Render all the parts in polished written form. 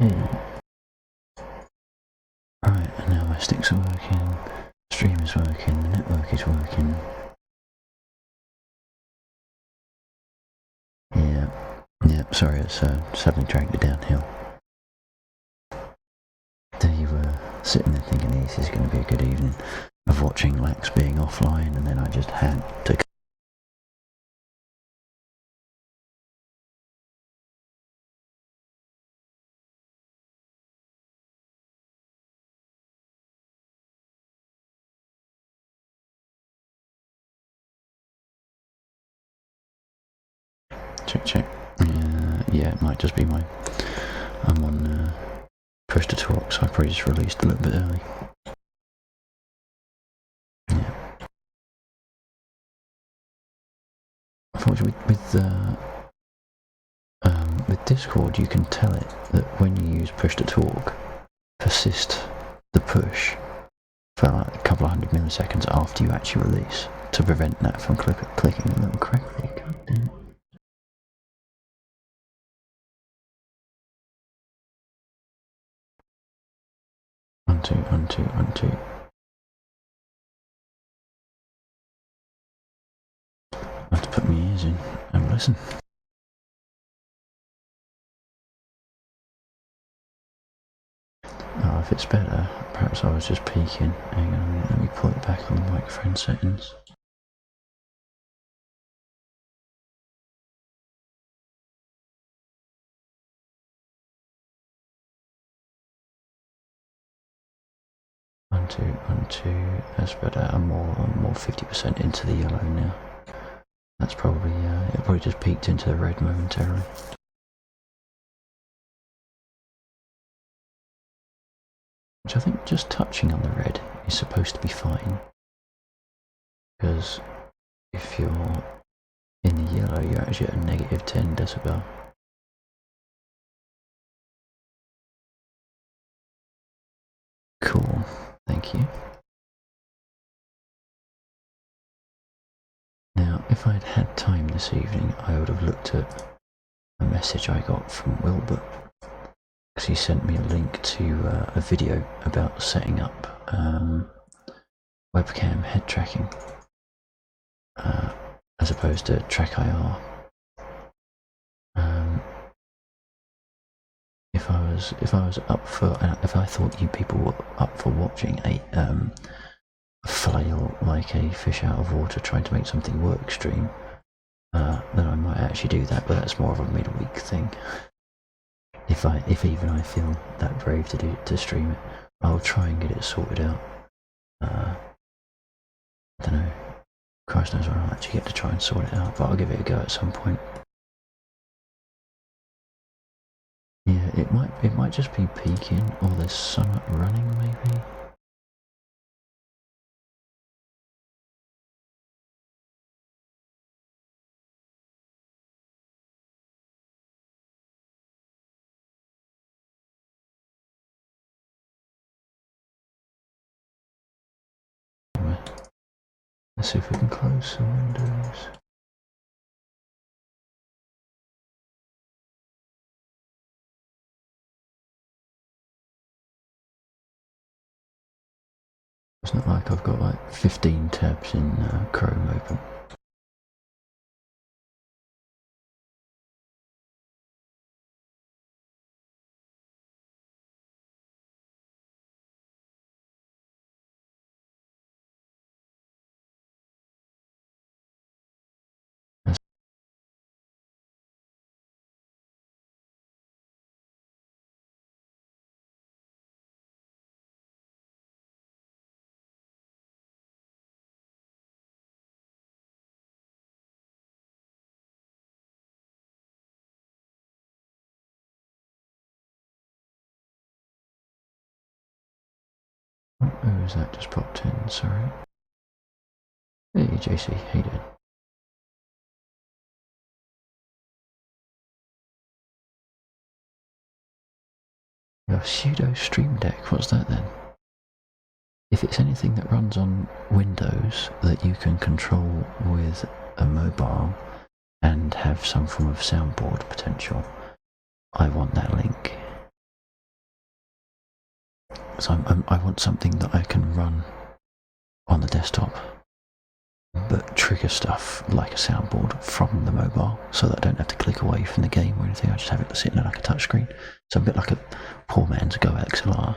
Right, and now my sticks are working, stream is working, the network is working. Yeah, sorry, it's suddenly dragged it downhill. There you were, sitting there thinking this is going to be a good evening of watching Lex being offline, and then I just had to... Check. Yeah, it might just be I'm on push to talk, so I probably just released a little bit early. Yeah. Unfortunately, with Discord, you can tell it that when you use push to talk, persist the push for like a couple of 100 milliseconds after you actually release to prevent that from clicking a little correctly. God damn it. One, two. I have to put my ears in and listen. Oh, if it's better, perhaps I was just peeking. Hang on, let me pull it back on the microphone settings. One, two. That's better. I'm more 50% into the yellow now. That's probably, it probably just peeked into the red momentarily. Which I think just touching on the red is supposed to be fine. Because if you're in the yellow, you're actually at a negative 10 decibel. Cool, thank you. Now, if I'd had time this evening, I would have looked at a message I got from Wilbur, because he sent me a link to a video about setting up webcam head tracking as opposed to TrackIR. If I was up for, if I thought you people were up for watching a flail like a fish out of water trying to make something work stream, then I might actually do that, but that's more of a midweek thing. If even I feel that brave to stream it, I'll try and get it sorted out. I don't know. Christ knows when I'll actually get to try and sort it out, but I'll give it a go at some point. Yeah, it might just be peaking, or there's sun running maybe. Let's see if we can close some windows. It's not like I've got like 15 tabs in Chrome open. Oh, who is that just popped in? Sorry. Hey JC, how you doing? Your pseudo stream deck, what's that then? If it's anything that runs on Windows that you can control with a mobile and have some form of soundboard potential, I want that link. So I want something that I can run on the desktop, but trigger stuff like a soundboard from the mobile, so that I don't have to click away from the game or anything. I just have it sitting there like a touchscreen. So a bit like a poor man's Go XLR.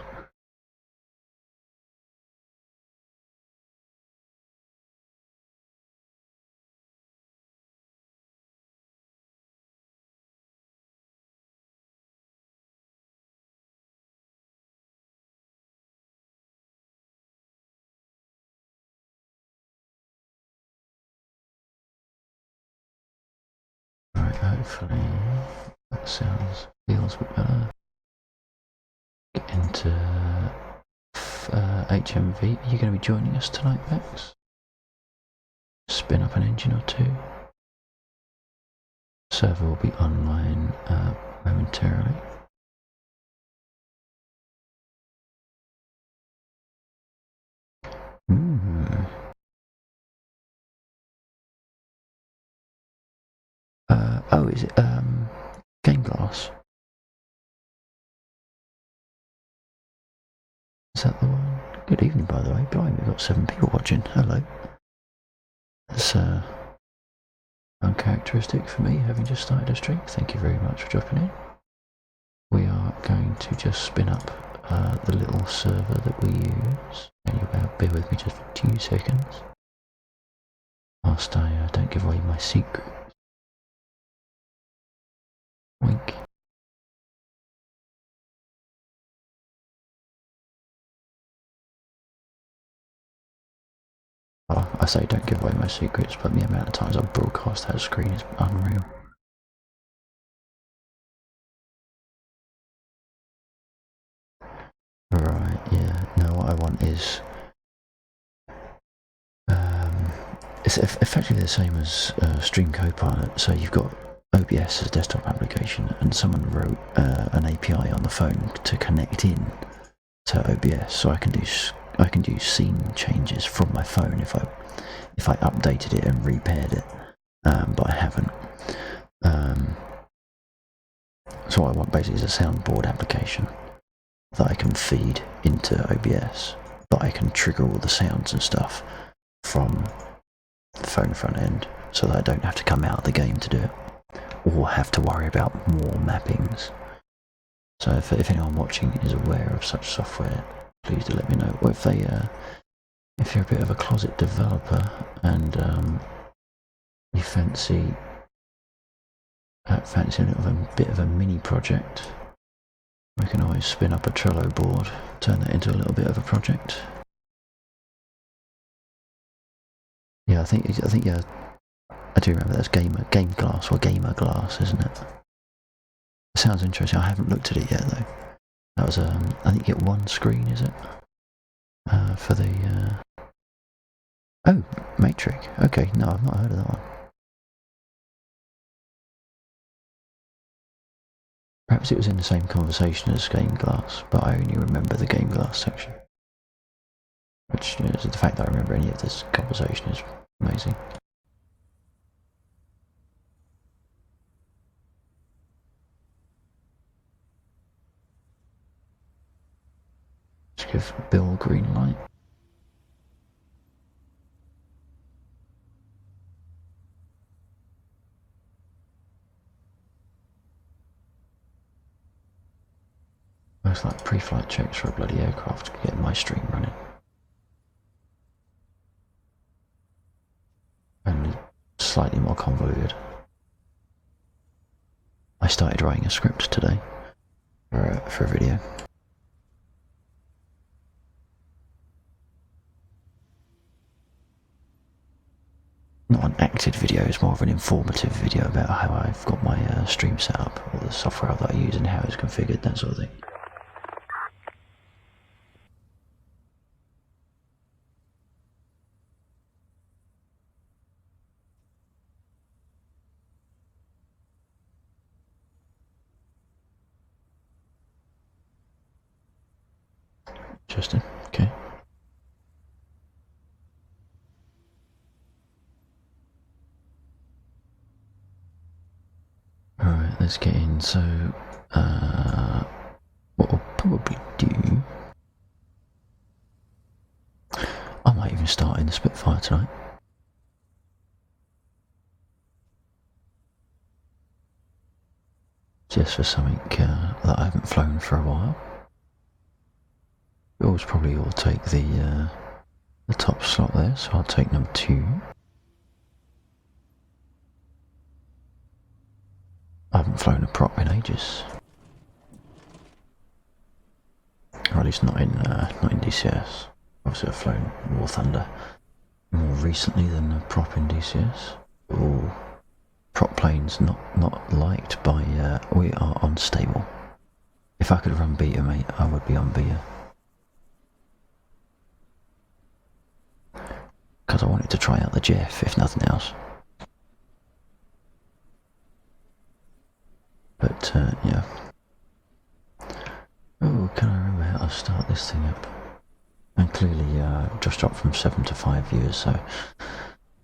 Right, hopefully that feels a bit better. Get into HMV. Are you going to be joining us tonight, Bex? Spin up an engine or two. Server will be online momentarily. Oh, is it Game Glass? Is that the one? Good evening, by the way. Blimey, we've got 7 people watching. Hello. That's uncharacteristic for me, having just started a stream. Thank you very much for dropping in. We are going to just spin up the little server that we use. And you'll bear with me just for 2 seconds. Whilst I don't give away my secret. Wink. Oh, I say don't give away my secrets, but the amount of times I've broadcast that screen is unreal. Right, yeah. No, what I want is it's effectively the same as Stream Copilot. So you've got OBS as a desktop application, and someone wrote an API on the phone to connect in to OBS, so I can do scene changes from my phone if I updated it and repaired it, but I haven't. So what I want basically is a soundboard application that I can feed into OBS, that I can trigger all the sounds and stuff from the phone front end, so that I don't have to come out of the game to do it, or have to worry about more mappings. So if anyone watching is aware of such software, please do let me know. Or if you're a bit of a closet developer and you fancy a bit of a mini project, we can always spin up a Trello board, turn that into a little bit of a project. Yeah, I think yeah, I do remember that's Game Glass or Gamer Glass, isn't it? It sounds interesting. I haven't looked at it yet though. That was I think you get one screen, is it? For the oh, Matrix. Okay, no, I've not heard of that one. Perhaps it was in the same conversation as Game Glass, but I only remember the Game Glass section. Which, you know, the fact that I remember any of this conversation is amazing. Just give Bill green light. Most like pre-flight checks for a bloody aircraft to get my stream running. Only slightly more convoluted. I started writing a script today for a video. Not an acted video, it's more of an informative video about how I've got my stream set up, or the software that I use and how it's configured, that sort of thing. Interesting, okay. Alright, let's get in. So, what we'll probably do in the Spitfire tonight. Just for something that I haven't flown for a while. Yours probably will take the top slot there, so I'll take number 2. I haven't flown a prop in ages. Or at least not in DCS. Obviously I've flown War Thunder more recently than a prop in DCS. Ooh. Prop planes not liked by, we are unstable. If I could run beta, mate, I would be on beta. Because I wanted to try out the Jeff, if nothing else. But, yeah. Oh, can I remember how to start this thing up? And clearly, just dropped from 7 to 5 years, so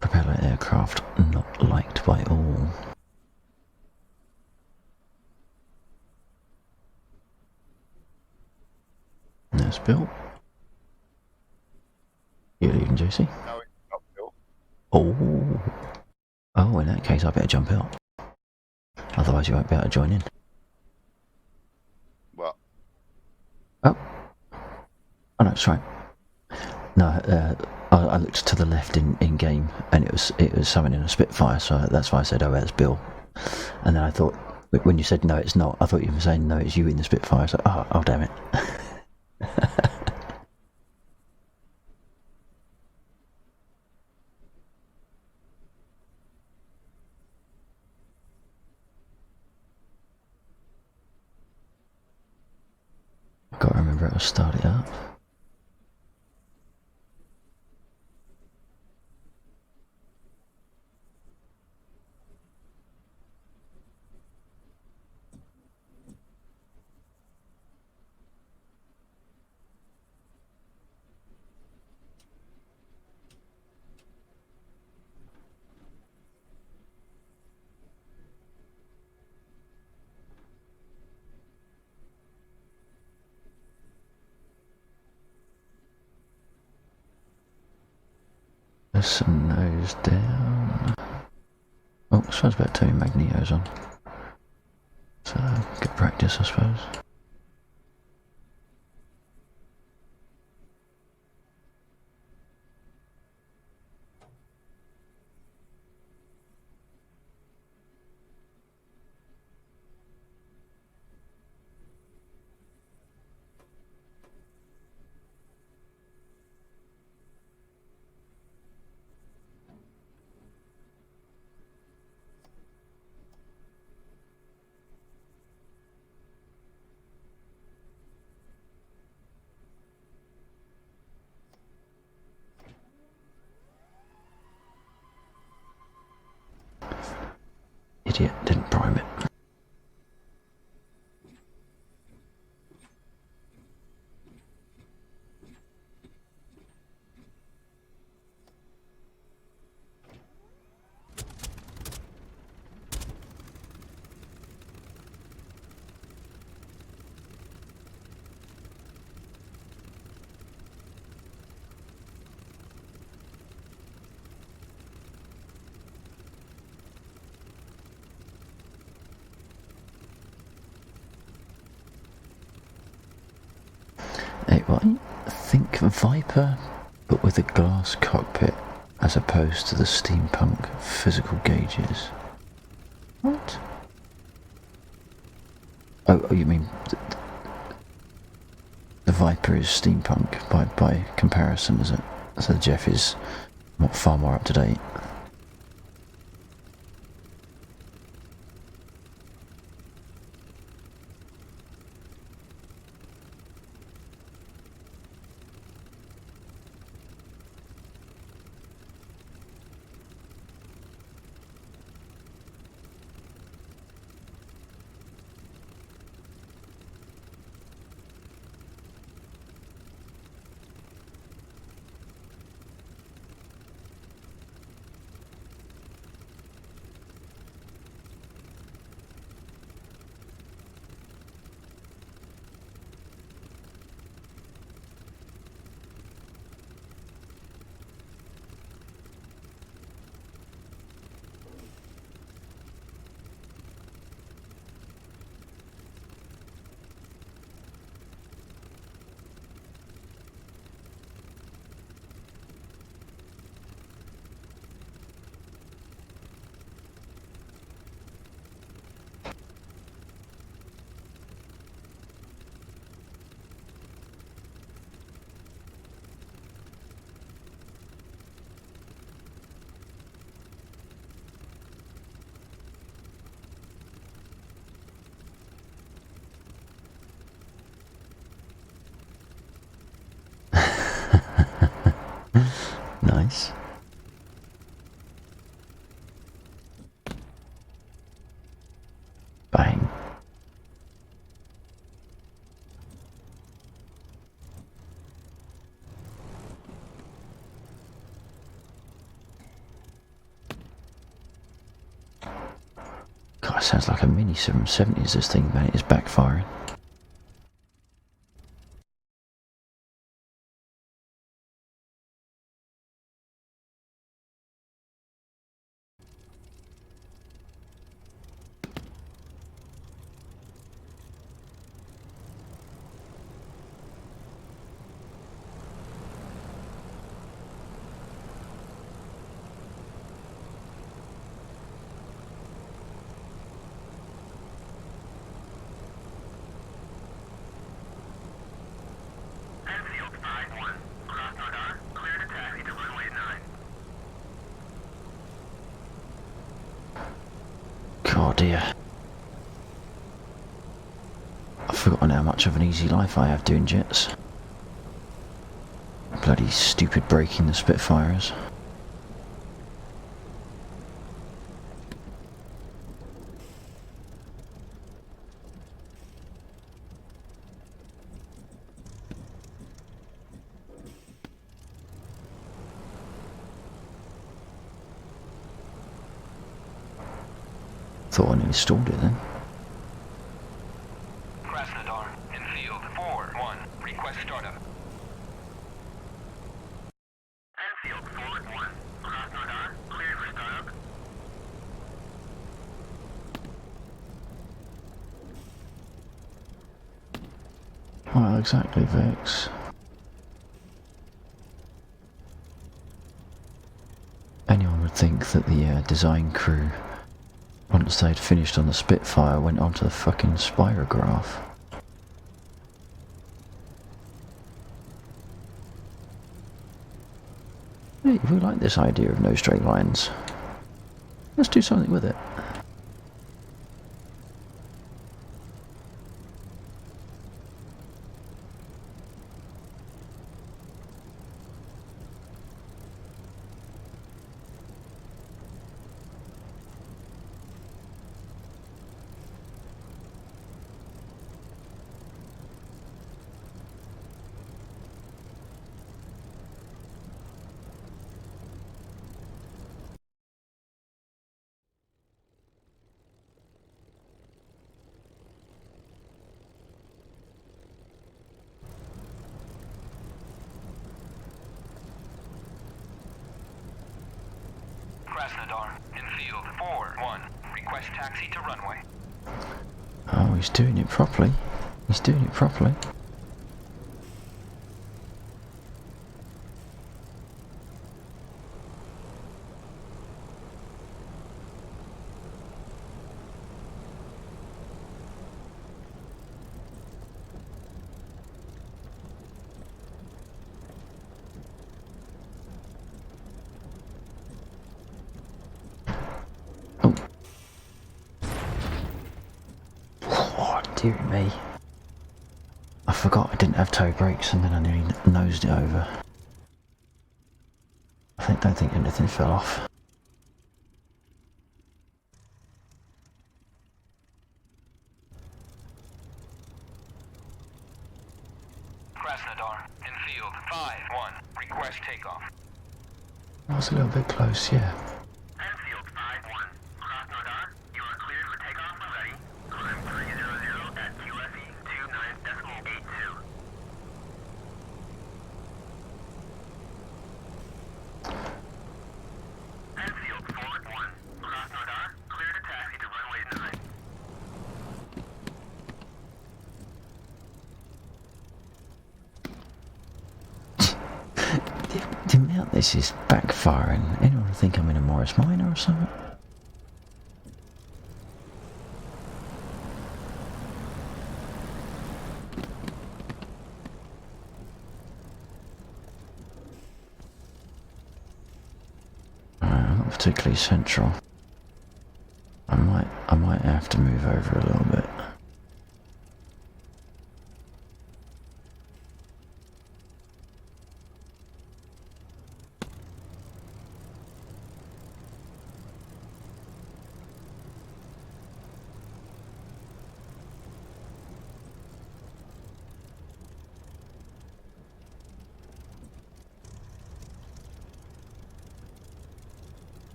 propeller aircraft not liked by all. There's Bill. You leaving, JC? No, it's not Bill. Oh, in that case I better jump out. Otherwise you won't be able to join in. What? Oh no, that's right. No, I looked to the left in game, and it was someone in a Spitfire, so that's why I said, oh, that's Bill. And then I thought, when you said no, it's not, I thought you were saying no, it's you in the Spitfire. So, oh damn it. I've got to remember how to start it up. Some nose down. Oh, I suppose about 2 magnetos on. So, good practice, I suppose. Idiot, didn't prime it. I think Viper, but with a glass cockpit, as opposed to the steampunk physical gauges. What? Oh, you mean the Viper is steampunk by comparison, is it? So the Jeff is far more up to date. sounds like a mini 770 is this thing, man. It is backfiring. Oh dear. I've forgotten how much of an easy life I have doing jets. Bloody stupid braking the Spitfires. Thought I nearly stalled it then. Krasnodar, in field 4-1, request startup. Enfield forward 1, Krasnodar, cleared for startup. Well, exactly, Vex. Anyone would think that the design crew, once they'd finished on the Spitfire, went onto the fucking Spirograph. Hey, we like this idea of no straight lines. Let's do something with it. Krasnodar, in field 4-1, request taxi to runway. Oh, he's doing it properly. He's doing it properly. Oh, dear me. I forgot I didn't have toe brakes and then I nearly nosed it over. Don't think anything fell off. Krasnodar, in field 5-1, request takeoff. I was a little bit close, yeah. Enfield 5-1, Krasnodar, you are cleared for takeoff when ready. Climb 300 at QFE 29.82. Enfield forward 1, Krasnodar, clear to taxi to runway 9. The amount this is backfiring. Anyone would think I'm in a Morris Minor or something? Not particularly central. I might have to move over a little bit.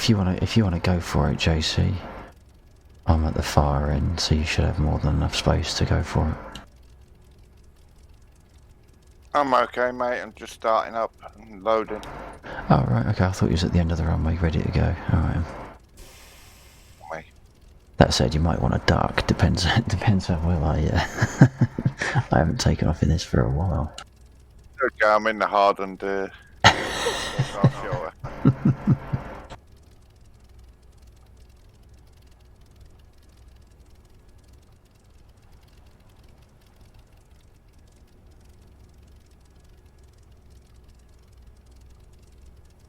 if you wanna go for it, JC, I'm at the far end, so you should have more than enough space to go for it. I'm okay, mate. I'm just starting up and loading. Oh right, okay. I thought you was at the end of the runway, ready to go. All right. Mate. That said, you might want to duck. Depends how well I. I haven't taken off in this for a while. Okay, I'm in the hardened North Shore.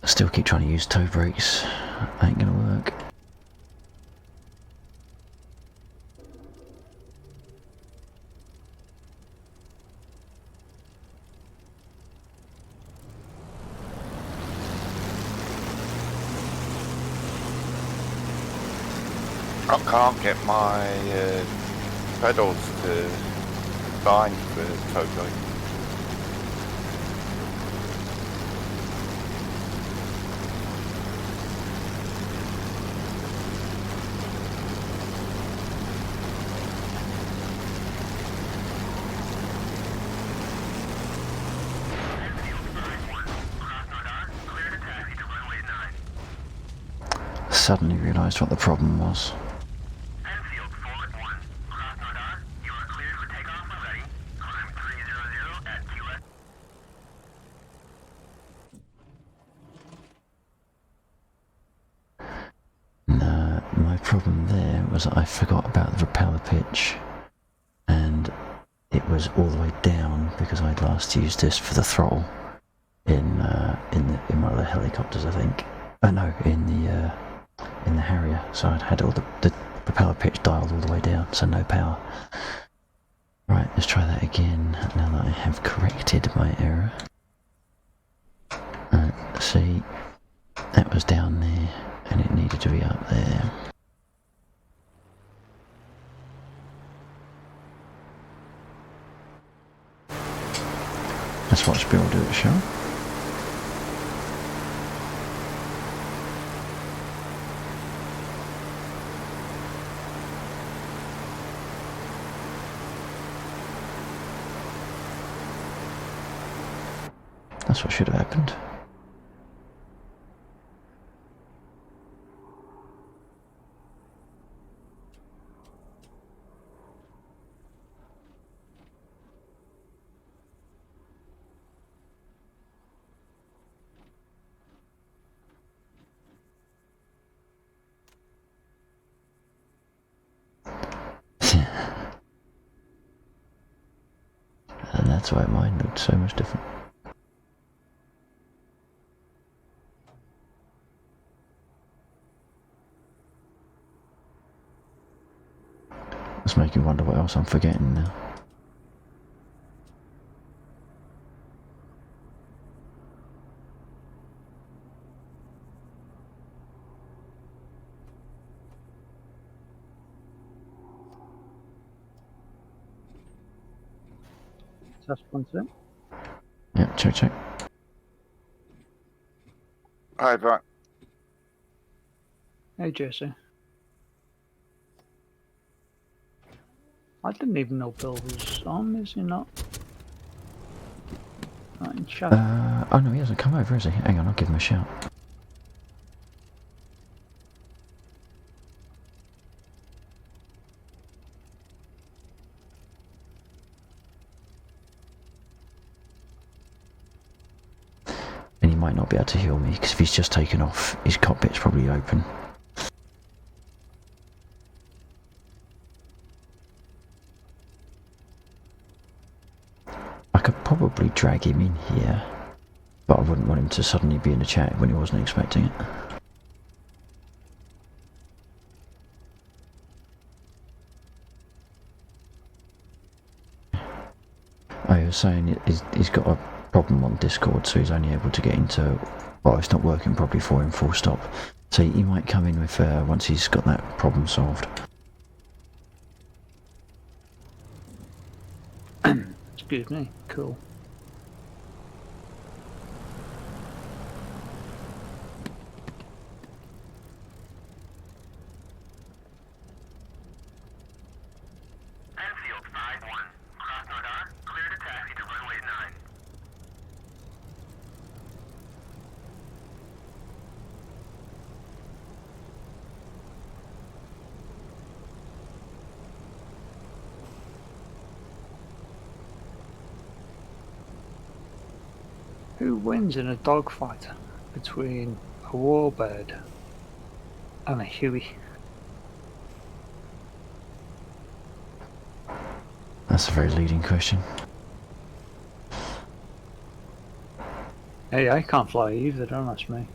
I still keep trying to use toe brakes. Ain't gonna work. I can't get my pedals to bind for toe brake. Suddenly realised what the problem was. Enfield, forward 1. Cross Nodar, you are cleared for takeoff when ready. Climb 300 at QS. No, my problem there was that I forgot about the propeller pitch, and it was all the way down because I'd last used this for the throttle in one of the helicopters, I think. Oh no, in the Harrier. So I'd had all the propeller pitch dialed all the way down, so no power. Right, let's try that again now that I have corrected my error. See, that was down there, and it needed to be up there. Let's watch Bill do it, shall we? That's what should have happened. And that's why mine looked so much different. It's making me wonder what else I'm forgetting now. Test 1 2. Yeah, check. Hi, right. Hey, Jesse. I didn't even know Bill was on, is he not? Right, in chat. Oh no, he hasn't come over, has he? Hang on, I'll give him a shout. And he might not be able to hear me, because if he's just taken off, his cockpit's probably open. I could probably drag him in here, but I wouldn't want him to suddenly be in the chat when he wasn't expecting it. I was saying he's got a problem on Discord, so he's only able to get into... Well, it's not working properly for him, full stop. So he might come in with once he's got that problem solved. Excuse me. Cool. Who wins in a dogfight between a warbird and a Huey? That's a very leading question. Hey, I can't fly either, don't ask me.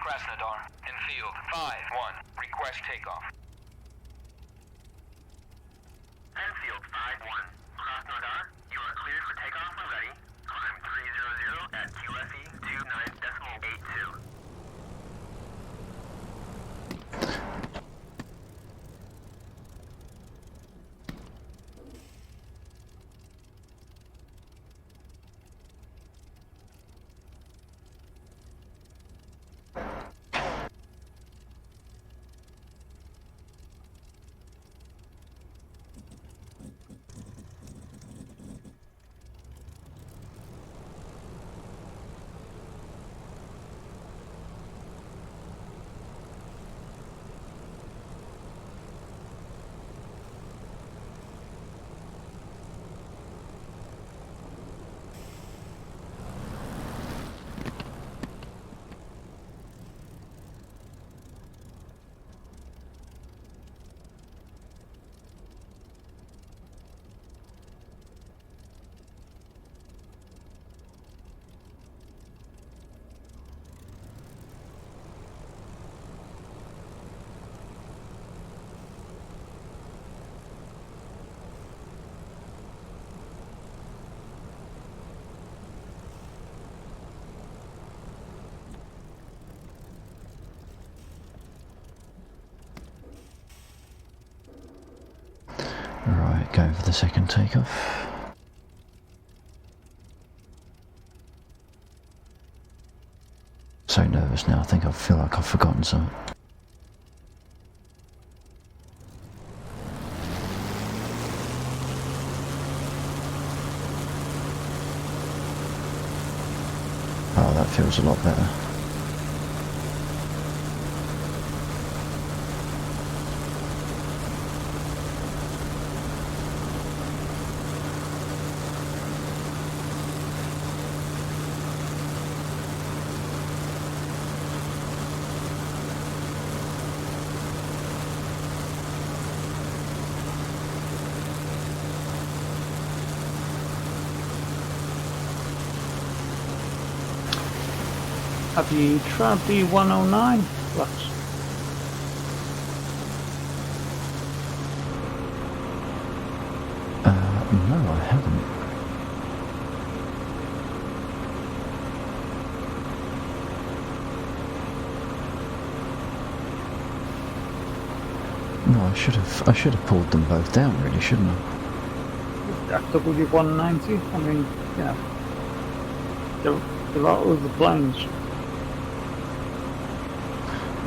Krasnodar, in field 5-1, request takeoff. Enfield 5-1, Krasnodar, you are cleared for takeoff when ready. Climb 300 at QFE 29.82. Right, going for the second takeoff. So nervous now, I think I feel like I've forgotten something. Oh, that feels a lot better. Have you tried the 109, Flux? No, I haven't. No, I should have pulled them both down, really, shouldn't I? That W190. I mean, you know, there are other planes.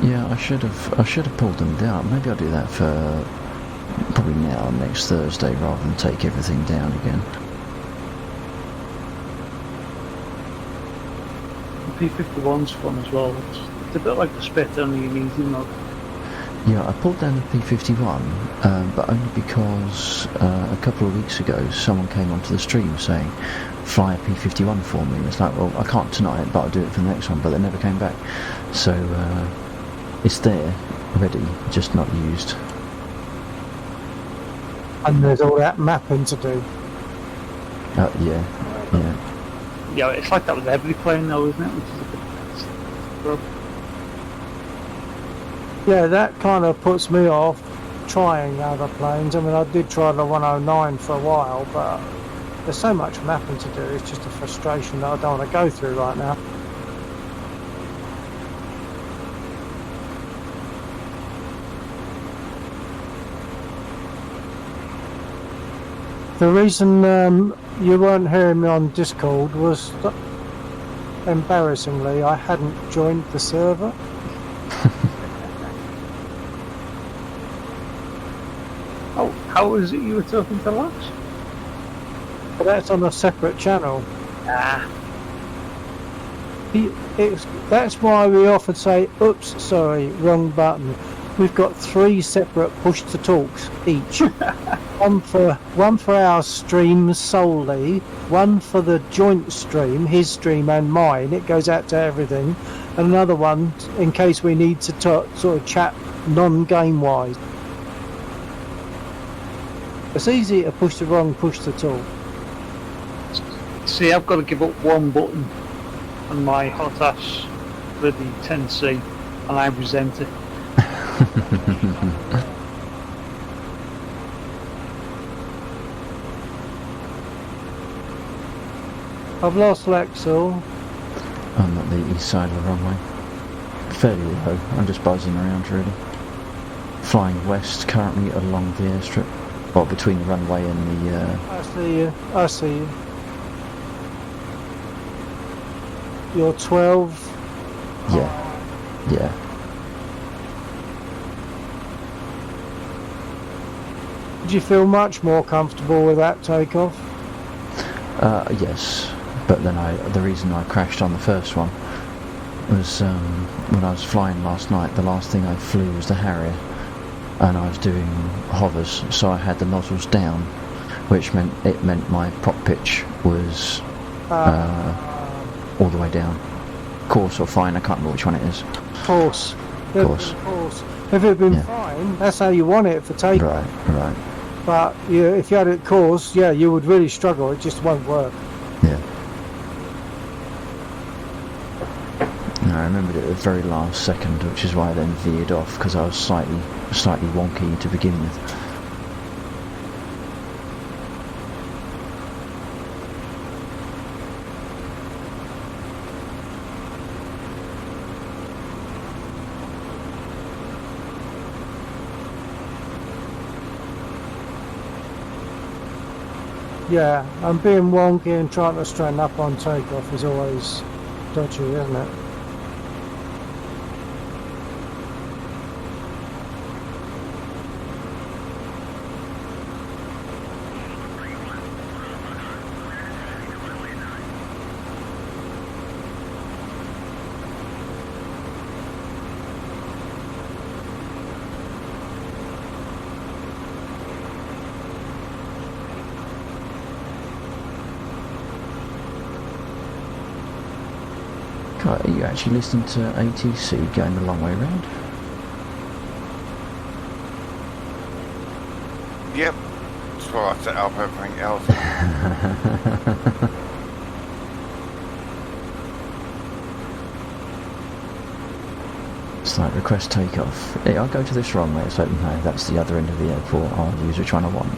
Yeah, I should have pulled them down. Maybe I'll do that for probably now, next Thursday, rather than take everything down again. The P51's fun as well. It's a bit like the Spit, only in easy mode. Yeah, I pulled down the P51, but only because a couple of weeks ago someone came onto the stream saying, fly a P51 for me. It's like, well, I can't tonight, but I'll do it for the next one, but they never came back. So it's there, ready, just not used. And there's all that mapping to do. Yeah. Yeah, it's like that with every plane though, isn't it? Which is a bit... Yeah, that kind of puts me off trying other planes. I mean, I did try the 109 for a while, but there's so much mapping to do. It's just a frustration that I don't want to go through right now. The reason you weren't hearing me on Discord was that, embarrassingly, I hadn't joined the server. Oh, how was it you were talking to Lux? But that's on a separate channel. Ah, That's why we often say, oops, sorry, wrong button. We've got 3 separate push-to-talks each. one for our stream solely, one for the joint stream, his stream and mine. It goes out to everything. And another one in case we need to sort of chat non-game wise. It's easy to push the wrong push-to-talk. see, I've got to give up one button on my hot ass bloody 10C, and I resent it. I've lost Lexel. I'm at the east side of the runway. Fairly low. I'm just buzzing around, really. Flying west currently along the airstrip. Well, between the runway and the... I see you. I see you. You're 12. Yeah. Did you feel much more comfortable with that takeoff? Yes. But then the reason I crashed on the first one was when I was flying last night, the last thing I flew was the Harrier, and I was doing hovers, so I had the nozzles down, which meant my prop pitch was all the way down. Course or fine, I can't remember which one it is. Course. Course. If it had been Yeah. fine, that's how you want it for takeoff. Right. But if you had it course, yeah, you would really struggle. It just won't work. Yeah. I remembered it at the very last second, which is why I then veered off, because I was slightly wonky to begin with. Yeah, and being wonky and trying to straighten up on takeoff is always dodgy, isn't it? God, are you actually listening to ATC going the long way round? Yep. That's why I set up everything else. It's like request takeoff. Hey, I'll go to this runway. It's like, no, that's the other end of the airport. I'll use which one I want.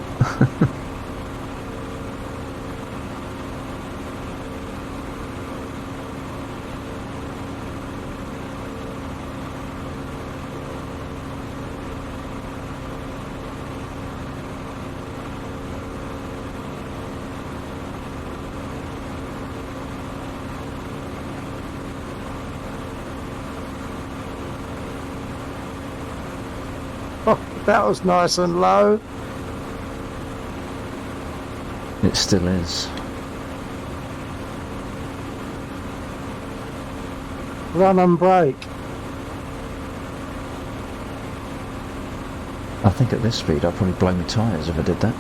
That was nice and low. It still is. Run and brake. I think at this speed I'd probably blow my tyres if I did that.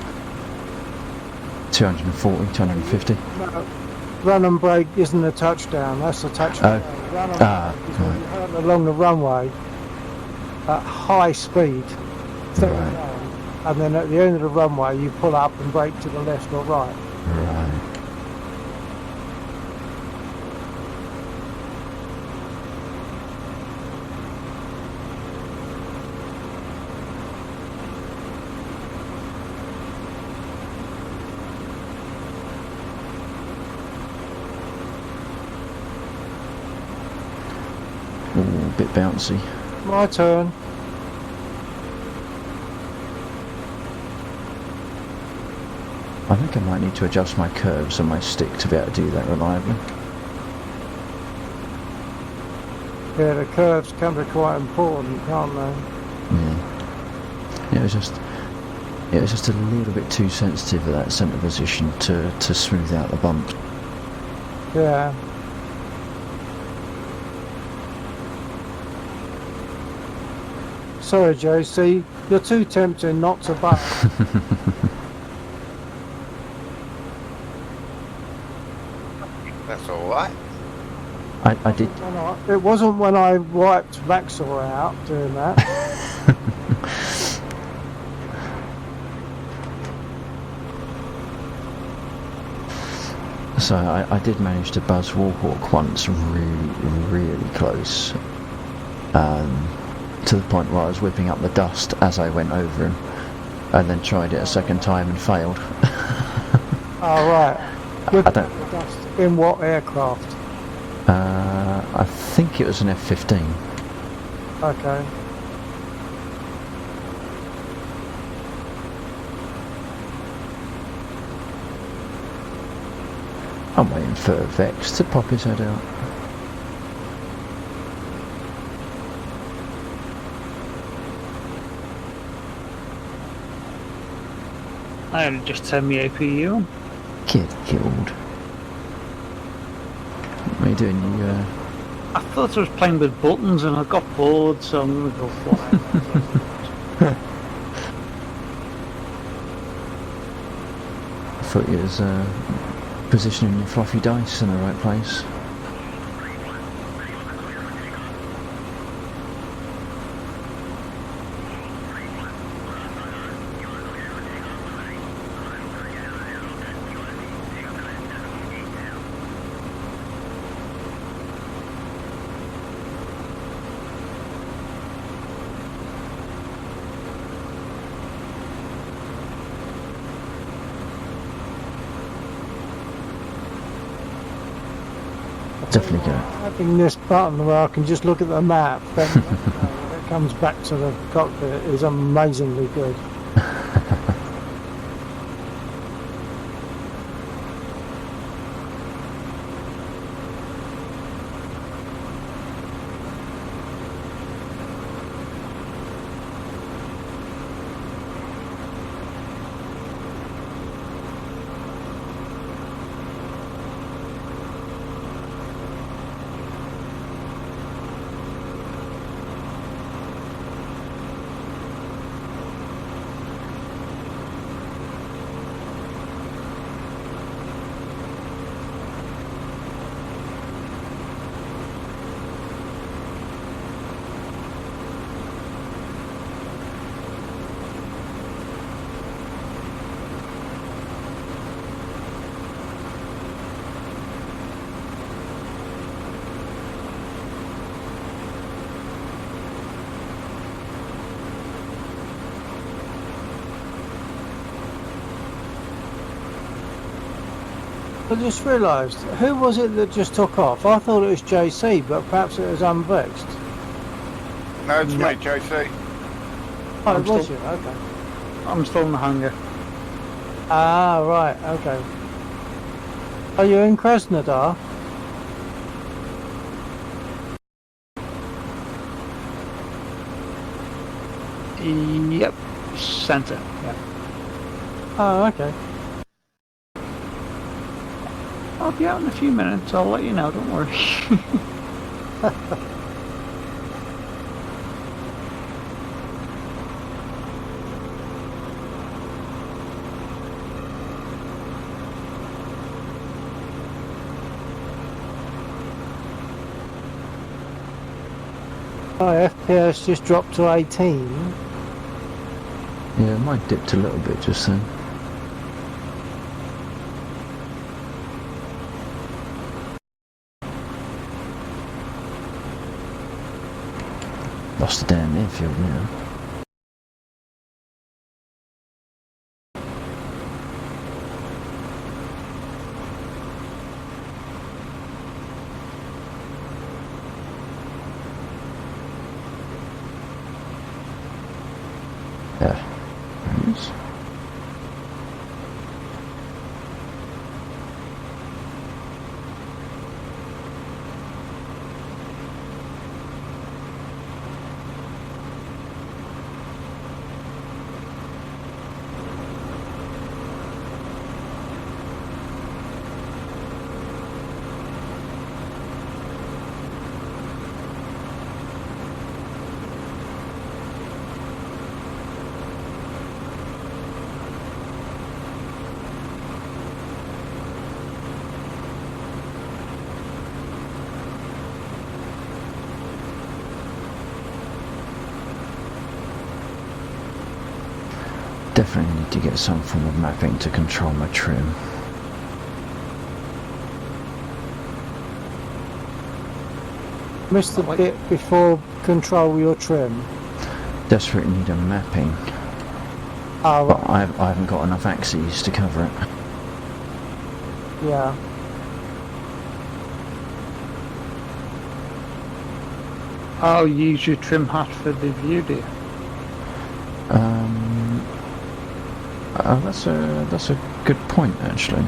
240, 250. No, run and brake isn't a touchdown. That's a touchdown. Run and brake is when right. you hurtle along the runway at high speed, 30 Right. miles, and then at the end of the runway you pull up and brake to the left or right. Right. Ooh, a bit bouncy. My turn. I think I might need to adjust my curves on my stick to be able to do that reliably. Yeah, the curves can be quite important, can't they? Yeah. It was just a little bit too sensitive at that centre position to smooth out the bump. Yeah. Sorry, JC, you're too tempting not to buy. That's alright. I did. It wasn't when I wiped Vaxor out doing that. So I did manage to buzz Warhawk once really close. To the point where I was whipping up the dust as I went over him. And then tried it a second time and failed. Oh, right. With I don't... the dust in what aircraft? I think it was an F-15. Okay. I'm waiting for Vex to pop his head out. I only just turned my APU on. Get killed. What are you doing? You, I thought I was playing with buttons and I got bored, so I'm going to go flying. I thought you was positioning your fluffy dice in the right place. Definitely go. Having this button where I can just look at the map, then when it comes back to the cockpit is amazingly good. I just realised, who was it that just took off? I thought it was JC, but perhaps it was Unvexed. No, it's No. me, JC. Oh, I'm it was still- you? Okay. I'm still in the hangar. Ah, right, okay. Are you in Krasnodar? Yep, centre. Yeah. Oh, okay. I'll be out in a few minutes. I'll let you know. Don't worry. My FPS just dropped to 18. Yeah, mine dipped a little bit just then. Lost the damn airfield now. Yeah. There it is. Definitely need to get some form of mapping to control my trim. Missed the bit before control your trim. Desperately need a mapping, Oh, but I haven't got enough axes to cover it. yeah. I'll use your trim hat for the view, dear. That's a good point actually.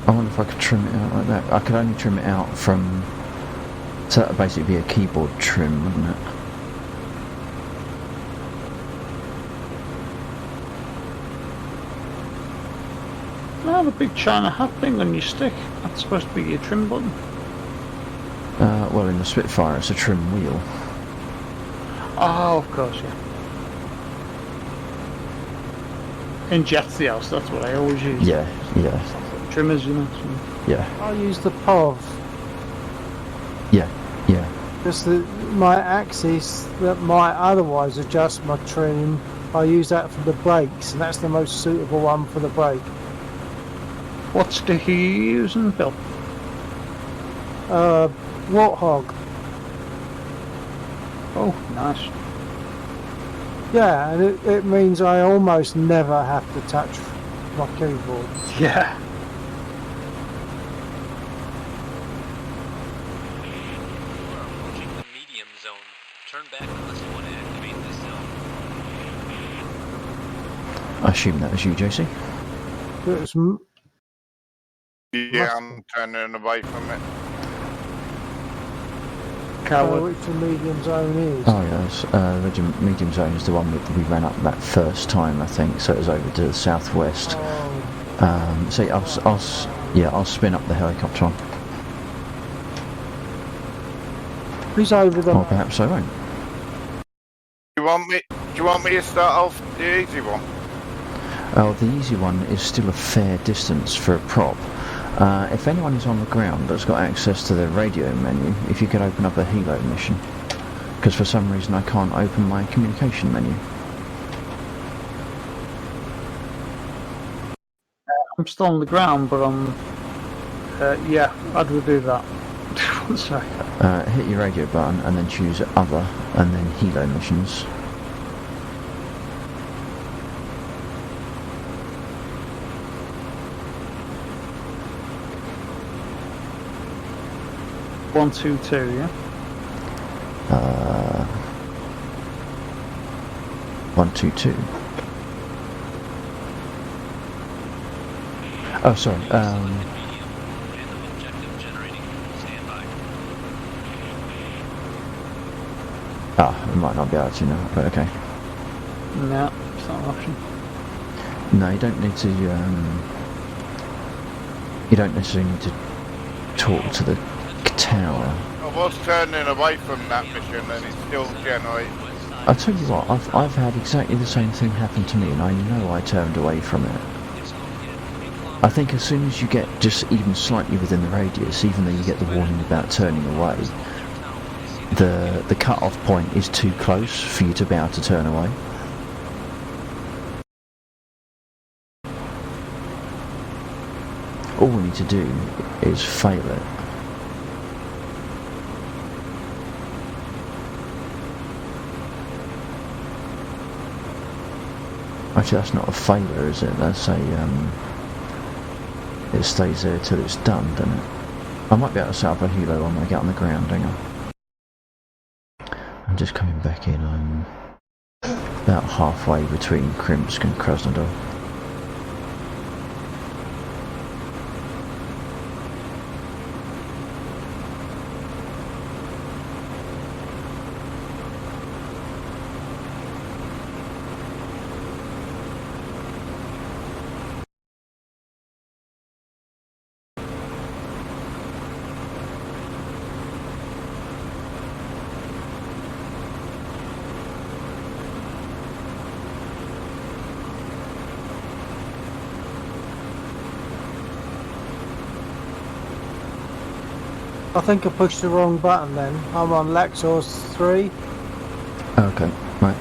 I wonder if I could trim it out like that. I could only trim it out from, so that would basically be a keyboard trim, wouldn't it? Oh, the big China hat thing on your stick. That's supposed to be your trim button. Well, in the Spitfire it's a trim wheel. Oh, of course, yeah. In Jetsy, that's what I always use. Yeah. Trimmers, you know. So. Yeah. I use the POV. Yeah. Because my axis that might otherwise adjust my trim, I use that for the brakes, and that's the most suitable one for the brake. What stick are you using, Bill? Warthog. Oh, nice. Yeah, and it means I almost never have to touch my keyboard. Yeah. Approaching the medium zone. Turn back unless you want to activate this zone. I assume that was you, JC. It was Yeah, I'm turning away from it. Coward. which the medium zone is. Oh yes, the medium zone is the one we ran up that first time, I think. So it was over to the southwest. Oh, So I'll spin up the helicopter one, who's over the or perhaps I won't. Do you want me to start off the easy one? Oh, the easy one is still a fair distance for a prop. If anyone is on the ground that's got access to the radio menu, if you could open up a helo mission, because for some reason I can't open my communication menu. I'm still on the ground, but I'm... yeah, how do we do that? One sec. Hit your radio button and then choose other and then helo missions. One, two, two, yeah? 122. Oh, sorry. Medium. Random objective generating. Stand by. Ah, I might not be able to now, but okay. No, it's not an option. No, you don't need to. You don't necessarily need to talk to the tower. I was turning away from that mission and it still generates. I'll tell you what, I've had exactly the same thing happen to me, and I know I turned away from it. I think as soon as you get just even slightly within the radius, even though you get the warning about turning away, the cut-off point is too close for you to be able to turn away. All we need to do is fail it. Actually, that's not a failure, is it? That's a, it stays there till it's done, doesn't it? I might be able to set up a helo when I get on the ground, hang on. I'm just coming back in, I'm about halfway between Krimsk and Krasnodar. I think I pushed the wrong button then. I'm on Laxos 3. Okay, right.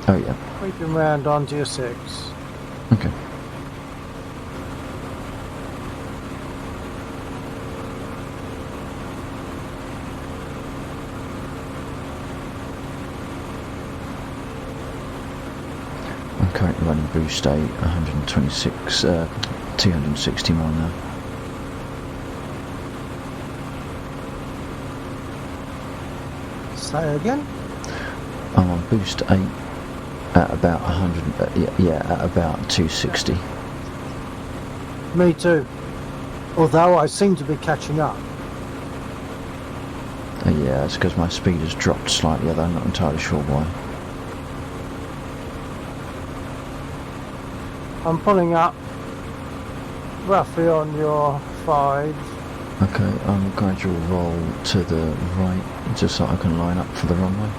Oh yeah, Creeping round onto your 6. okay. I'm currently running boost 8, 126, 260 mile now. Say again? I'm on boost 8 at about 100, yeah, at about 260. Me too. Although I seem to be catching up. Yeah, it's because my speed has dropped slightly, although I'm not entirely sure why. I'm pulling up roughly on your 5. Okay, I'm a gradual roll to the right, just so I can line up for the runway.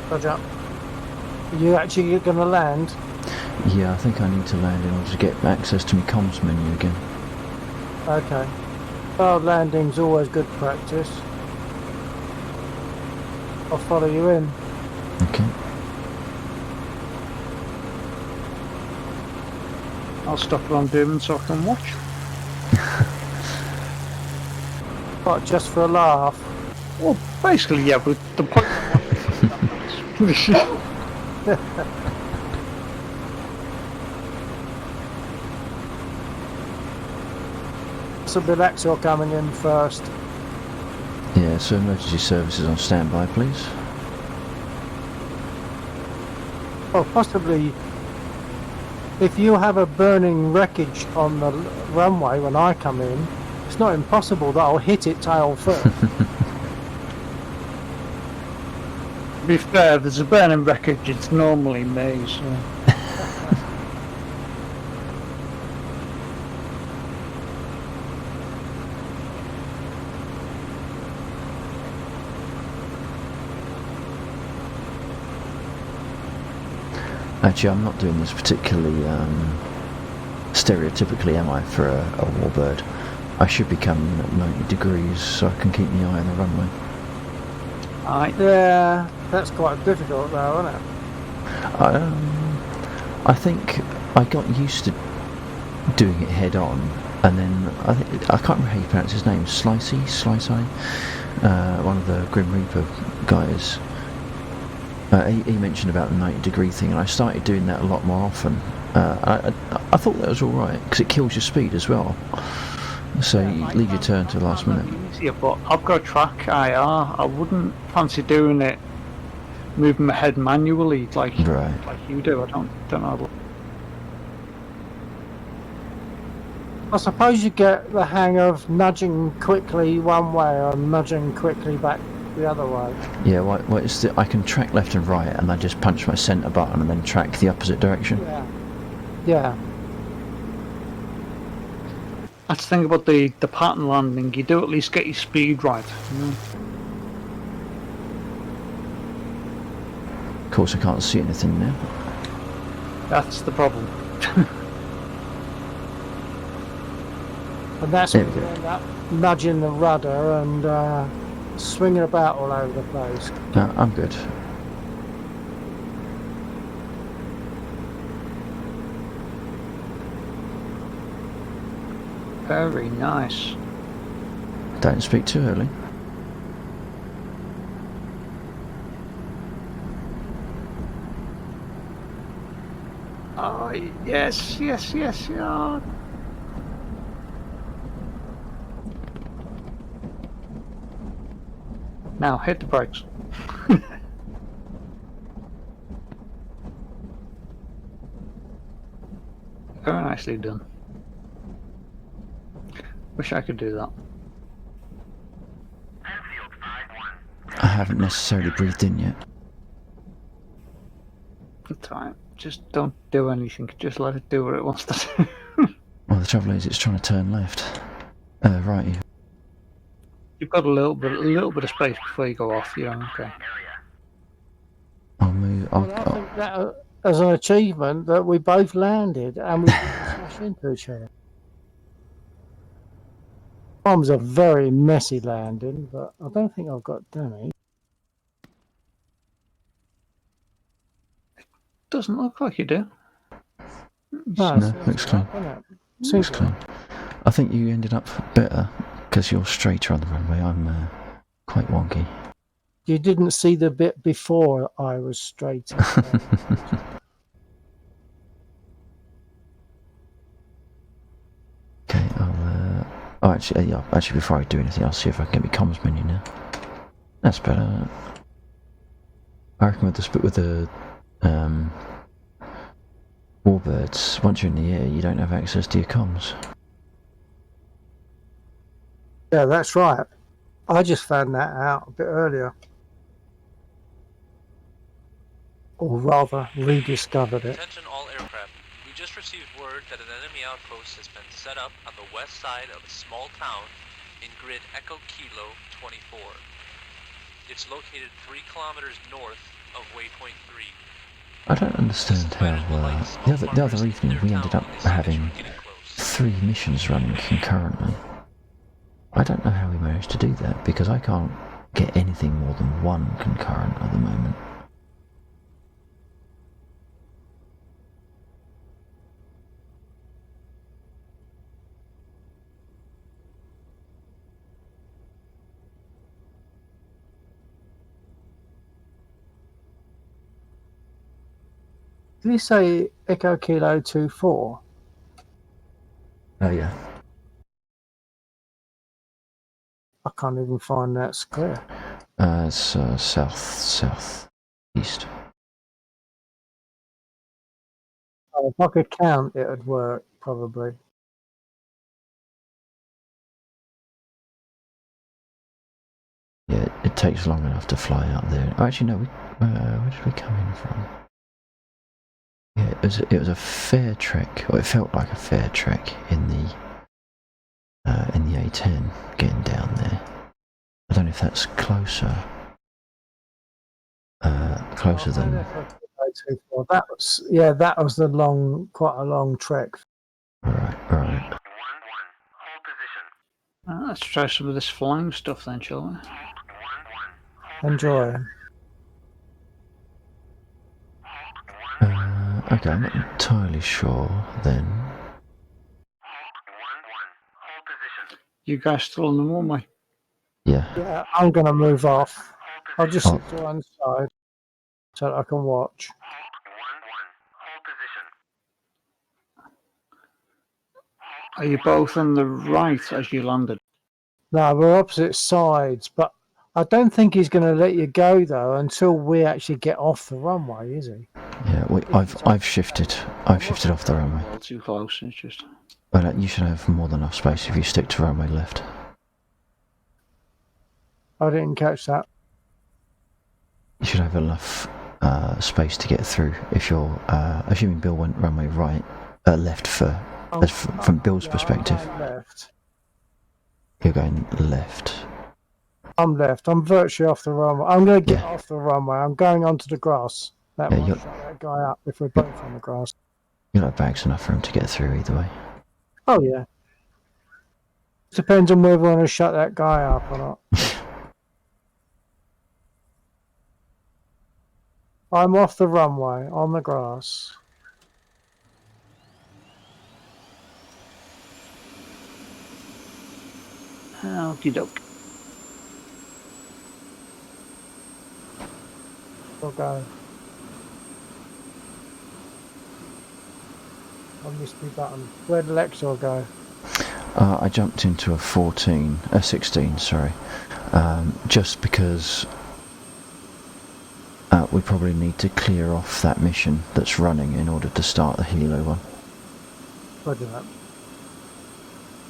Roger. You actually going to land? Yeah, I think I need to land in order to get access to my comms menu again. Okay. Hard landing's always good practice. I'll follow you in. Okay. I'll stop what I'm doing so I can watch. What, just for a laugh? Well, basically, yeah, but the point So Relaxor coming in first. Yeah, so emergency services on standby, please. Or possibly, if you have a burning wreckage on the runway when I come in, it's not impossible that I'll hit it tail first. To be fair, if there's a burning wreckage, it's normally me, so... Actually, I'm not doing this particularly stereotypically, am I, for a warbird? I should be coming in at 90 degrees so I can keep my eye on the runway. Yeah, that's quite difficult though, isn't it? I think I got used to doing it head on, and then I can't remember how you pronounce his name. Slicey, one of the Grim Reaper guys. He mentioned about the 90-degree thing, and I started doing that a lot more often. I thought that was all right because it kills your speed as well. So you leave your turn to the last minute. Easier, but I've got track IR. I wouldn't fancy doing it, moving my head manually like Right. you do. I don't know. I suppose you get the hang of nudging quickly one way and nudging quickly back the other way. Yeah, what is I can track left and right, and I just punch my centre button and then track the opposite direction. Yeah. Yeah. That's the thing about the pattern landing. You do at least get your speed right. You know? Of course, I can't see anything now. That's the problem. And that's There when we you go. end up nudging the rudder and swinging about all over the place. No, I'm good. Very nice. Don't speak too early. Oh, yes, yes, yes, yeah. Now, hit the brakes. Very nicely done. Wish I could do that. Enfield 5-1. I haven't necessarily breathed in yet. It's fine. Just don't do anything. Just let it do what it wants to do. Well, the trouble is, it's trying to turn left. Right. You've got a little bit of space before you go off. You're okay. I'll move. Well, I think that as an achievement that we both landed and we didn't smash into each other. Mine was a very messy landing, but I don't think I've got damage. Doesn't look like you do. No, No, it seems looks all right, clean. doesn't it? Looks Seems clean. I think you ended up better because you're straighter on the runway. I'm quite wonky. You didn't see the bit before I was straight. Okay, actually, before I do anything, I'll see if I can get my comms menu now. That's better. I reckon with the Warbirds, once you're in the air, you don't have access to your comms. Yeah, that's right. I just found that out a bit earlier. Or rather, rediscovered it. Attention all aircraft. We just received word that an enemy outpost has been set up on the west side of a small town in grid Echo Kilo 24. It's located 3 kilometers north of Waypoint 3. I don't understand how the other evening we ended up having 3 missions running concurrently. I don't know how we managed to do that because I can't get anything more than 1 concurrent at the moment. Did you say Echo Kilo 24? Oh yeah. I can't even find that square. It's southeast. Oh, if I could count, it would work, probably. Yeah, it takes long enough to fly out there. Oh, actually, no. Where did we come in from? Yeah, it was a fair trek, or it felt like a fair trek in the A10 getting down there. I don't know if that's closer. Closer than. That was that was quite a long trek. Right. 1-1. Hold position. Let's try some of this flying stuff then, shall we? 1-1. Hold Enjoy. Okay, I'm not entirely sure then. 1-1. Hold position. You guys still on the runway? Yeah. Yeah, I'm going to move off. I'll just Oh. sit to one side so that I can watch. 1-1. Hold position. Are you both on the right as you landed? No, we're opposite sides, but I don't think he's going to let you go though until we actually get off the runway, is he? Yeah, I've shifted. I've shifted off the runway. Too close. It's just Well, you should have more than enough space if you stick to runway left. I didn't catch that. You should have enough space to get through if you're assuming Bill went runway right, left from Bill's perspective. I'm left. You're going left. I'm left. I'm virtually off the runway. I'm going to get Yeah. off the runway. I'm going onto the grass. That Yeah, might you're- shut that guy up if we're both on the grass. You'll have bags enough for him to get through either way. Oh, yeah. Depends on whether we want to shut that guy up or not. I'm off the runway, on the grass. Okie doke. We'll go. I missed my button. Where'd Lexor go? I jumped into a 16, sorry, just because we probably need to clear off that mission that's running in order to start the Hilo one. Roger that.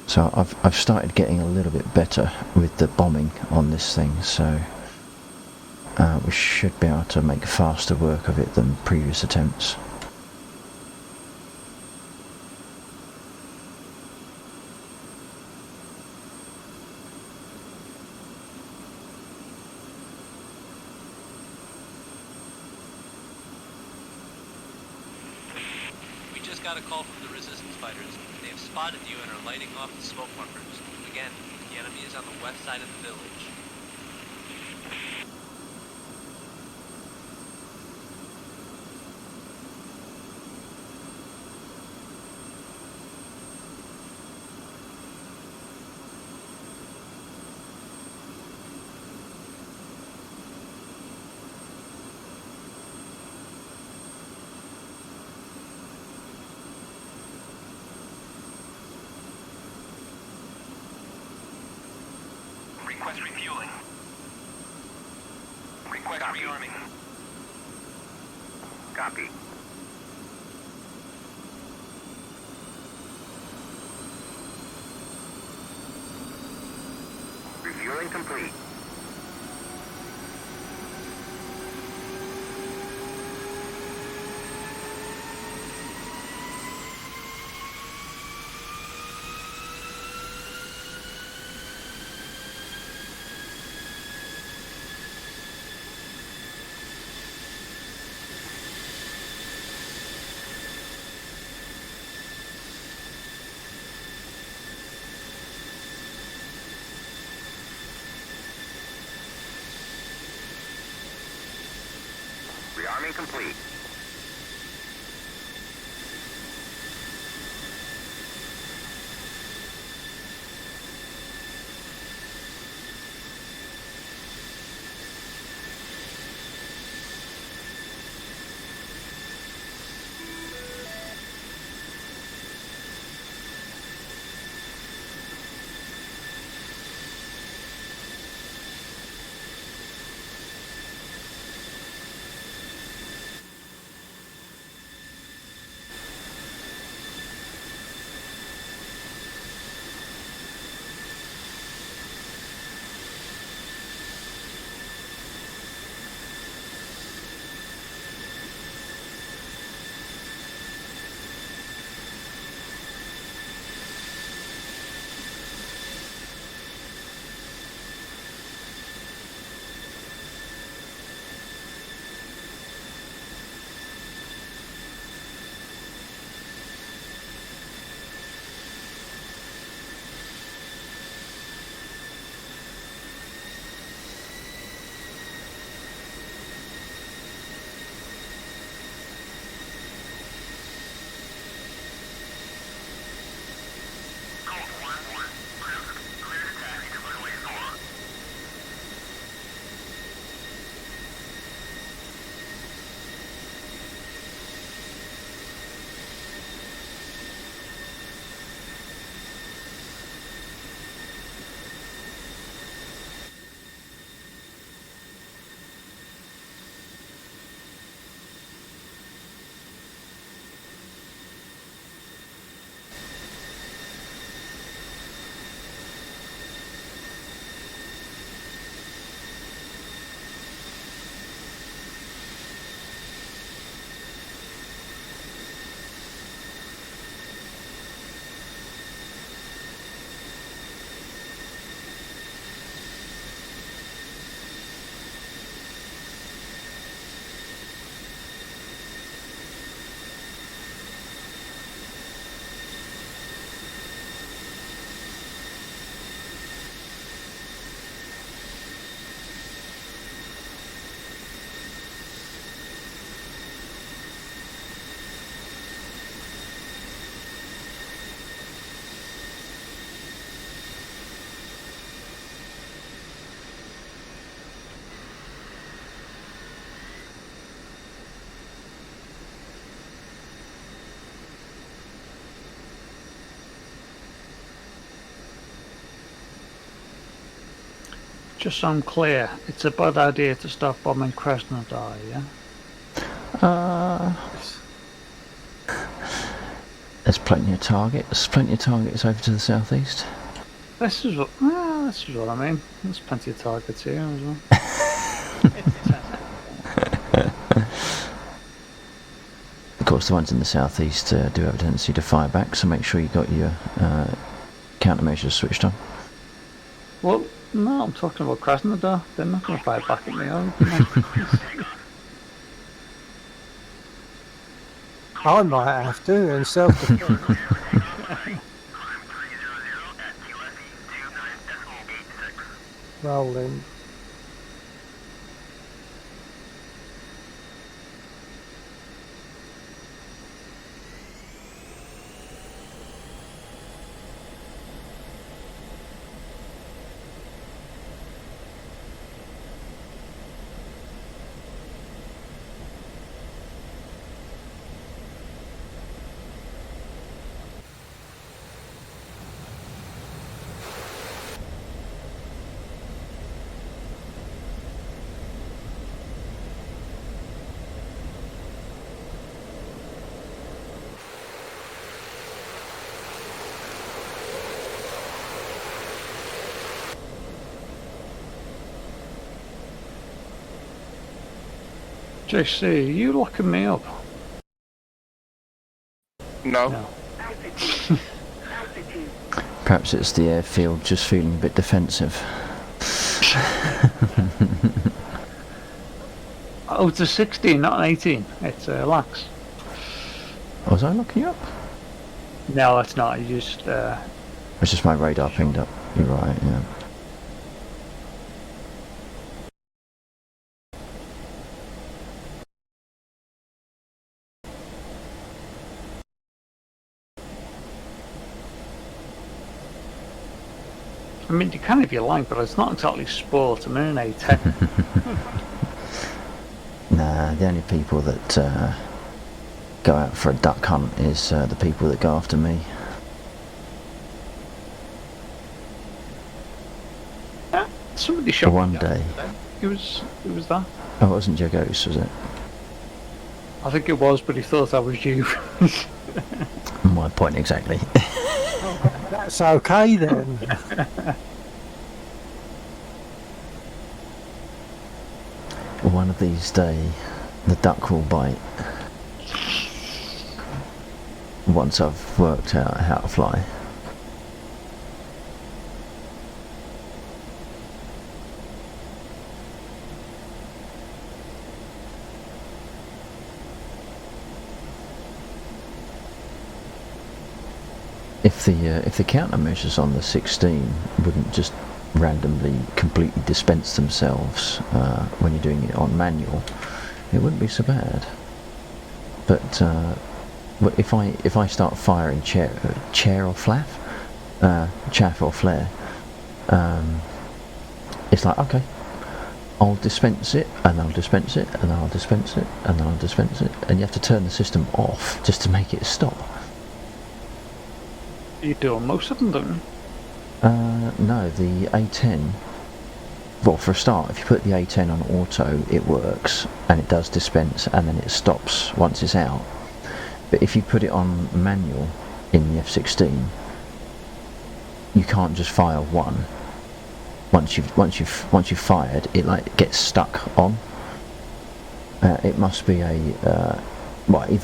So I've started getting a little bit better with the bombing on this thing, so we should be able to make faster work of it than previous attempts. We just got a call from the resistance fighters. They have spotted you and are lighting off the smoke markers. Again, the enemy is on the west side of the village. Request refueling. Request rearming. Copy. Refueling complete. Rearming complete. Just so I'm clear, it's a bad idea to start bombing Krasnodar, yeah? There's plenty of targets. There's plenty of targets over to the southeast. This is what I mean. There's plenty of targets here as well. Of course, the ones in the southeast do have a tendency to fire back, so make sure you got your countermeasures switched on. Well, no, I'm talking about Krasnodar. They're not going to fire back at me, are they? I might have to in self-defense. Climb 300 at QFE 29.86. Rolling. JC, are you locking me up? No. No. Perhaps it's the airfield just feeling a bit defensive. Oh, it's a 16, not an 18. It's a lax. Was I locking you up? No, it's not. You just, It's just my radar pinged up. You're right, yeah. I mean, you can if you like, but it's not exactly sport. I'm in an A10. Nah, the only people that go out for a duck hunt is the people that go after me. Somebody shot For one me day. It was that. Oh, it wasn't Jagos, was it? I think it was, but he thought I was you. My point exactly. That's okay then. One of these days, the duck will bite. Once I've worked out how to fly. If the countermeasures on the 16 wouldn't just randomly completely dispense themselves when you're doing it on manual, it wouldn't be so bad. But if I start firing chair or chaff or flare, it's like, okay, I'll dispense it, and I'll dispense it, and I'll dispense it, and then I'll dispense it, and you have to turn the system off just to make it stop. You do on most of them, don't you? No, the A10, well, for a start, if you put the A10 on auto, it works, and it does dispense, and then it stops once it's out. But if you put it on manual in the F16, you can't just fire one. Once you've fired, it like gets stuck on. It must be either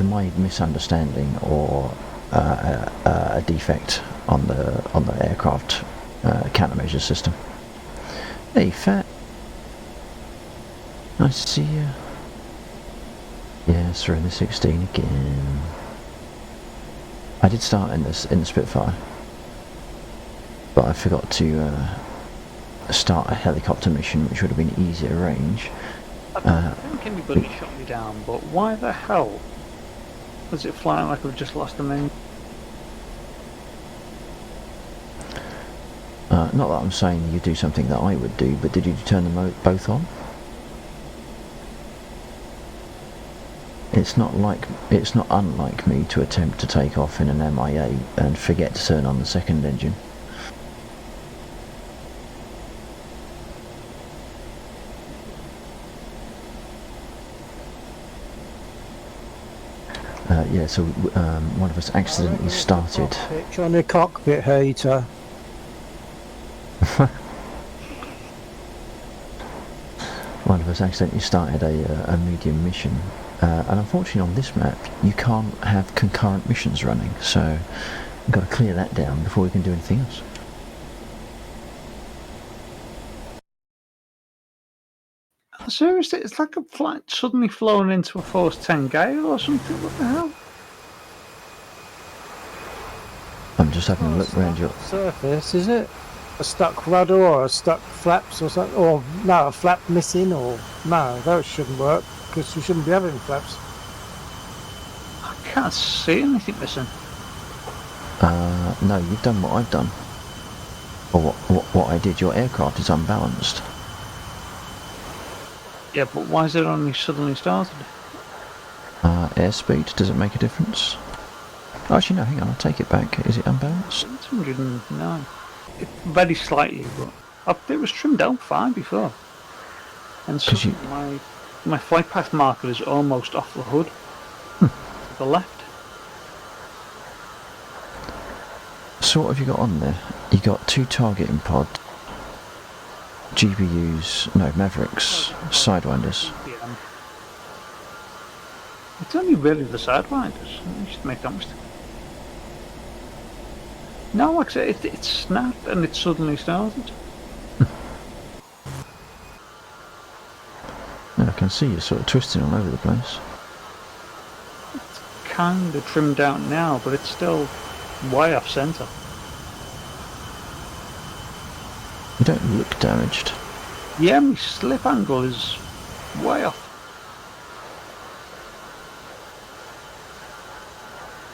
my misunderstanding or a defect on the aircraft countermeasure system. Hey, Fat. Nice to see you. Yes, we're in the 16 again. I did start in the Spitfire, but I forgot to start a helicopter mission, which would have been easier range. I don't think anybody shot me down, but why the hell was it flying like I've just lost a main? Not that I'm saying you do something that I would do, but did you turn them both on? It's not unlike me to attempt to take off in an Mi-8 and forget to turn on the second engine. Yeah, so one of us accidentally started. Trying the cockpit heater. One of us accidentally started a medium mission, and unfortunately on this map you can't have concurrent missions running, so we've got to clear that down before we can do anything else. Seriously, it's like a flight suddenly flown into a Force 10 gale or something. What the hell? I'm just having a look around your... Surface, is it? A stuck rudder or a stuck flaps or something? Or no, a flap missing? Or no, that shouldn't work because we shouldn't be having flaps. I can't see anything missing. No, you've done what I've done. Or what I did. Your aircraft is unbalanced. Yeah, but why is it only suddenly started? Airspeed, does it make a difference? Oh, actually, no, hang on, I'll take it back. Is it unbalanced? 209. Very slightly, but it was trimmed down fine before. And so my flight path marker is almost off the hood. To the left. So what have you got on there? You got 2 targeting pod, GBUs, no, Mavericks, Sidewinders. Yeah. It's only really the Sidewinders. I should make that mistake. No, like I said, it snapped and it suddenly started. I can see you sort of twisting all over the place. It's kind of trimmed out now, but it's still way off centre. You don't look damaged. Yeah, my slip angle is way off.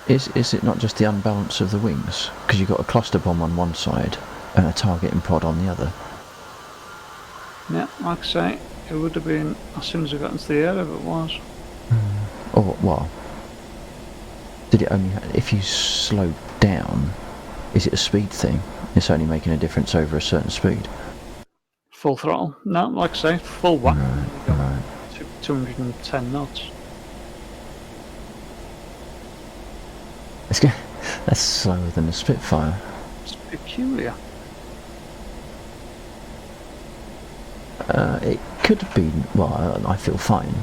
Is it not just the unbalance of the wings? Because you've got a cluster bomb on one side and a targeting pod on the other. Yeah, like I say, it would have been as soon as I got into the air if it was. Or what? Did it only... if you slow down, is it a speed thing? It's only making a difference over a certain speed? Full throttle. No, like I say, full whack. Right. 210 knots. That's slower than a Spitfire. It's peculiar. It could have been... well, I feel fine.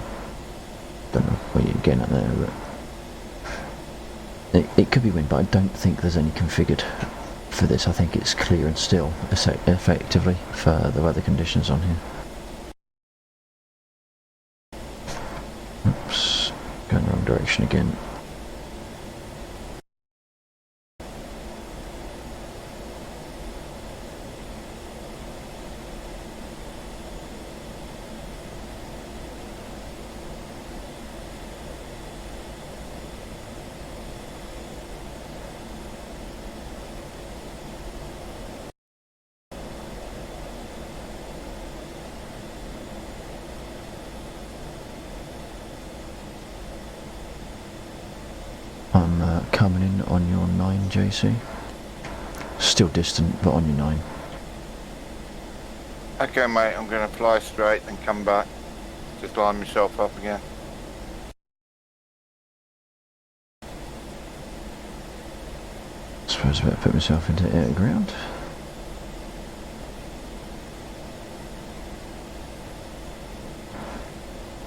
Don't know where you're getting at there, but... It could be wind, but I don't think there's any configured for this. I think it's clear and still, effectively, for the weather conditions on here. Oops, going the wrong direction again. I'm coming in on your 9, JC. Still distant, but on your 9. Okay, mate, I'm going to fly straight and come back. Just line myself up again. Suppose I better put myself into air to ground.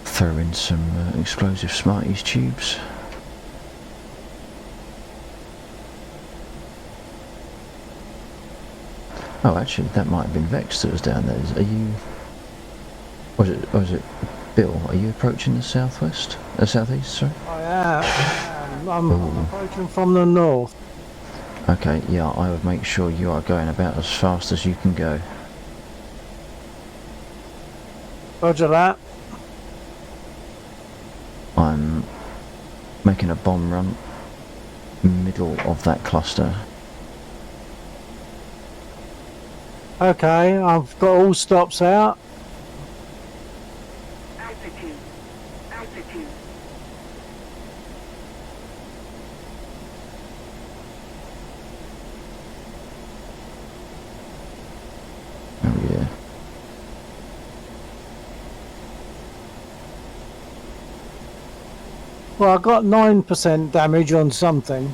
Throw in some explosive Smarties tubes. Oh, actually, that might have been Vex that was down there. Are you... was it Bill? Are you approaching the southwest? Southeast, sorry? I am. I'm approaching from the north. Okay, yeah, I would make sure you are going about as fast as you can go. Roger that. I'm making a bomb run middle of that cluster. Okay, I've got all stops out. Altitude. Altitude. Oh yeah. Well, I got 9% damage on something.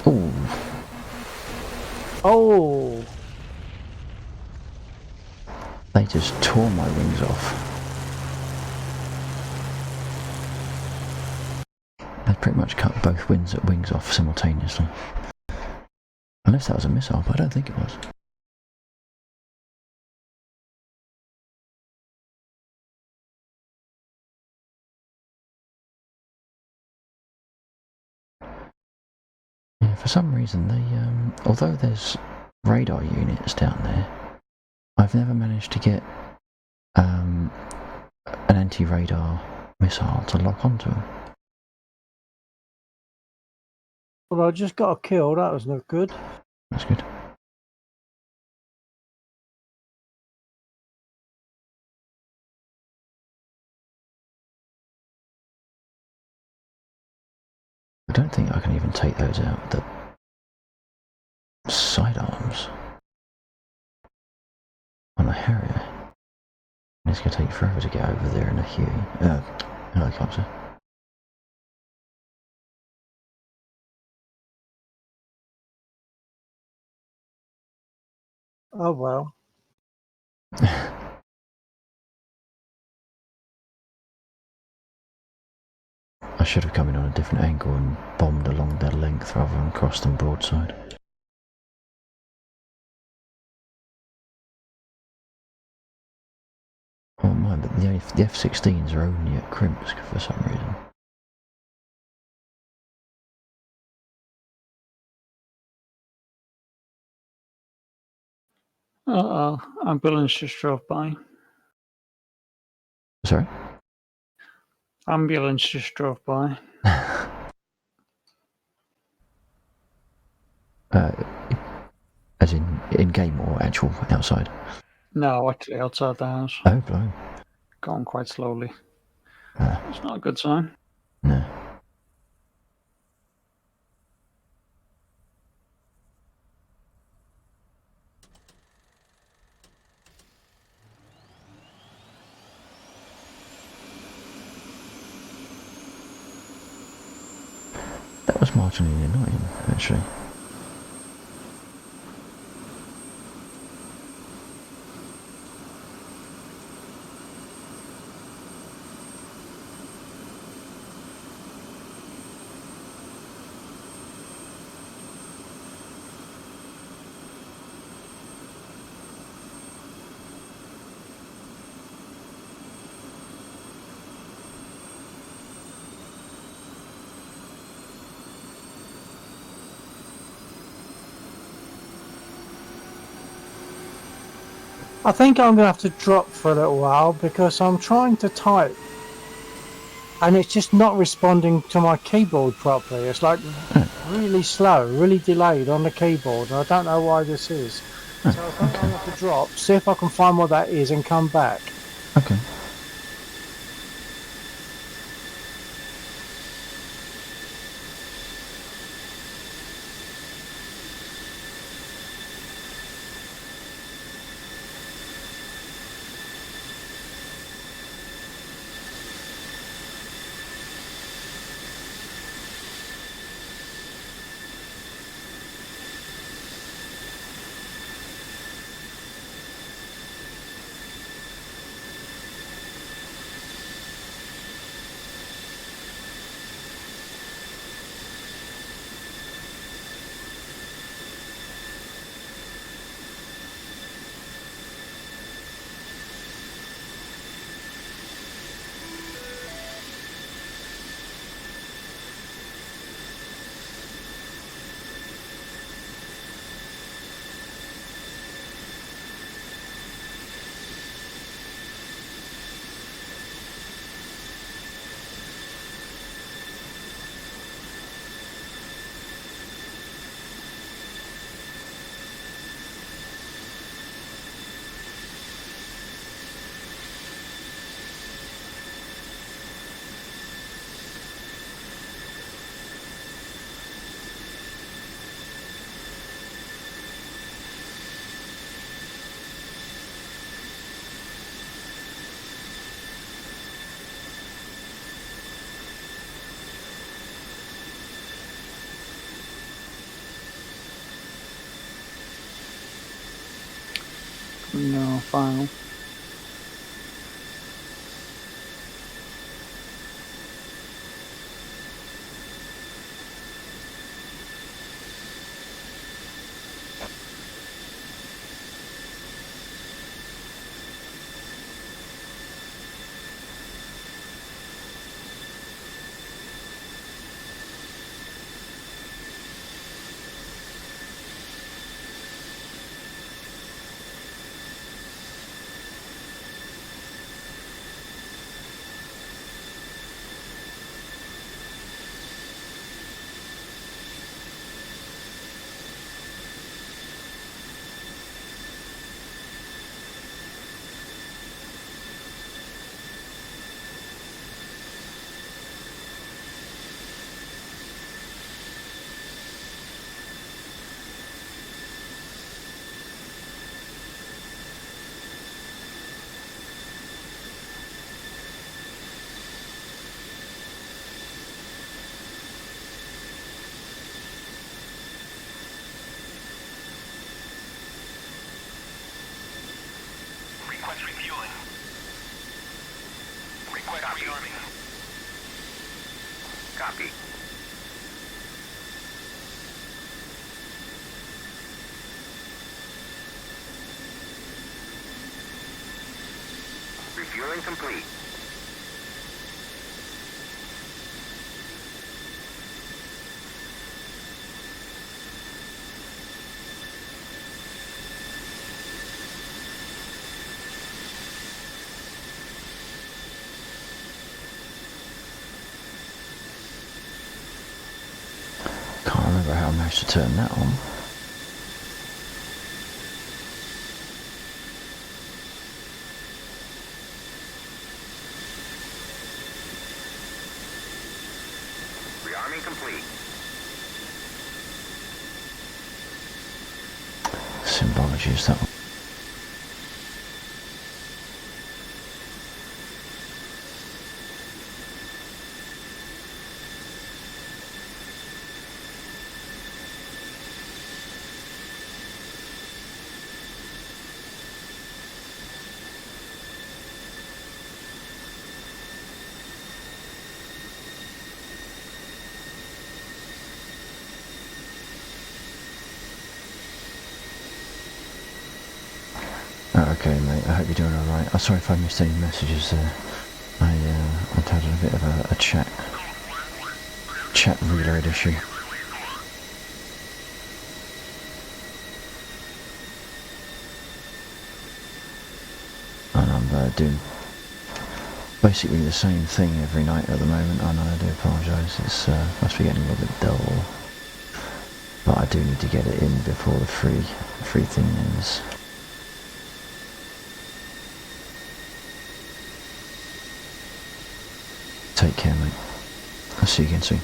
Ooh, Oh, they just tore my wings off. They pretty much cut both wings off simultaneously. Unless that was a missile, but I don't think it was. Yeah, for some reason they, although there's radar units down there, I've never managed to get an anti-radar missile to lock onto them. well, I just got a kill. That was no good. That's good. I don't think I can even take those out with the sidearms on a Harrier. It's going to take forever to get over there in a Huey, helicopter. Oh well. I should have come in on a different angle and bombed along their length rather than cross them broadside. Oh my, but the F-16s are only at Krimsk for some reason. Uh-oh, ambulance just drove by. Sorry? Ambulance just drove by. As in game or actual outside? No, actually outside the house. Oh, blow. Going quite slowly. It's not a good sign. No. That was marginally annoying, actually. I think I'm going to have to drop for a little while because I'm trying to type and it's just not responding to my keyboard properly. It's like really slow, really delayed on the keyboard, and I don't know why this is. So I think I'm going to have to drop, see if I can find what that is and come back. Okay. No, final. Request refueling. Request rearming. Copy. Refueling complete. Can't remember how I managed to turn that on. Rearming complete. Symbology is that one. Okay, mate, I hope you're doing alright. I'm sorry if I missed any messages there. I'd had a bit of a chat reload issue. And I'm doing basically the same thing every night at the moment, and I do apologise. It's must be getting a little bit dull. But I do need to get it in before the free thing ends. Take care, mate. I'll see you again soon.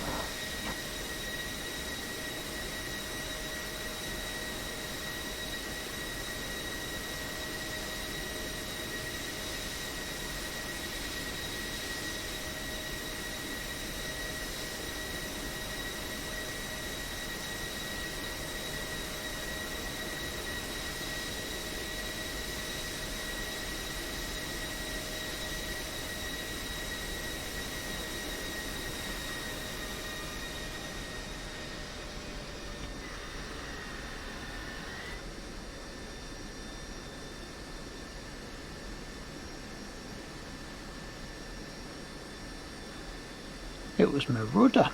It was my rudder.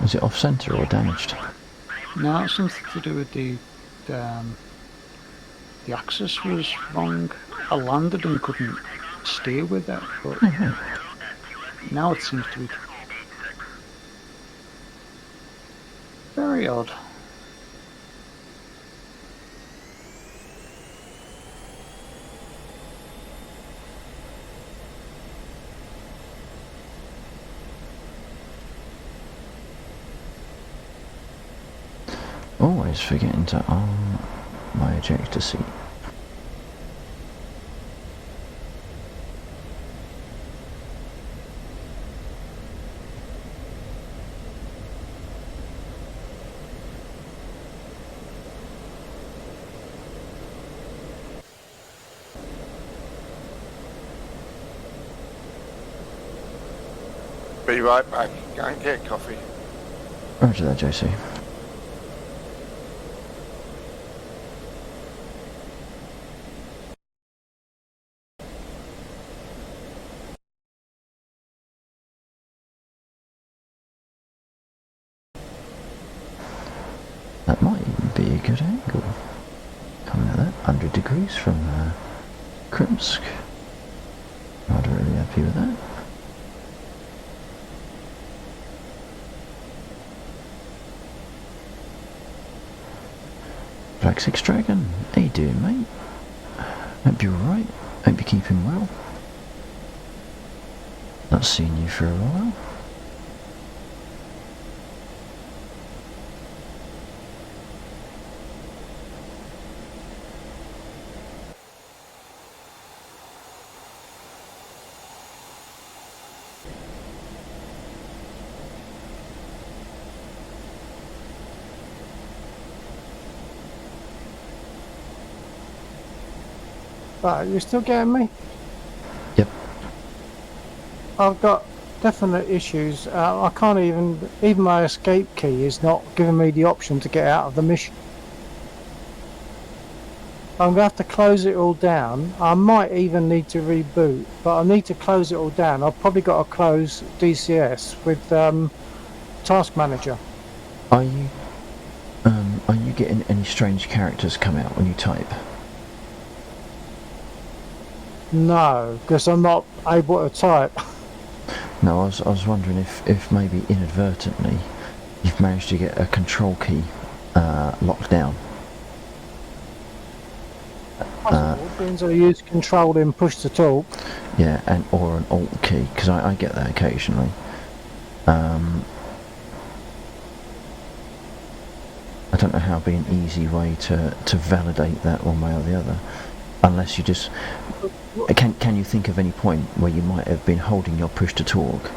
Is it off centre or damaged? No, it's something to do with the axis was wrong. I landed and couldn't steer with it, but now it seems to be very odd. Always forgetting to arm my ejector seat. Be right back. Go and get coffee. Roger that, JC. That might even be a good angle. Coming at that 100 degrees from Krimsk. Rather really happy with that. Black Six Dragon, how you doing, mate? Hope you're alright. Hope you're keeping well. Not seen you for a while. Right, you still getting me? Yep. I've got definite issues. I can't even my escape key is not giving me the option to get out of the mission. I'm going to have to close it all down. I might even need to reboot, but I need to close it all down. I've probably got to close DCS with Task Manager. Are you getting any strange characters come out when you type? No, because I'm not able to type. No, I was wondering if maybe inadvertently you've managed to get a control key locked down. Possible, means I use control and push to talk. Yeah, or an alt key, because I get that occasionally. I don't know how it'd be an easy way to validate that one way or the other, unless you just can you think of any point where you might have been holding your push to talk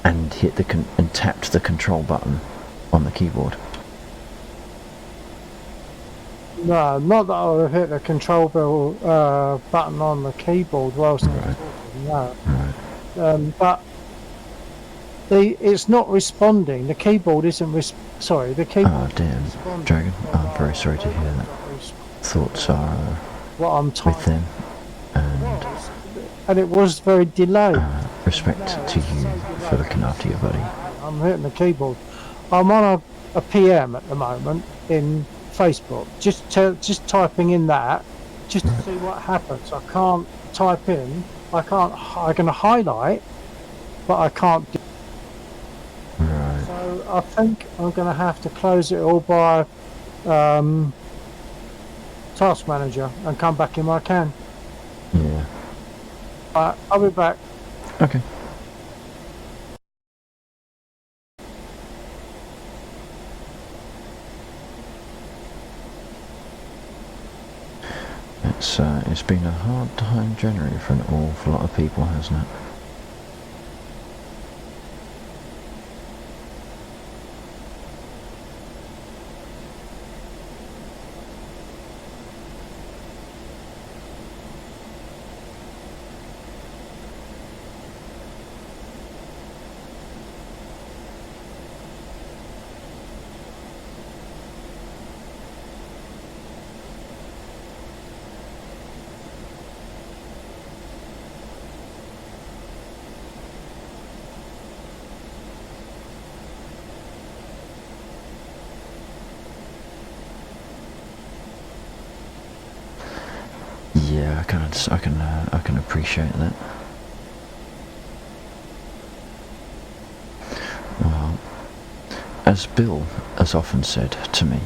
and hit and tapped the control button on the keyboard? No, not that I would have hit the control button on the keyboard whilst I was Right. talking. No. Right. But it's not responding. The keyboard isn't. The keyboard. Oh damn, responding. Dragon. I'm very sorry to hear that. Thoughts are What I'm with typing. them, and And it was very delayed. respect to you for looking after your buddy. I'm hitting the keyboard. I'm on a PM at the moment in Facebook. Just typing in that, just to see what happens. I can't type in. I can highlight, but I can't. Right. So I think I'm going to have to close it all by Task Manager and come back in when I can. Yeah. I'll be back. Okay. It's been a hard time January for an awful lot of people, hasn't it? Yeah, I can appreciate that. Well, as Bill has often said to me,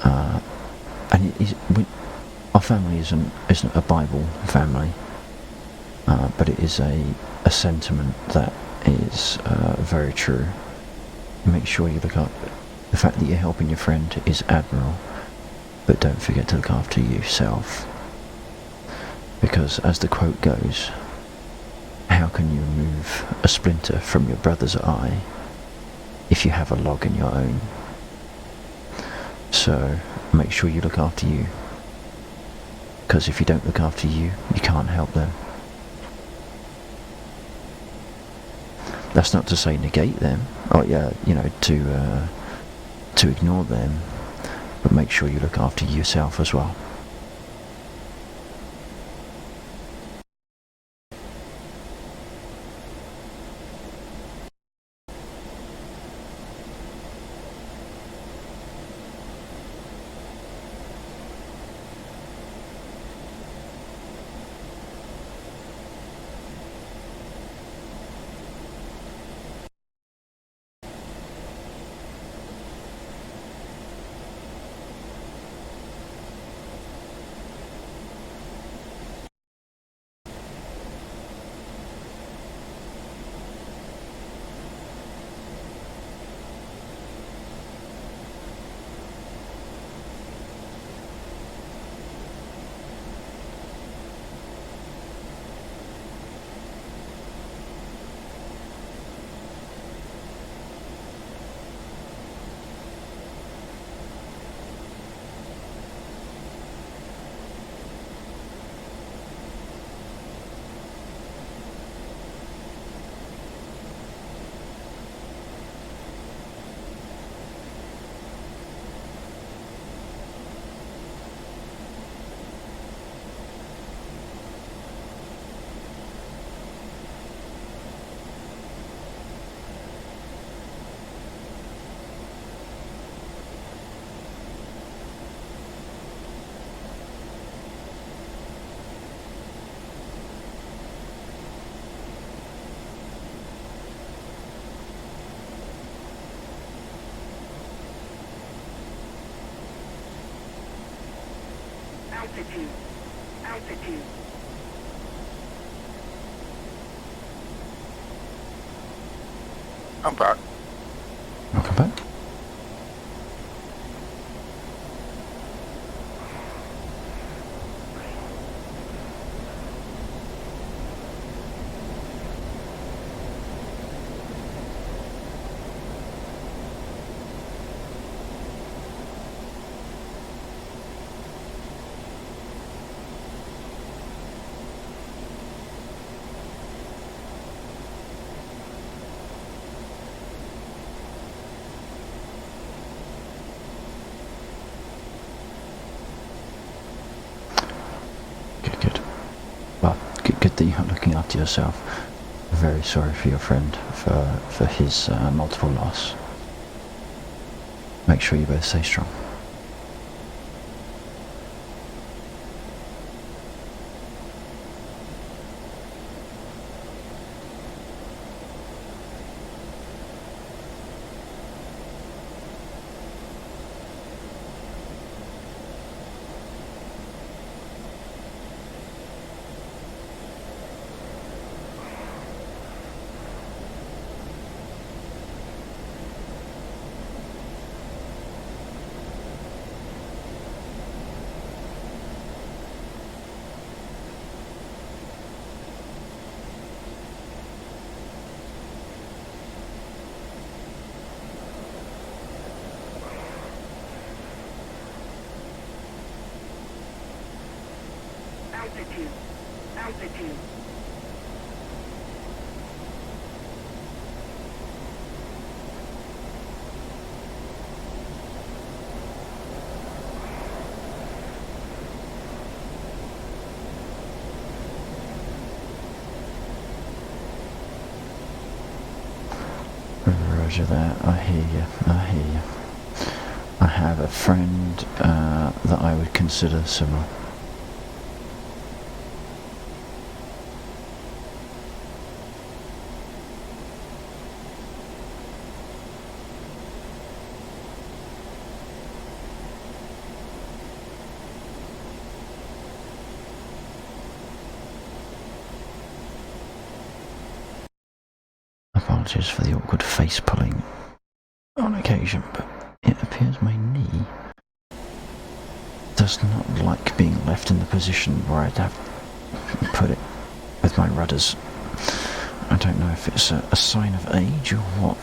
and our family isn't a Bible family, but it is a sentiment that is very true. Make sure you look up. The fact that you're helping your friend is admirable. But don't forget to look after yourself. Because as the quote goes, how can you remove a splinter from your brother's eye if you have a log in your own? So make sure you look after you. Because if you don't look after you, you can't help them. That's not to say negate them, or yeah, you know, to ignore them, but make sure you look after yourself as well. Altitude. Altitude. I'm back. Welcome back. Good. Well, good that you're looking after yourself. Very sorry for your friend for his multiple loss. Make sure you both stay strong. Altitude. Altitude. Roger that. I hear you. I have a friend that I would consider similar. Apologies for the awkward face pulling on occasion, but it appears my knee does not like being left in the position where I'd have put it with my rudders. I don't know if it's a sign of age or what.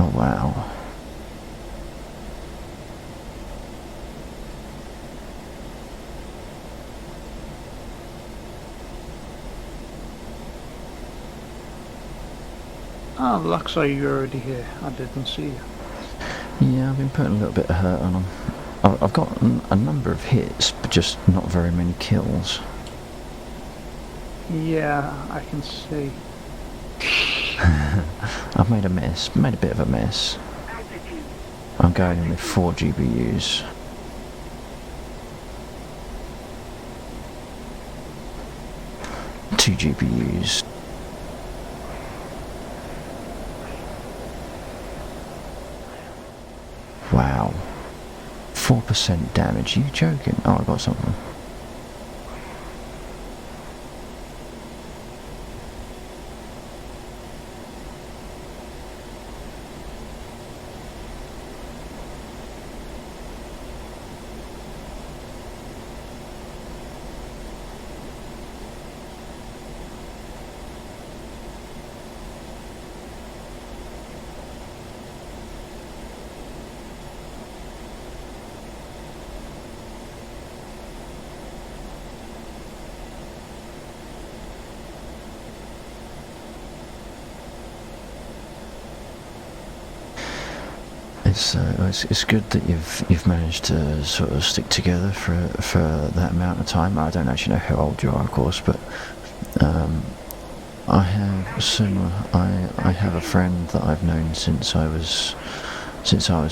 Oh wow. Oh, looks like you're already here. I didn't see you. Yeah, I've been putting a little bit of hurt on them. I've got a number of hits, but just not very many kills. Yeah, I can see. I've made a mess, made a bit of a mess. Altitude. I'm going in with 4 GBUs. Two GBUs. Wow. 4% damage. Are you joking? Oh, I got something. It's good that you've managed to sort of stick together for that amount of time. I don't actually know how old you are, of course, but I have similar. I have a friend that I've known since I was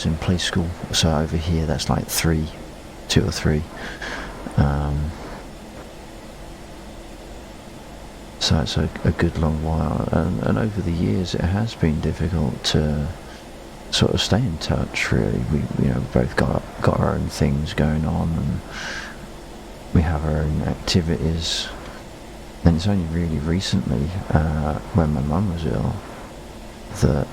in play school. So over here, that's like 2 or 3. So it's a good long while, and over the years, it has been difficult to sort of stay in touch. Really, we both got our own things going on, and we have our own activities. And it's only really recently, when my mum was ill, that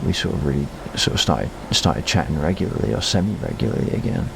we sort of really started chatting regularly or semi-regularly again.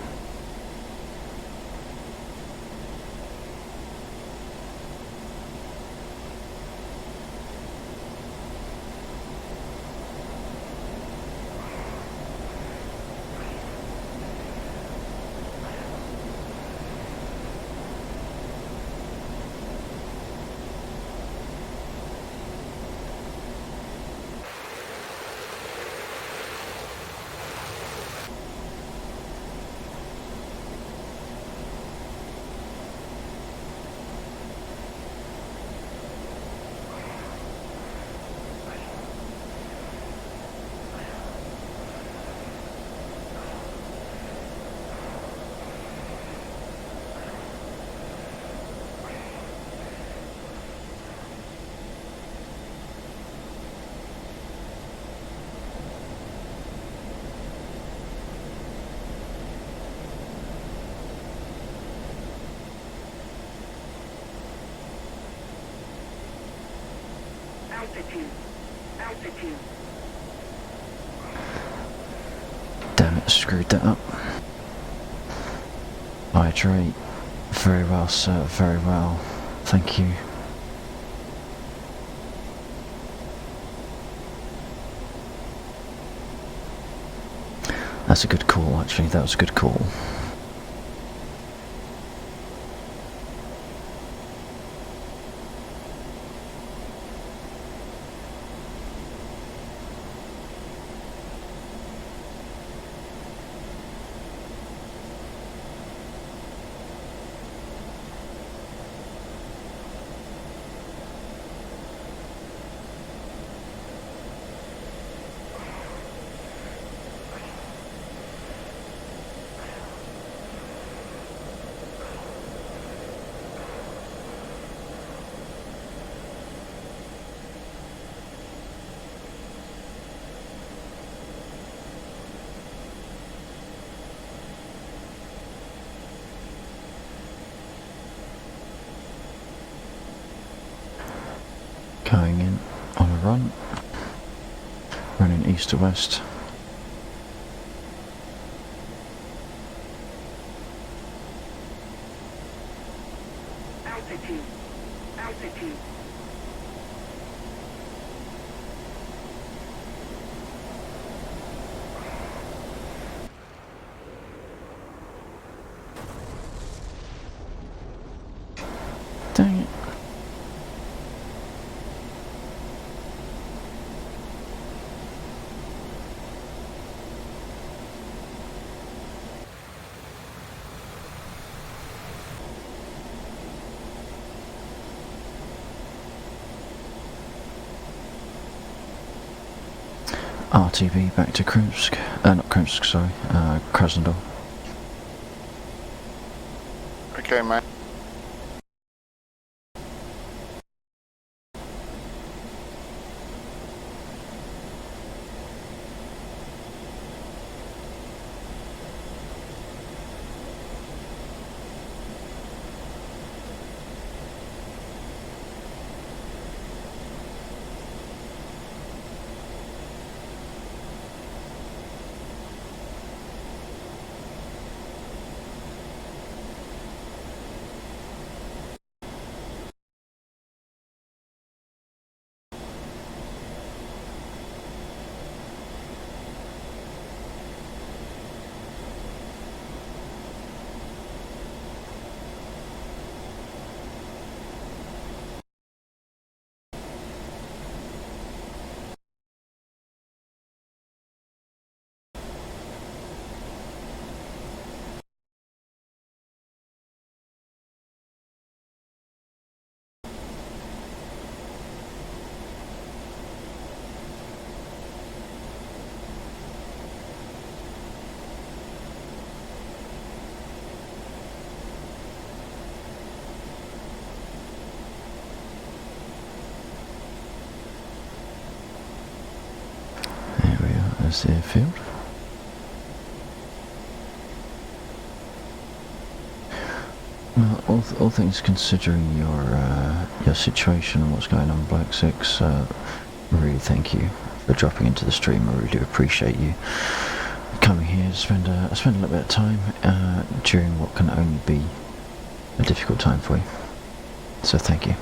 Altitude. Altitude. Damn it, screwed that up. Hydrate. Very well, sir, very well. Thank you. That's a good call, actually. That was a good call. Going in on a run, running east to west. Altitude. Altitude. RTB back to Kremsk. Not Kremsk, sorry. Krasnodar. Okay, mate. There we are, there's the airfield. Well, all things considering your situation and what's going on, Black Six, really thank you for dropping into the stream. I really do appreciate you coming here to spend a little bit of time during what can only be a difficult time for you. So thank you.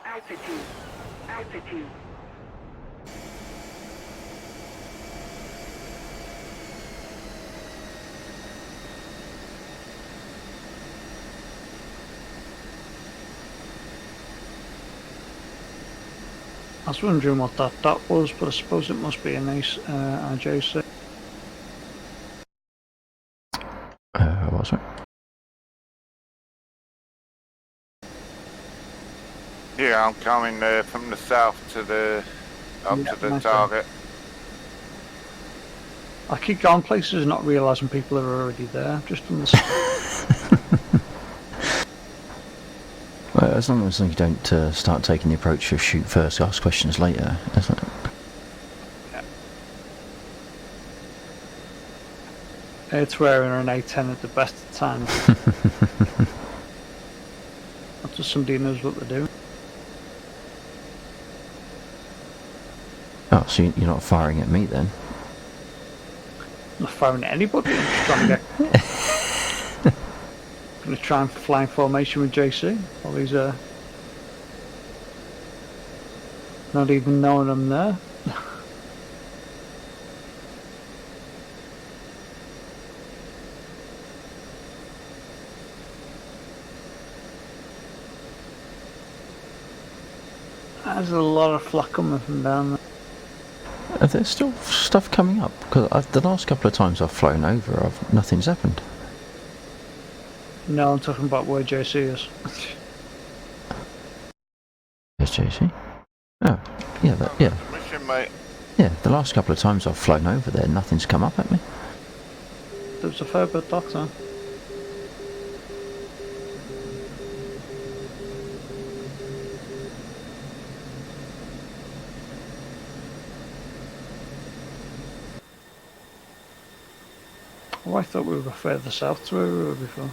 Altitude. Altitude. I was wondering what that was, but I suppose it must be a nice RJC. What's it? Yeah, I'm coming from the south to the up Yeah, to the nice target. I keep going places and not realising people are already there, just on the Well, as long as you don't start taking the approach of shoot first, ask questions later. It's wearing an A10 at the best of times. Not just somebody who knows what they're doing. Oh, so you're not firing at me then? I'm not firing at anybody, I'm just trying to get... Gonna try and fly in formation with JC while he's not even knowing I'm there. There's a lot of flak coming from down there. Are there still stuff coming up? Because the last couple of times I've flown over, nothing's happened. No, I'm talking about where JC is. There's JC. Oh, yeah, yeah. Mission, mate. Yeah, the last couple of times I've flown over there, nothing's come up at me. There's a fair bit of doctor. Oh, I thought we were further south to where we were before.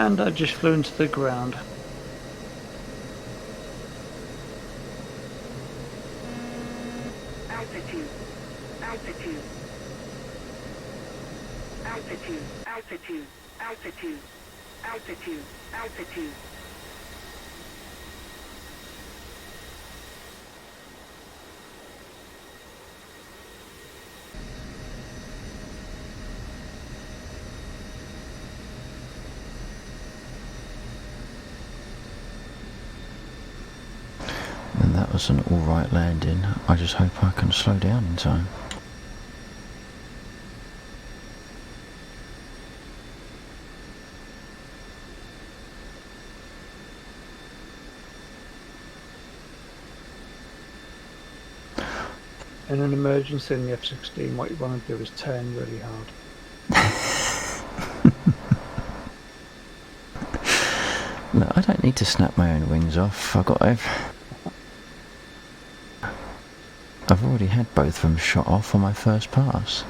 And I just flew into the ground. Altitude. Altitude. Altitude. Altitude. Altitude. Altitude. Altitude. And that was an alright landing. I just hope I can slow down in time. In an emergency in the F-16, what you want to do is turn really hard. No, I don't need to snap my own wings off. I've already had both of them shot off on my first pass.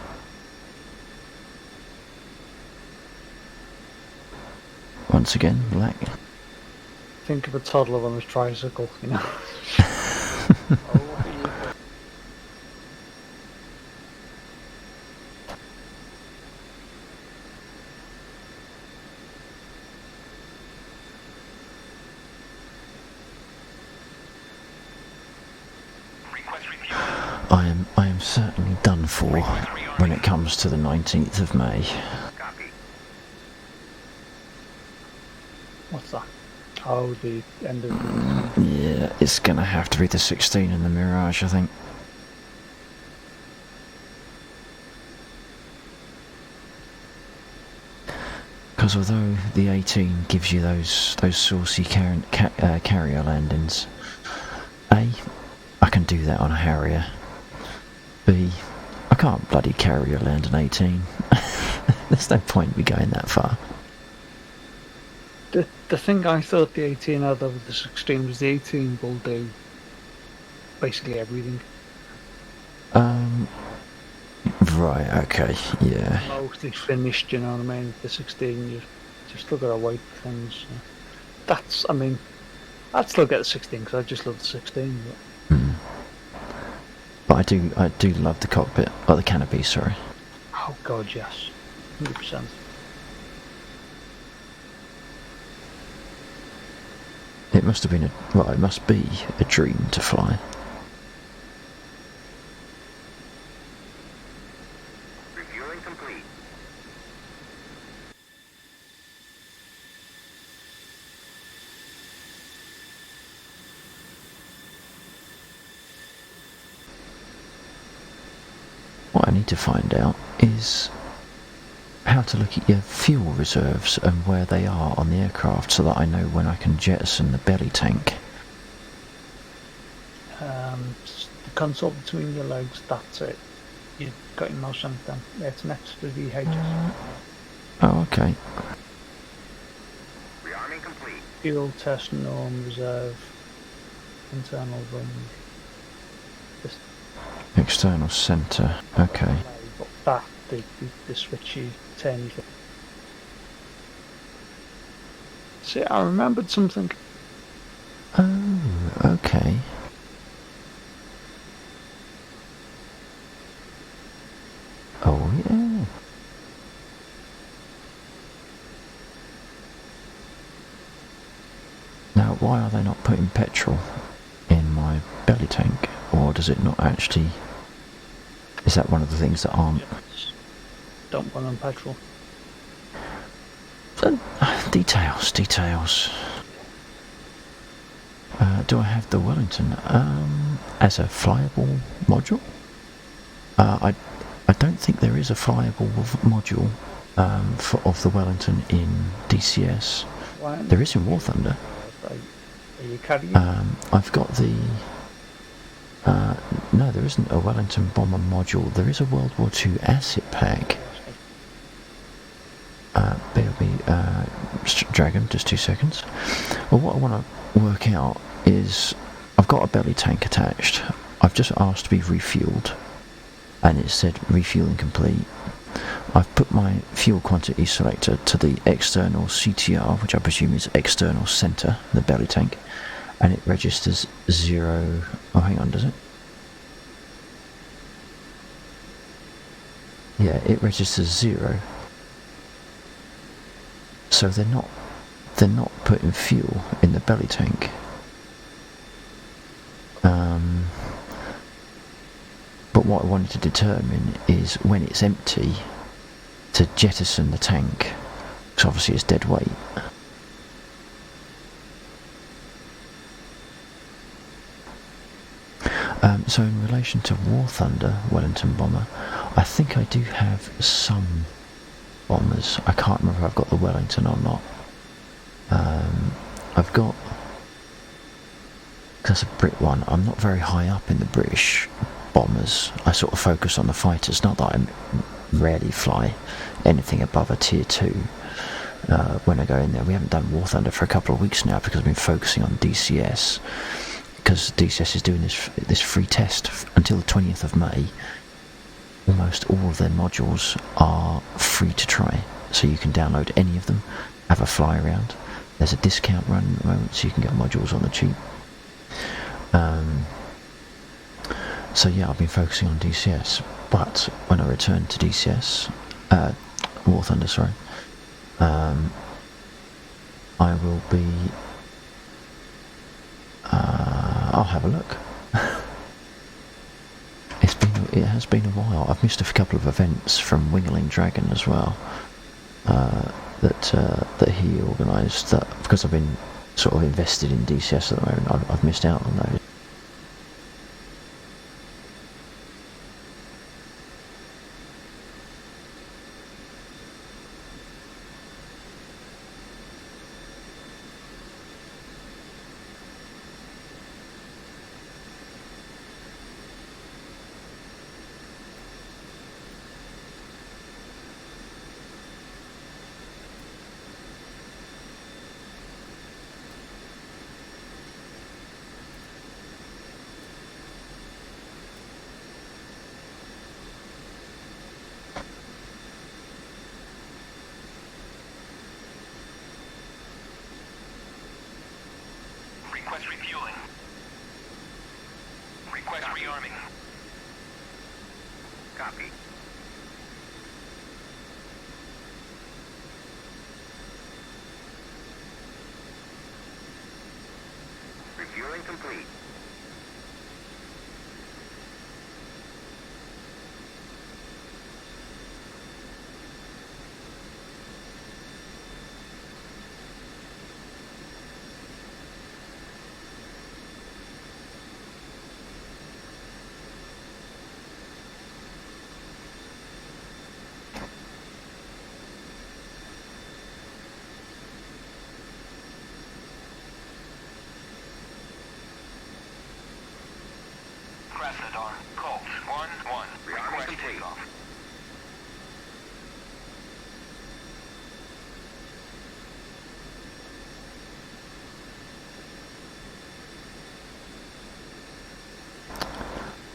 Once again, black. Think of a toddler on a tricycle, you know. Request refuel. I am certainly done for when it comes to the 19th of May. Copy. What's that? Oh, the end of... Yeah, it's gonna have to be the 16 in the Mirage, I think. Because although the 18 gives you those saucy carrier landings, A, I can do that on a Harrier. B, I can't bloody carrier land an 18. There's no point in me going that far. The thing I thought the 18 had over the 16 was the 18 will do basically everything. Right, okay, yeah. Mostly finished, you know what I mean? The 16, you just look at our weight things. That's, I mean, I'd still get the 16 because I just love the 16. But... But I do love the cockpit, or the canopy, sorry. Oh god, yes, 100%. It must have been it must be a dream to fly. Refueling complete. What I need to find out is how to look at your fuel reserves and where they are on the aircraft so that I know when I can jettison the belly tank. The console between your legs, that's it. You've got your mouse on them. It's next to the VHS. Oh, okay. Rearming complete. Fuel test norm reserve. Internal run. This External centre. Okay. but that the switchy turny thing. See, I remembered something. Oh, okay. Oh, yeah. Now, why are they not putting petrol in my belly tank? Or does it not actually... Is that one of the things that aren't... Don't run on petrol. Details. Do I have the Wellington as a flyable module? I don't think there is a flyable module of the Wellington in DCS. Why? There is in War Thunder. Are you carrying? I've got the... no, there isn't a Wellington bomber module. There is a World War II asset pack. Bear with me, Dragon, just 2 seconds. Well, what I want to work out is I've got a belly tank attached. I've just asked to be refueled, and it said refueling complete. I've put my fuel quantity selector to the external CTR, which I presume is external centre, the belly tank, and it registers 0. Oh, hang on, does it? Yeah, it registers 0. So they're not putting fuel in the belly tank. But what I wanted to determine is when it's empty, to jettison the tank, because obviously it's dead weight. So in relation to War Thunder Wellington bomber, I think I do have some bombers. I can't remember if I've got the Wellington or not. I've got, because that's a Brit one, I'm not very high up in the British bombers. I sort of focus on the fighters, not that I rarely fly anything above a tier 2 when I go in there. We haven't done War Thunder for a couple of weeks now because I've been focusing on DCS, because DCS is doing this free test until the 20th of May. Almost all of their modules are free to try, so you can download any of them, have a fly around. There's a discount run at the moment, so you can get modules on the cheap. So yeah, I've been focusing on DCS, but when I return to DCS, War Thunder, sorry, I will be, I'll have a look. It has been a while. I've missed a couple of events from Wingling Dragon as well, that he organised, that because I've been sort of invested in DCS at the moment, I've missed out on those. Request refueling. Request rearming. Copy. Refueling complete. Krasnodar, Colt, 1-1. Request takeoff.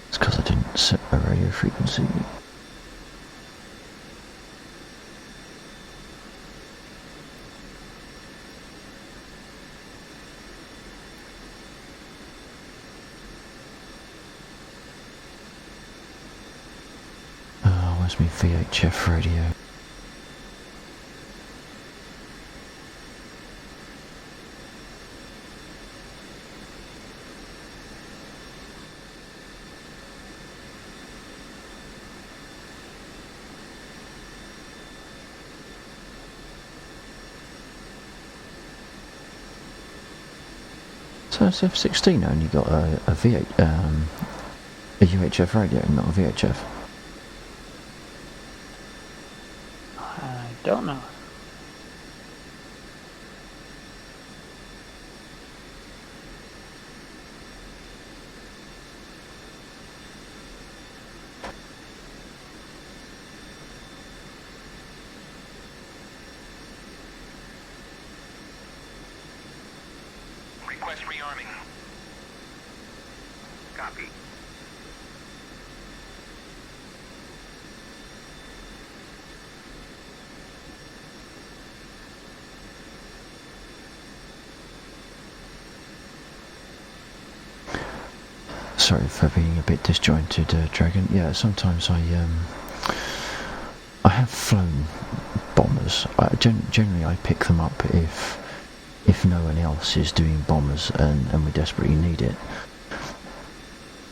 It's because I didn't set my radio frequency. Where's my VHF radio? So it's F-16 only got a UHF radio, not a VHF. I don't know. Request rearming. Copy. sorry for being a bit disjointed, Dragon. Yeah, sometimes I have flown bombers. Generally, I pick them up if no one else is doing bombers and we desperately need it.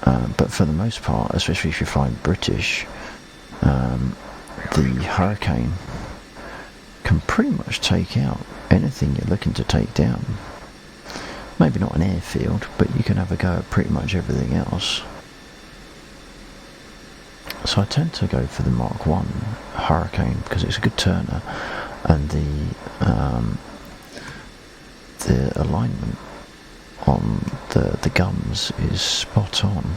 But for the most part, especially if you're flying British, the Hurricane can pretty much take out anything you're looking to take down. Maybe not an airfield, but you can have a go at pretty much everything else. So I tend to go for the Mark 1 Hurricane because it's a good turner, and the alignment on the guns is spot on.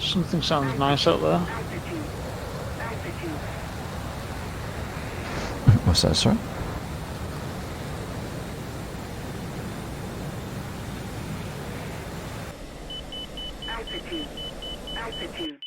Something sounds nice out there. Altitude. Altitude. What's that, sorry? Altitude. Altitude.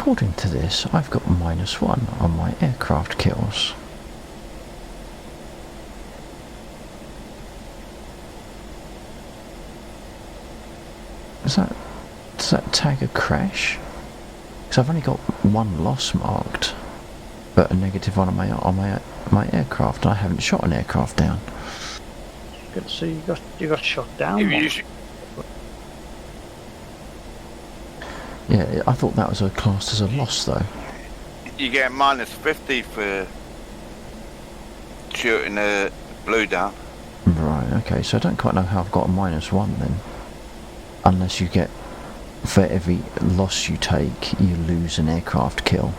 according to this, I've got -1 on my aircraft kills. Does that tag a crash? Because I've only got 1 loss marked, but a negative on my aircraft. I haven't shot an aircraft down. Good to see you got shot down. If you once. Yeah, I thought that was classed as a loss though. You get -50 for shooting a blue down. Right, okay, so I don't quite know how I've got a -1 then. Unless you get, for every loss you take, you lose an aircraft kill.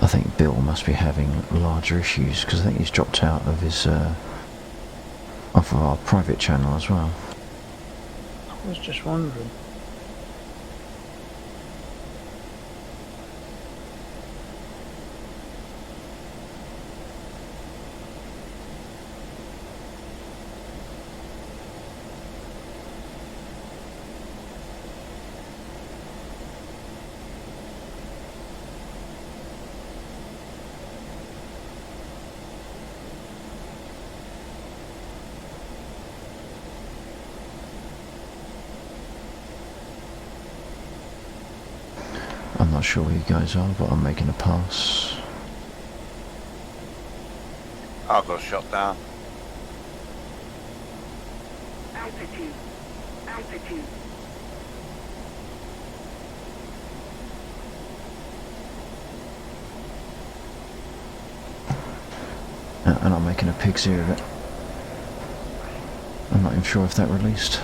I think Bill must be having larger issues because I think he's dropped out of his off of our private channel as well. I was just wondering. I'm not sure where you guys are, but I'm making a pass. I got shot down. Altitude. Altitude. And I'm making a pig's ear of it. I'm not even sure if that released.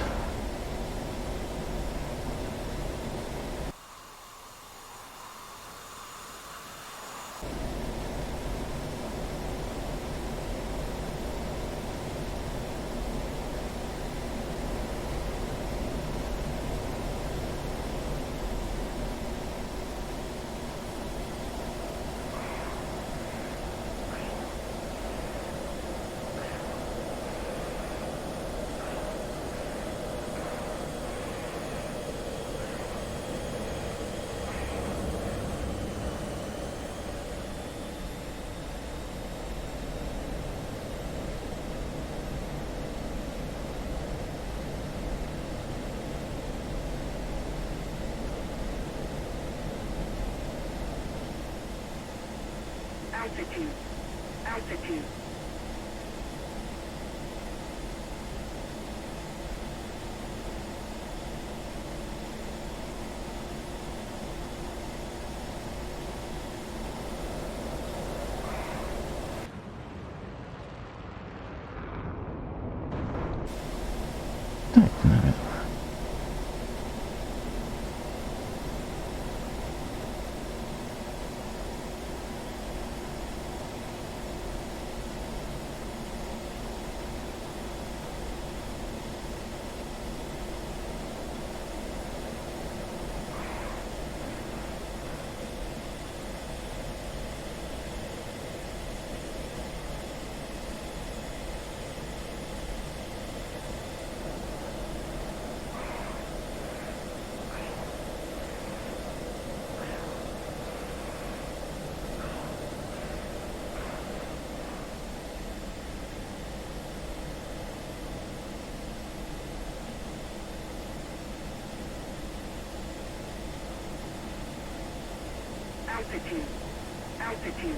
Altitude. Altitude. No. Altitude. Altitude.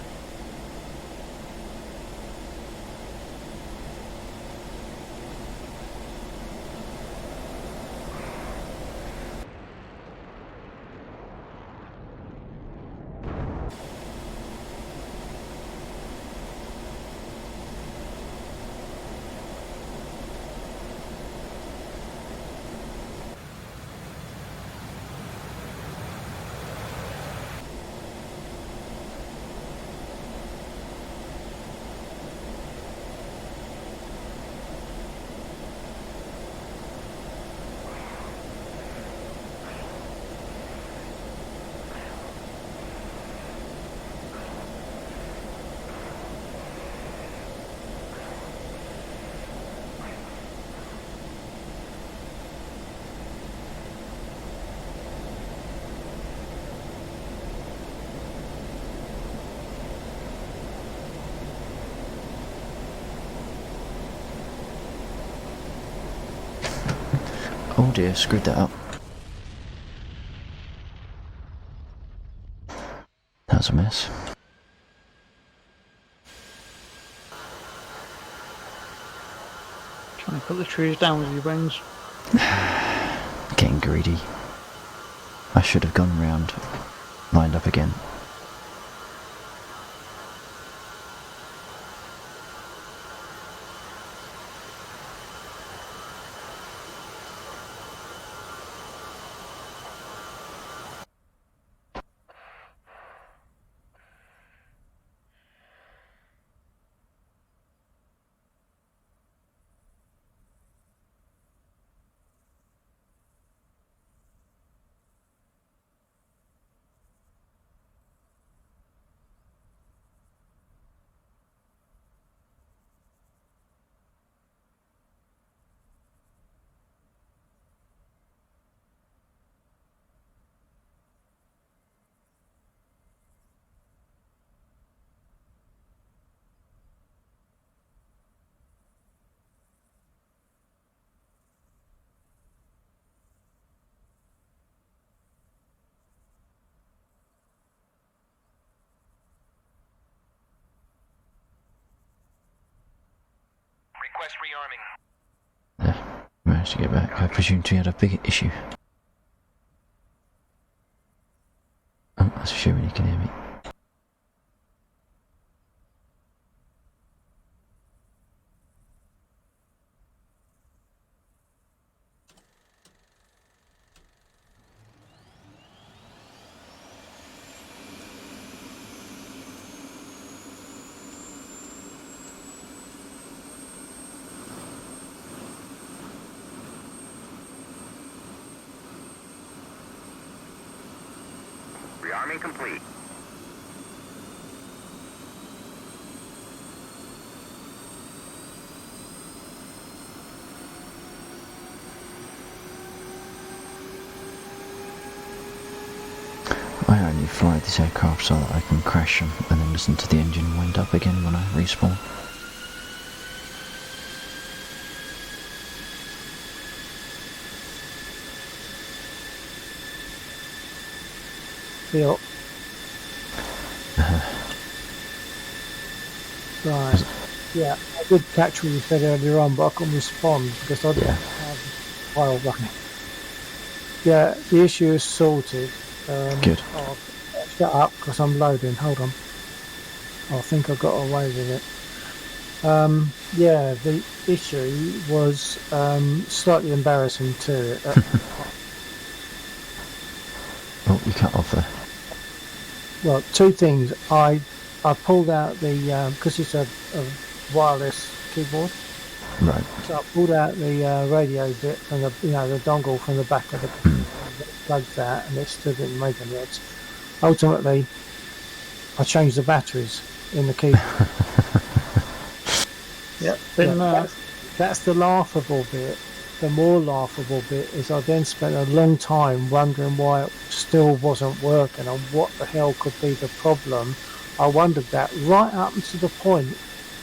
Oh dear, screwed that up. That's a mess. Trying to cut the trees down with your wings. Getting greedy. I should have gone round, lined up again. Request rearming. Managed to get back. I presumed we had a big issue. Oh, that's assuming you can hear me. Rearming complete. I only fly this aircraft so that I can crash them and then listen to the engine wind up again when I respawn. Yep. Right. Yeah, I did catch what you said earlier on, but I couldn't respond because I didn't have the file running. Yeah, the issue is sorted. Good. I'll shut up because I'm loading. Hold on. I think I got away with it. Yeah, the issue was slightly embarrassing too. Oh, you cut off there. Well, two things. I pulled out the because it's a wireless keyboard. Right. So I pulled out the radio bit from the the dongle from the back of the plugged that, and it still didn't make any odds. Ultimately, I changed the batteries in the keyboard. Yep. That's the laughable bit. The more laughable bit is I then spent a long time wondering why it still wasn't working and what the hell could be the problem. I wondered that right up to the point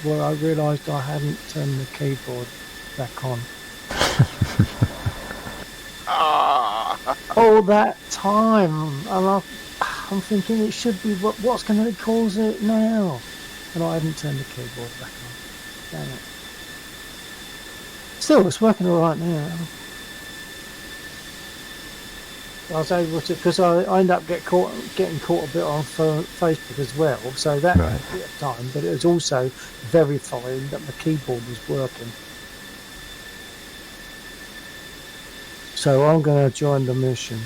where I realised I hadn't turned the keyboard back on. All that time, and I I'm thinking it should be, what's going to cause it now? And I hadn't turned the keyboard back on. Damn it. Still, it's working all right now. I was able to, because I ended up getting caught a bit on Facebook as well, so that Right. took a bit of time, but it was also verifying that my keyboard was working. So I'm going to join the mission.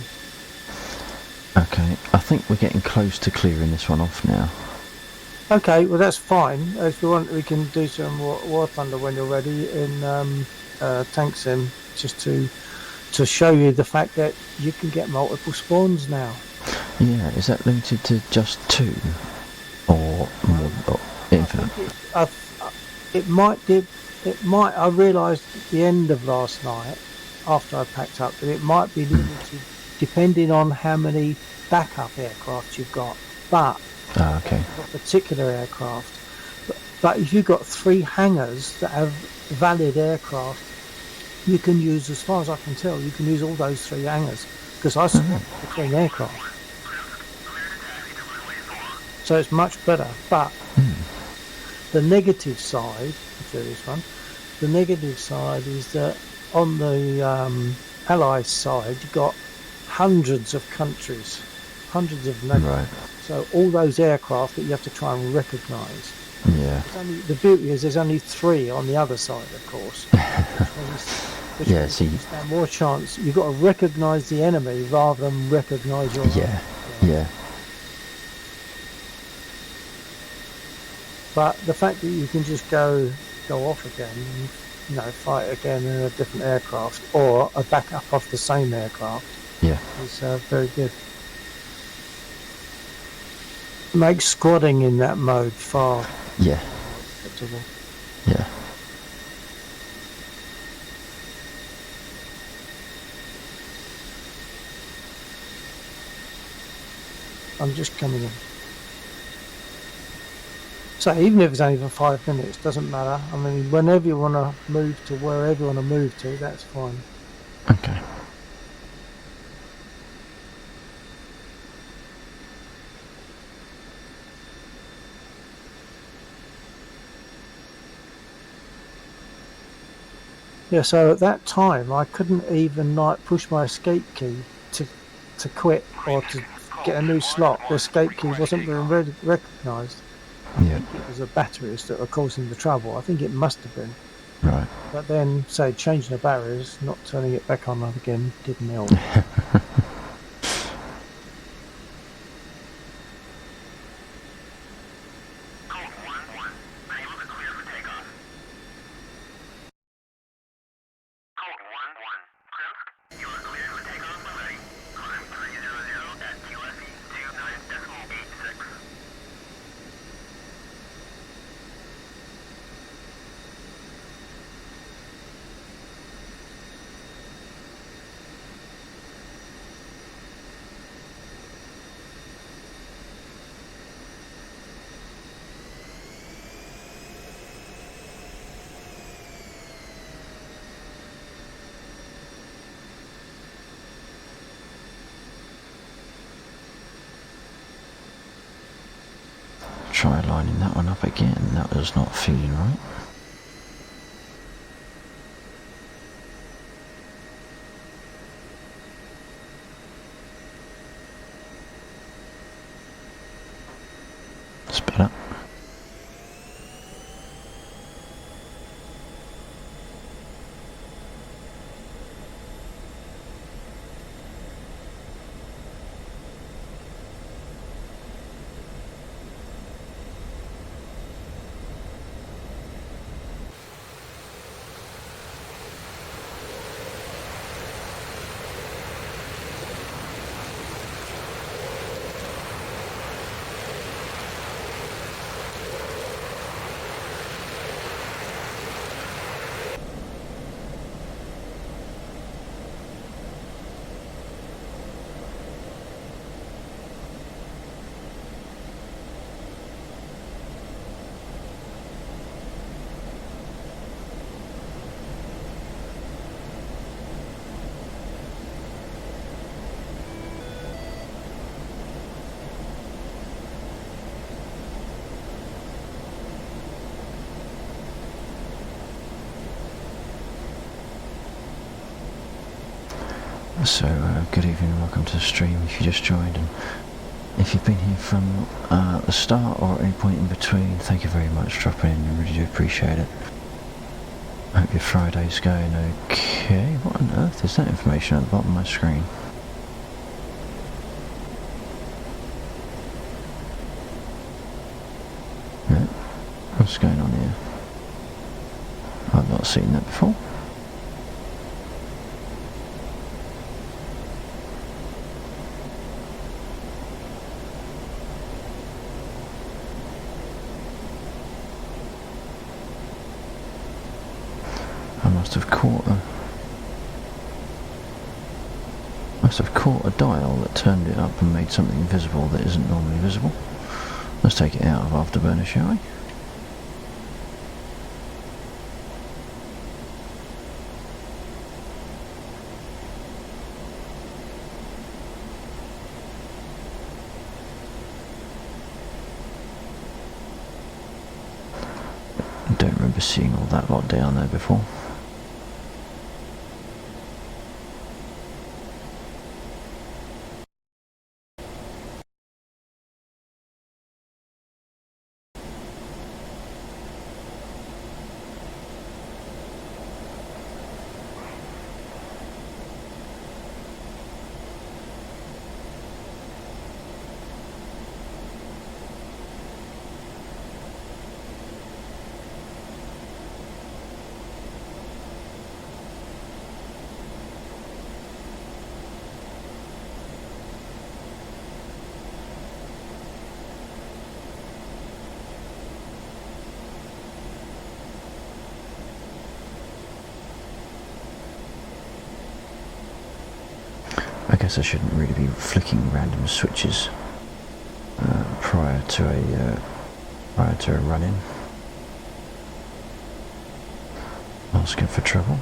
Okay, I think we're getting close to clearing this one off now. Okay, well that's fine. If you want, we can do some War Thunder when you're ready in Tank Sim, just to show you the fact that you can get multiple spawns now. Yeah, is that limited to just 2? Or more, or infinite? It might. I realised at the end of last night, after I packed up, that it might be limited depending on how many backup aircraft you've got. But Ah, okay. a particular aircraft. But if you've got 3 hangars that have valid aircraft, you can use, as far as I can tell, you can use all those 3 hangars, because I swap between aircraft. So it's much better. But the negative side, if there is one, the negative side is that on the Allies side, you've got hundreds of countries, hundreds of nations. Right. So all those aircraft that you have to try and recognise. Yeah. The beauty is there's only 3 on the other side, of course. Which Yeah, means see- you stand more chance. You've got to recognise the enemy rather than recognise your own. Yeah. But the fact that you can just go off again, and, fight again in a different aircraft or a backup off the same aircraft Yeah. is very good. Makes squadding in that mode far Yeah. acceptable. Yeah. I'm just coming in. So even if it's only for 5 minutes, doesn't matter. I mean, whenever you want to move to wherever you want to move to, that's fine. Okay. Yeah, so at that time, I couldn't even push my escape key to quit or to get a new slot. The escape key wasn't being recognised. Yeah. It was the batteries that were causing the trouble. I think it must have been. Right. But then, say, changing the barriers, not turning it back on again, didn't help. Code 1-1. Unable to clear for takeoff. Code 1-1. Krimsk, you are cleared for takeoff when ready. Climb 300 at QFE 29.86. Try lining that one up again. That was not feeling right. It's better. So, good evening and welcome to the stream if you just joined, and if you've been here from the start or at any point in between, thank you very much for dropping in, I really do appreciate it. I hope your Friday's going okay. What on earth is that information at the bottom of my screen? Yeah. What's going on here? I've not seen that before. I must have caught a dial that turned it up and made something visible that isn't normally visible. Let's take it out of Afterburner, shall we? I don't remember seeing all that lot down there before. I guess I shouldn't really be flicking random switches prior to a run-in. Asking for trouble.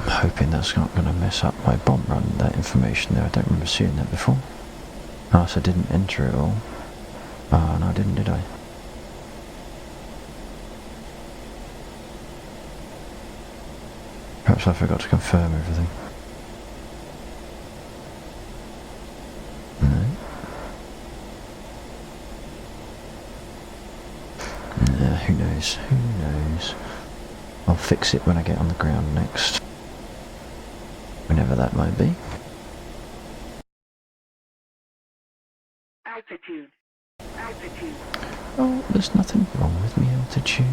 Hoping that's not going to mess up my bomb run, that information there. I don't remember seeing that before. Oh, so I didn't enter it all. Oh, no I didn't, did I? Perhaps I forgot to confirm everything. No. Who knows? Who knows? I'll fix it when I get on the ground next. Whenever that might be. Altitude. Altitude. Oh, there's nothing wrong with me, altitude.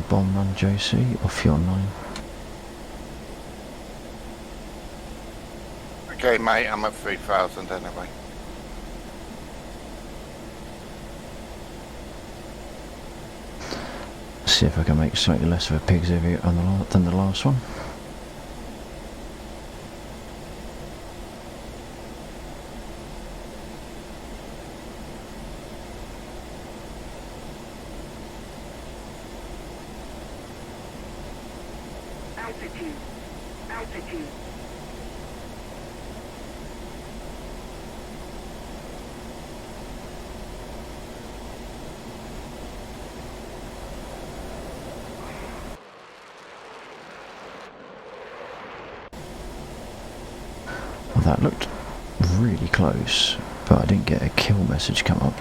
bomb run, JC, off your 9. Okay, mate, I'm at 3,000 anyway. See if I can make slightly less of a pig's ear than the last one. Altitude. Altitude. Well, that looked really close, but I didn't get a kill message come up.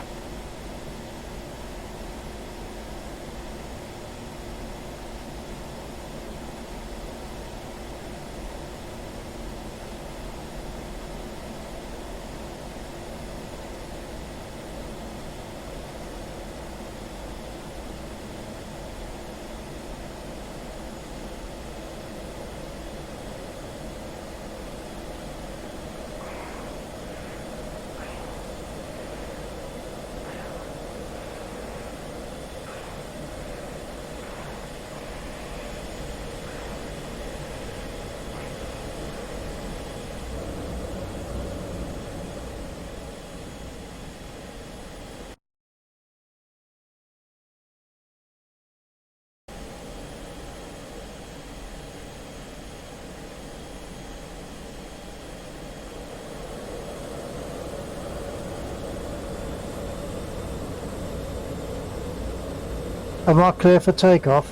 Am I clear for takeoff?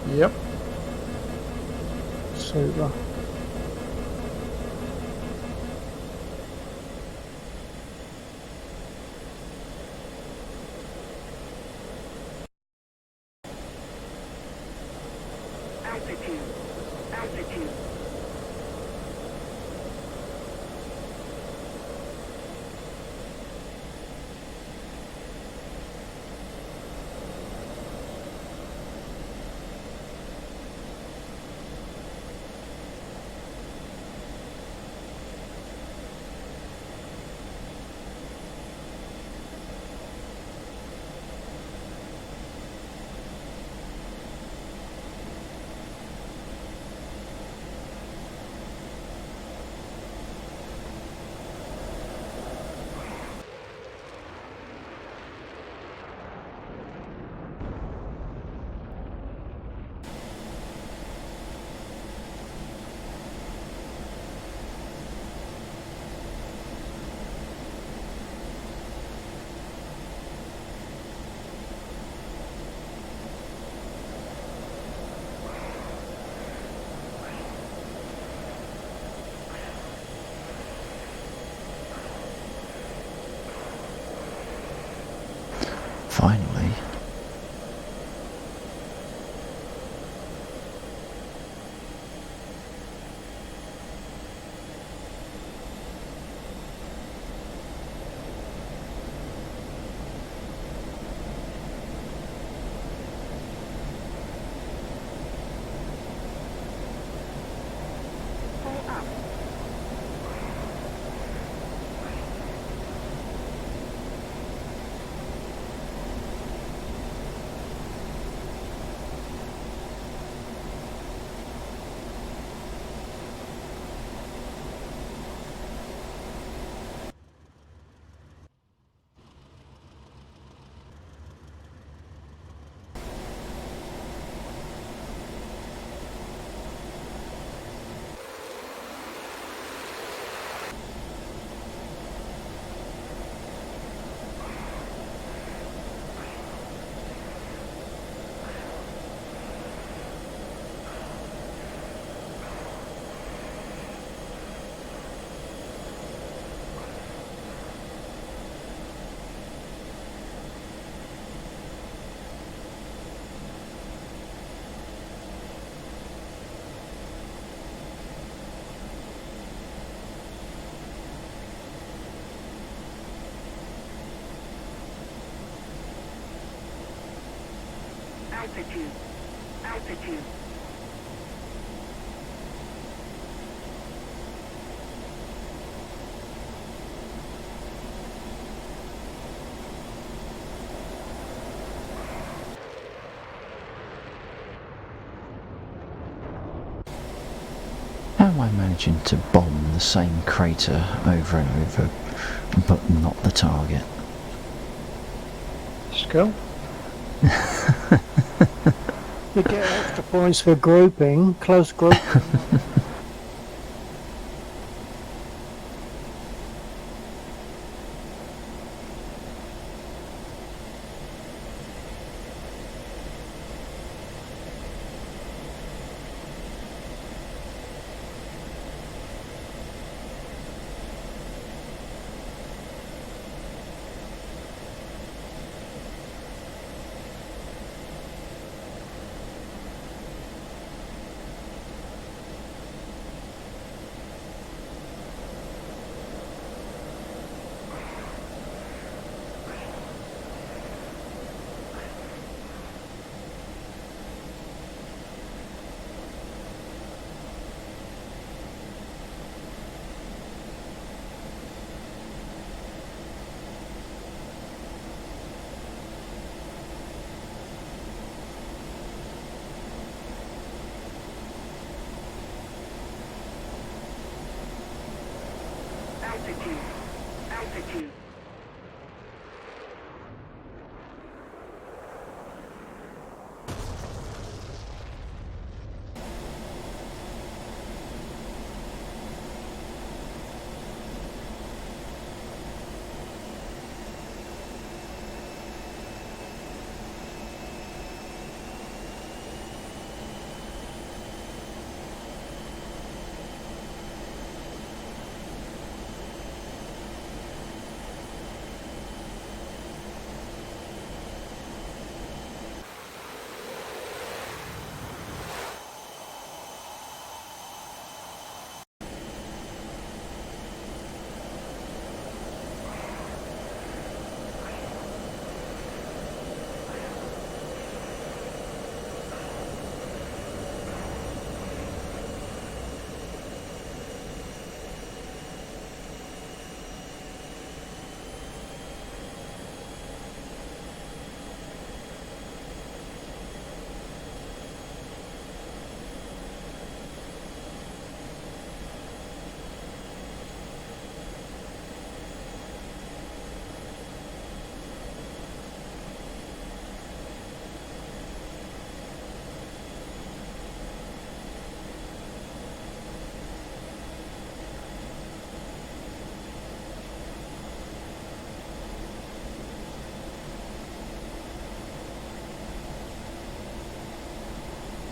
Yep. Super. Altitude. Altitude. Finally. Pull up. Altitude. Altitude. How am I managing to bomb the same crater over and over, but not the target? Skill. You get extra points for grouping, close grouping. Altitude. Altitude.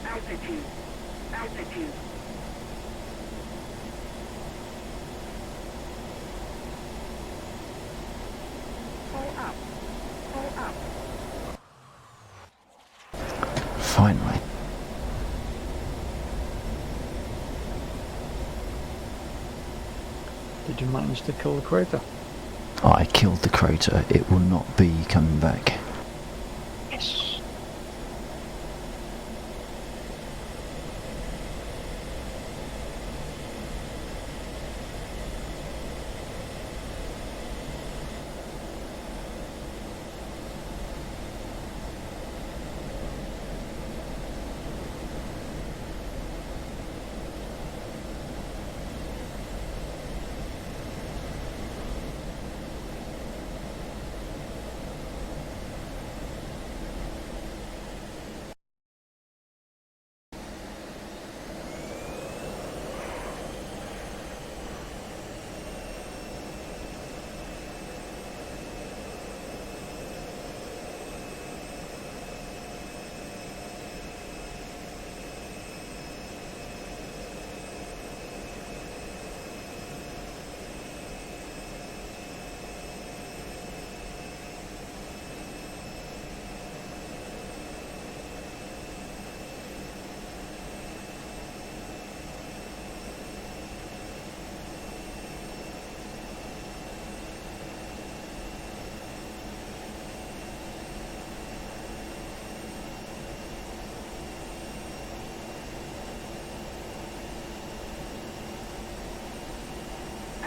Altitude. Altitude. Pull up. Pull up. Finally. Did you manage to kill the crater? I killed the crater. It will not be coming back. Yes.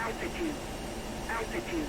Altitude. Altitude.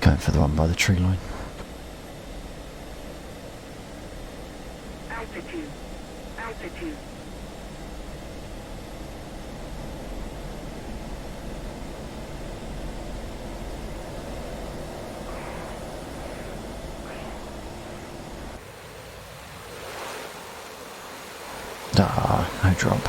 Going for the one by the tree line. Altitude. Altitude. Ah, no drop.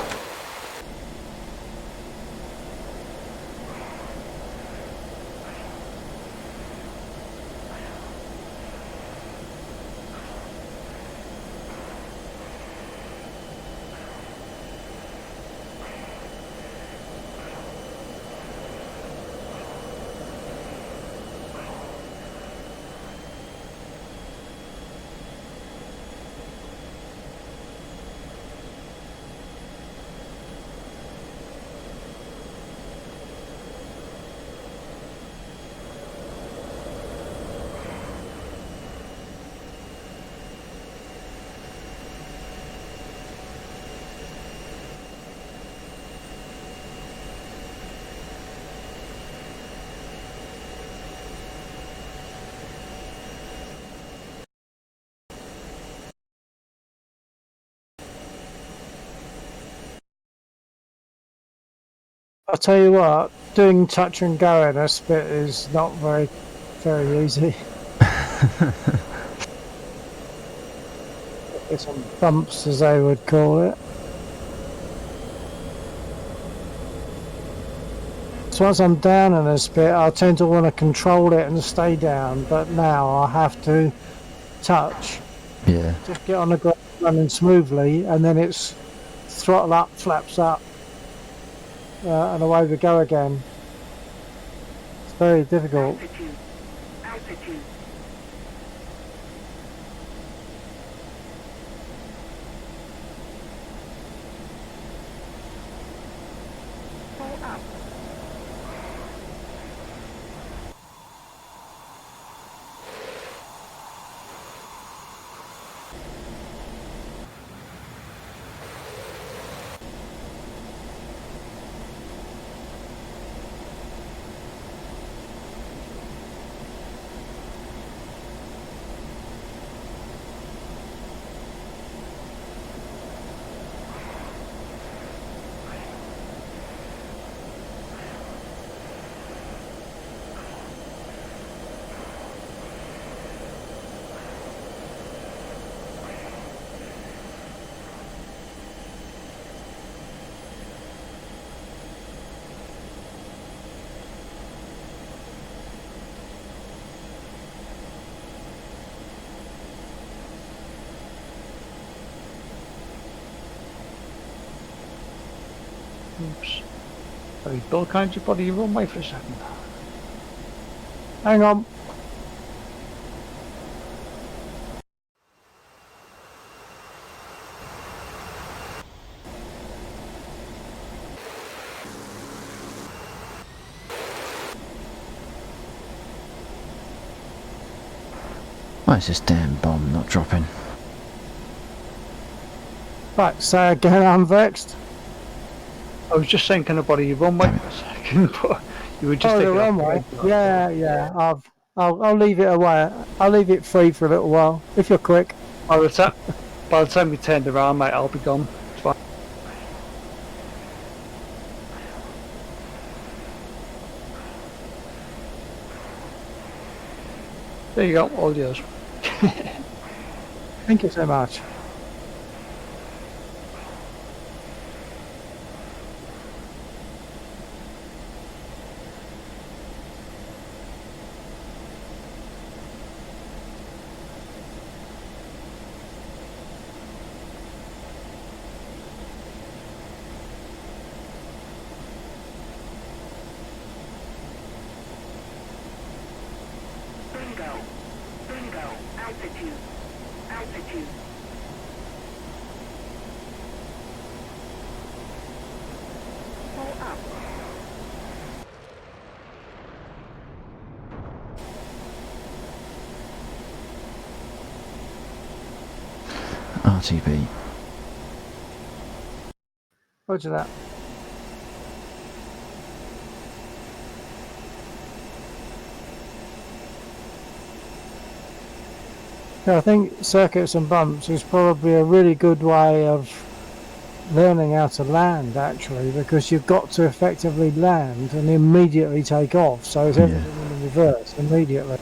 I'll tell you what, doing touch and go in a spit is not very easy. It's some bumps, as they would call it. So once I'm down in a spit, I tend to want to control it and stay down, but now I have to touch. Yeah. Just get on the ground running smoothly, and then it's throttle up, flaps up, and away we go again. It's very difficult. Altitude. Altitude. Pull up. Oops. Sorry, Bill, can't you body your runway for a second? Hang on. Why is this damn bomb not dropping? Right, say again, I'm vexed. I was just saying, can I body your runway for a second? But you were just Oh, the taking off runway. the road. Yeah. I'll leave it away. I'll leave it free for a little while if you're quick. By the time we turned around, mate, I'll be gone. It's fine. There you go, all yours. Thank you so much. Bingo. Bingo. Altitude. Altitude. Pull up. RTB. Roger that. Yeah, I think circuits and bumps is probably a really good way of learning how to land, actually, because you've got to effectively land and immediately take off. So it's Yeah. everything in the reverse immediately.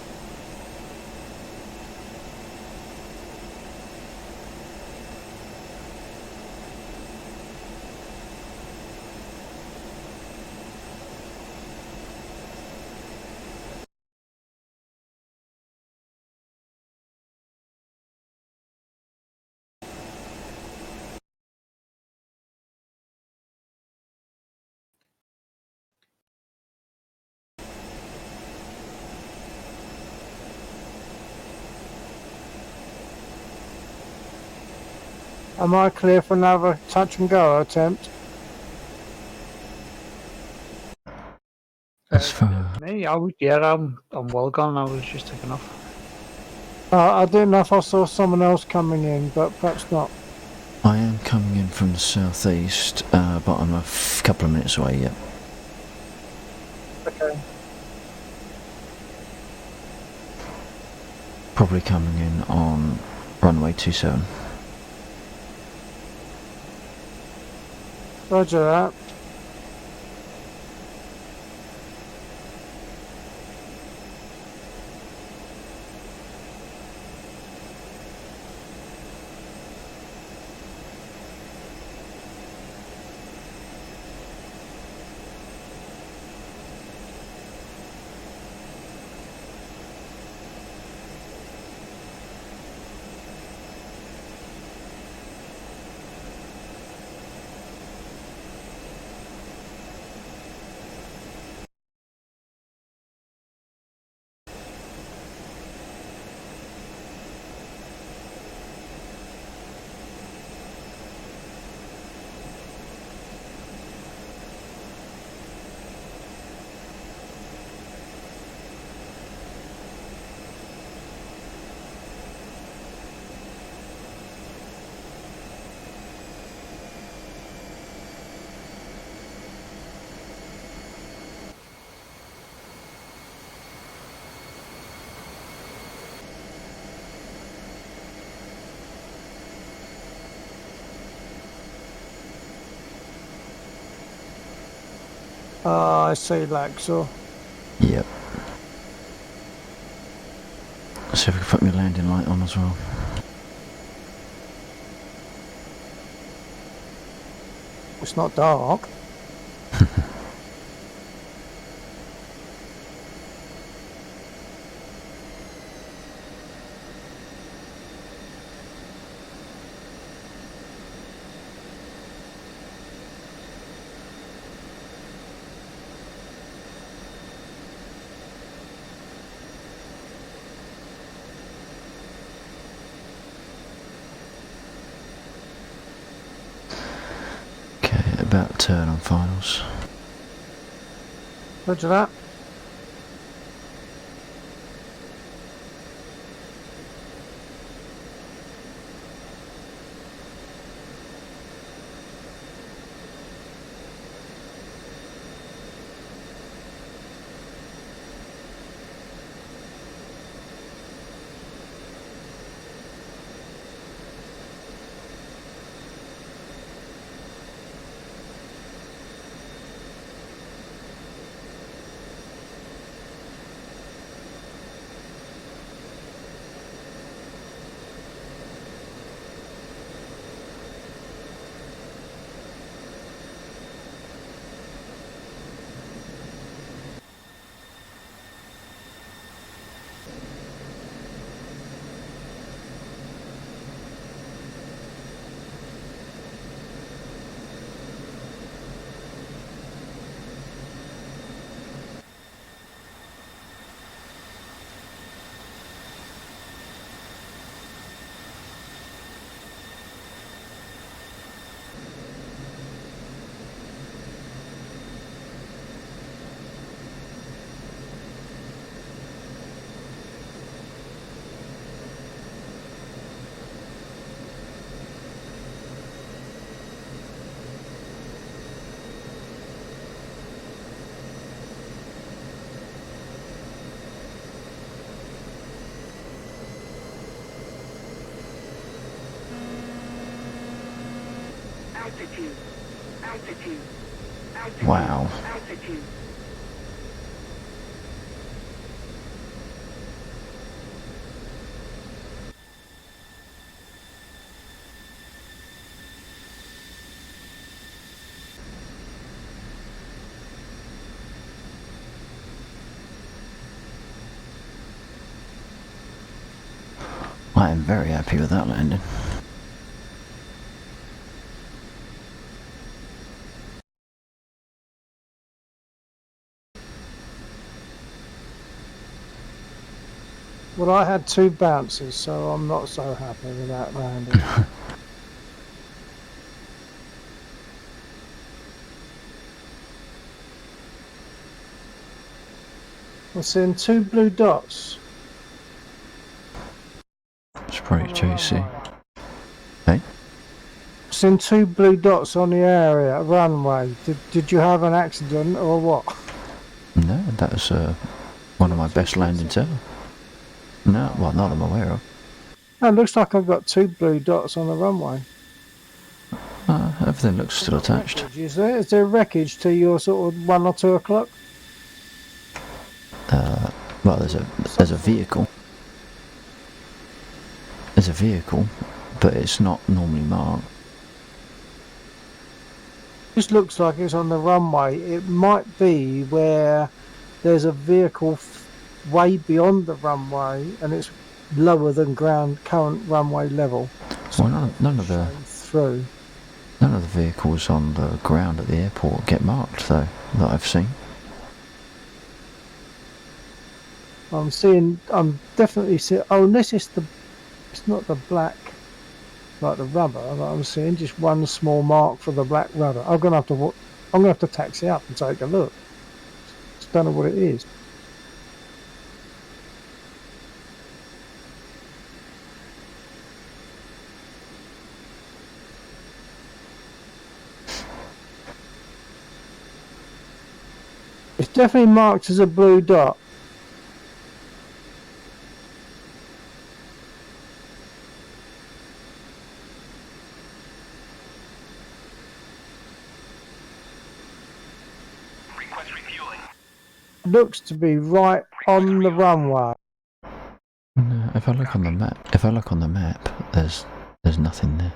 Am I clear for another touch and go attempt? As far Me, I'm well gone. I was just taking off. I didn't know if I saw someone else coming in, but perhaps not. I am coming in from the southeast, but I'm a couple of minutes away yet. Okay. Probably coming in on runway 27. Roger that. I see Laxor. Yep. So if we can put my landing light on as well. It's not dark. Okay, about turn on finals. Roger that. Altitude. Altitude. Altitude. Wow. Altitude. I am very happy with that landing. Well, I had 2 bounces, so I'm not so happy with that landing. I'm seeing 2 blue dots. It's probably on the JC. runway. Hey? Seeing 2 blue dots on the area runway. Did you have an accident or what? No, that was one of my best landings ever. No, well, not that I'm aware of. No, it looks like I've got 2 blue dots on the runway. Everything looks still attached. Wreckage, is there? Is there wreckage to your sort of 1 or 2 o'clock? Well, there's a vehicle. There's a vehicle, but it's not normally marked. This looks like it's on the runway. It might be where there's a vehicle way beyond the runway and it's lower than current runway level. Well, none of Through. the vehicles on the ground at the airport get marked, though, that I've seen. I'm definitely seeing, oh, unless it's not the black, like the rubber, but I'm seeing just one small mark for the black rubber. I'm gonna have to taxi up and take a look. Just don't know what it is. It's definitely marked as a blue dot. Request refueling. Looks to be right on the runway. No, if I look on the map, there's nothing there.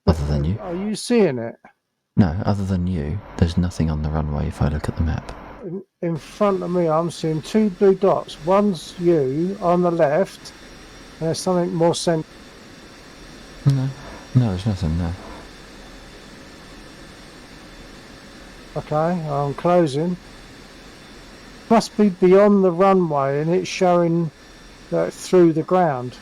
Other than you. Are you seeing it? No, other than you, there's nothing on the runway if I look at the map. In front of me, I'm seeing 2 blue dots. One's you on the left, and there's something more central. No, there's nothing there. Okay, I'm closing. Must be beyond the runway, and it's showing through the ground.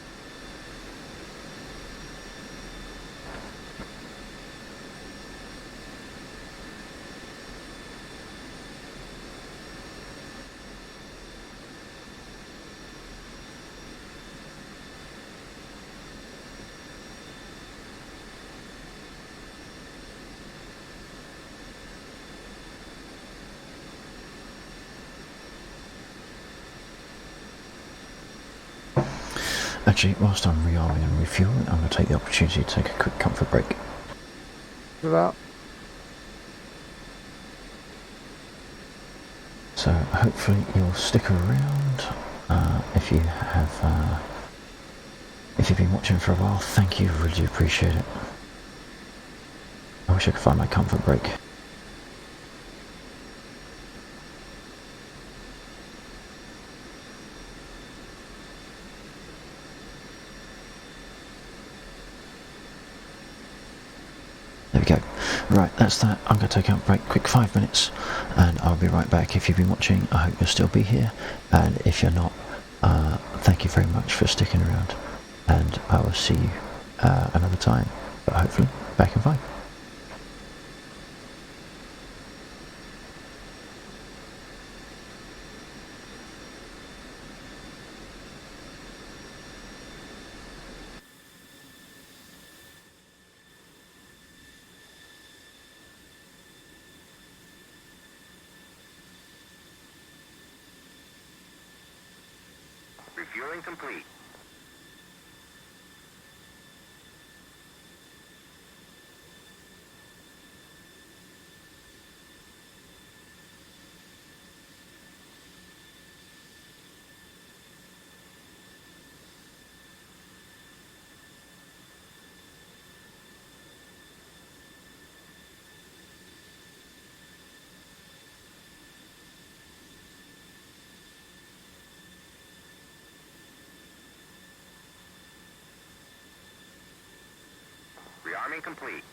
Actually, whilst I'm re-arming and refueling, I'm going to take the opportunity to take a quick comfort break. For that. So hopefully you'll stick around. If you have, if you've been watching for a while, thank you, really do appreciate it. I wish I could find my comfort break. There we go. Right, that's that. I'm going to take a break, quick 5 minutes, and I'll be right back. If you've been watching, I hope you'll still be here, and if you're not, thank you very much for sticking around, and I will see you another time, but hopefully back in 5. Refueling complete. Scanning complete.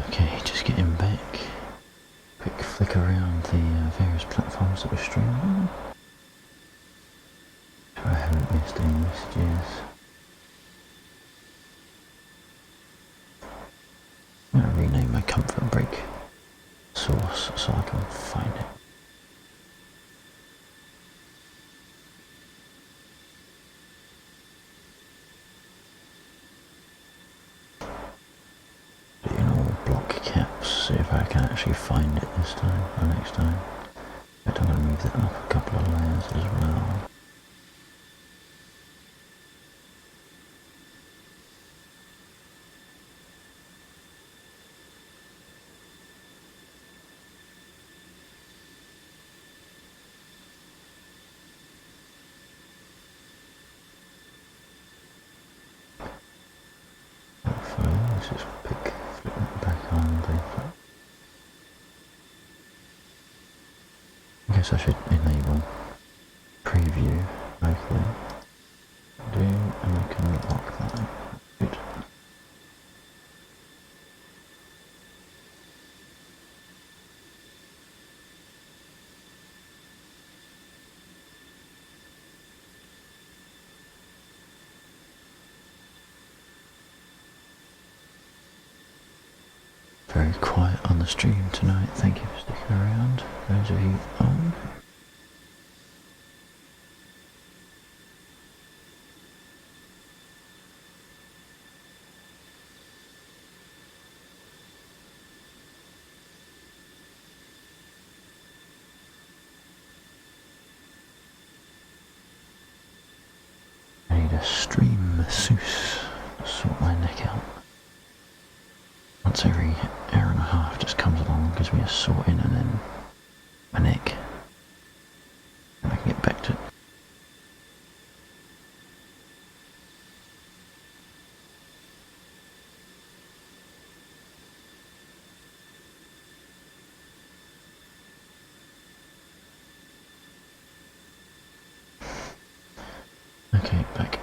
Okay, just getting back. Quick flick around the various platforms that we're streaming on. nasty messages. I'm going to rename my comfort break source so I can find it. Block caps, see if I can actually find it this time or next time. But I'm going to move that up a couple of layers as well. Let's just flip it back on. I guess I should enable preview locally. And we can lock that. Good. Very quiet on the stream tonight. Thank you for sticking around, those of you on. I need a stream masseuse to sort my neck out. Once every hour and a half just comes along, gives me a sorting and then my neck. And I can get back to it. Okay, back.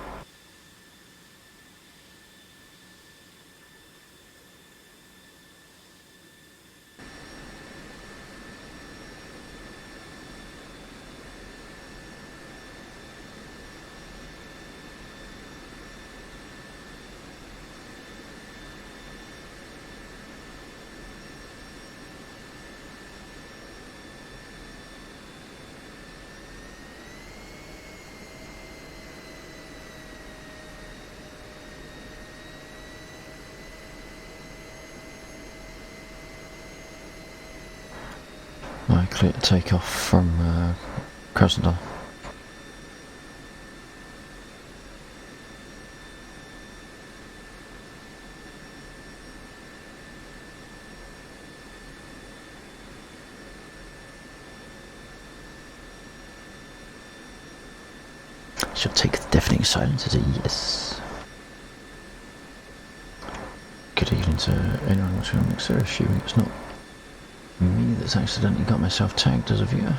Clear to take off from Krasnodar. She'll take the deafening silence as a yes. Good evening to anyone watching on Mixer, assuming it's not me that's accidentally got myself tagged as a viewer.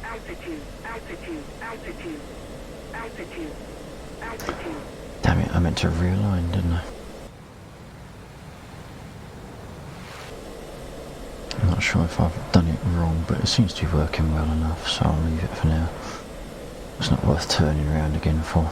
Altitude, altitude, altitude, altitude, altitude. Damn it, I meant to realign, didn't I? I'm not sure if I've done it wrong, but it seems to be working well enough, so I'll leave it for now. It's not worth turning around again for.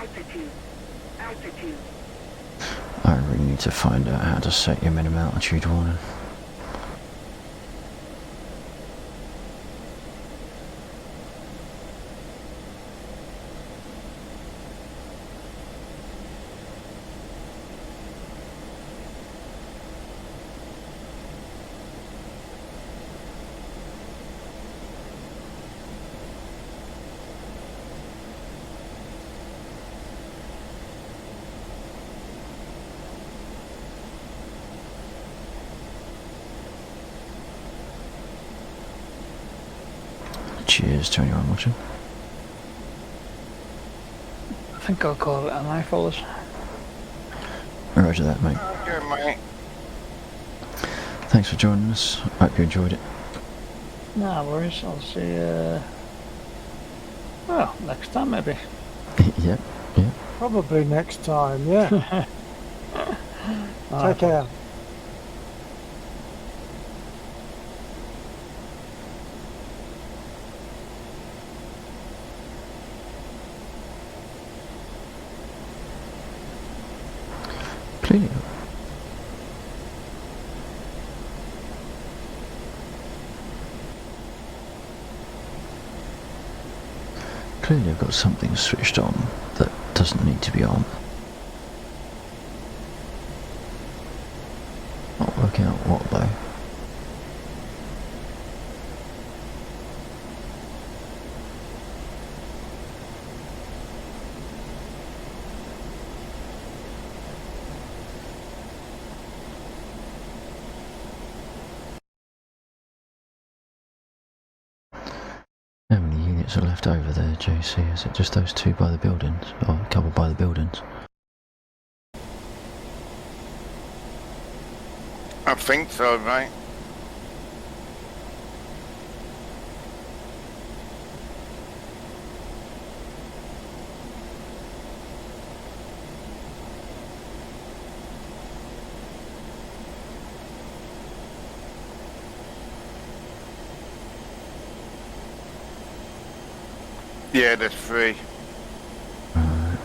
Altitude. Altitude. I really need to find out how to set your minimum altitude warning. Cheers to anyone watching. I think I'll call it a night, fellas. Roger that, mate. Okay, mate. Thanks for joining us. Hope you enjoyed it. No worries. I'll see you. Well, next time maybe. Yep, yep. Probably next time, yeah. Take care. Clearly. Clearly I've got something switched on that doesn't need to be on. Not working out what though. How many units are left over there, JC? Is it just those two by the buildings? Or a couple by the buildings? I think so, mate. Yeah, there's 3. Right.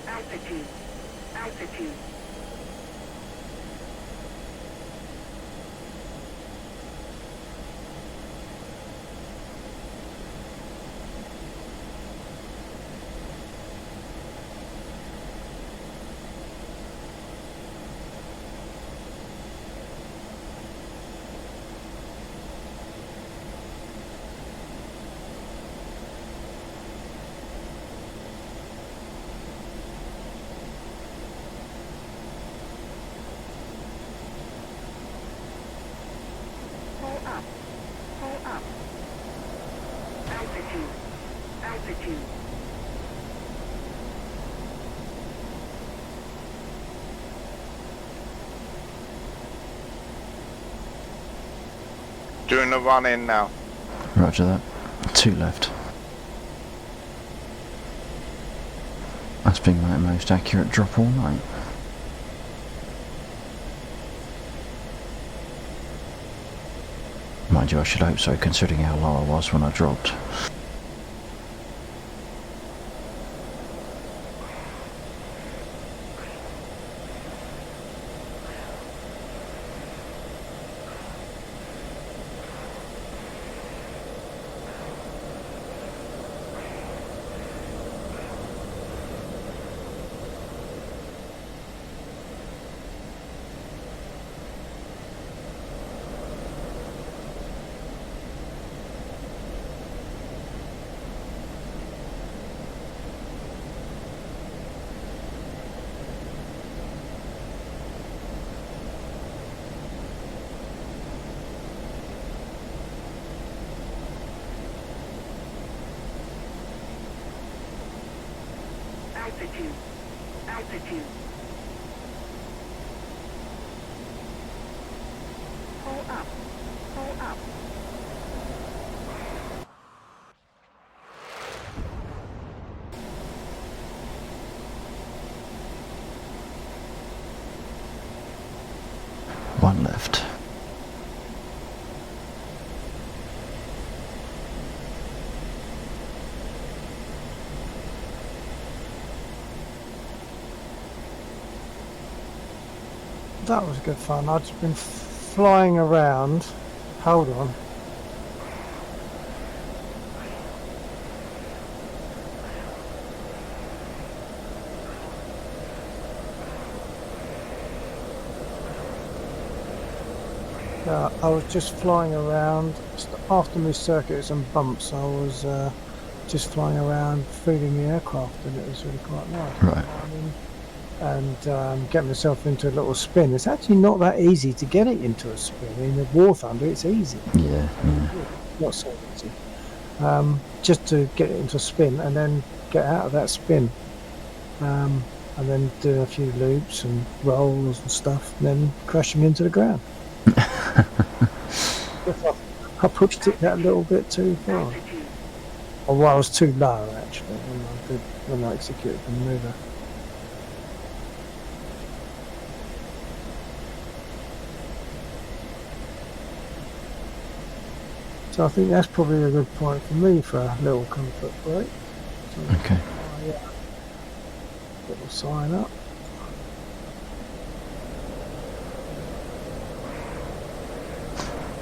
Altitude. Altitude. Pull up. Pull up. Altitude. Altitude. Doing the run in now. Roger that. 2 left. That's been my most accurate drop all night. Mind you, I should hope so, considering how low I was when I dropped. Altitude. Altitude. Pull up. Pull up. One left. That was good fun. I've just been flying around. Hold on. I was just flying around after my circuits and bumps. I was just flying around, feeling the aircraft, and it was really quite nice. Right. And get myself into a little spin. It's actually not that easy to get it into a spin. In the War Thunder, it's easy. Yeah. Not so easy. Just to get it into a spin and then get out of that spin. And then do a few loops and rolls and stuff, and then crashing into the ground. I pushed it that little bit too far. Altitude. Or well, I was too low actually when I executed the maneuver. So I think that's probably a good point for me for a little comfort break. So Okay. little sign up.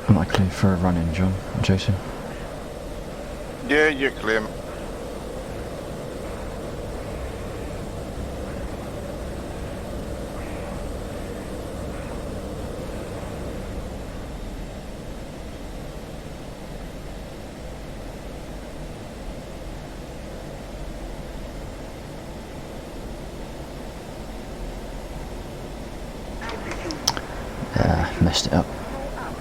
Am I clear for a run in, John? Jason? Yeah, you're clear. Altitude. Messed it up. Pull up.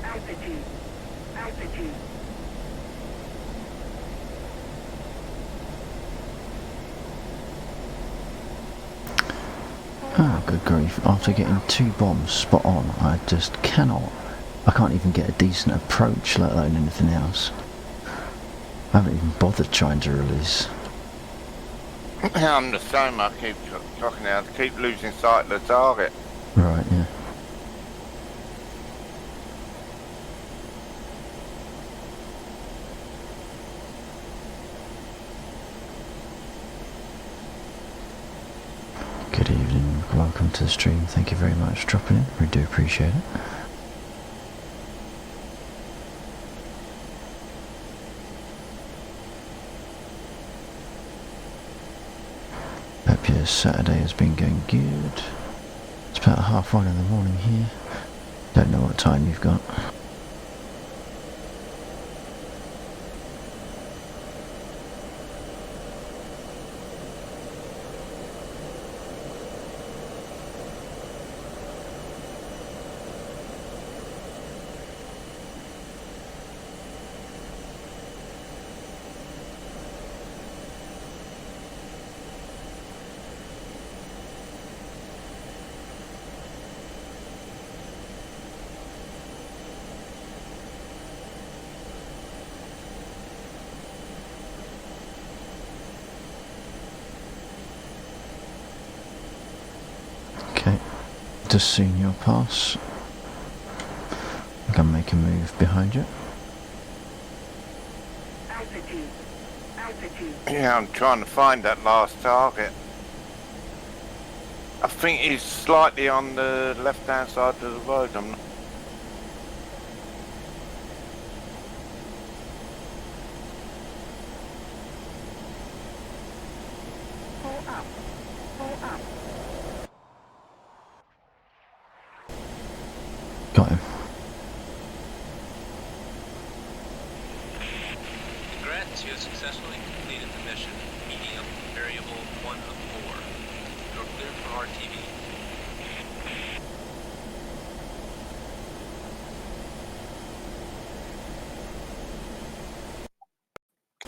Altitude. Altitude. Oh, good grief. After getting 2 bombs spot on, I just cannot. I can't even get a decent approach, let alone anything else. I haven't even bothered trying to release. I'm the same, I keep cocking out, keep losing sight of the target. Right, yeah. Good evening, welcome to the stream. Thank you very much for dropping in. We do appreciate it. Hope your Saturday has been going good. It's about 1:30 in the morning here. Don't know what time you've got. Sector Senior Pass. I can make a move behind you. Altitude. Altitude. Yeah, I'm trying to find that last target. I think he's slightly on the left-hand side of the road. I'm not... Pull up. Pull up. Got him. Congrats, you have successfully completed the mission. Medium, variable 1 of 4. You are cleared for RTV.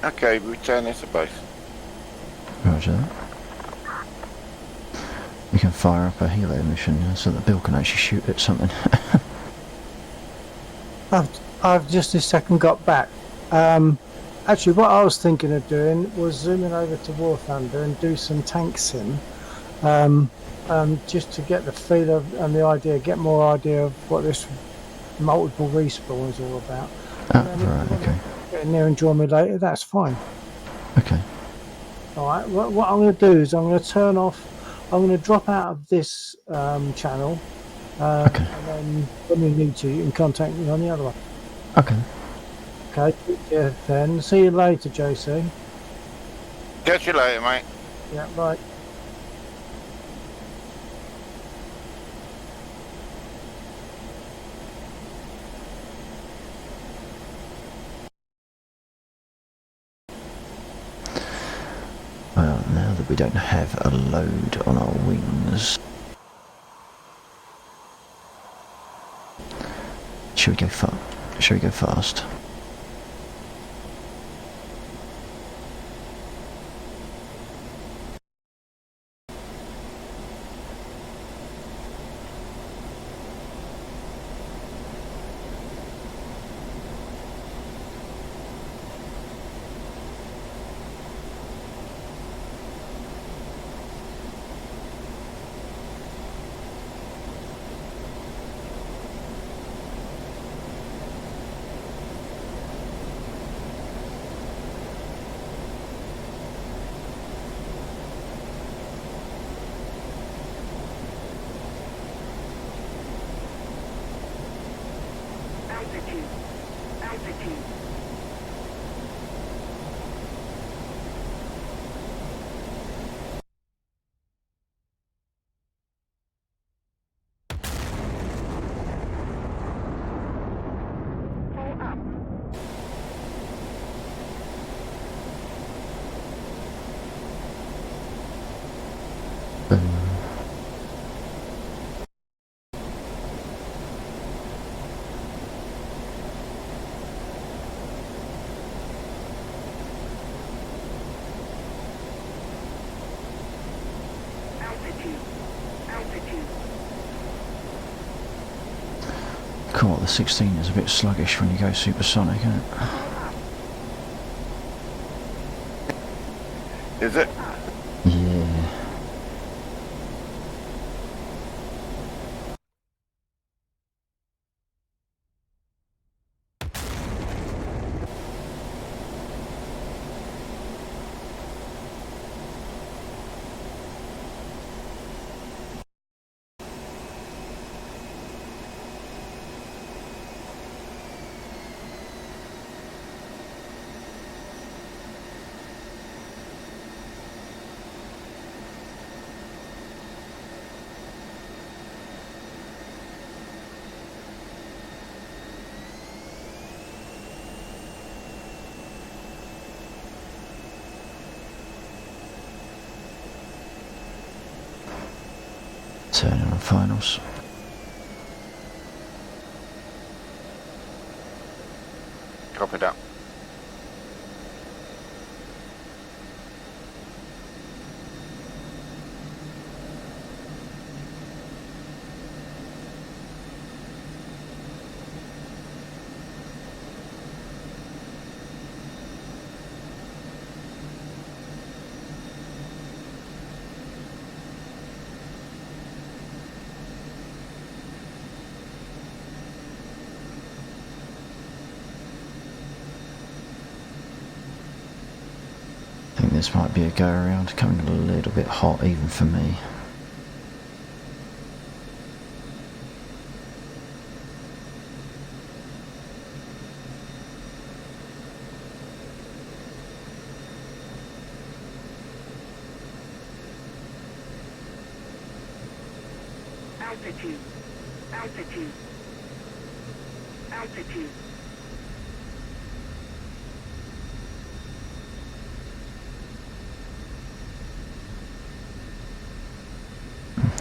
Okay, returning to base. Roger that. You can fire up a helo mission so that Bill can actually shoot at something. I've just this second got back. Actually, what I was thinking of doing was zooming over to War Thunder and do some tank sim, just to get the feel of and the idea, get more idea of what this multiple respawn is all about. Ah, And then if you right, wanna okay. Get in there and join me later. That's fine. Okay. All right. What I'm going to do is I'm going to turn off. I'm going to drop out of this channel, Okay. and then when you need to, you can contact me on the other one. Okay. Okay. Yeah. Then see you later, JC. Catch you later, mate. Yeah. Bye. Well, now that we don't have a load on our wings, should we go Should we go fast? Altitude. Altitude. Pull up. Boom. Altitude. Altitude. Cool, the 16 is a bit sluggish when you go supersonic, isn't it? Is it? Yeah. Turning on finals. Copy that. this might be a go around, coming a little bit hot even for me. Altitude. Altitude. Altitude.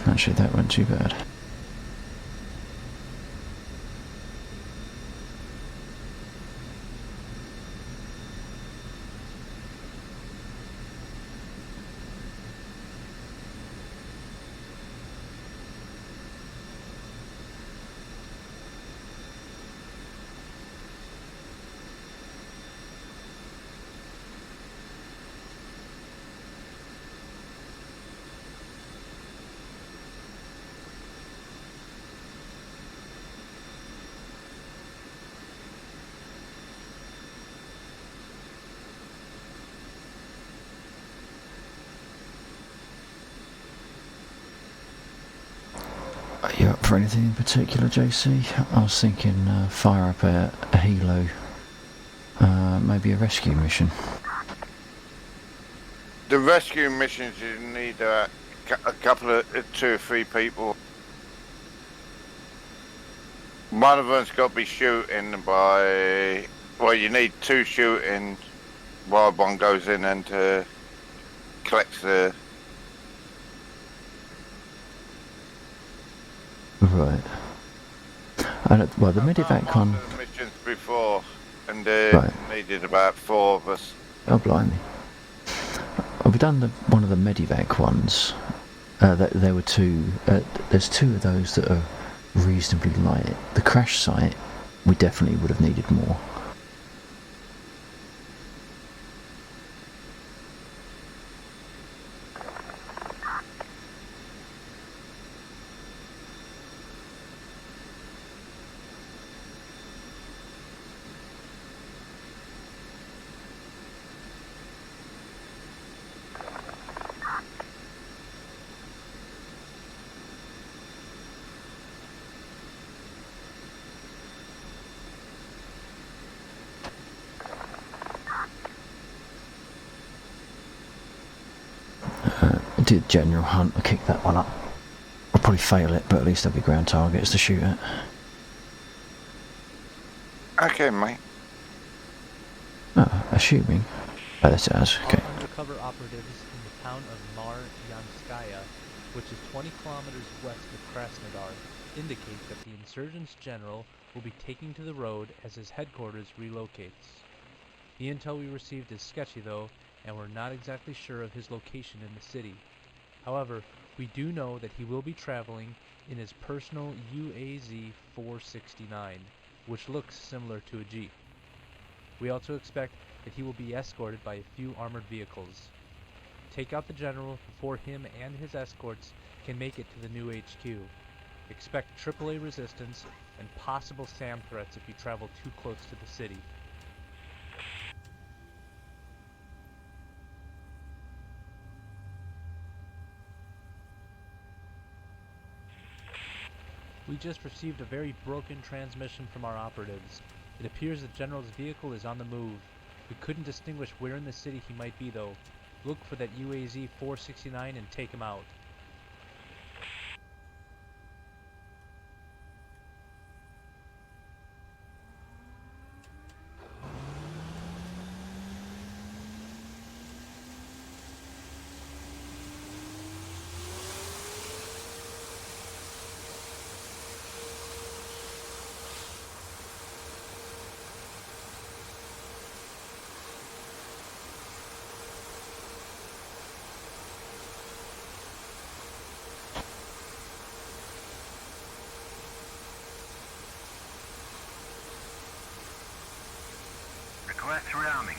Actually, that wasn't too bad. Are you up for anything in particular, JC? I was thinking fire up a helo, maybe a rescue mission. The rescue missions, you need a couple of 2 or 3 people. One of them's got to be shooting by. Well, you need 2 shooting while one goes in and collects the. Right. Well, the medevac one. The missions before, and Right. needed about 4 of us. Oh, blimey. We've done one of the medevac ones. There were 2. There's 2 of those that are reasonably light. The crash site, we definitely would have needed more. Did General Hunt, I'll kick that one up. I'll probably fail it, but at least there'll be ground targets to shoot at. Okay, mate. Oh, assuming. Oh, that's it has, okay. Our undercover operatives in the town of Mar-Yanskaya, which is 20 kilometers west of Krasnodar, indicate that the insurgents general will be taking to the road as his headquarters relocates. The intel we received is sketchy though, and we're not exactly sure of his location in the city. However, we do know that he will be traveling in his personal UAZ-469, which looks similar to a Jeep. We also expect that he will be escorted by a few armored vehicles. Take out the general before him and his escorts can make it to the new HQ. Expect AAA resistance and possible SAM threats if you travel too close to the city. We just received a very broken transmission from our operatives. It appears the General's vehicle is on the move. We couldn't distinguish where in the city he might be though. Look for that UAZ-469 and take him out. Request surrounding.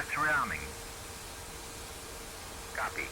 Threats rearming. Copy.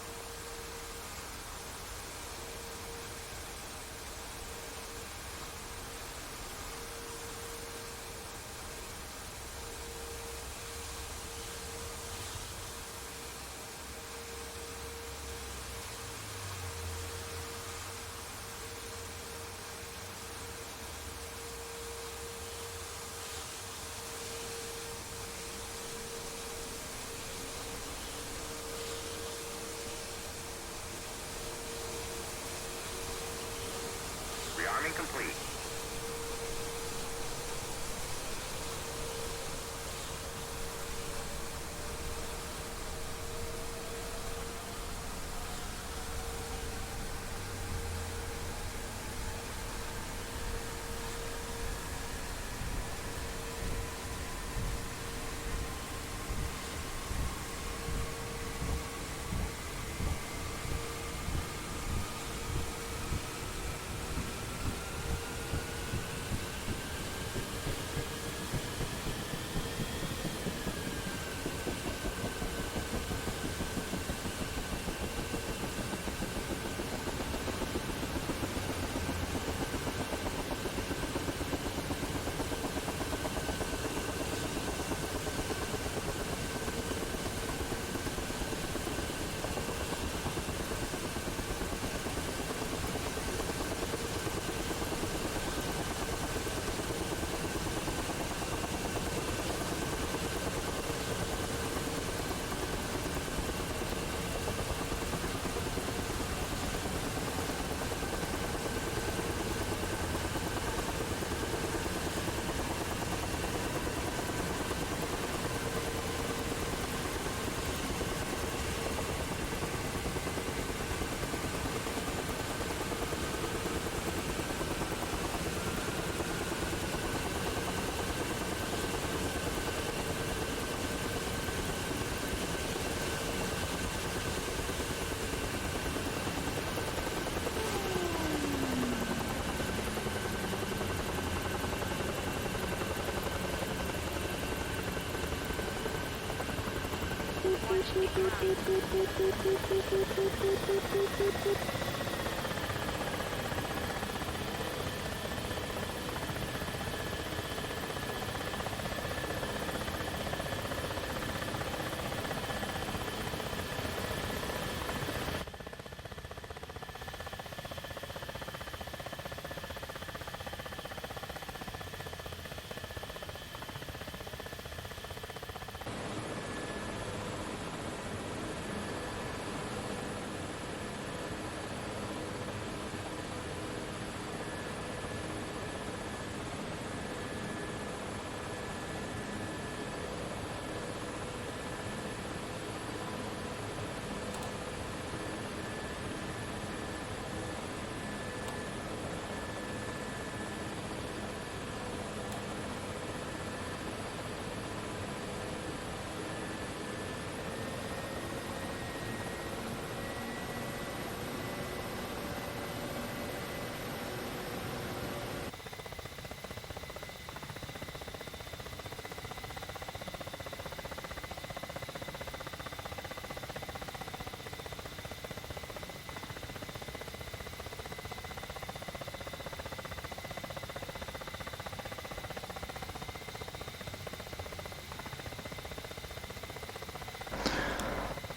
Rearming complete.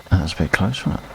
That was a bit close, wasn't it?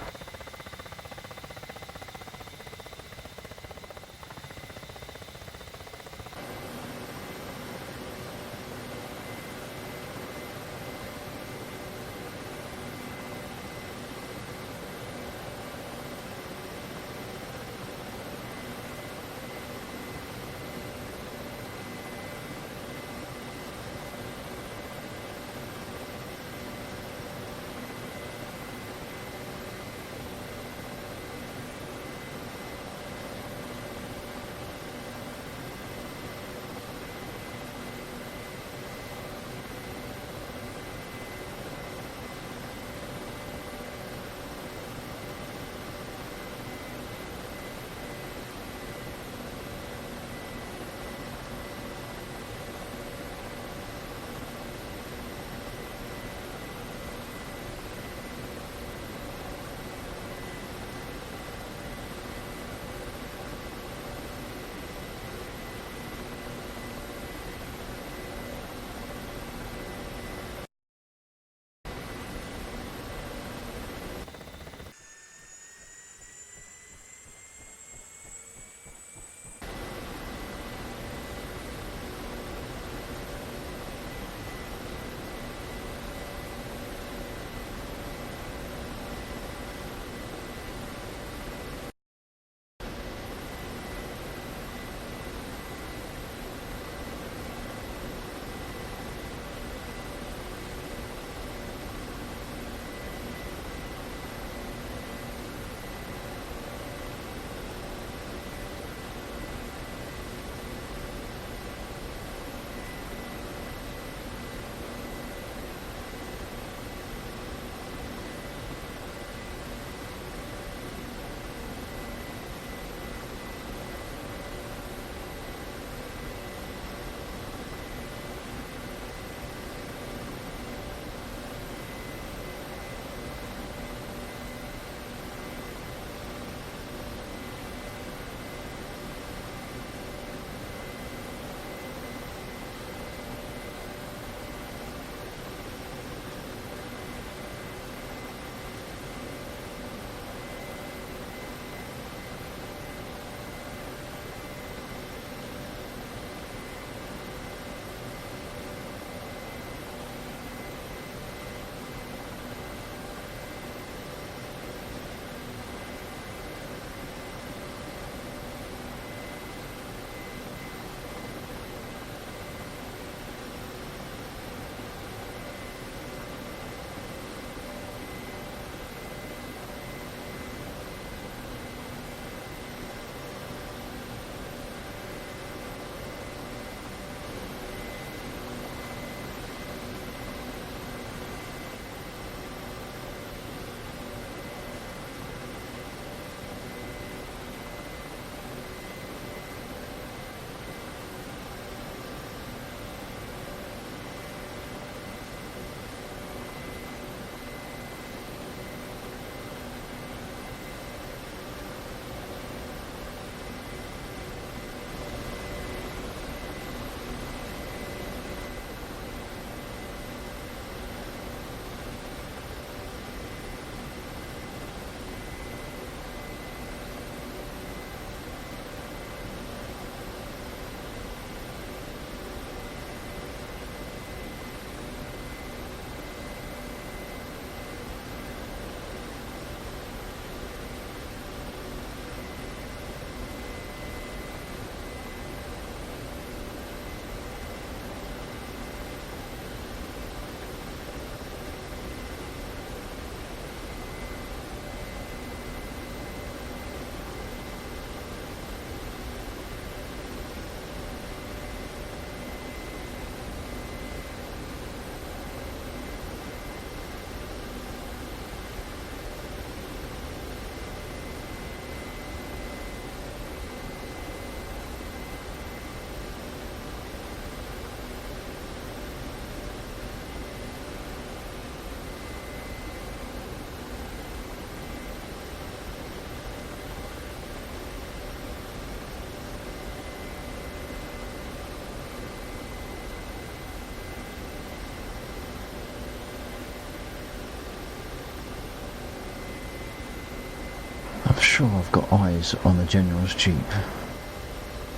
sure I've got eyes on the General's Jeep.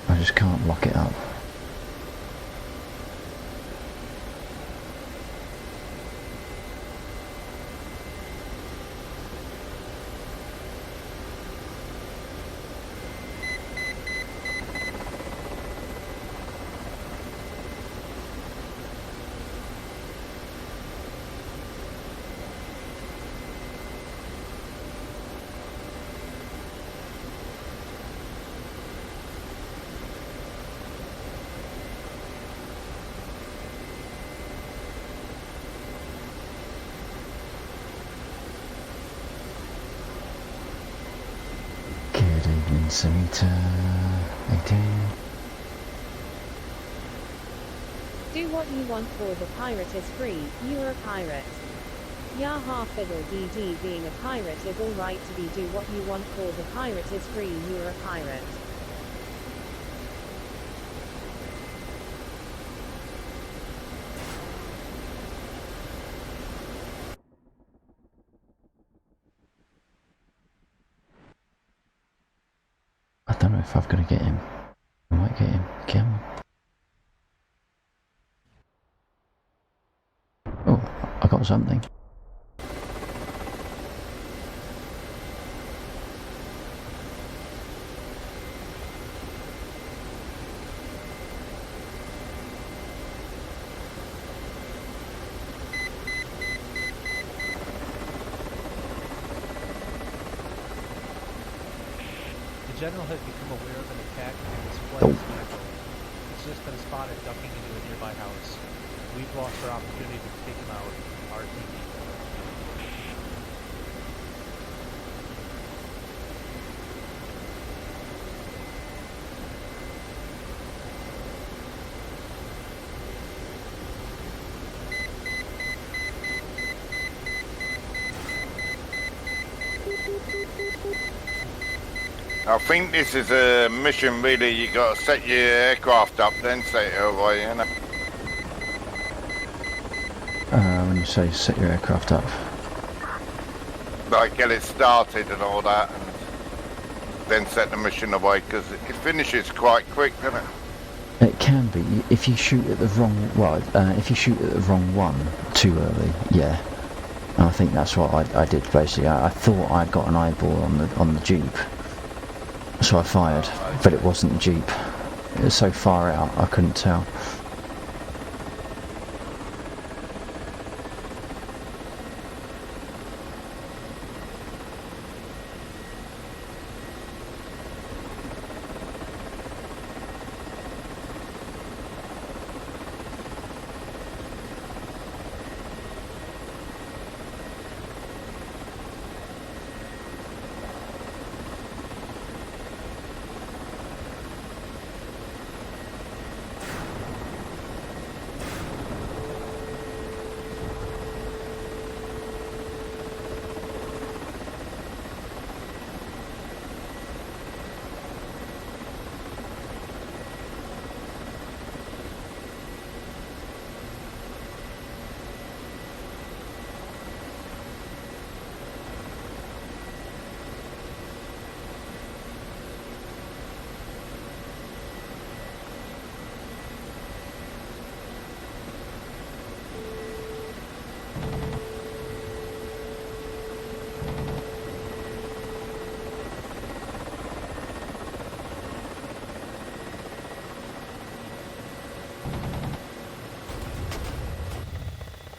I just can't lock it up. Good evening, Samita. 18. Do what you want for the pirate is free, you're a pirate. Yaha fiddle DD, being a pirate is alright to be. Do what you want for the pirate is free, you're a pirate. I don't know if I've got to get him. I might get him. Come on. Oh, I got something. The General has become aware of an attack in his flight Oh. vehicle. He's just been spotted ducking into a nearby house. We've lost our opportunity to take him out. RTD. I think this is a mission really, you got to set your aircraft up, then set it away, you know. When you say set your aircraft up. Like get it started and all that, and then set the mission away, because it finishes quite quick, doesn't it? It can be if you shoot at the wrong. Well, if you shoot at the wrong one too early, yeah. And I think that's what I did basically. I thought I'd got an eyeball on the Jeep, so I fired, but it wasn't the Jeep. It was so far out I couldn't tell.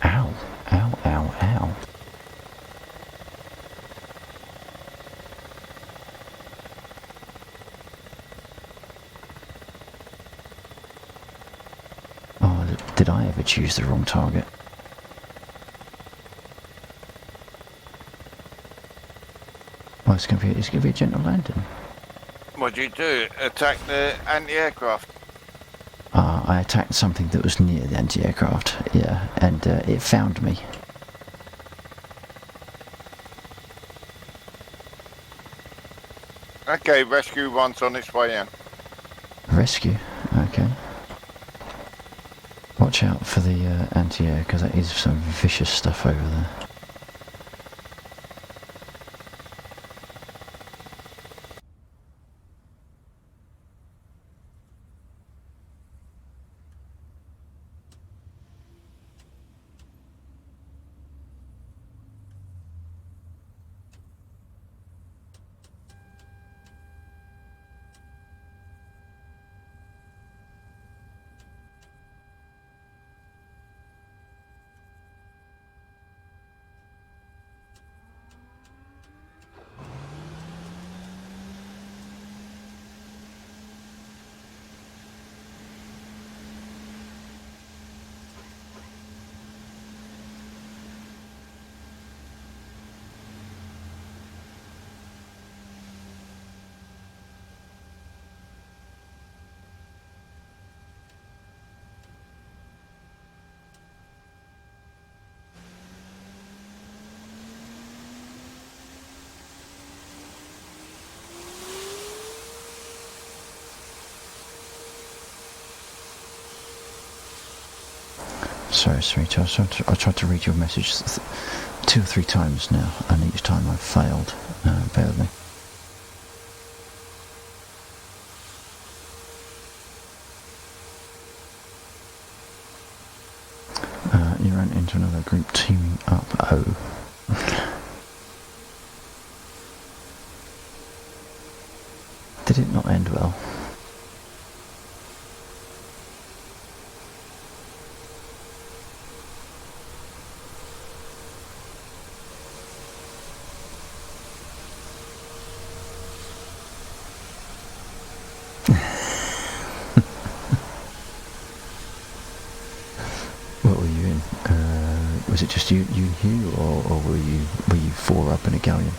Ow, ow, ow, ow. Oh, did I ever choose the wrong target? Well, it's gonna be a gentle landing. What'd you do? Attack the anti-aircraft? I attacked something that was near the anti-aircraft, yeah, and it found me. Okay, rescue one's on its way in. Rescue, okay. Watch out for the anti-air, because that is some vicious stuff over there. sorry, sweet. I tried to read your message 2 or 3 times now, and each time I've failed. Bear with me. You ran into another group teaming up. Oh. Did it not end well? What were you in? Was it just you and Hugh, or were you 4 up in a galleon?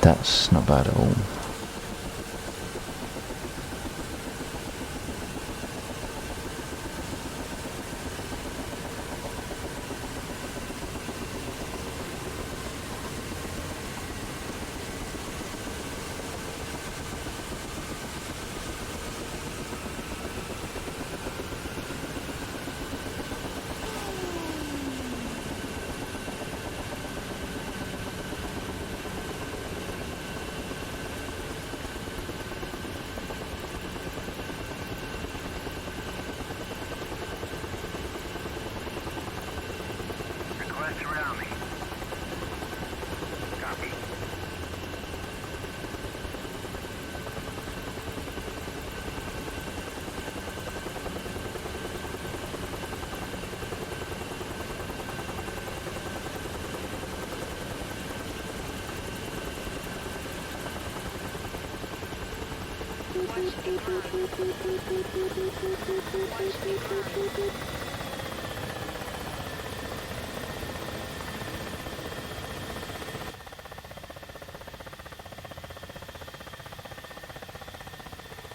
That's not bad at all. Request around me. Copy.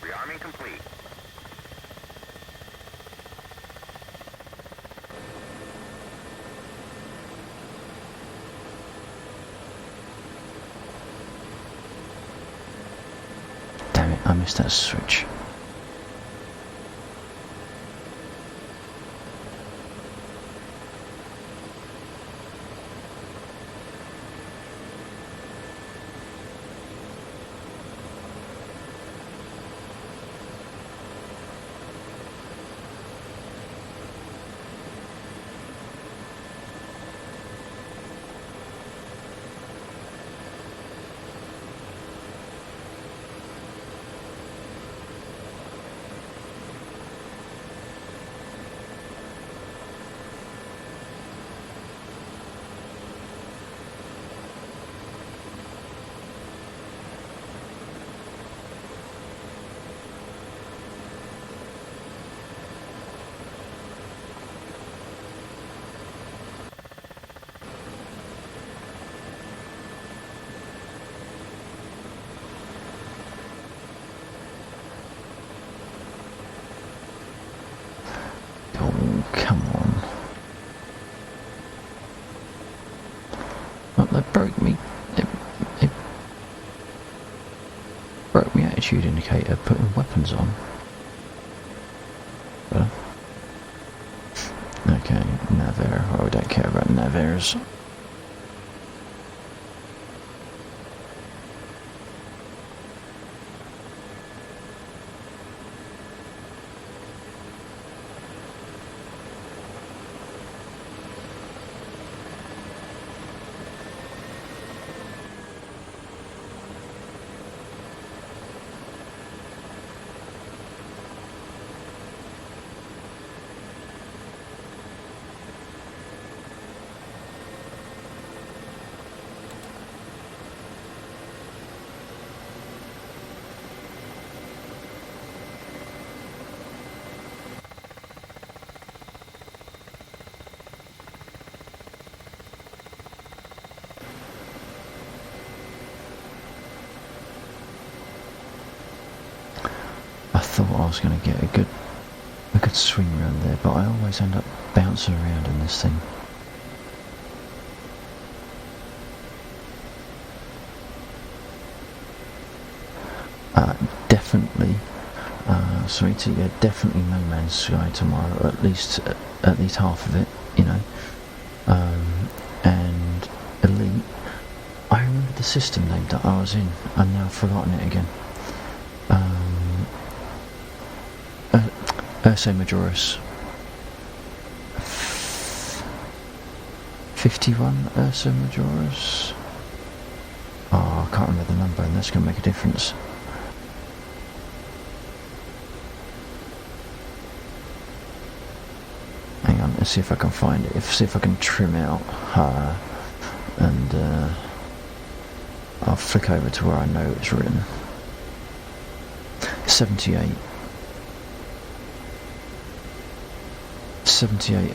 Rearming complete. Damn it, I missed that switch. Oh, come on. Well, that broke me. It broke my attitude indicator putting weapons on. But, okay, Navarre. Oh, I don't care about Navarres. thought I was going to get a good swing round there, but I always end up bouncing around in this thing. Definitely, sweetie, yeah, definitely No Man's Sky tomorrow. At least half of it, you know. And Elite. I remember the system name that I was in. I've now forgotten it again. Ursa Majoris. 51 Ursa Majoris. Oh, I can't remember the number, and that's going to make a difference. Hang on, let's see if I can find it. See if I can trim out her, and I'll flick over to where I know it's written. 78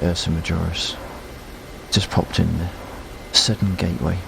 Ursa Majoris. Just popped in there. Seddon Gateway.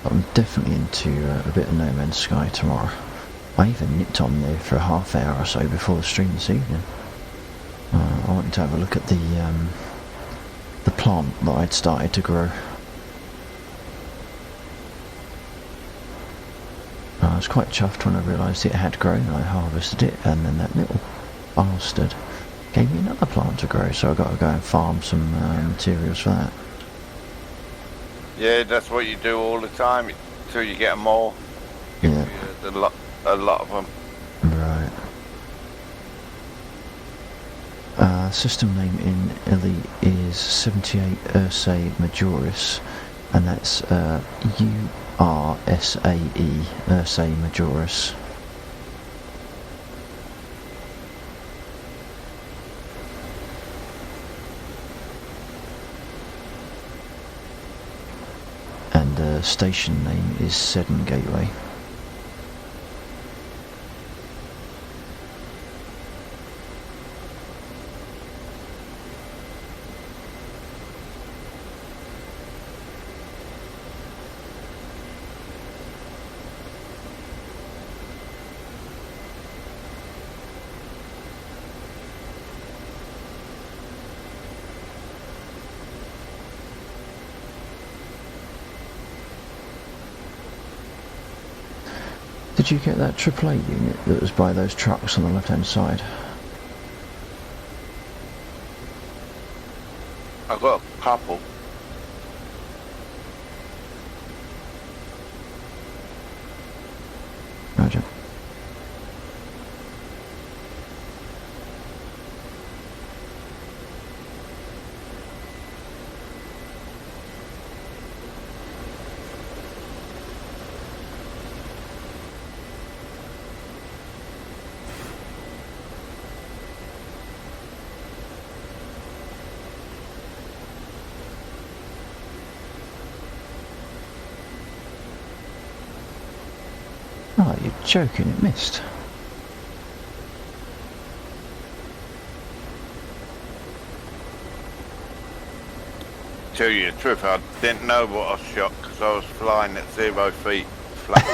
I'm definitely into a bit of No Man's Sky tomorrow. I even nipped on there for a half hour or so before the stream this evening. I wanted to have a look at the plant that I'd started to grow. I was quite chuffed when I realised it had grown. I harvested it, and then that little bastard gave me another plant to grow, so I got to go and farm some materials for that. Yeah, that's what you do all the time until you get them all. Yeah. A lot of them. Right. System name in Elite is 78 Ursae Majoris, and that's URSAE, Ursae Majoris. And the station name is Seddon Gateway. Did you get that AAA unit that was by those trucks on the left hand side? I've got a couple. Roger. Oh, you're joking, it missed. Tell you the truth, I didn't know what I shot because I was flying at 0 feet flat.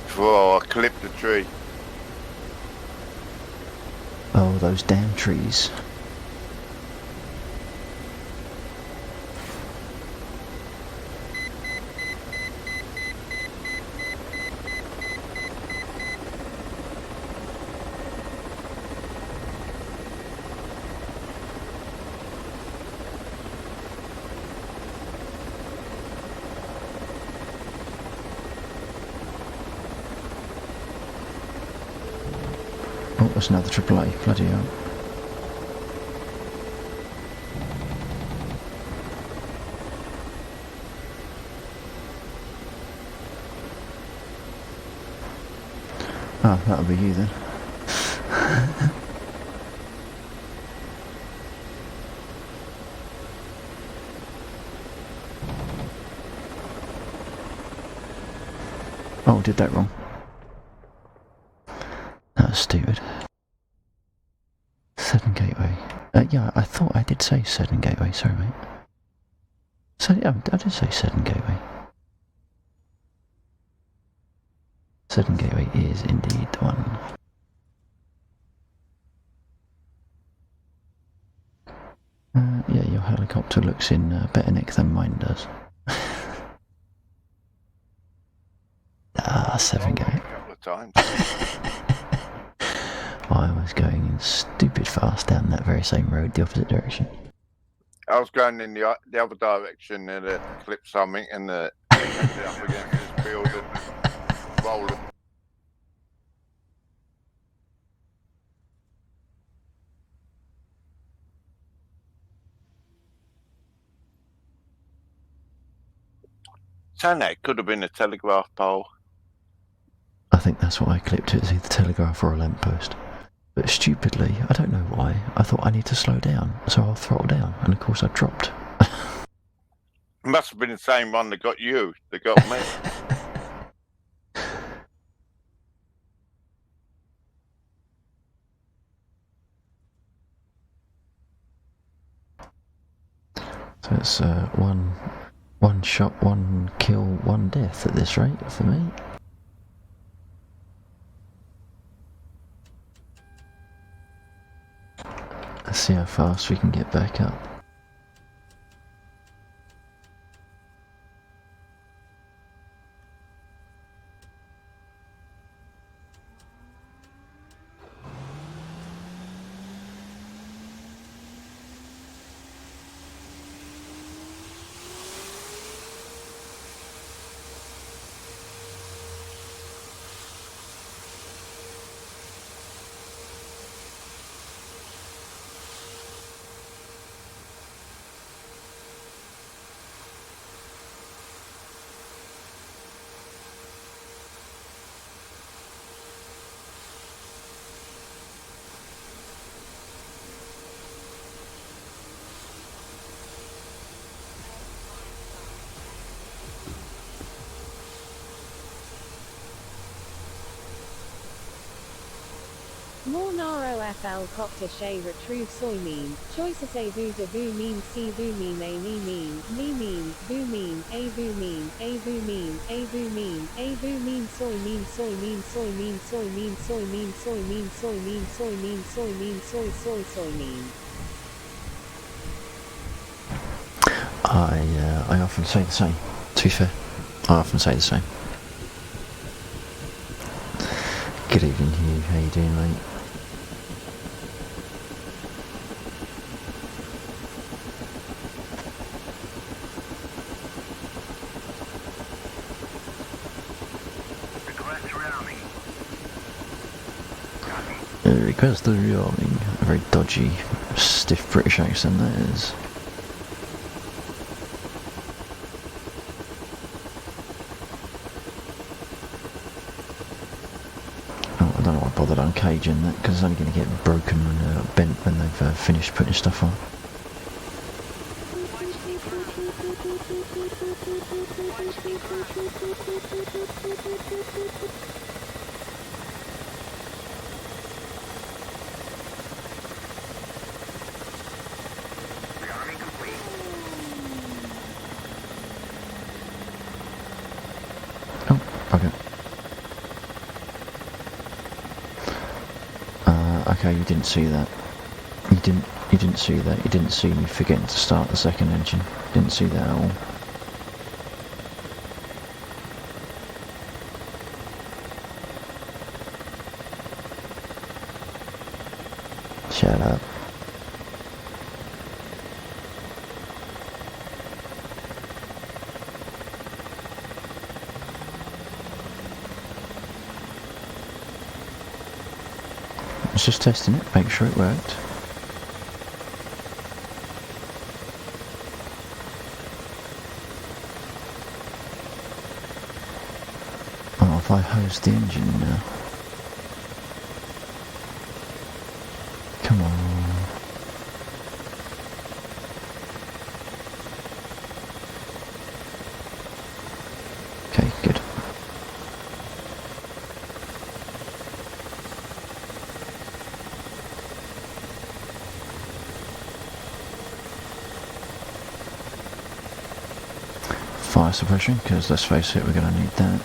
Before I clipped the tree. Oh, those damn trees. Oh, there's another AAA, bloody hell. Oh, that'll be you then. Oh, did that wrong. That was stupid. Seddon Gateway. Yeah, I thought I did say Seddon Gateway, sorry mate. So, yeah, I did say Seddon Gateway. Seddon Gateway is indeed the one. Yeah, your helicopter looks in better nick than mine does. Seven Gateway. A couple of times. I was going in stupid fast down that very same road, the opposite direction. I was going in the other direction and it clipped something and ended up against this building, rolling. Saying that, it could have been a telegraph pole. I think that's why I clipped it, as either telegraph or a lamppost. But stupidly, I don't know why, I thought I need to slow down, so I'll throttle down, and of course I dropped. It must have been the same one that got you, that got me. So it's one shot, one kill, one death at this rate for me. Let's see how fast we can get back up. More Naro FL Copter Shay Retrieve Soy Mean, Choice A Boo De Boo Mean C Boo Mean A Me Mean, Me Mean, Boo Mean, A Boo Mean, A Boo Mean, A Boo Mean, A Boo Mean Soy Mean Soy Mean Soy Mean Soy Mean Soy Mean Soy Mean Soy Mean Soy Mean Soy Mean Soy Soy Soy Mean. I often say the same, to be fair. I often say the same. Good evening Hugh, how you doing mate? Request the rearming. A very dodgy, stiff British accent that is. Oh, I don't know why I bothered uncaging that, because it's only going to get broken and bent when they've finished putting stuff on. Rearming complete. Oh, okay. Okay, you didn't see that. You didn't see that. You didn't see me forgetting to start the second engine. Didn't see that at all. Shut up. I was just testing it, make sure it worked. Oh, if I hose the engine now. fire suppression, because let's face it, we're going to need that.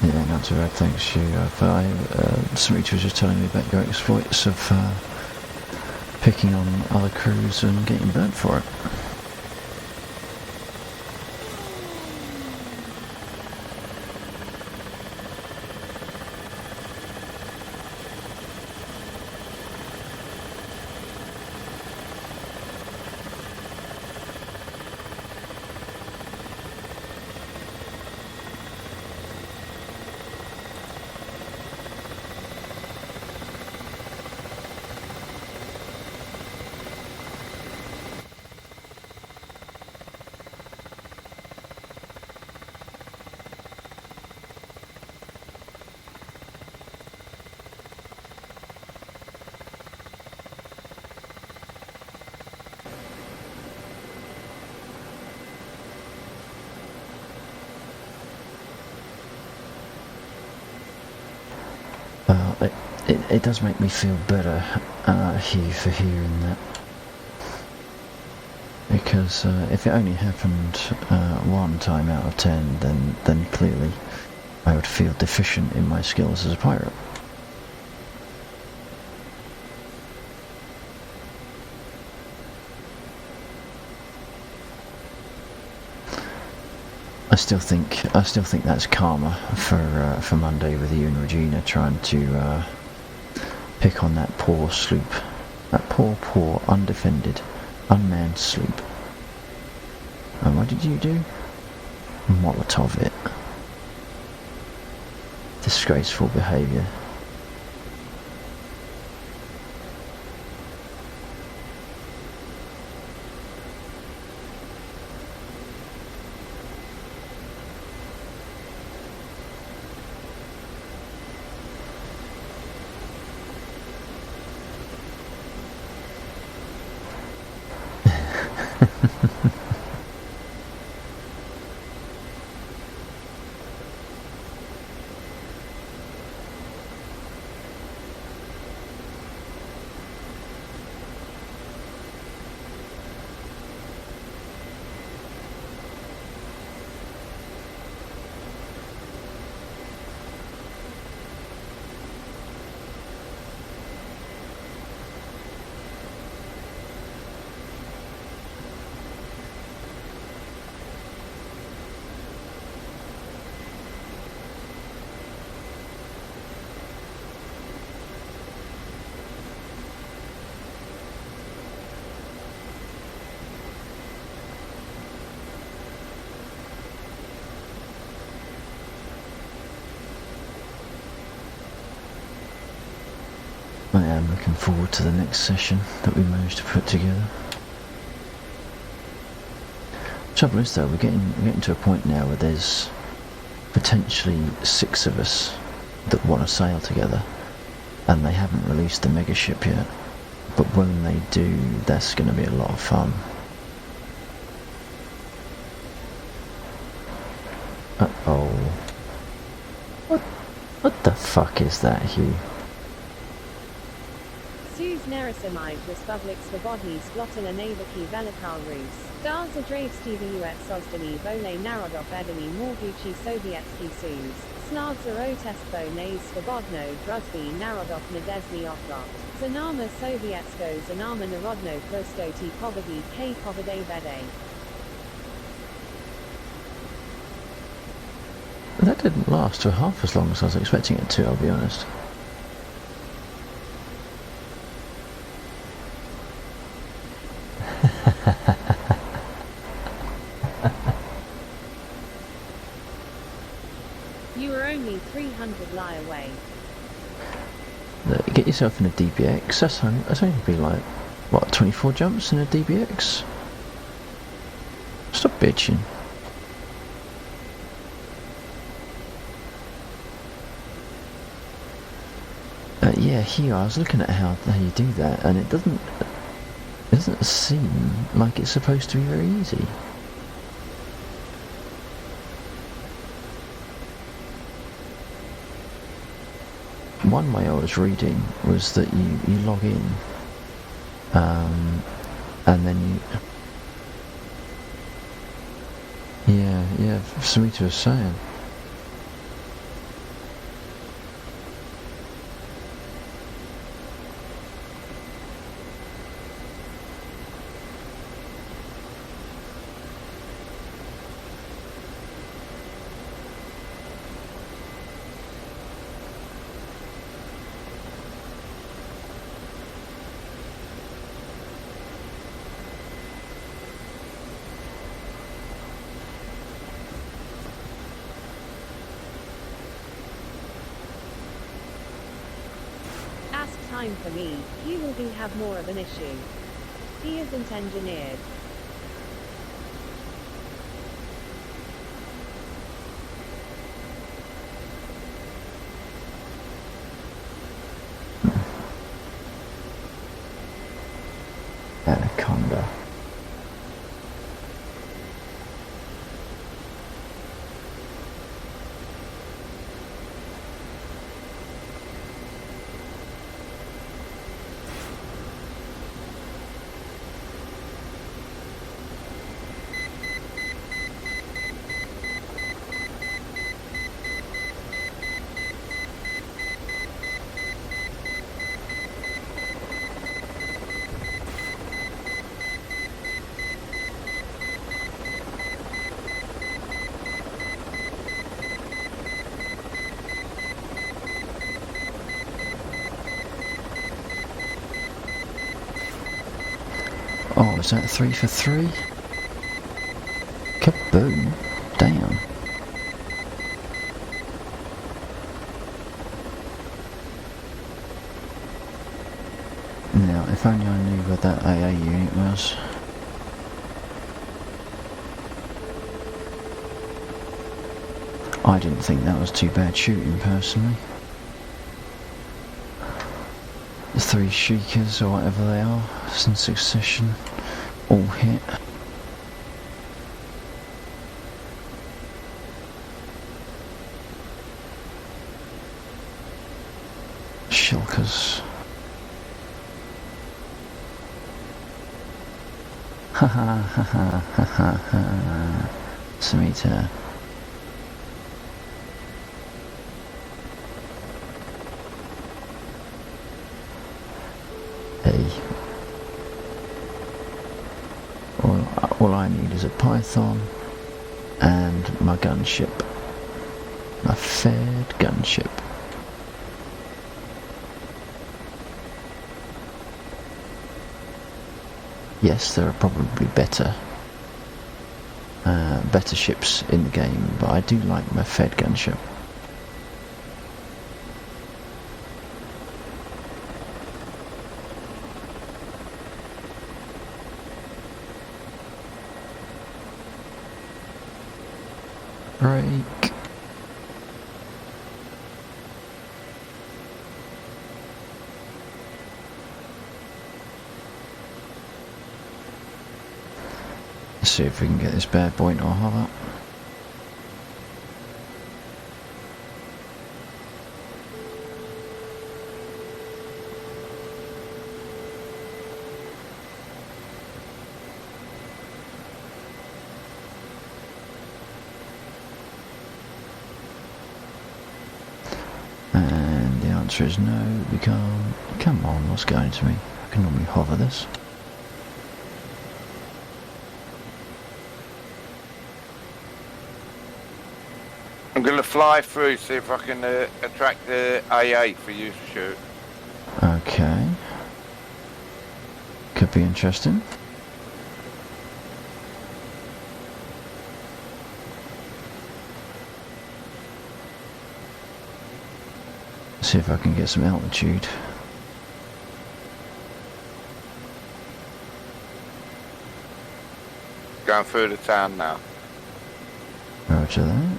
Yeah, not too bad, thanks you. Smooch was just telling me about your exploits of picking on other crews and getting burnt for it. It does make me feel better, Hugh, for hearing that. Because if it only happened one time out of 10, then clearly I would feel deficient in my skills as a pirate. I still think that's karma for Monday with you and Regina trying to pick on that poor sloop, that poor undefended, unmanned sloop. And what did you do? Molotov it. Disgraceful behaviour. I am looking forward to the next session that we managed to put together. Trouble is though, we're getting to a point now where there's potentially 6 of us that want to sail together, and they haven't released the mega ship yet. But when they do, that's going to be a lot of fun. Uh-oh. What the fuck is that, Hugh? Sus Nerasimaj Respublik Svobodny Splotena Naviki Velikal Rus. Darza Dravstvus Sozdani Vole Narodov Edany Morguchi Sovietsky Sus. Snadza Rotestvo Nays Svobodno Druzby Narodov Nadezhny Okrot. Zanama Sovietsko Zanama Narodno Prostoti Pobody K Pobode Vede. That didn't last for half as long as I was expecting it to, I'll be honest. You were only 300 lie away. Get yourself in a DBX, that's only going to be like, what, 24 jumps in a DBX? Stop bitching. Yeah, here I was looking at how you do that, and it doesn't seem like it's supposed to be very easy. One way I was reading was that you log in, and then yeah, Samita was saying. Ask time for me, you will be have more of an issue. He isn't engineered. Anaconda. Oh, is that 3 for 3? Kaboom. Damn. Now, if only I knew where that AA unit was. I didn't think that was too bad shooting, personally. The 3 Sheikas, or whatever they are, in succession, all hit. Shilkers. Ha ha ha ha ha ha ha. Samita. Hey. All I need is a Python and my gunship. My Fed gunship. Yes, there are probably better ships in the game, but I do like my Fed gunship. Break. Let's see if we can get this bad boy into a hover. And the answer is no, we can't. Come on, what's going to me? I can normally hover this. I'm going to fly through, see if I can attract the AA for you to shoot. Okay. Could be interesting. See if I can get some altitude. Going through the town now. Roger that.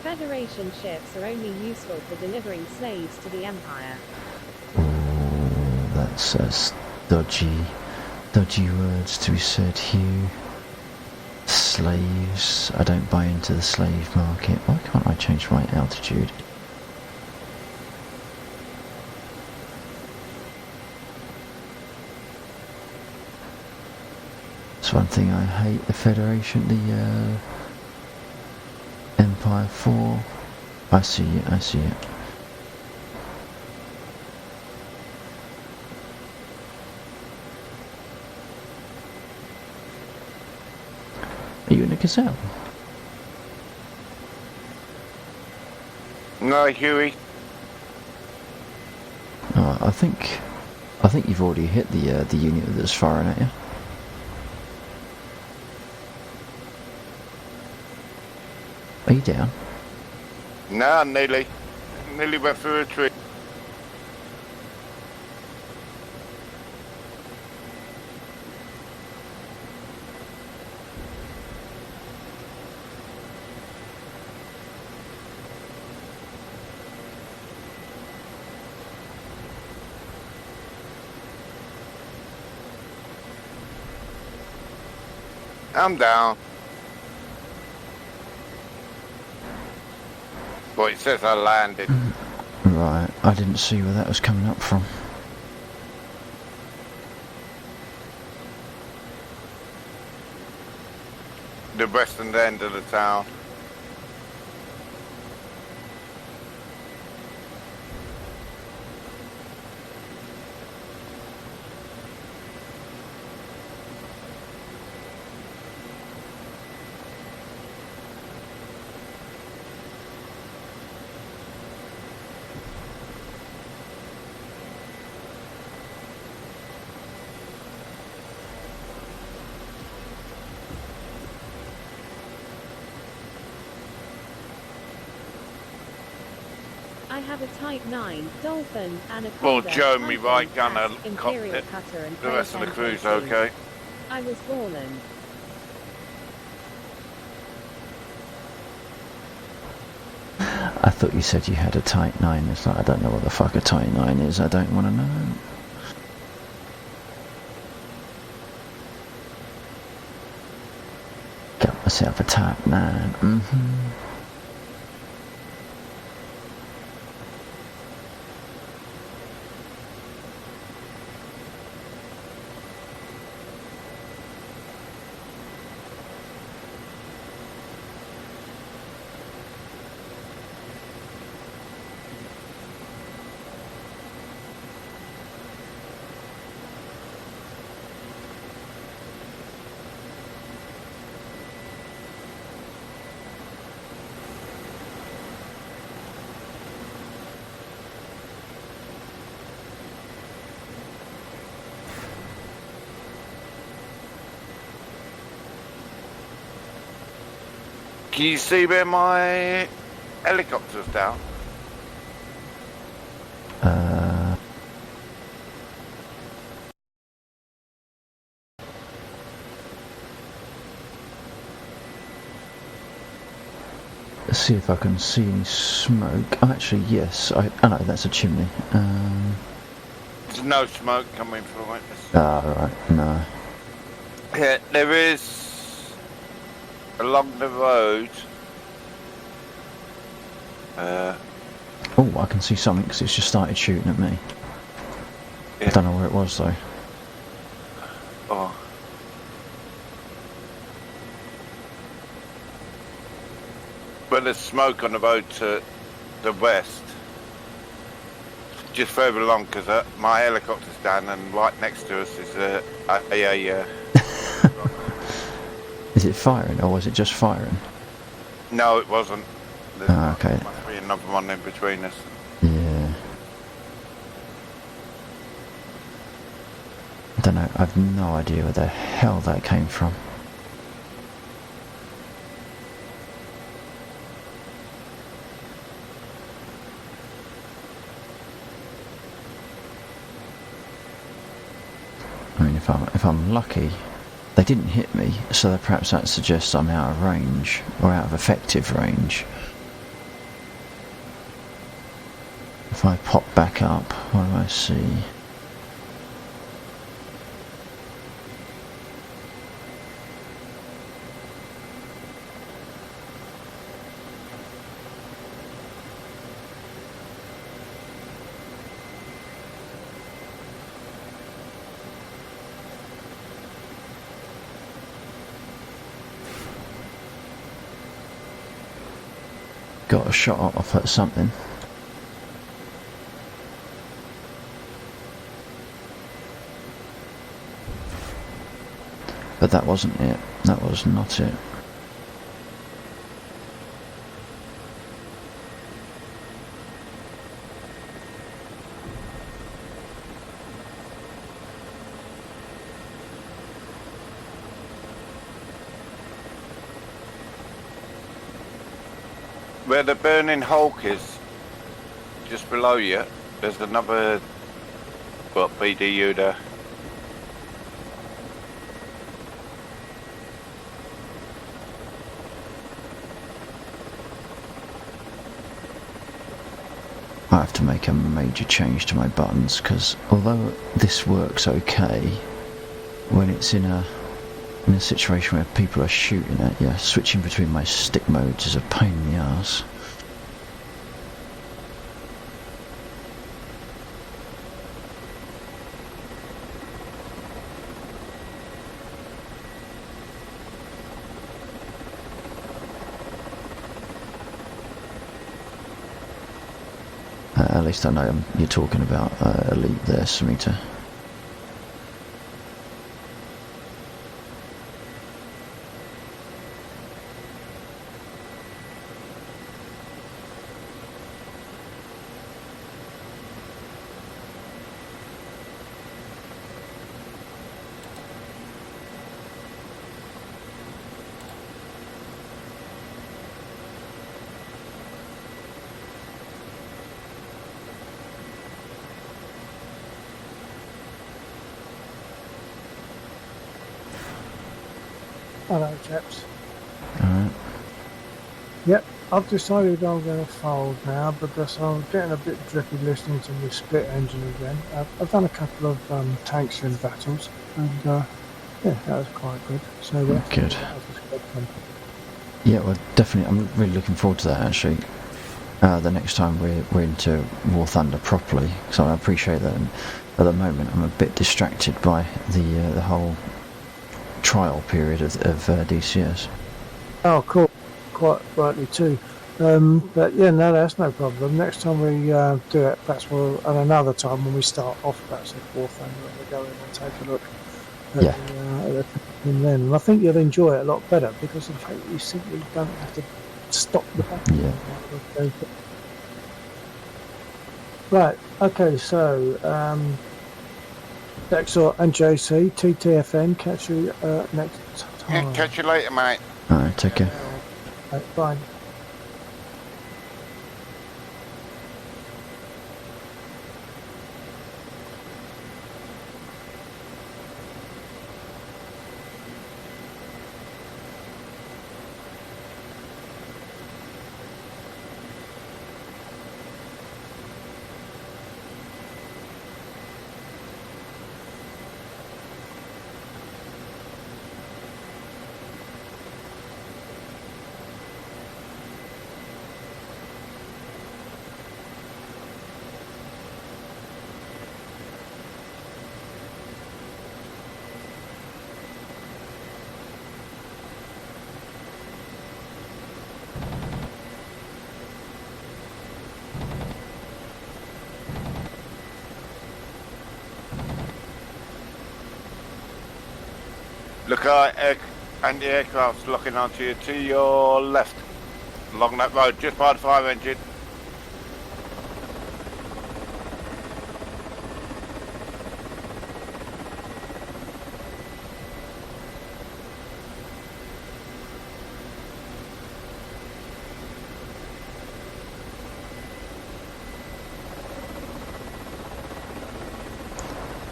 Federation ships are only useful for delivering slaves to the Empire. Oh, that's dodgy words to be said here. Slaves. I don't buy into the slave market. Why can't I change my altitude? That's one thing I hate, the Federation, the Empire 4. I see it, I see it. Are you in a Gazelle? No, Huey. Oh, I think you've already hit the unit that's firing at you. Are you down? No, nearly went through a tree. I'm down. Well, it says I landed. Right, I didn't see where that was coming up from. The western end of the town. I have a Type 9, Dolphin, Anaconda, Well, Joe, me Typhoon, right gunner, Cat, Imperial cockpit. Cutter, and The rest of the Craig crew's M22. okay. I was fallen. I thought you said you had a Type 9. It's like, I don't know what the fuck a Type 9 is. I don't want to know. Got myself a Type 9. Can you see where my helicopter's down? Let's see if I can see any smoke. Oh, actually, yes. I know that's a chimney. There's no smoke coming from it. Right, no. Yeah, there is along the road. Oh, I can see something because it's just started shooting at me. Yeah. I don't know where it was though. Oh. But there's smoke on the road to the west. Just further along, because my helicopter's down, and right next to us is a Is it firing or was it just firing? No, it wasn't. Oh, okay. There must be another one in between us. Yeah. I don't know. I've no idea where the hell that came from. I mean, if I'm lucky, they didn't hit me, so perhaps that suggests I'm out of range or out of effective range. If I pop back up, what do I see? Got a shot off at something. But that wasn't it. That was not it. Where the burning Hulk is, just below you, there's another, BDU there. I have to make a major change to my buttons, because although this works okay, when it's in a situation where people are shooting at you, switching between my stick modes is a pain in the arse. At least I know you're talking about Elite there, Samita. Hello, chaps. Alright. Yep, I've decided I'm going to fold now because I'm getting a bit drippy listening to my split engine again. I've done a couple of tanks in battles, and yeah, that was quite good. So yeah, Good. that was good fun. Yeah, well, definitely. I'm really looking forward to that, actually. The next time we're into War Thunder properly, so I appreciate that. And at the moment, I'm a bit distracted by the whole trial period of DCS. Oh, cool. Quite rightly too. But yeah, no, that's no problem. Next time we do it, perhaps we'll, and another time when we start off, perhaps at War Thunder, we'll go in and take a look at Yeah. the thing then. And I think you'll enjoy it a lot better because in fact you simply don't have to stop the battle. Yeah. Right, okay, so Dexor and JC, TTFN, catch you next time. Yeah, catch you later, mate. Alright, take care. Right, bye. Look out, anti-aircraft's looking onto you to your left, along that road, just by the fire engine.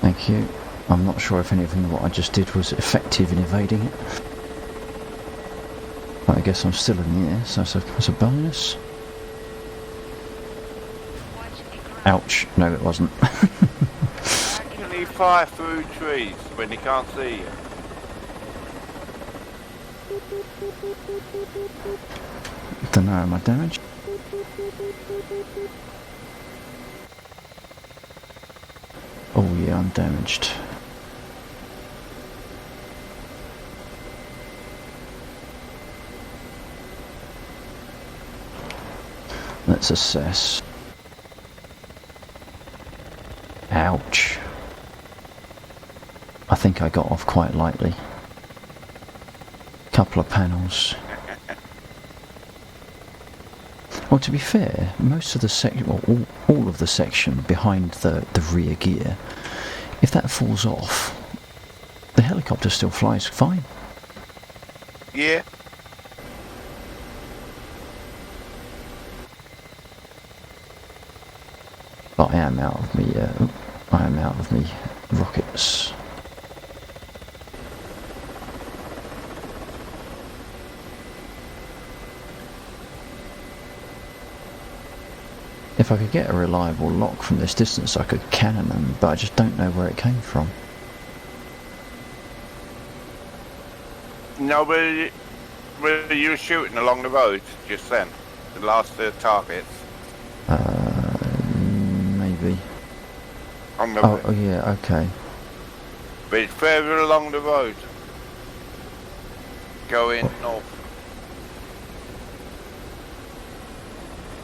Thank you. I'm not sure if anything of what I just did was effective in evading it. But I guess I'm still in the air, so that's a bonus. Watch a Ouch. No, it wasn't. How can he fire through trees when he can't see you? Don't know, am I damaged? Oh yeah, I'm damaged. Let's assess. Ouch. I think I got off quite lightly. Couple of panels. Well, to be fair, most of the section, well, all of the section behind the rear gear, if that falls off, the helicopter still flies fine. Yeah. But I am out of me. I am out of me rockets. If I could get a reliable lock from this distance, I could cannon them, but I just don't know where it came from. No, were you shooting along the road just then? The last targets? Maybe. On the Oh yeah, okay. But it's further along the road. Going north.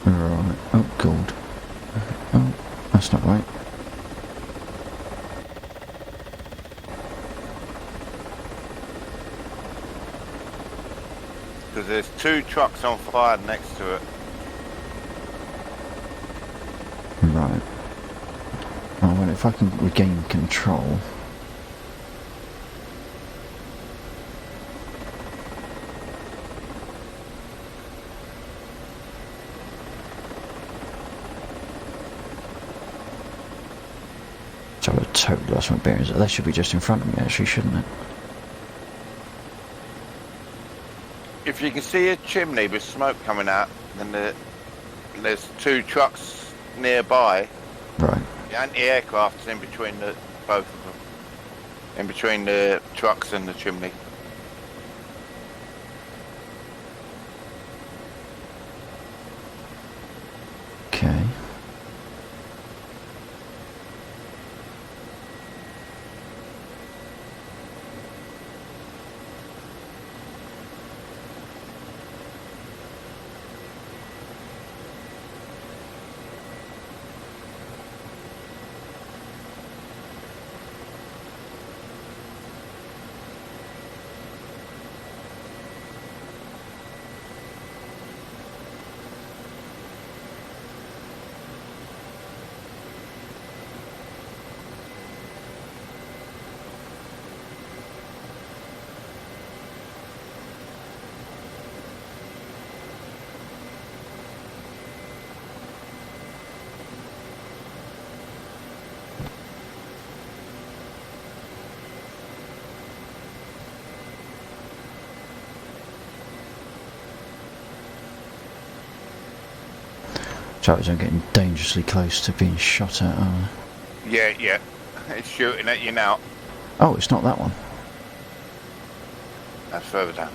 Right. Oh, God. Oh, that's not right. Because there's 2 trucks on fire next to it. Right. Oh, well, if I can regain control. So I totally lost my bearings. That should be just in front of me, actually, shouldn't it? If you can see a chimney with smoke coming out, then there's 2 trucks nearby. Right. The anti-aircraft's in between both of them. In between the trucks and the chimney. Okay. Travis, I'm getting dangerously close to being shot at. Yeah. It's shooting at you now. Oh, it's not that one. That's further down.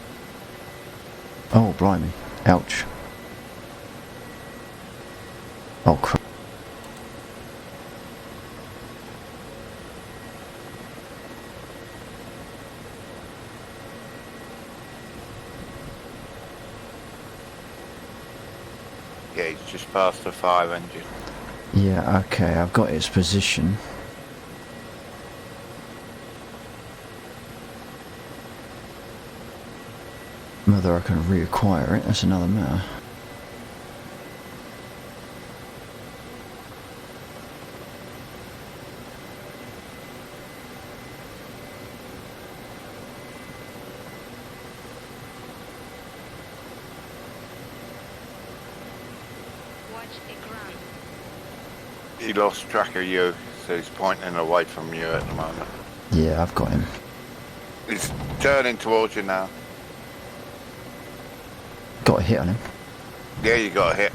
Oh, blimey. Ouch. Oh, crap. Yeah, he's just past the fire engine. Yeah, okay, I've got its position. Whether I can reacquire it, that's another matter. He lost track of you, so he's pointing away from you at the moment. Yeah, I've got him. He's turning towards you now. Got a hit on him. Yeah, you got a hit.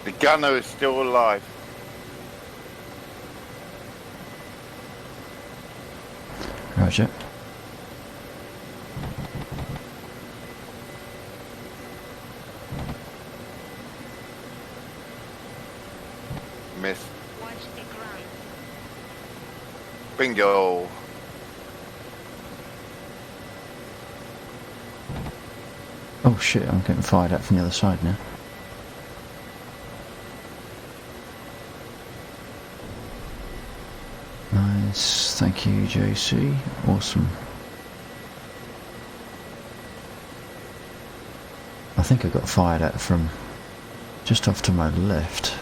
The gunner is still alive. Roger. Miss. Watch the ground. Bingo. Oh shit, I'm getting fired at from the other side now. Nice, thank you JC, awesome. I think I got fired at from just off to my left.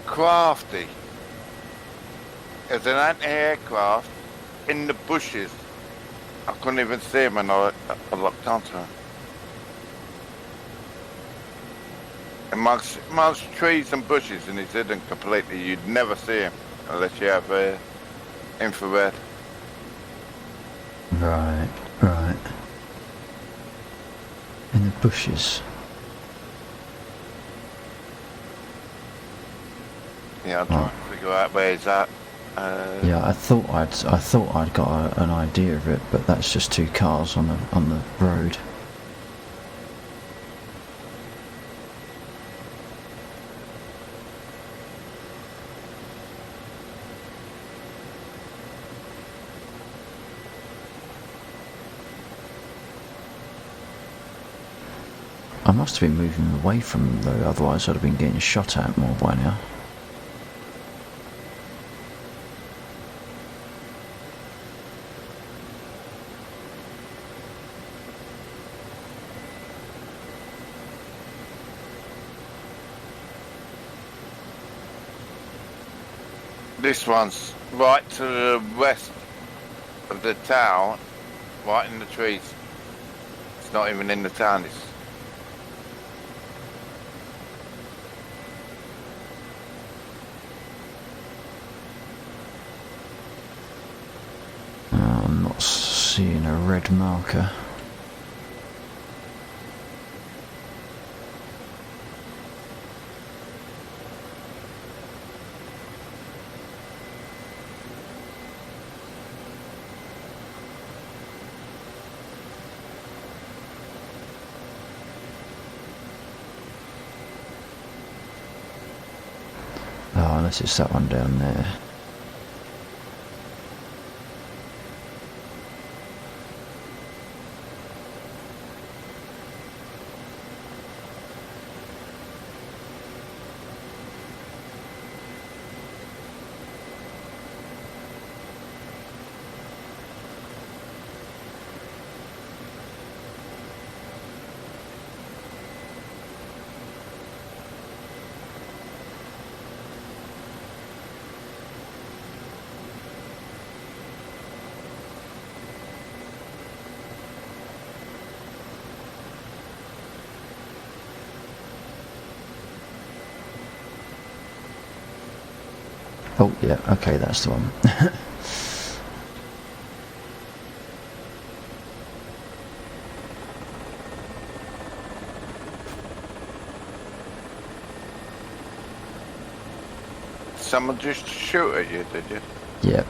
Crafty. There's an anti-aircraft in the bushes. I couldn't even see him when I locked onto him. Amongst trees and bushes, and he's hidden completely. You'd never see him unless you have infrared. Right, right. In the bushes. Yeah, I'm trying to figure out where he's at. Yeah, I thought I'd got an idea of it, but that's just two cars on the road. I must have been moving away from them though, otherwise I'd have been getting shot at more by now. This one's right to the west of the town, right in the trees. It's not even in the town. It's I'm not seeing a red marker. Oh, unless it's that one down there. Oh yeah, okay, that's the one. someone just shoot at you, did you? Yep.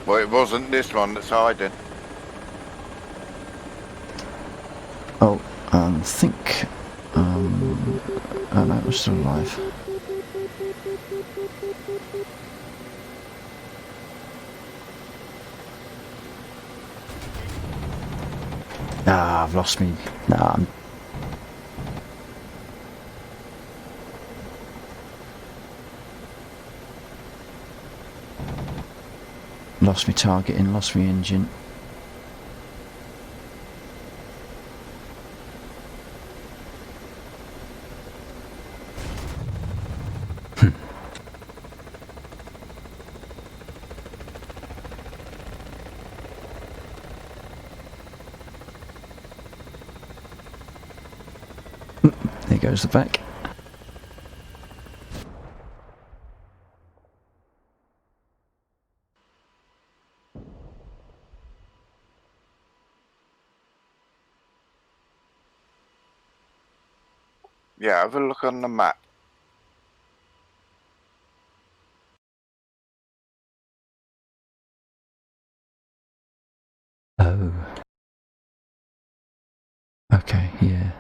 Well, it wasn't this one that's hiding. Oh, think. Oh no, it was still alive. Ah, I've lost me. Nah, lost me targeting, lost me engine. There goes the back. Yeah, have a look on the map. Oh. Okay, yeah.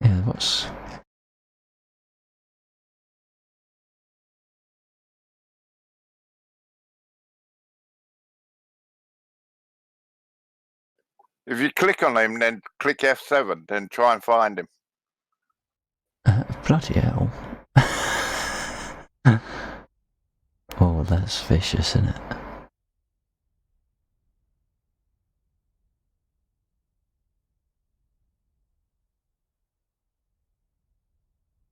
Yeah, what's... If you click on him, then click F7, then try and find him. bloody hell. Oh, that's vicious, isn't it?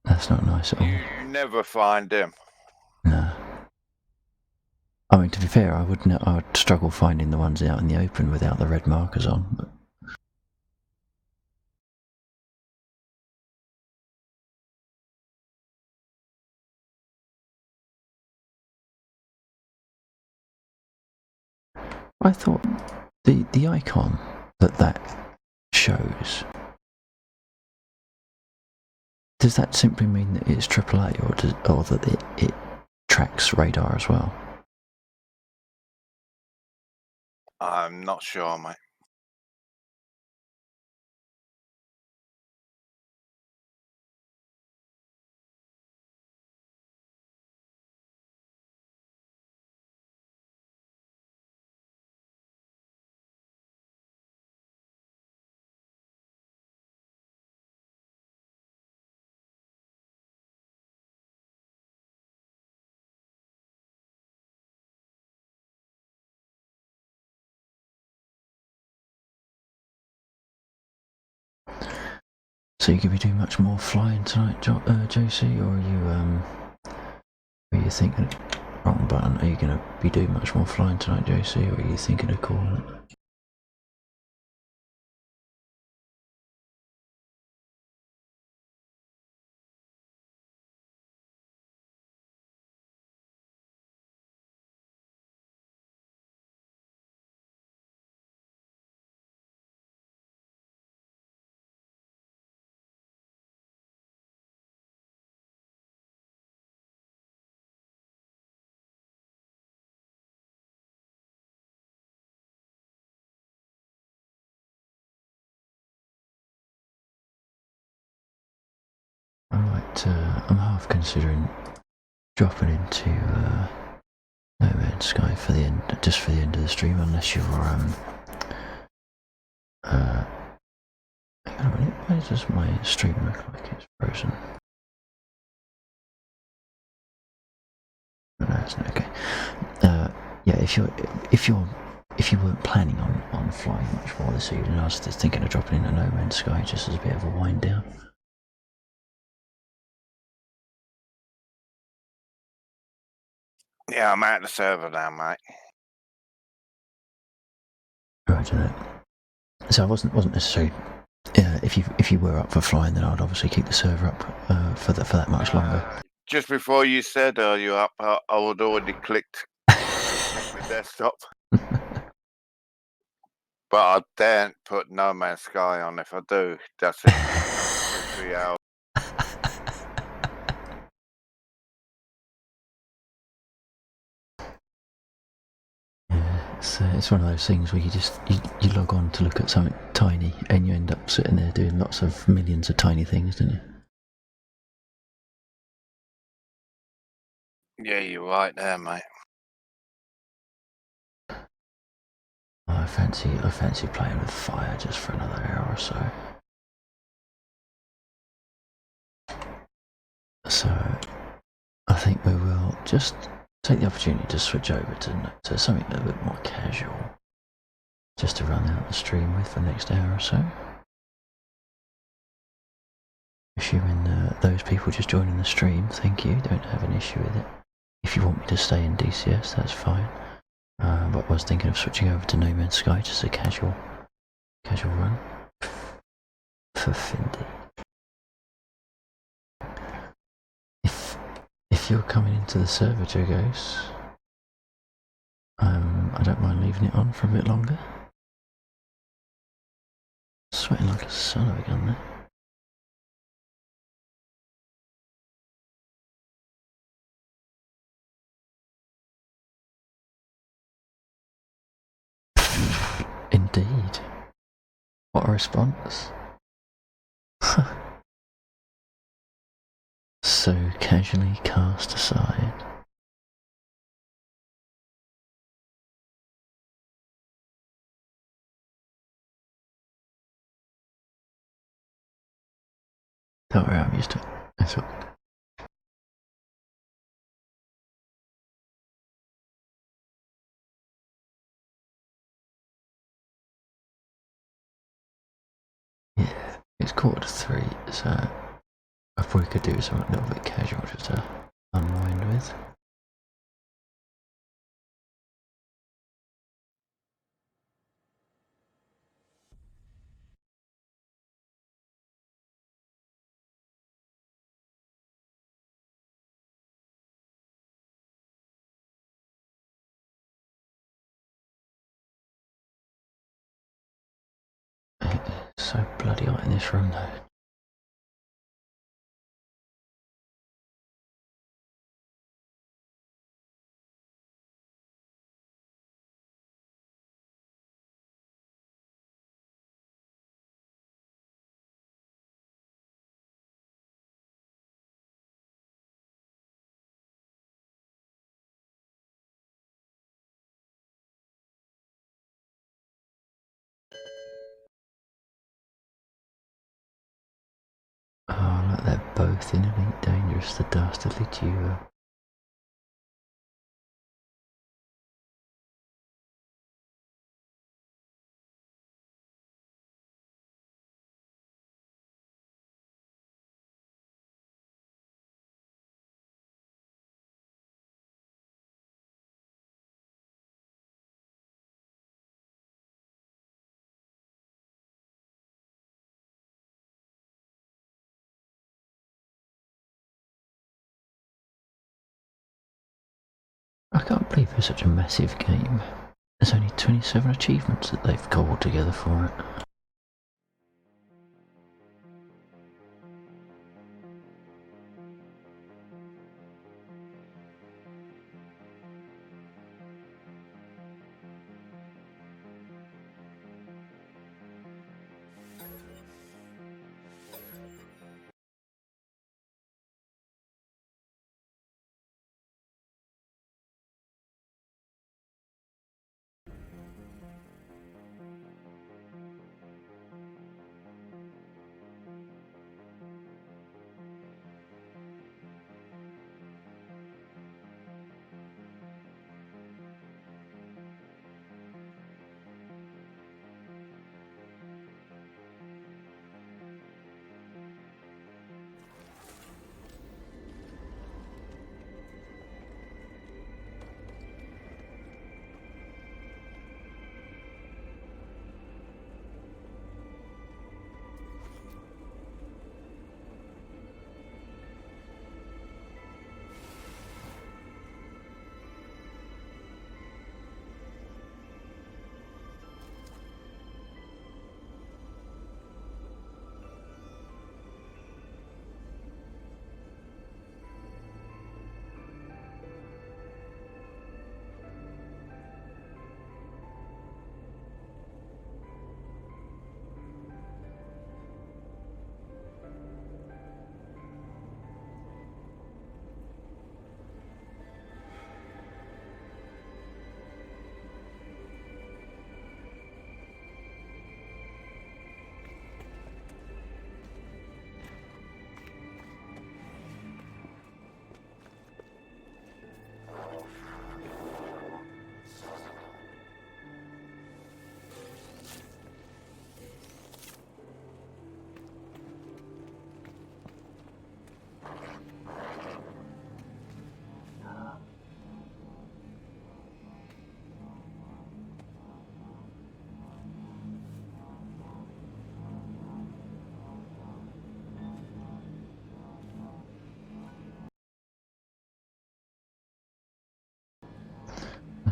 That's not nice at all. You never find him. No. I mean, to be fair, I would struggle finding the ones out in the open without the red markers on. But... I thought the icon that shows, does that simply mean that it's AAA, or that it tracks radar as well? I'm not sure, mate. So you could be doing much more flying tonight, JC, or are you thinking wrong button? Are you going to be doing much more flying tonight, JC, or are you thinking of calling it? I'm half considering dropping into No Man's Sky for the end, just for the end of the stream, unless you're hang on a minute, why does my stream look like it's frozen? No, it's not okay. Yeah, if you weren't planning on flying much more this evening, I was just thinking of dropping into No Man's Sky just as a bit of a wind down. Yeah, I'm at the server now, mate. Right, so I wasn't necessarily. If you were up for flying, then I'd obviously keep the server up for that much longer. Just before you said, "Are you up?" I would already clicked the desktop. But I daren't put No Man's Sky on. If I do, that's it. 2-3 hours. Yeah, it's one of those things where you log on to look at something tiny, and you end up sitting there doing lots of millions of tiny things, don't you? Yeah, you're right there, mate. I fancy playing with fire just for another hour or so. So I think we will just take the opportunity to switch over to something a little bit more casual, just to run out the stream with for the next hour or so. Assuming those people just joining the stream, thank you, don't have an issue with it. If you want me to stay in DCS, that's fine. But I was thinking of switching over to No Man's Sky, just a casual run for Findy. you're coming into the servitor, Ghost, I don't mind leaving it on for a bit longer. Sweating like a son of a gun there. Indeed. What a response. So casually cast aside. Don't worry, I'm used to it. That's all. Yeah, it's 2:45, so I probably could do something a little bit casual just to unwind with. It's so bloody hot in this room though. Oh, like they're both in Elite Dangerous, the dastardly duo. I can't believe it's such a massive game. There's only 27 achievements that they've cobbled together for it.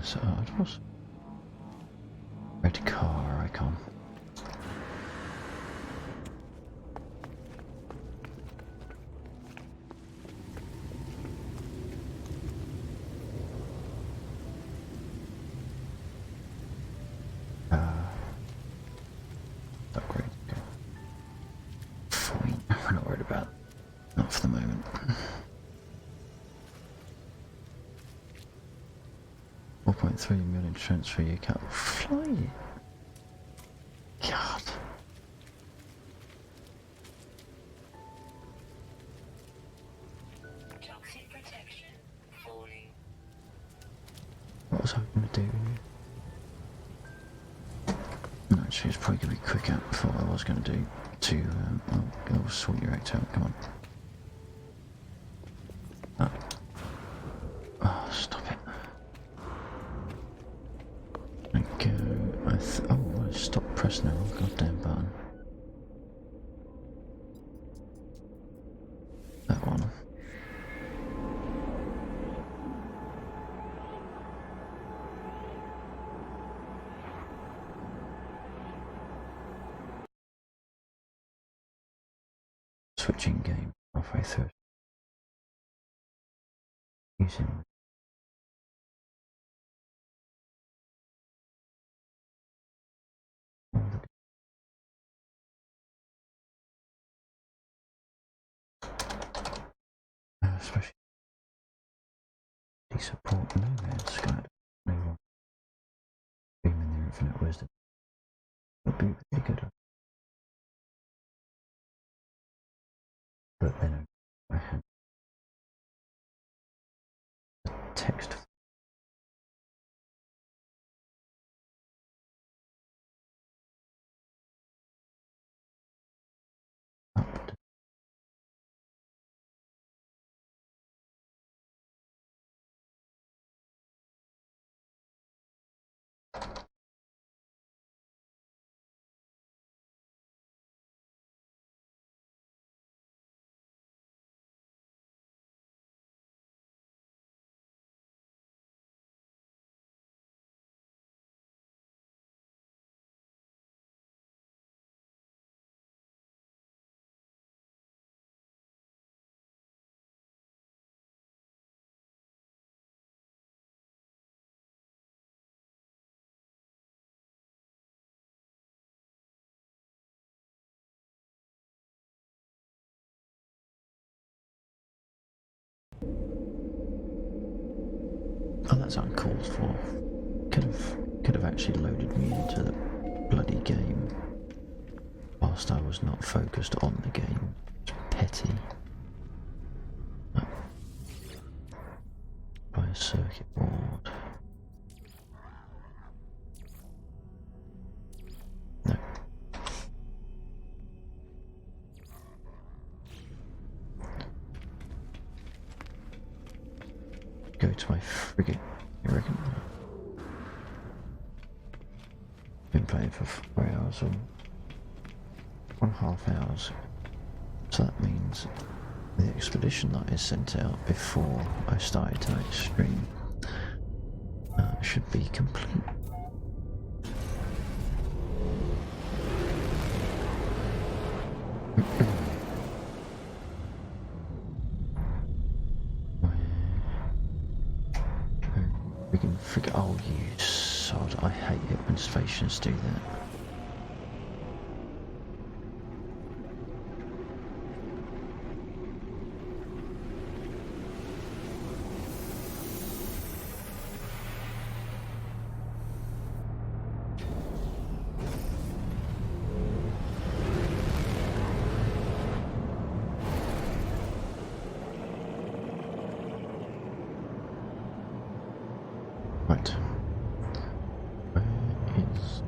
That's odd. What's red car icon? Upgrade. Okay. Fine. We're not worried about. Not for the moment. 4.3 million transfer your cat. Fly it. God. Toxic protection falling. What was I going to do? No, actually, it's probably going to be quicker for what I was going to do. I'll sort your act out. Come on. Oh, stop it. Okay. Oh, I stopped pressing the wrong goddamn button. That one. Switching game halfway through. Using especially support no man's sky. No one beaming their infinite wisdom. Would be really good. But then I had the text. Up. Oh, that's uncalled for. Could have actually loaded me into the bloody game whilst I was not focused on the game. It's petty. Oh. By a circuit board. No. Go to my frigate, you reckon? Been playing for 4 hours or 1.5 hours. So that means the expedition that I sent out before I started tonight's stream should be complete. We can figure. Oh, you sod! I hate it when stations do that. Right. Where is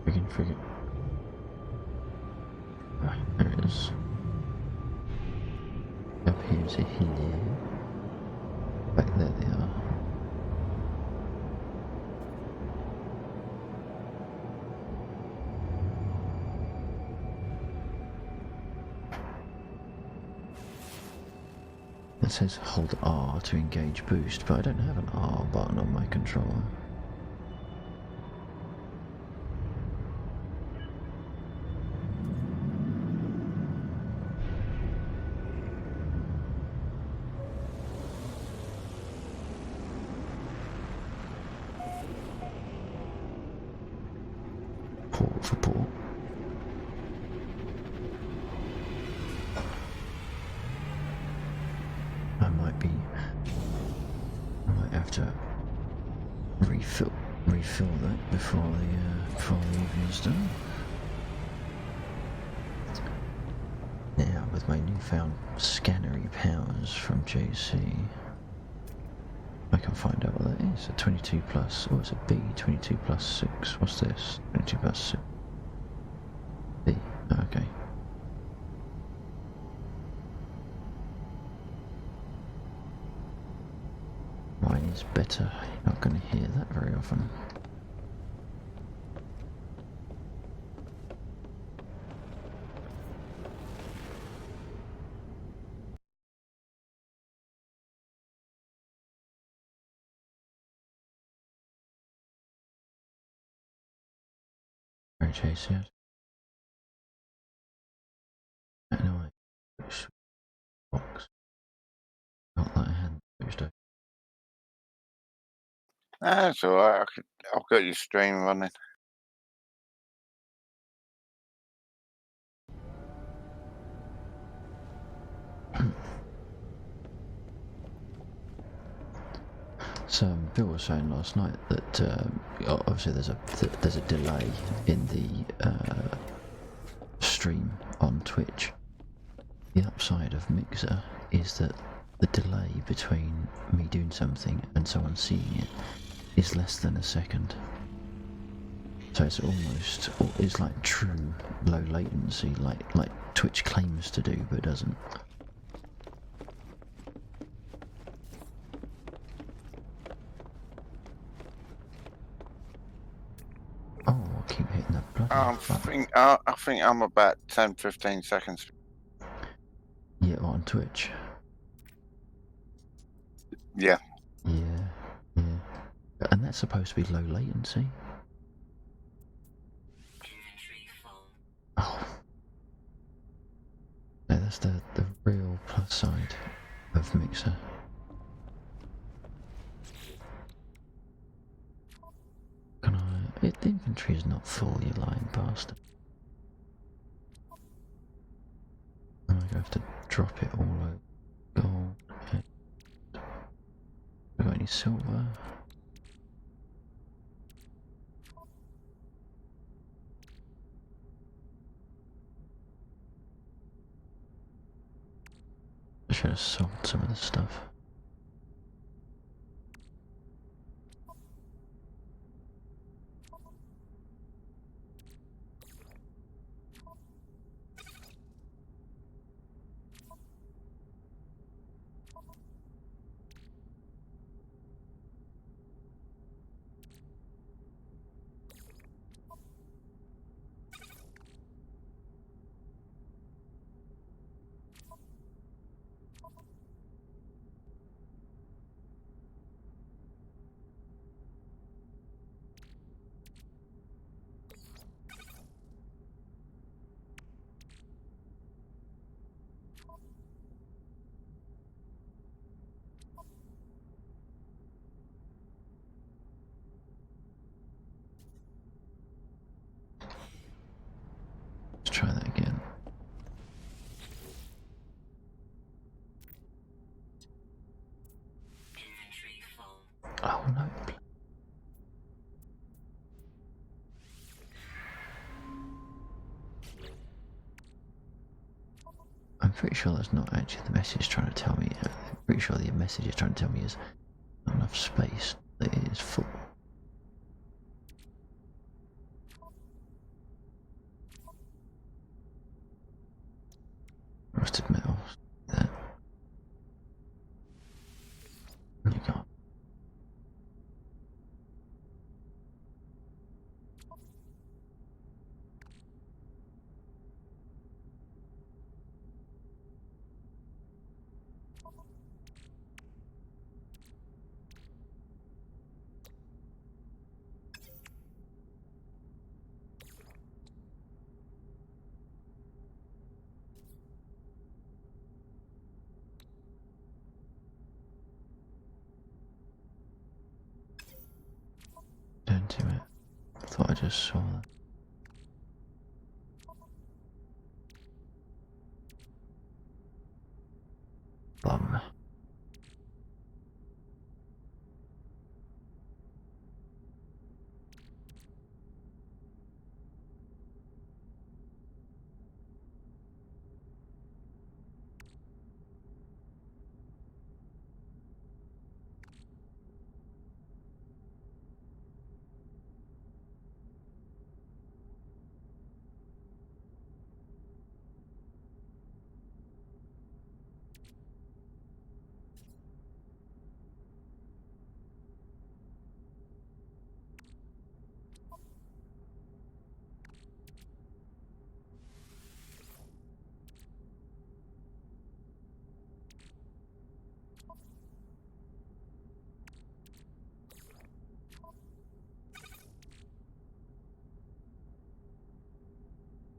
friggin' frigate? Right, there it is. Up here's a hill. Back there they are. It says hold R to engage boost, but I don't have an R button on my controller. Port for port. I might have to refill that before the evening's done. Now, with my newfound scannery powers from JC, I can find out what that is. A 22 plus, or it's a B, 22 plus 6. What's this? 22 plus 6. B, okay. Mine is better. You're not going to hear that very often. Very chasey. Anyway, box. Not that I hadn't switched over. That's alright. I've got your stream running. So Bill was saying last night that obviously there's a delay in the stream on Twitch. The upside of Mixer is that the delay between me doing something and someone seeing it is less than a second. So it's like true low latency, like Twitch claims to do but doesn't. Oh, I keep hitting that bloody I think I'm about 10-15 seconds. Yeah, on Twitch. Yeah. Yeah. And that's supposed to be low latency. Oh. No, that's the real plus side of Mixer. Can I... the inventory is not full, you lying bastard. I'm going to have to drop it all over. Gold. Okay. Have I got any silver? I should have sold some of the stuff. Let's try that again. Oh no. I'm pretty sure that's not actually the message trying to tell me. I'm pretty sure the message is trying to tell me is not enough space, that it is full. Rusted metal. That. You can't. thought I just saw that. Bum.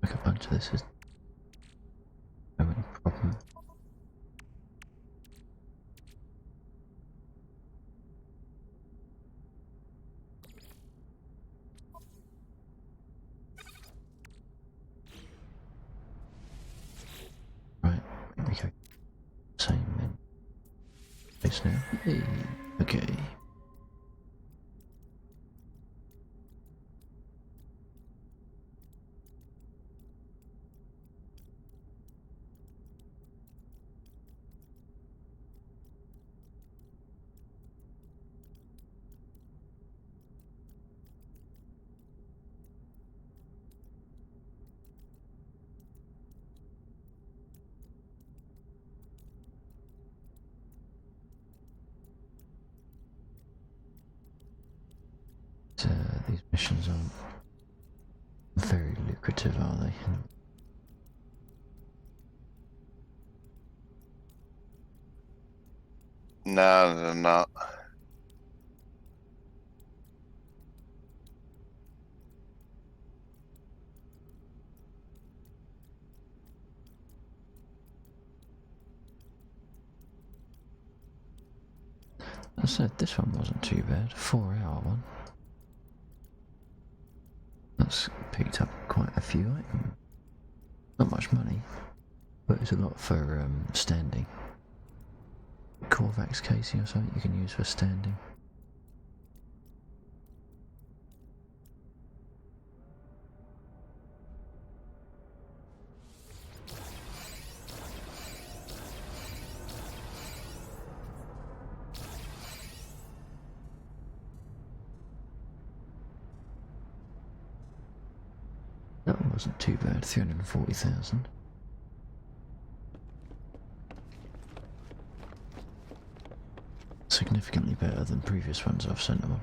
Like a bunch of this is no problem. Right, here we go. Same in place now. Hey, okay. These missions aren't very lucrative, are they? No, they're not. I said this one wasn't too bad. 4-hour one. That's picked up quite a few items. Not much money, but it's a lot for standing. Corvax casing or something you can use for standing. That one wasn't too bad, 340,000. Significantly better than previous ones I've sent them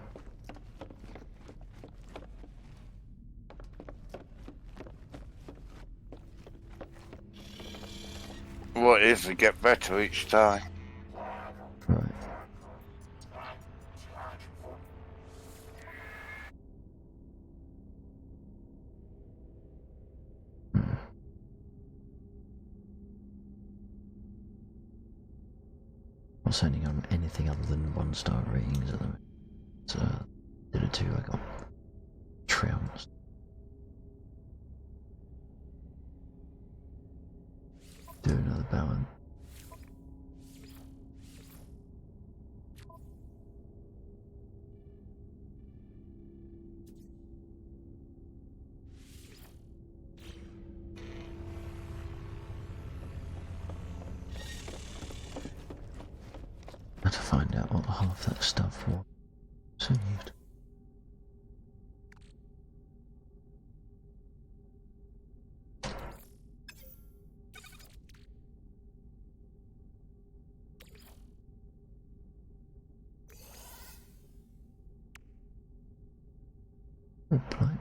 on. What is to get better each time? Right. Not sending on anything other than 1-star ratings at the moment. So, did it too, I got trounced. Do another balance. To find out what half that stuff was saved. Oh, blimey.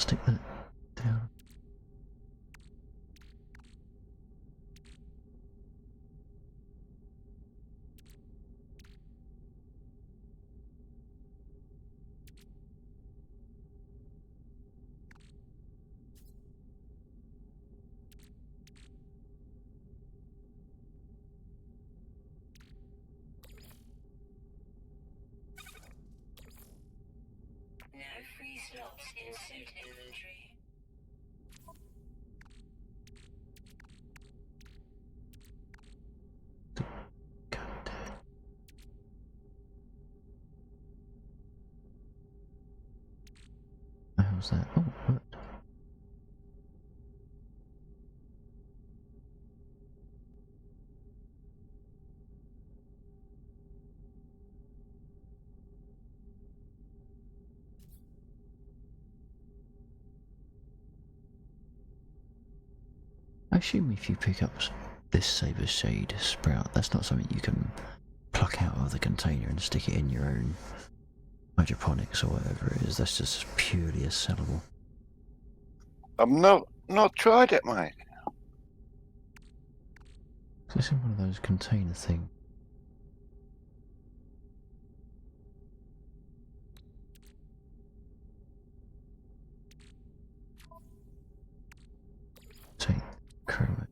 stick that down. No free slots in suit inventory. God damn. How's that? Oh, what? I assume if you pick up this Saber Shade sprout, that's not something you can pluck out of the container and stick it in your own hydroponics or whatever it is. That's just purely a sellable. I've not tried it, mate. It's in one of those container things. Take chroma.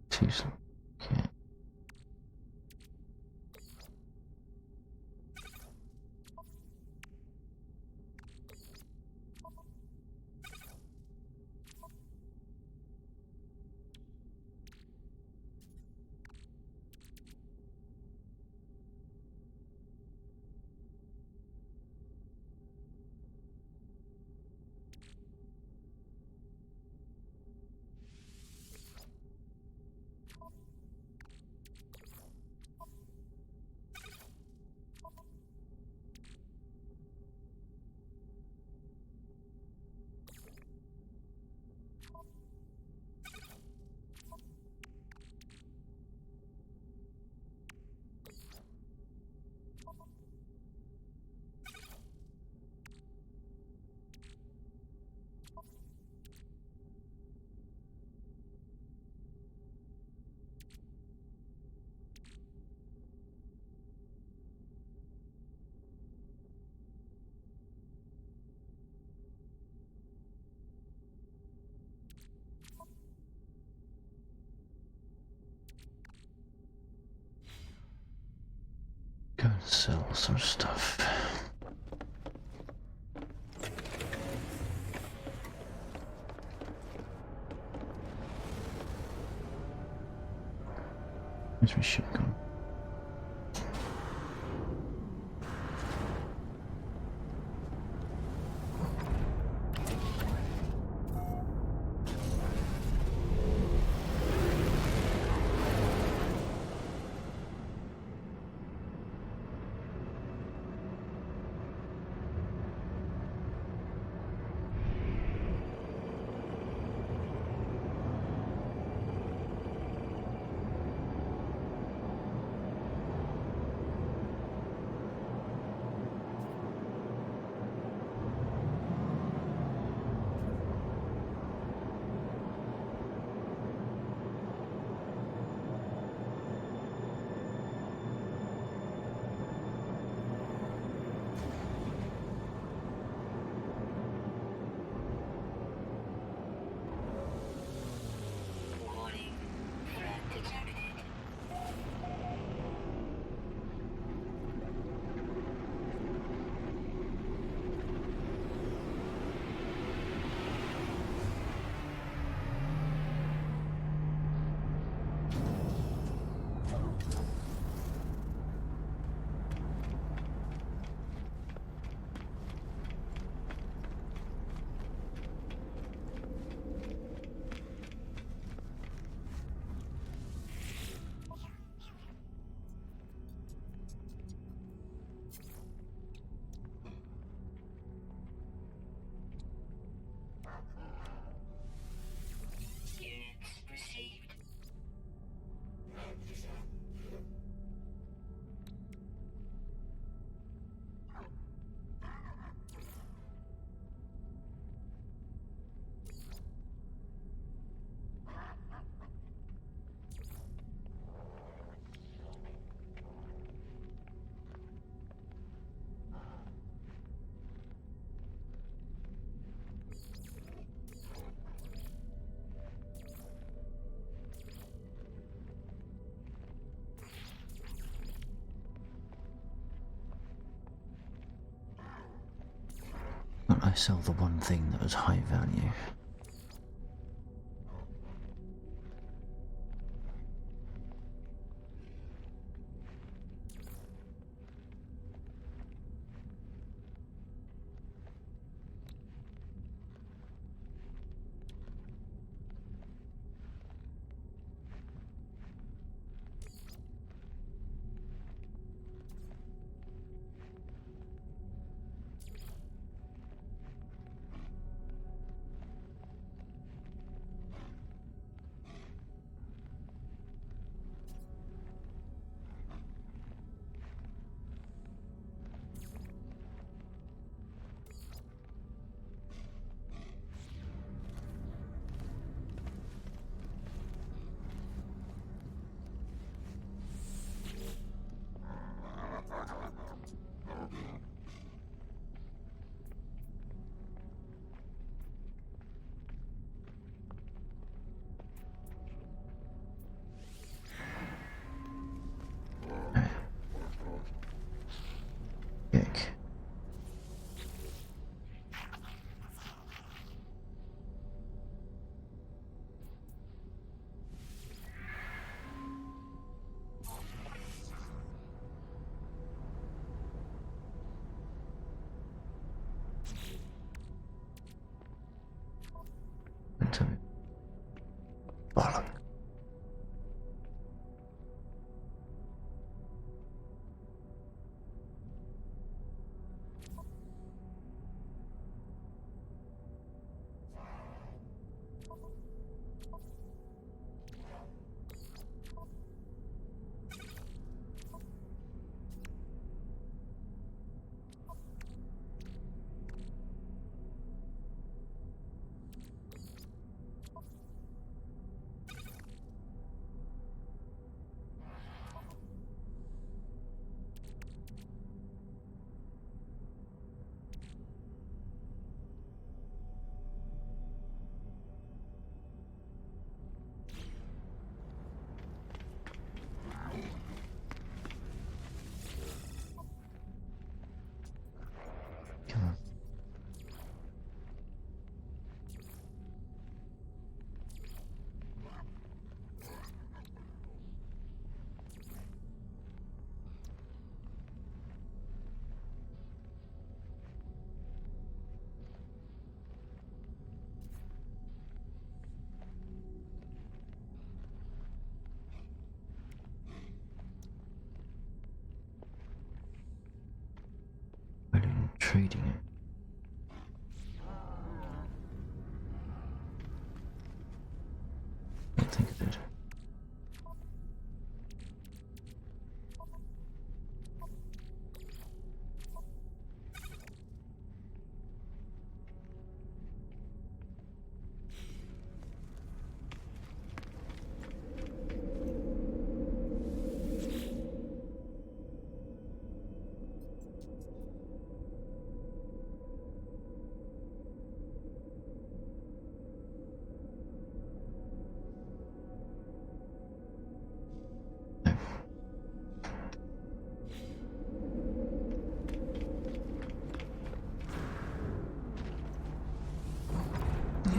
Too slow. Okay. Go and sell some stuff. Where's my ship gone? When I sell the one thing that was high value. Kick. Bollock. Come on. We're doing trading it. I think of it.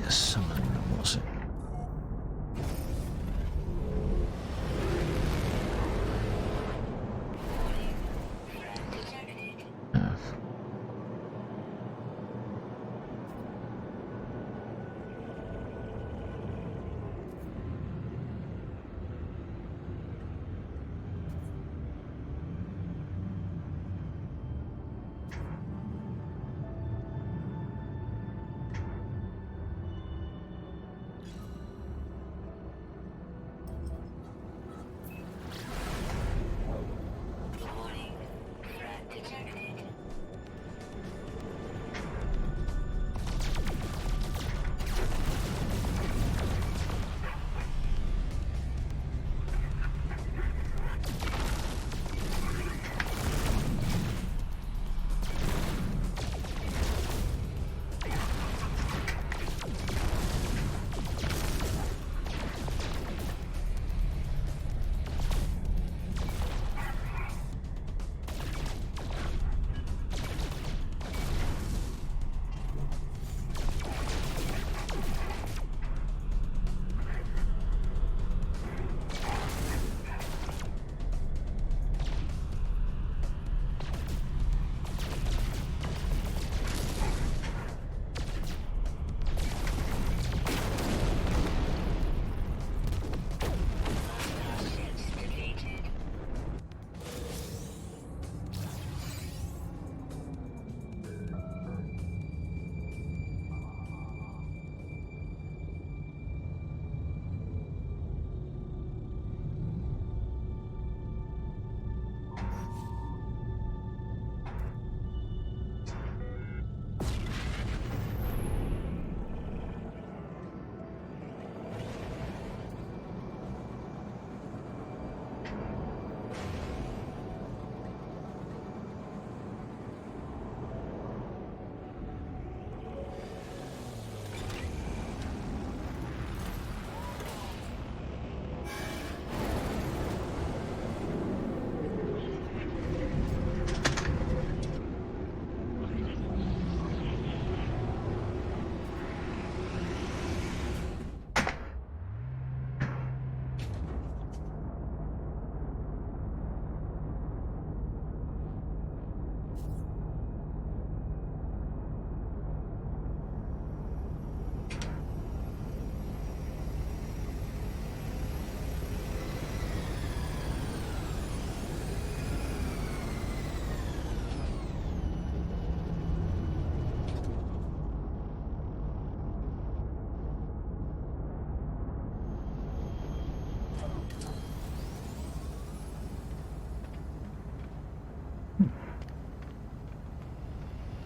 Yes, someone was it?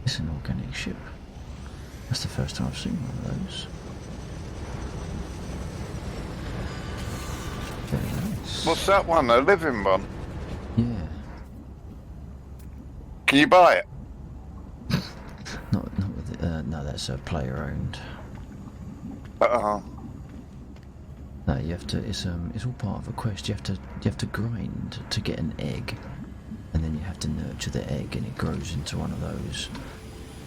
It's an organic ship. That's the first time I've seen one of those. Very nice. What's that one? A living one? Yeah. Can you buy it? Not with no, that's a player owned. No, you have to. It's all part of a quest. You have to grind to get an egg, and then you have to nurture the egg, and it grows into one of those.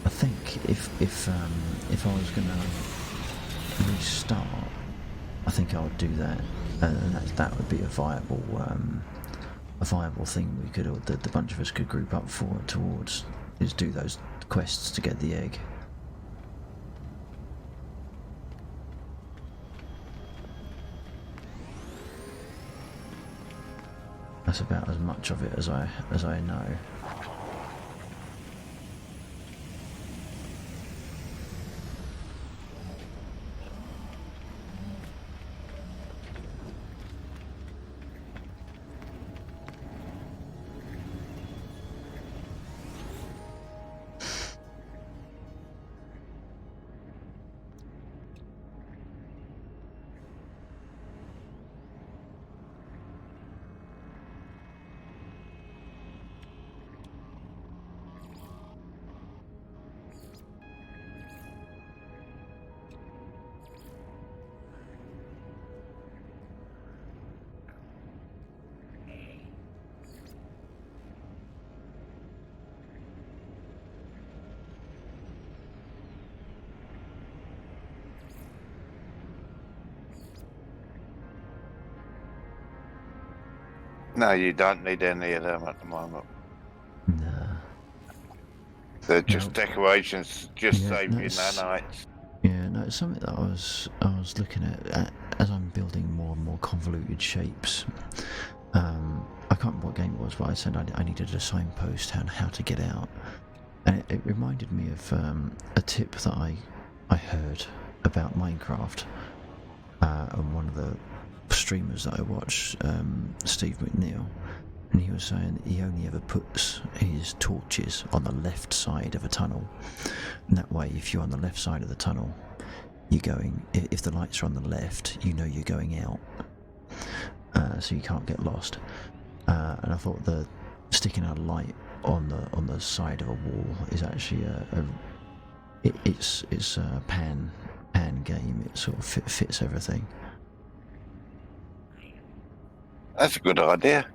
I think if I was gonna restart, I think I would do that, and that would be a viable thing we could, the bunch of us could group up towards, is do those quests to get the egg. That's about as much of it as I know. No, you don't need any of them at the moment. No. They're just decorations, just Yeah, save no, you it's- nanites. Yeah, no, it's something that I was looking at as I'm building more and more convoluted shapes. I can't remember what game it was, but I said I needed a signpost on how to get out, and it reminded me of a tip that I heard about Minecraft on one of the streamers that I watch, Steve McNeil, and he was saying he only ever puts his torches on the left side of a tunnel, and that way if you're on the left side of the tunnel, you're going, if the lights are on the left, you know you're going out, so you can't get lost. And I thought the sticking a light on the side of a wall is actually it's a pan game. It sort of fits everything. That's a good idea.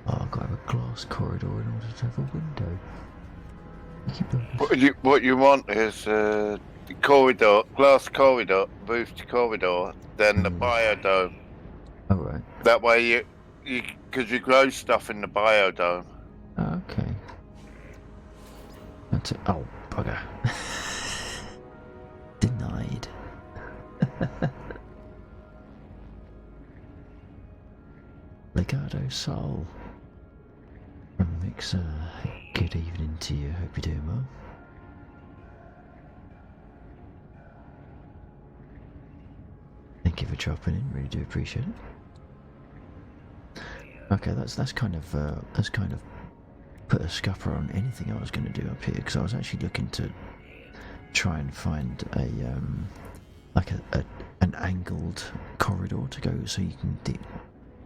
Oh, I've got to have a glass corridor in order to have a window. What you want is corridor, glass corridor, roofed corridor, then the biodome. Oh, right. That way because you grow stuff in the biodome. Okay. That's it. Oh, bugger. Denied. Legato Soul from Mixer. Good evening to you. Hope you're doing well. Thank you for dropping in. Really do appreciate it. Okay, that's kind of put a scupper on anything I was going to do up here, because I was actually looking to try and find an angled corridor to go, so you can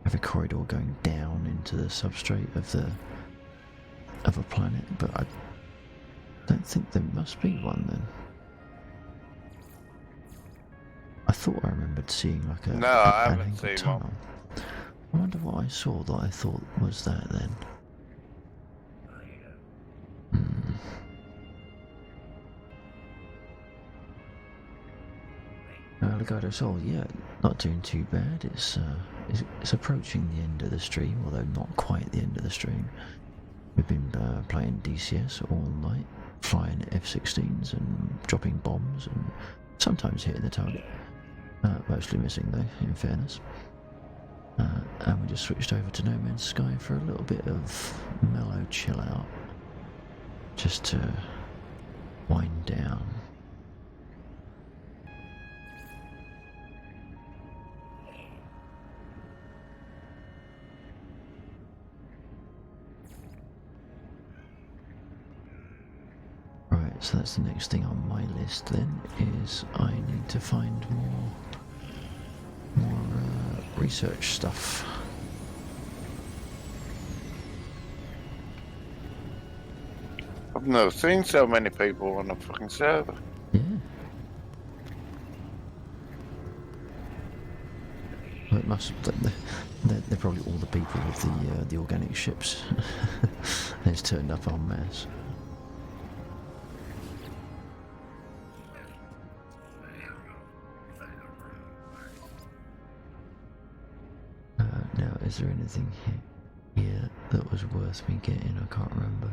have a corridor going down into the substrate of a planet, but I don't think there must be one then. I thought I remembered seeing like No, I an haven't angled seen tunnel. one. I wonder what I saw that I thought was that then. Legado Sol, yeah, not doing too bad. It's approaching the end of the stream, although not quite the end of the stream. We've been playing DCS all night, flying F-16s and dropping bombs and sometimes hitting the target. Mostly missing though, in fairness. And we just switched over to No Man's Sky for a little bit of mellow chill out, just to wind down. Right, so that's the next thing on my list then, is I need to find more research stuff. I've never seen so many people on a fucking server. Yeah. Well, it must. They're probably all the people with the organic ships. They've turned up en masse. Now, is there anything here that was worth me getting? I can't remember.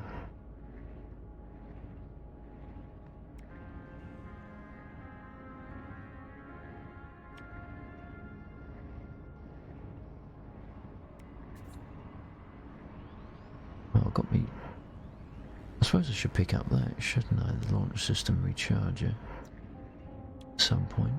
Well, got me. I suppose I should pick up that, shouldn't I? The launch system recharger. At some point.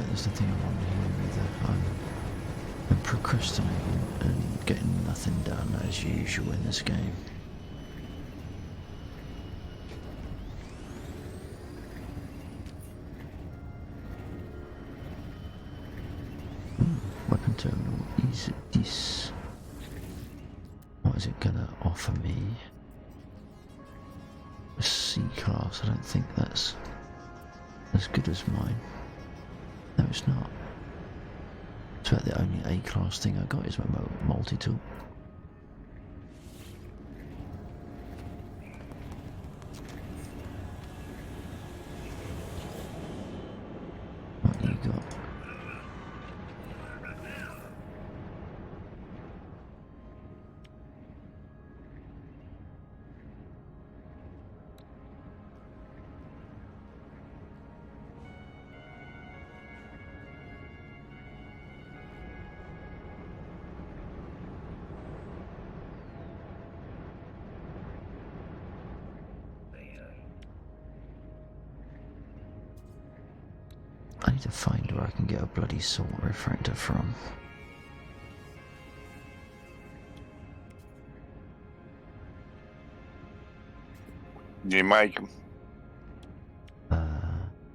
That's the thing I'm on here either. I'm procrastinating and getting nothing done as usual in this game. Weapon terminal, is this? What is it gonna offer me? A C-class, I don't think that's as good as mine. No, it's not. It's about the only A-class thing I got is my multi-tool. What do you got? I need to find where I can get a bloody salt refractor from. You make them.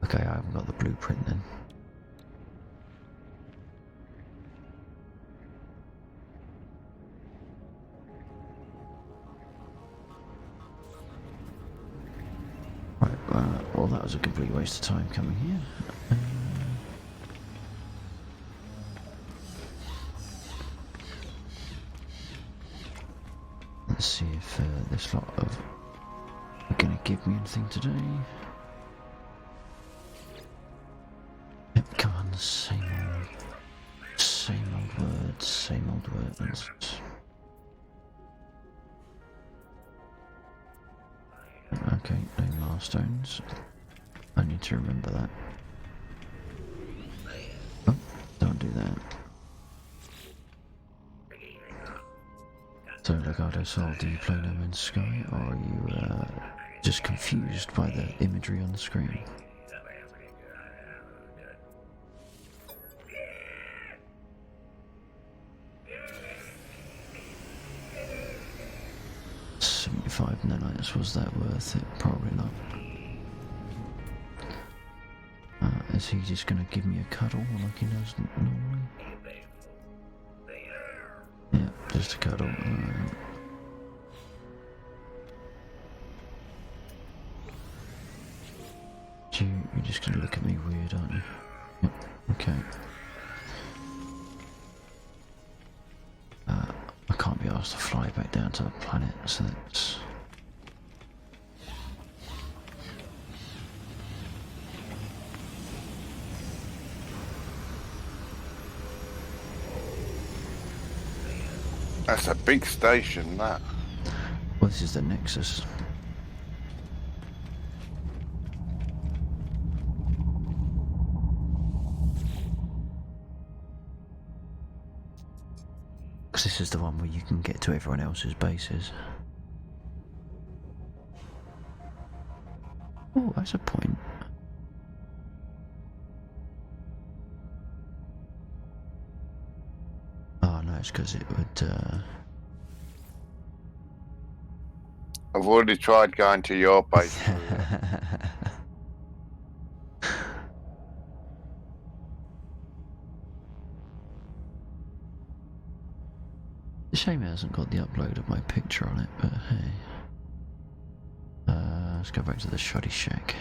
Okay, I haven't got the blueprint then. Right, well that was a complete waste of time coming here. Let's see if this lot of are gonna give me anything today. Yep, come on, same old words, same old words. Okay, no milestones. I need to remember that. Oh, don't do that. So, Legado Sol, do you play No Man's Sky, or are you just confused by the imagery on the screen? $75 nanites, was that worth it? Probably not. Is he just going to give me a cuddle like he does normally? Just a cuddle. You're just gonna look at me weird, aren't you? Yep. Okay. I can't be asked to fly back down to the planet, so that's... That's a big station, that. Well, this is the Nexus. Because this is the one where you can get to everyone else's bases. Oh, that's a point. Oh no, it's because it would... I've already tried going to your base. It's a shame it hasn't got the upload of my picture on it, but hey. Let's go back to the shoddy shack.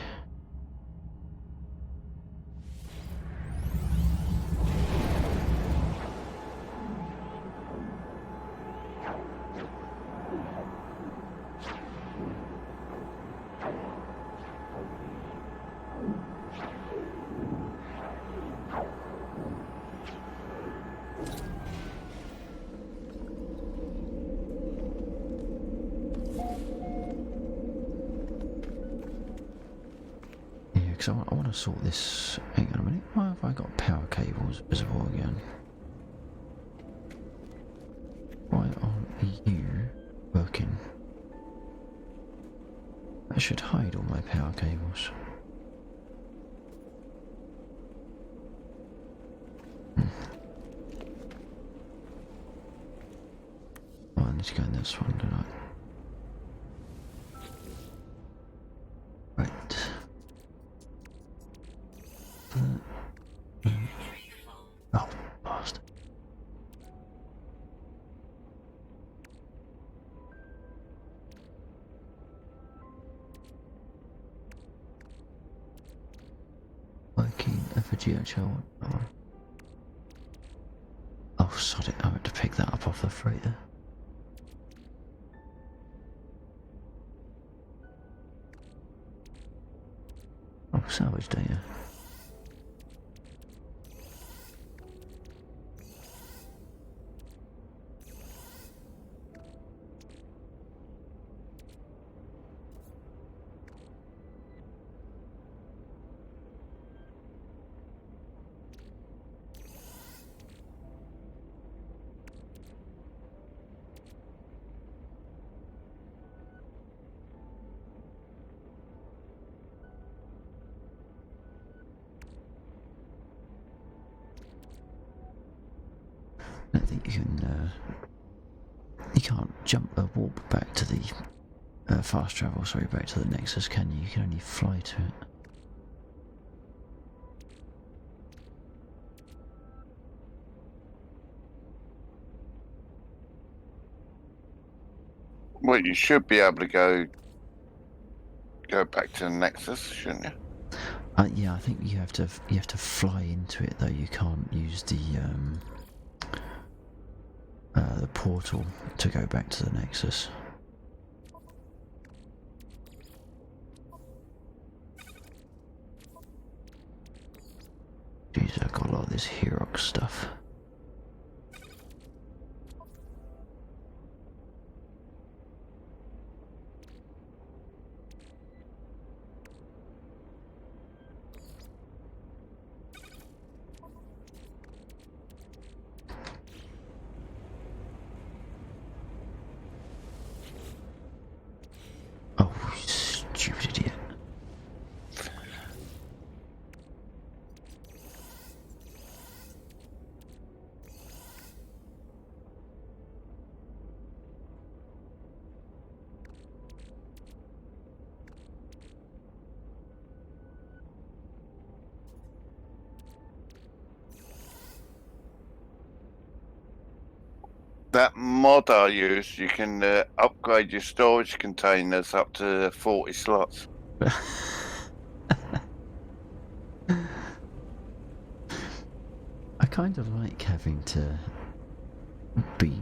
Because I want to sort this. Hang on a minute. Why have I got power cables visible again? Why aren't you working? I should hide all my power cables. Oh, I need to go in this one, don't I? Right. Oh, bastard. Working for GHL. Oh, sod it. I meant to pick that up off the freighter. Oh, salvage data. I don't think you can, you can't warp back to the, fast travel, sorry, back to the Nexus, can you? You can only fly to it. Well, you should be able to go back to the Nexus, shouldn't you? Yeah, I think you have to fly into it though. You can't use the portal to go back to the Nexus. Jeez, I've got a lot of this Herox stuff. Oh, you stupid idiot. That mod I use, you can upgrade your storage containers up to 40 slots. I kind of like having to be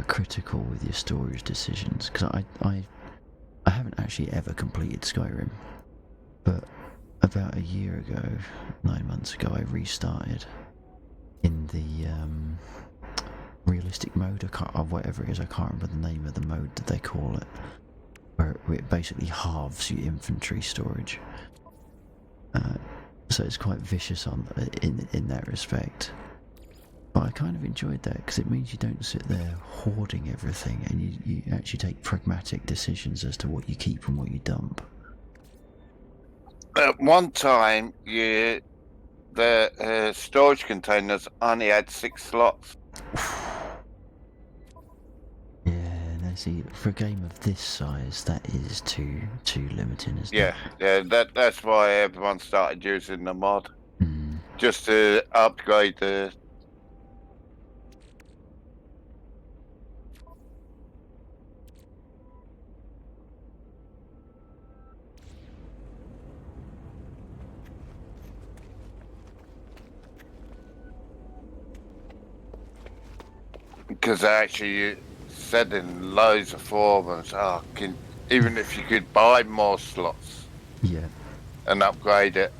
critical with your storage decisions, because I haven't actually ever completed Skyrim, but about a year ago, 9 months ago, I restarted in the realistic mode, or whatever it is, I can't remember the name of the mode that they call it, where it basically halves your inventory storage. So it's quite vicious in that respect. But I kind of enjoyed that because it means you don't sit there hoarding everything, and you actually take pragmatic decisions as to what you keep and what you dump. At one time, the storage containers only had 6 slots. Yeah, no, see, for a game of this size, that is too limiting, isn't Yeah, that's why everyone started using the mod. it? Just to upgrade the... Because they actually said in loads of forums, even if you could buy more slots Yeah. and upgrade it,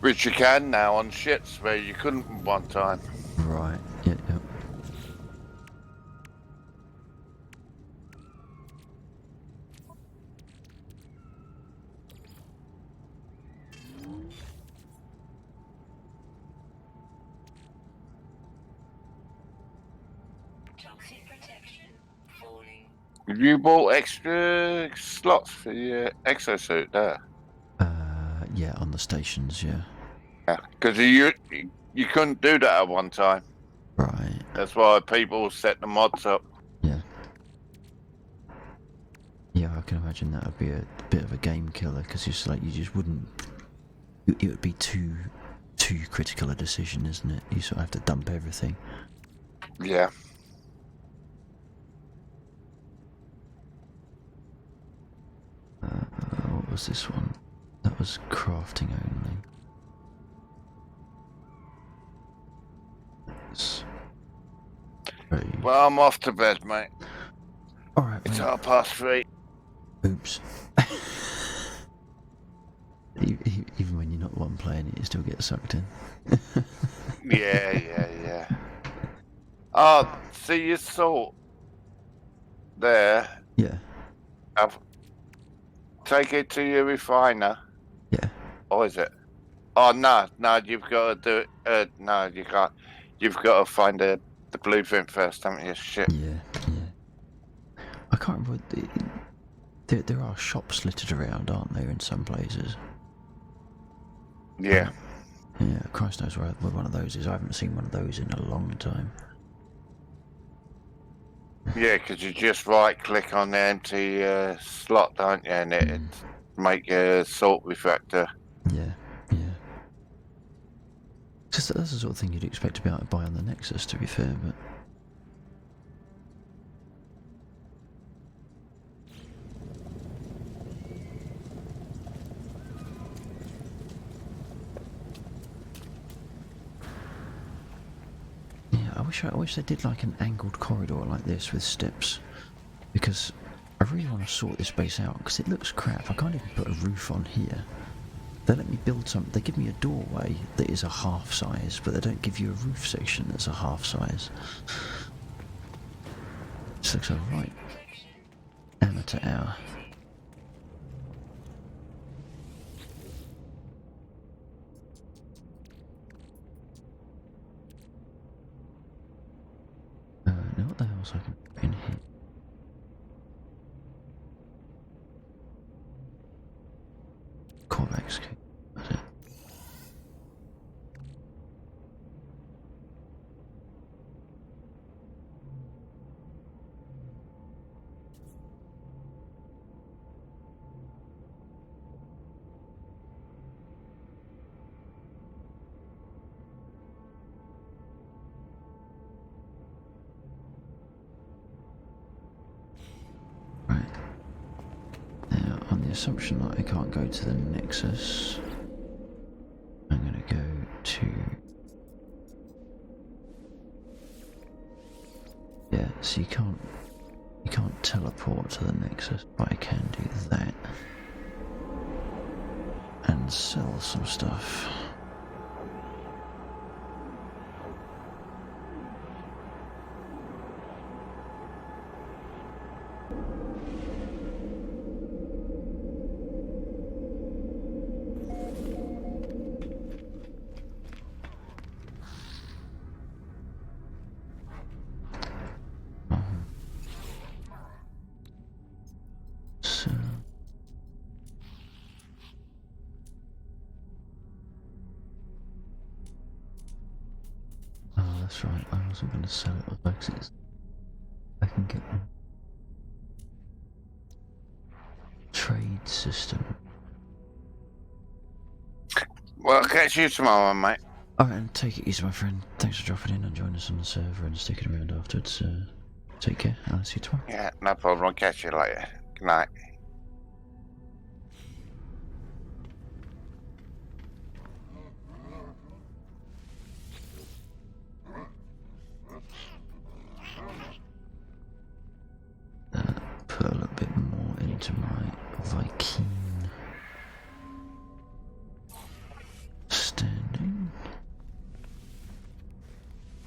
which you can now on ships where you couldn't one time. Right. Yeah. Toxic protection falling. Have you bought extra slots for your exosuit there? Yeah, on the stations, yeah. Yeah, because you couldn't do that at one time. Right. That's why people set the mods up. Yeah. Yeah, I can imagine that would be a bit of a game killer, because you just wouldn't. It would be too critical a decision, isn't it? You sort of have to dump everything. Yeah. What was this one? That was crafting only. Right. Well, I'm off to bed, mate. Alright, It's mate. 3:30. Oops. Even when you're not the one playing it, you still get sucked in. Yeah. Oh, see your salt there. Yeah. Take it to your refiner. Yeah. Or is it? Oh, no, you've got to do it. No, you can't. You've got to find the blueprint first, haven't you? Shit. Yeah. I can't remember. There are shops littered around, aren't there, in some places? Yeah. Yeah, Christ knows where one of those is. I haven't seen one of those in a long time. Yeah, because you just right-click on the empty slot, don't you? And it make a salt refractor. Yeah. Just that's the sort of thing you'd expect to be able to buy on the Nexus, to be fair, but... Yeah, I wish they did like an angled corridor like this with steps, because I really want to sort this base out, because it looks crap. I can't even put a roof on here. They let me build something. They give me a doorway that is a half size, but they don't give you a roof section that's a half size. This looks a right amateur hour. Now what the hell's I can put in here? Corvax kit. That's it. the assumption that I can't go to the Nexus, I'm gonna go to... Yeah, so you can't teleport to the Nexus, but I can do that. And sell some stuff. So... Oh, that's right, I wasn't going to sell it with Lexus. I can get one. Trade system. Well, I'll catch you tomorrow, mate. Alright, and take it easy, my friend. Thanks for dropping in and joining us on the server and sticking around afterwards. Take care, I'll see you tomorrow. Yeah, no problem. I'll catch you later. Good night. Put a little bit more into my Viking standing.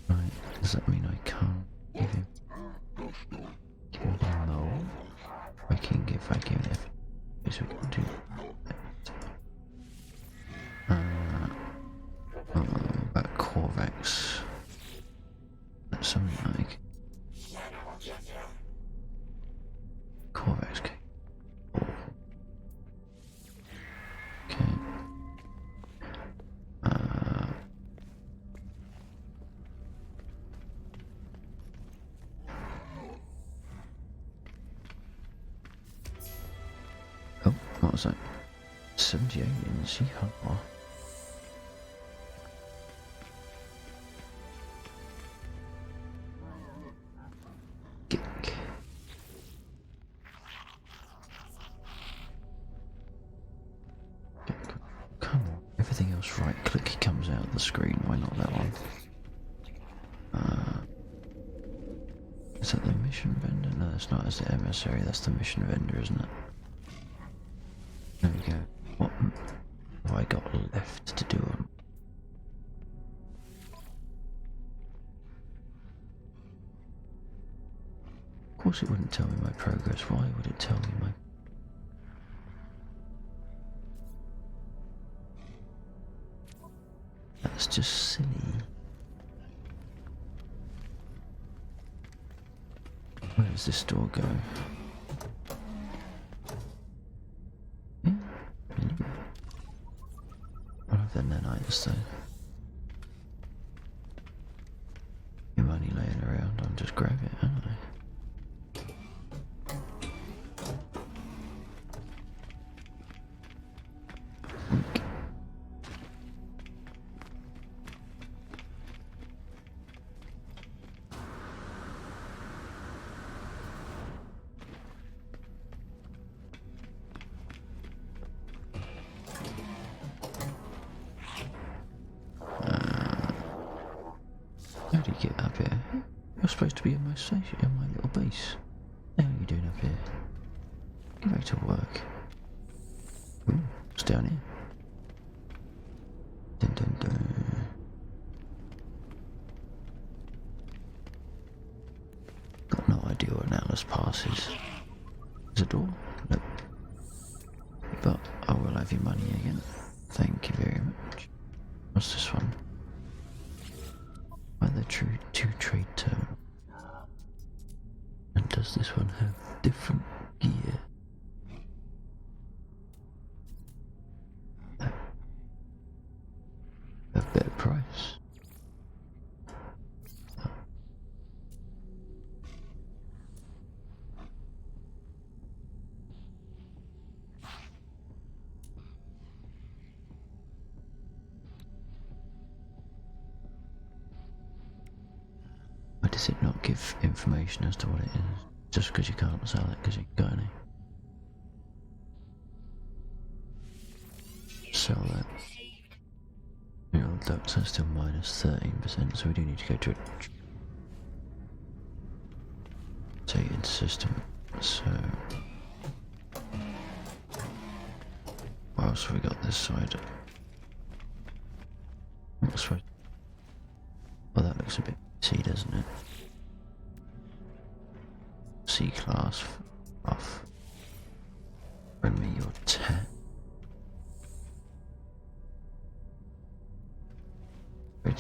Right, does that mean I can't give him no? Viking give Viking F. Yes, we can do that. About Corvax. That's something like Corvax. Okay. Oh, what was that? 78 in Seahawk. Gick. Come on. Everything else right click comes out of the screen. Why not that one? Is that the mission vendor? No, that's not. That's the emissary. That's the mission vendor, isn't it? There we go. What have I got left to do on? Of course it wouldn't tell me my progress. Why would it tell me my... That's just silly. Where does this door go? Yeah, really good. I'll have the nanites though. Your money laying around, I'll just grab it, haven't I? How do you get up here? You're supposed to be in my station, in my little base. How are you doing up here? Get back to work. Ooh, what's down here? Dun dun dun. Got no idea where an Atlas Pass is. There's a door? Nope. But I will have your money again. Thank you very much. What's this one? By the two trade term. And does this one have different gear? A better price. Why does it not give information as to what it is? Just because you can't sell it because you ain't got any? sell that. Yeah, that's still minus 13%, so we do need to go to a rotated system. So, what else have we got this side? What's right? Well, that looks a bit C, doesn't it? C class off. Bring me your 10.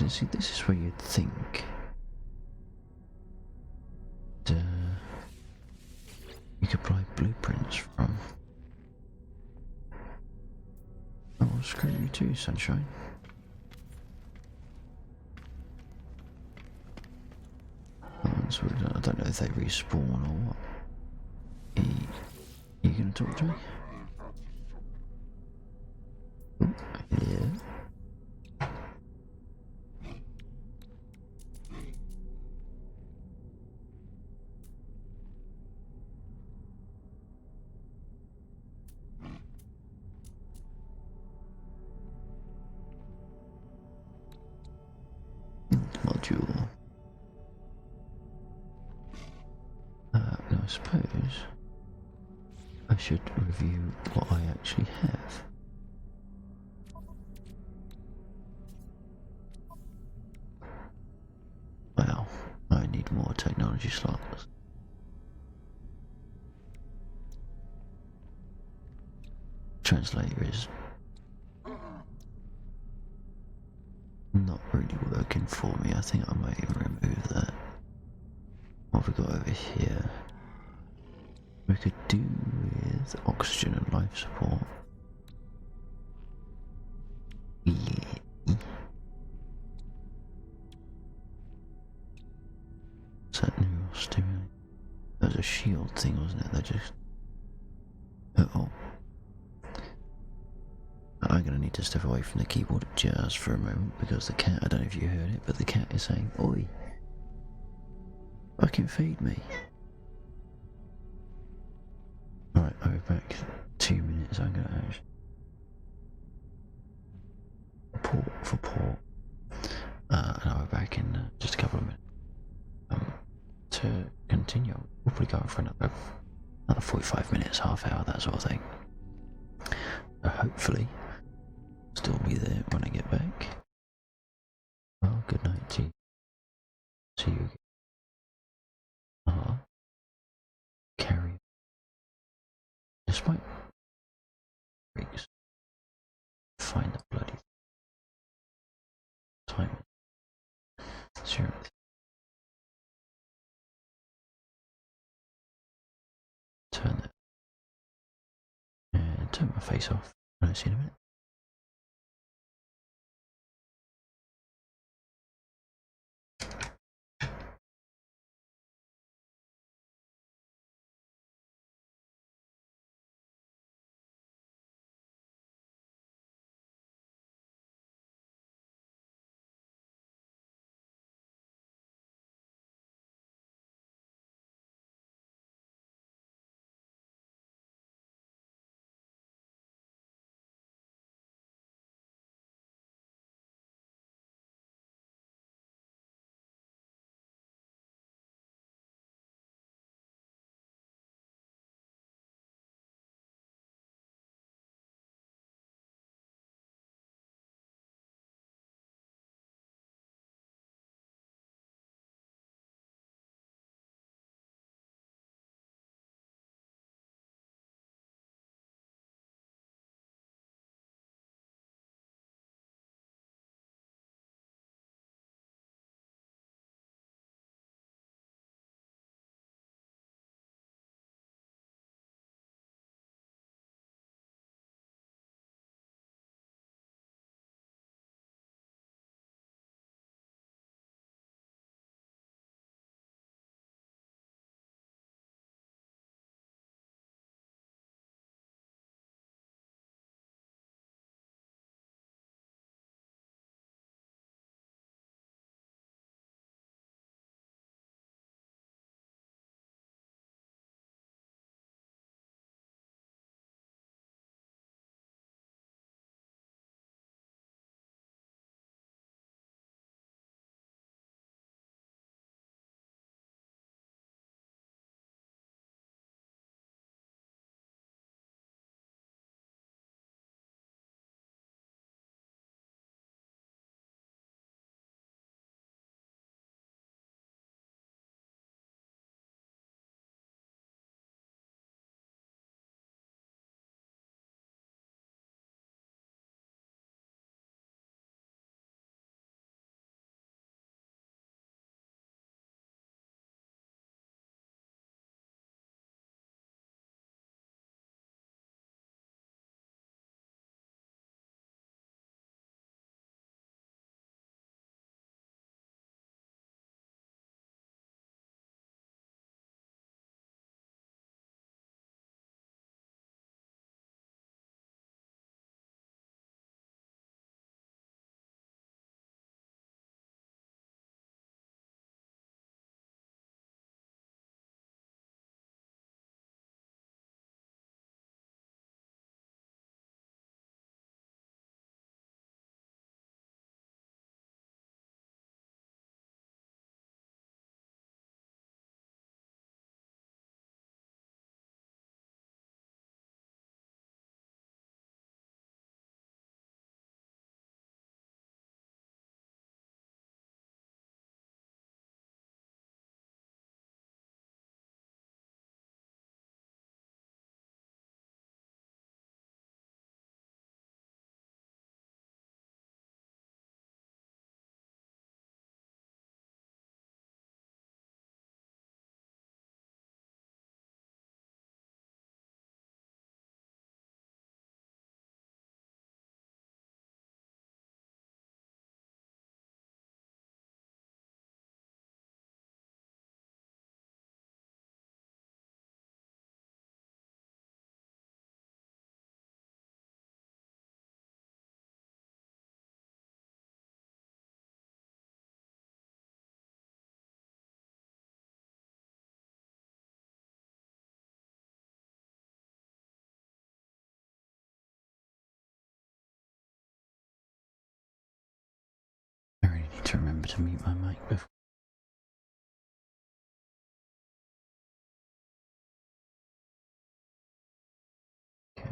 See, this is where you'd think you could buy blueprints from. Oh, screw you too, sunshine. So I don't know if they respawn or what. You gonna talk to me? Ooh, yeah. Module. Now I suppose I should review what I actually have. Well, I need more technology slots. Translator is not really working for me. I think I might even remove that. What have we got over here? We could do with oxygen and life support. Yeah. Is that new stimulate? That was a shield thing, wasn't it? They just... Oh. I'm gonna need to step away from the keyboard just for a moment because the cat, I don't know if you heard it, but the cat is saying, "Oi, fucking feed me." Alright, I'll be back 2 minutes. I'm gonna actually port for port. And I'll be back in just a couple of minutes. To continue, we'll probably go for another 45 minutes, half hour, that sort of thing. Hopefully, still be there when I get back. Well, good night to you. See you again. Carry. Despite breaks, find the bloody time. Sure. Turn that. And turn my face off. I'll see you in a minute. need to remember to mute my mic before. Okay.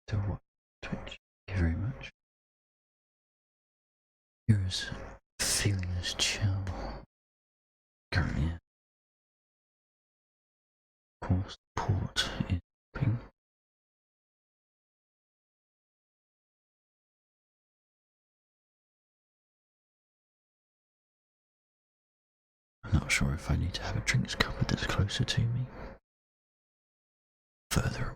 To watch Twitch. Thank you very much. Here is Fearless Chill. Currently, of course, the port is open. I'm not sure if I need to have a drinks cupboard that's closer to me. Further away.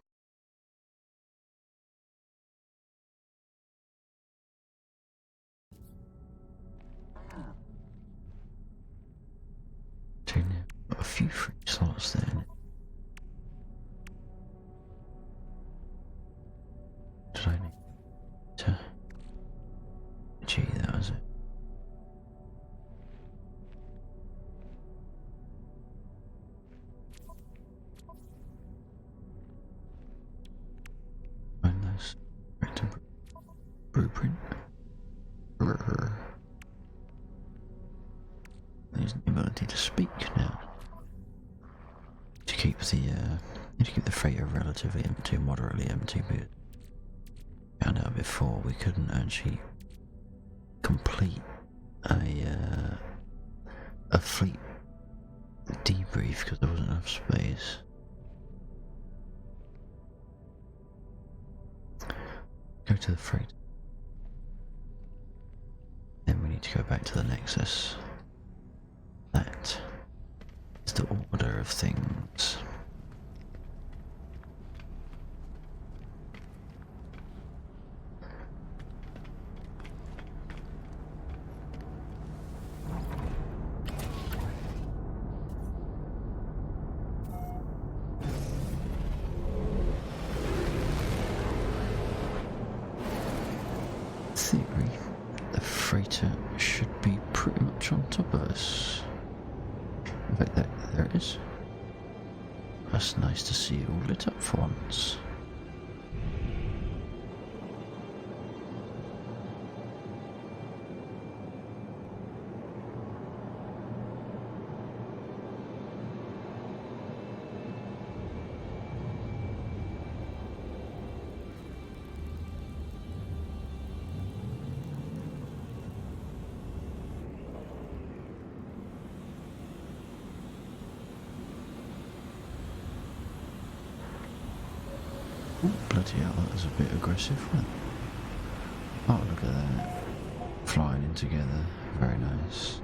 Too near. Got a few free slots there. Did I need to? Gee, that was it. Find this. Blueprint. There's the ability to speak now. To keep the freighter relatively empty, moderately empty, but found out before we couldn't actually complete a fleet debrief because there wasn't enough space. Go to the freight. Then we need to go back to the Nexus. That is the order of things. Theory, the freighter should be pretty much on top of us. In fact, there it is. That's nice to see it all lit up for once. Oh, bloody hell, that was a bit aggressive, wasn't it? Oh, look at that. Flying in together. Very nice.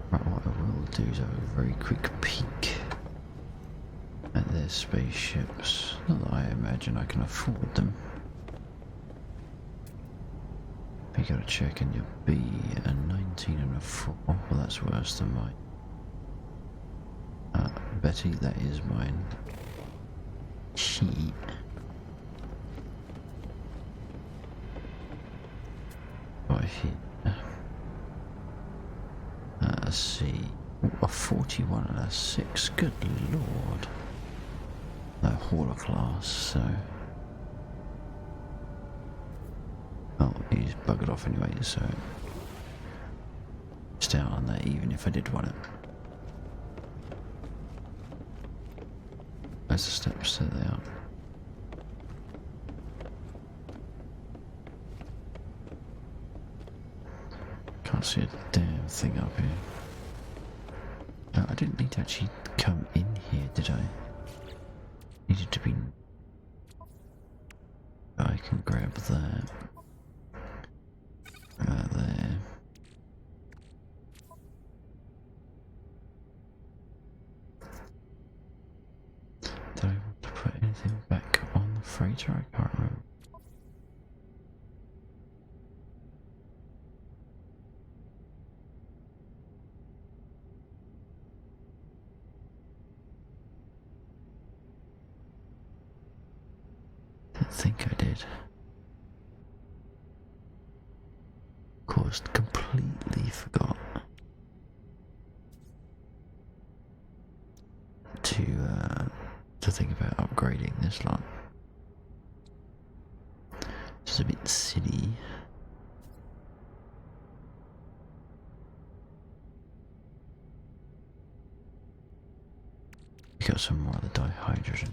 Right, what I will do is have a very quick peek at their spaceships. Not that I imagine I can afford them. You gotta check in your B, a 19 and a 4. Well, that's worse than mine. Betty, that is mine. She. Right here. Let's see. A 41 and a 6. Good lord. No hauler class, so. Oh, he's buggered off anyway, so stay out on that even if I did want it. There's the steps to the out. Can't see a damn thing up here. No, I didn't need to actually come in here, did I? Needed to be. I can grab that. There. Did I want to put anything back on the freighter? I can't remember. think I did. Of course, completely forgot to think about upgrading this lot. It's a bit silly. We got some more of the dihydrogen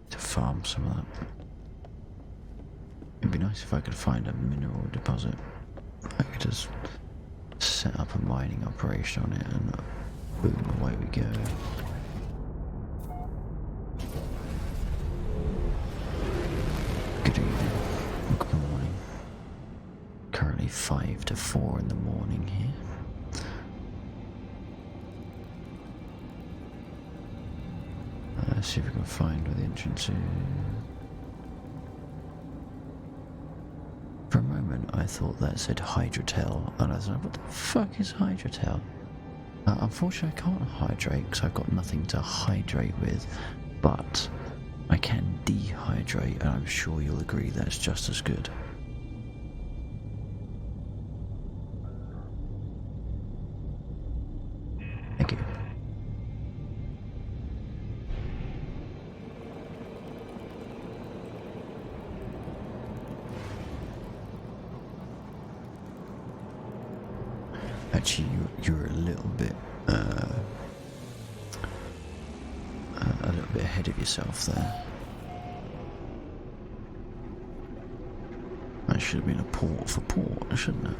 to farm some of that. It'd be nice if I could find a mineral deposit. I could just set up a mining operation on it and boom, away we go. Good evening. Good morning. Currently 5 to 4 in the morning here. Let's see if we can find where the entrance is. For a moment I thought that said Hydrotel, and I was like, what the fuck is Hydrotel? Unfortunately I can't hydrate because I've got nothing to hydrate with, but I can dehydrate, and I'm sure you'll agree that's just as good. Thank you. Actually, you're a little bit ahead of yourself there. That should have been a port for port, shouldn't it?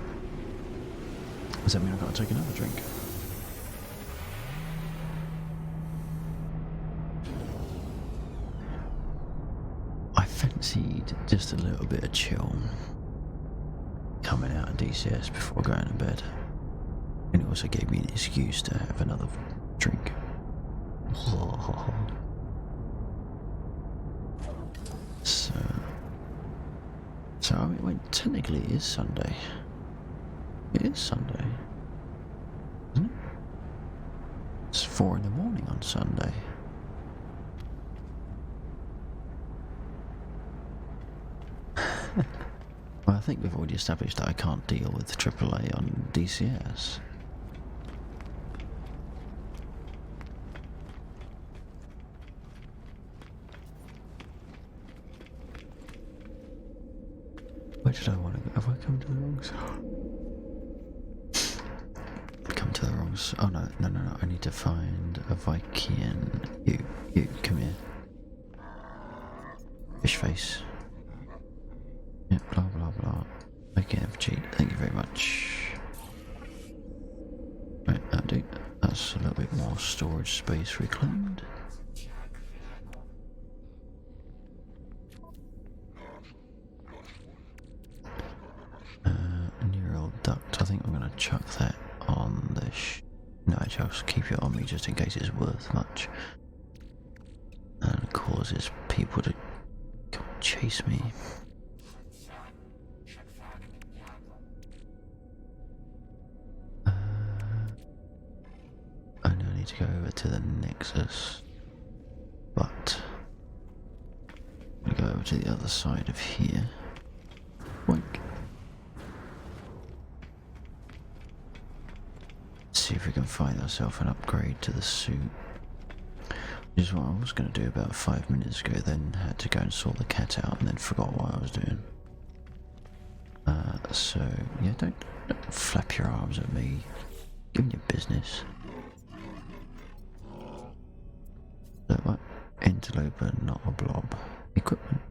Does that mean I've got to take another drink? I fancied just a little bit of chill coming out of DCS before going to bed. And it also gave me an excuse to have another drink. So I mean, well, technically it is Sunday. It is Sunday, isn't it? It's 4 in the morning on Sunday. Well, I think we've already established that I can't deal with AAA on DCS. Where did I want to go? Have I come to the wrong side? Come to the wrong side. Oh no. I need to find a Viking. You, come here. Fish face. Yeah, blah blah blah. Okay, FG, thank you very much. Right, that'll do. That's a little bit more storage space reclaimed. Neural duct, I think I'm going to chuck that on the no, actually I'll just keep it on me just in case it's worth much. And causes people to come chase me. I now need to go over to the Nexus, but I'm going to go over to the other side of here. Boink. See if we can find ourselves an upgrade to the suit. Which is what I was going to do about 5 minutes ago, then had to go and sort the cat out and then forgot what I was doing. So, yeah, don't flap your arms at me. Give me your business. So what? Interloper, not a blob. Equipment.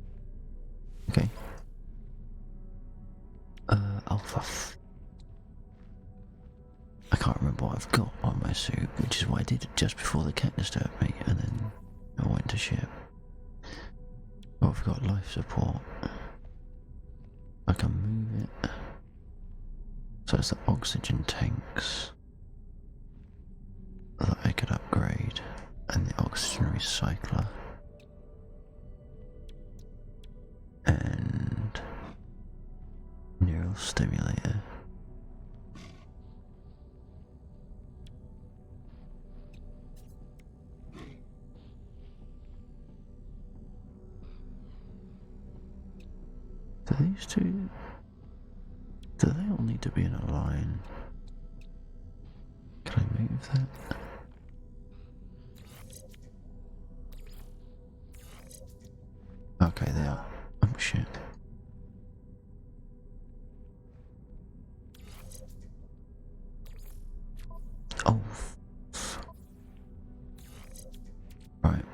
Okay. Alpha. I can't remember what I've got on my suit, which is why I did it just before the cat disturbed me, and then I went to ship. Oh, I've got life support. I can move it. So it's the oxygen tanks that I could upgrade, and the oxygen recycler, and neural stimulator. Do these two... Do they all need to be in a line? Can I move that? Okay, they are. Oh shit. Oh. Right.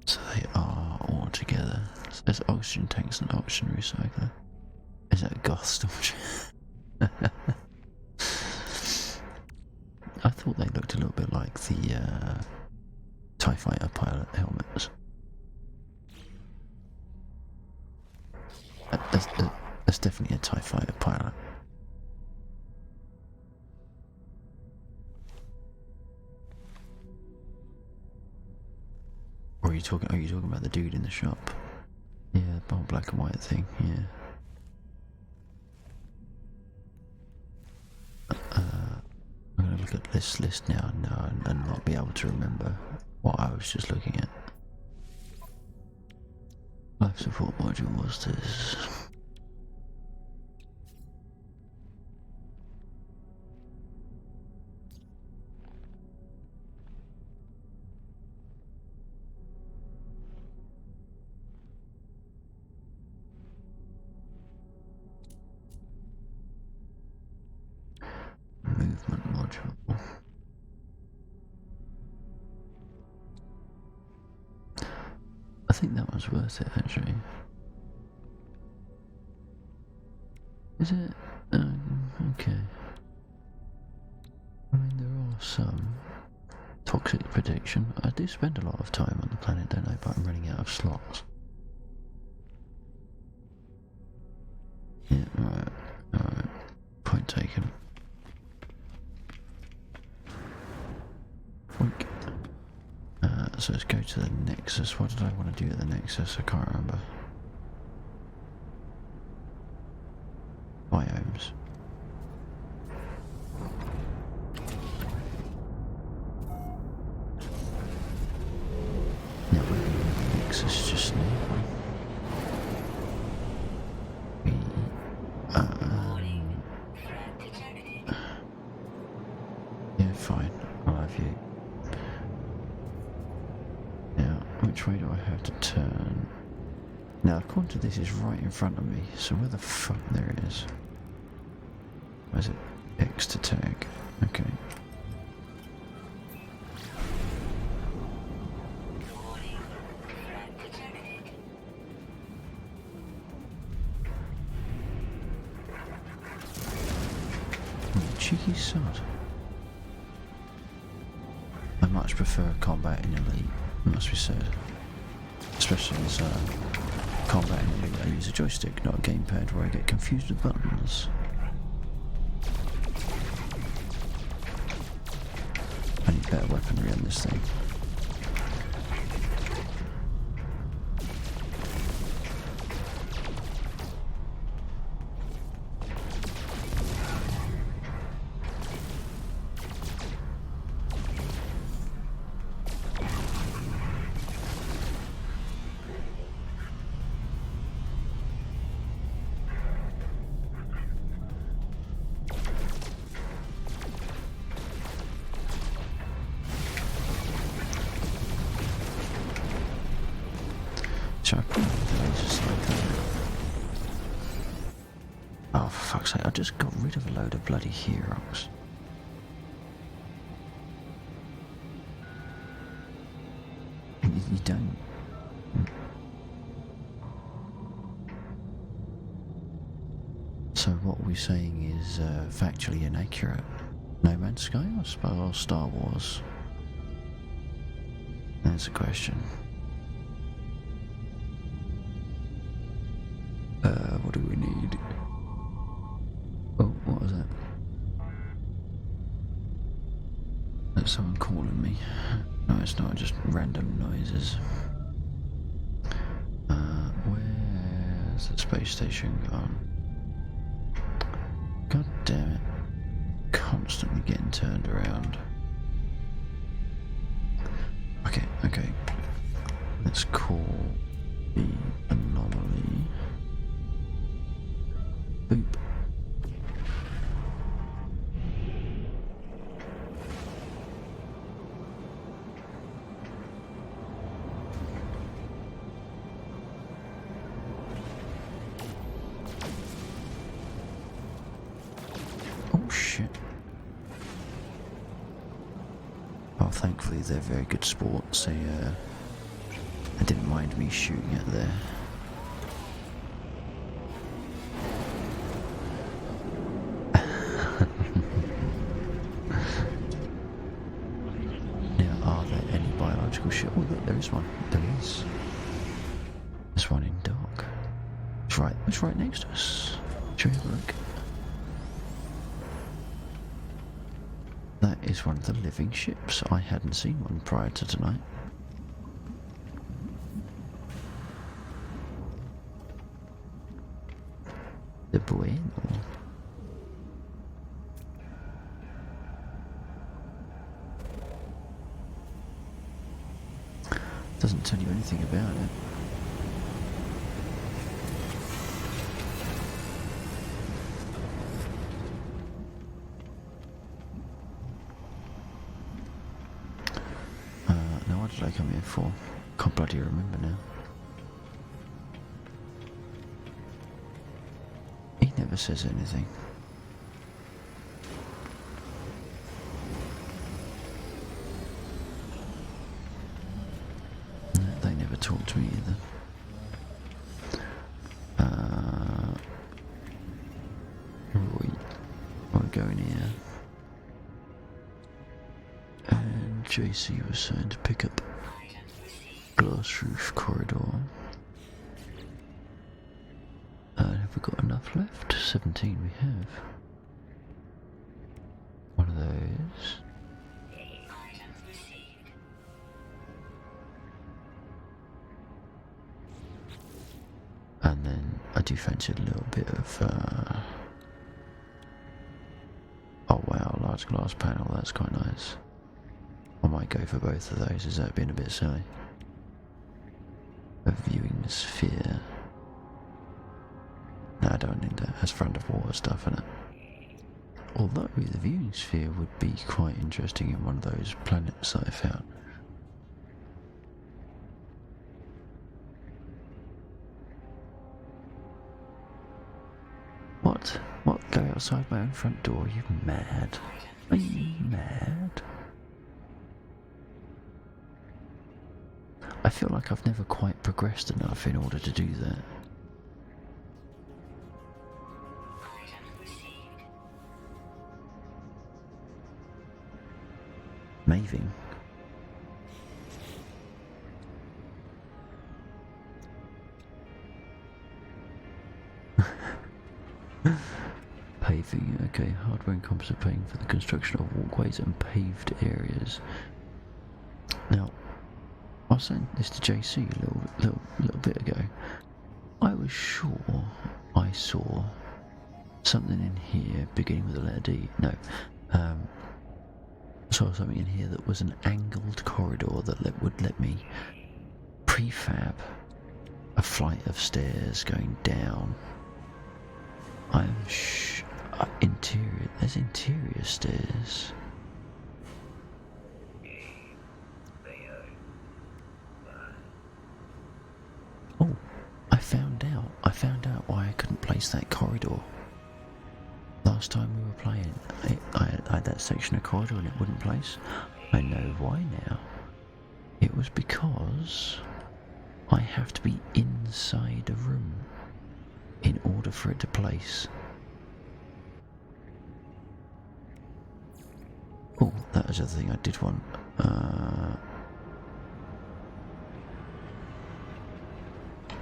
So they are all together. So there's oxygen tanks and oxygen recycler. Is that a goth storage? I thought they looked a little bit like the TIE Fighter pilot helmets. That's definitely a TIE Fighter pilot. Or are you talking about the dude in the shop? Yeah, the whole black and white thing, yeah. I'm gonna look at this list now and not be able to remember what I was just looking at. Life support module was this. Movement module. I think that one's worth it actually. Is it? Okay. I mean, there are some. Toxic protection. I do spend a lot of time on the planet, don't I? But I'm running out of slots. Yeah, alright. Point taken. Wink. So let's go to the Nexus. What did I want to do at the Nexus? I can't remember. Biomes. Now we're going to the Nexus just now. Yeah, fine. I'll have you. Now, which way do I have to turn? Now, according to this, is right in front of me. So where the fuck there it is? Where's it? X to tag. Okay. Cheeky sod. I much prefer combat in Elite, must be said. Especially as combat in Elite, I use a joystick, not a gamepad where I get confused with buttons. I need better weaponry on this thing. So I put the lasers like that. Oh, for fuck's sake, I just got rid of a load of bloody heroes. You don't. So what we're saying is factually inaccurate. No Man's Sky or Star Wars? That's a question. What do we need? Oh, what was that? That's someone calling me. No, it's not, just random noises. Where's the space station gone? God damn it. Constantly getting turned around. Okay. Let's call the anomaly. Boop. Oh shit. Well, thankfully they're very good sports. They didn't mind me shooting at there. Now, are there any biological shit? Oh, look, there is one. There is. There's one in dock. It's right next to us. Should we have a look? That is one of the living ships. I hadn't seen one prior to tonight. The Bueno. Doesn't tell you anything about it. Now what did I come here for? Can't bloody remember now. He never says anything. No, they never talk to me either. Right. I'll go in here. And JC was saying to pick up glass roof corridor. Have we got enough left? 17 we have. One of those. And then I do fancy a little bit of oh wow, large glass panel, that's quite nice. I might go for both of those. Is that being a bit silly? A viewing sphere. No, I don't need that. That's front of water stuff, isn't it? Although the viewing sphere would be quite interesting in one of those planets that I found. What? What? Go outside my own front door? Are you mad? Are you mad? I feel like I've never quite progressed enough in order to do that. Maving. Paving, okay, hardware and composite paving for the construction of walkways and paved areas. Now, I was saying this to JC a little bit ago. I was sure I saw something in here beginning with the letter D. No, saw something in here that was an angled corridor that would let me prefab a flight of stairs going down. I'm interior. There's interior stairs. Oh, I found out why I couldn't place that corridor. Last time we were playing, I had that section of corridor and it wouldn't place. I know why now. It was because I have to be inside a room in order for it to place. Oh, that was the other thing I did want.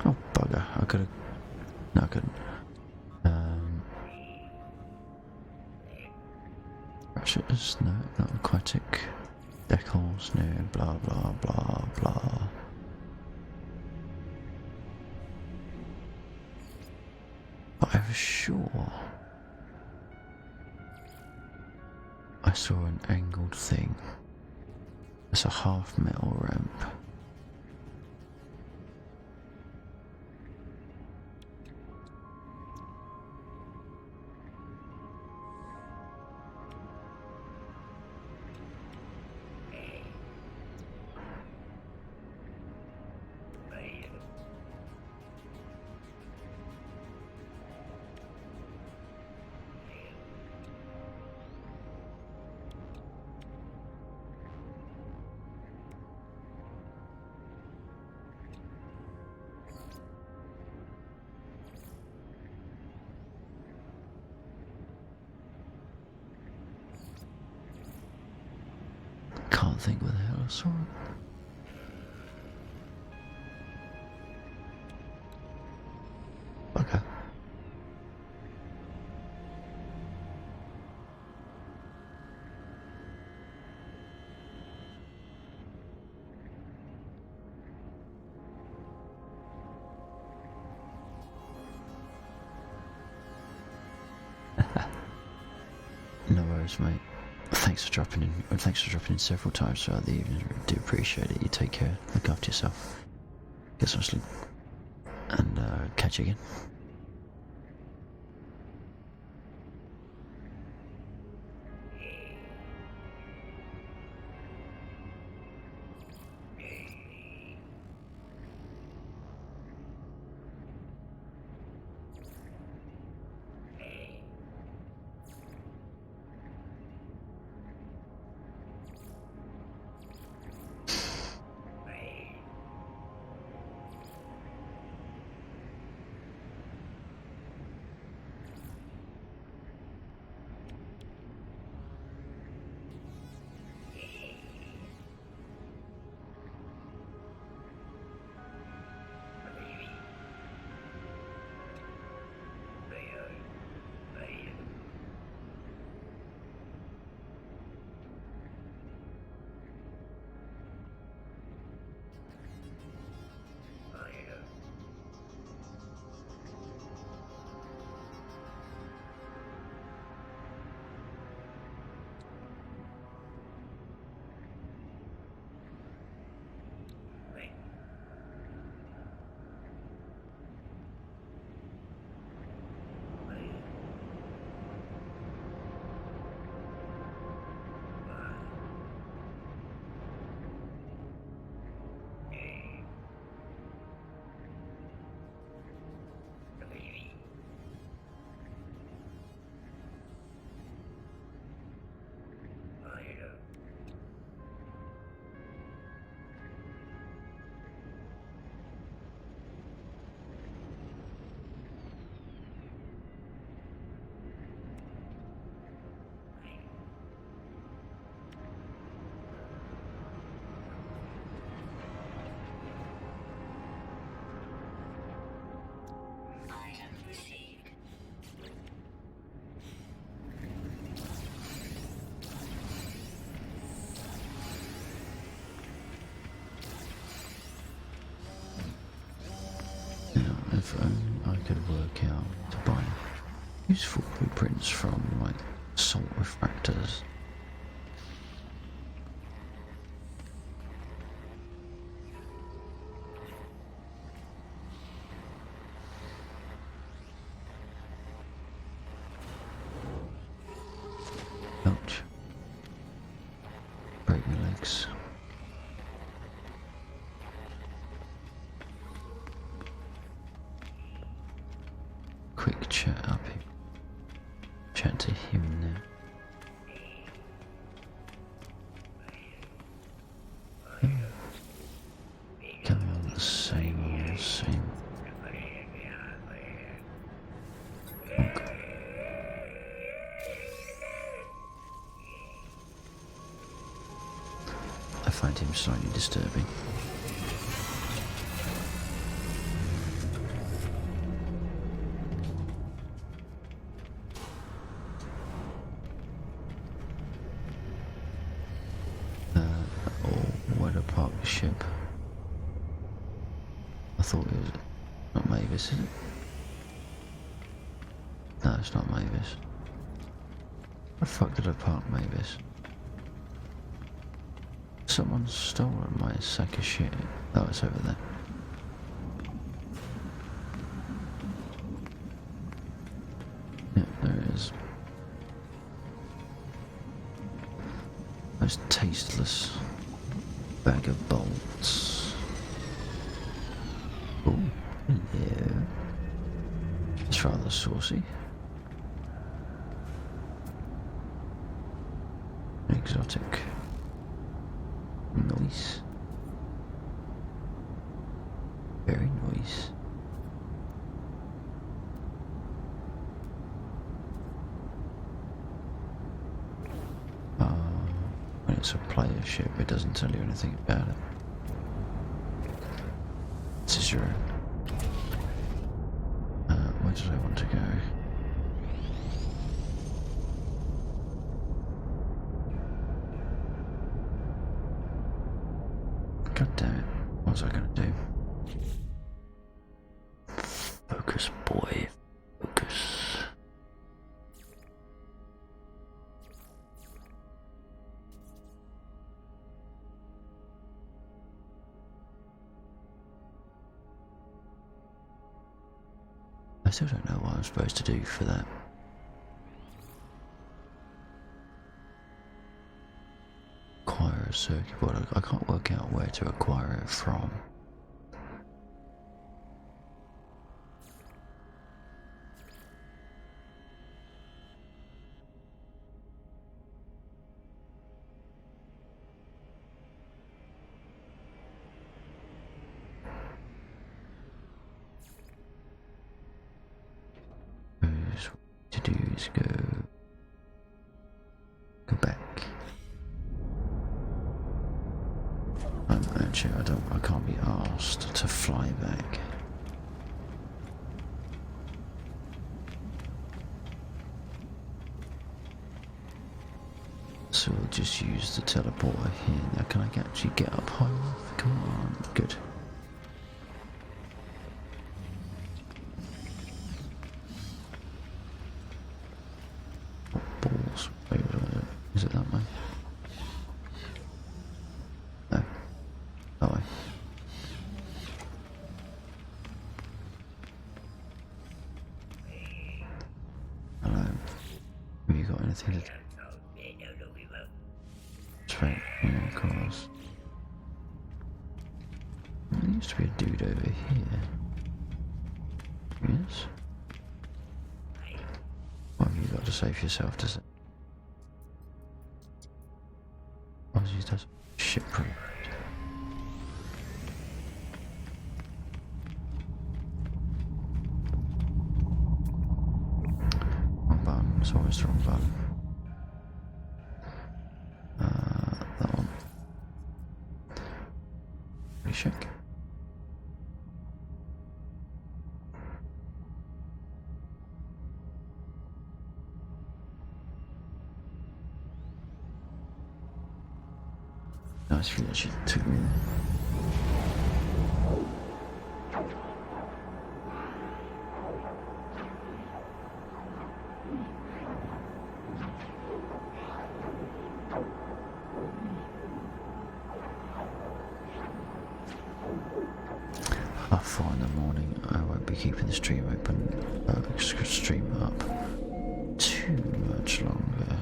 Oh, bugger. I could've... No, I couldn't. Ratchets, no, not aquatic. Decals, no, blah, blah, blah, blah. But I was sure I saw an angled thing. It's a half metal ramp. can't think where the hell I saw it. Okay. No worries, mate. Thanks for dropping in. Thanks for dropping in several times throughout the evening. I do appreciate it. You take care. Look after yourself. Get some sleep. And catch you again. If I could work out to buy useful blueprints from, like, salt refractors. Ouch. Break my legs. Quick chat up here. Chat to him now. Come on, the same old same. Okay. I find him slightly disturbing. Ship. I thought it was not Mavis, is it? No, it's not Mavis. Where the fuck did I park Mavis? Someone stole my sack of shit. Oh, it's over there. Yeah, there it is. Those tasteless bag of bolts. Oh, yeah. It's rather saucy. Exotic. Nice. Very nice. When it's a player ship, it doesn't tell you anything about it. This is your... where did I want to go? God damn it, what was I going to do? Focus, boy, focus. I still don't know what I'm supposed to do for that. Acquire a circuit board. I can't work out where to acquire it from. What to do is go back. Actually, I can't be asked to fly back. So we'll just use the teleporter here. Now can I actually get up high enough? Come on, good. Balls. Wait, is it that way? No. That way. Hello. Have you got anything to... Straight, yeah, of course. There used to be a dude over here. Yes? What have you got to say for yourself, does it? Aussies does shit proof. Wrong button, it's always the wrong button. That one. Check. Nice view that she took me there. At 4 in the morning, I won't be keeping the stream open, stream up too much longer.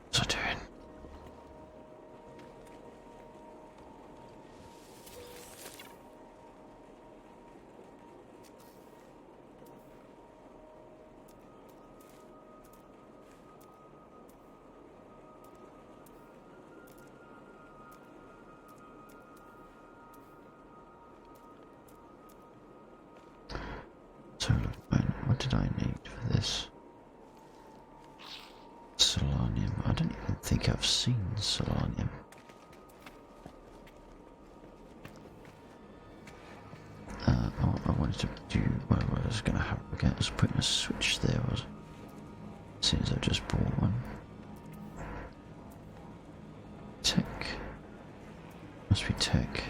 What's I doing? So look, what did I need for this? Solanium. I don't even think I've seen Solanium. I wanted to do what I was going to have a look at was putting a switch there, was it? Seems I just bought one. Tech. Must be tech.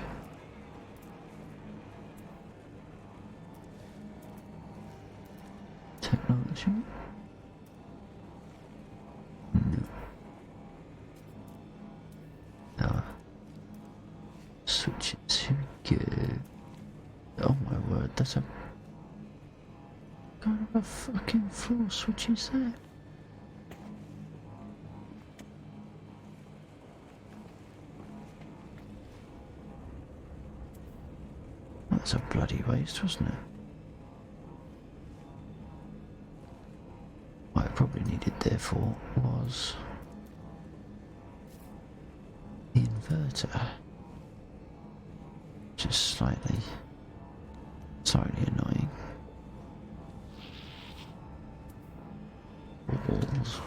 Technology? No. No. Switches, here we go. Oh my word, that's a... What kind of a fucking floor switch is that? That's a bloody waste, wasn't it? What I probably needed therefore was the inverter, which which is slightly annoying. Walls.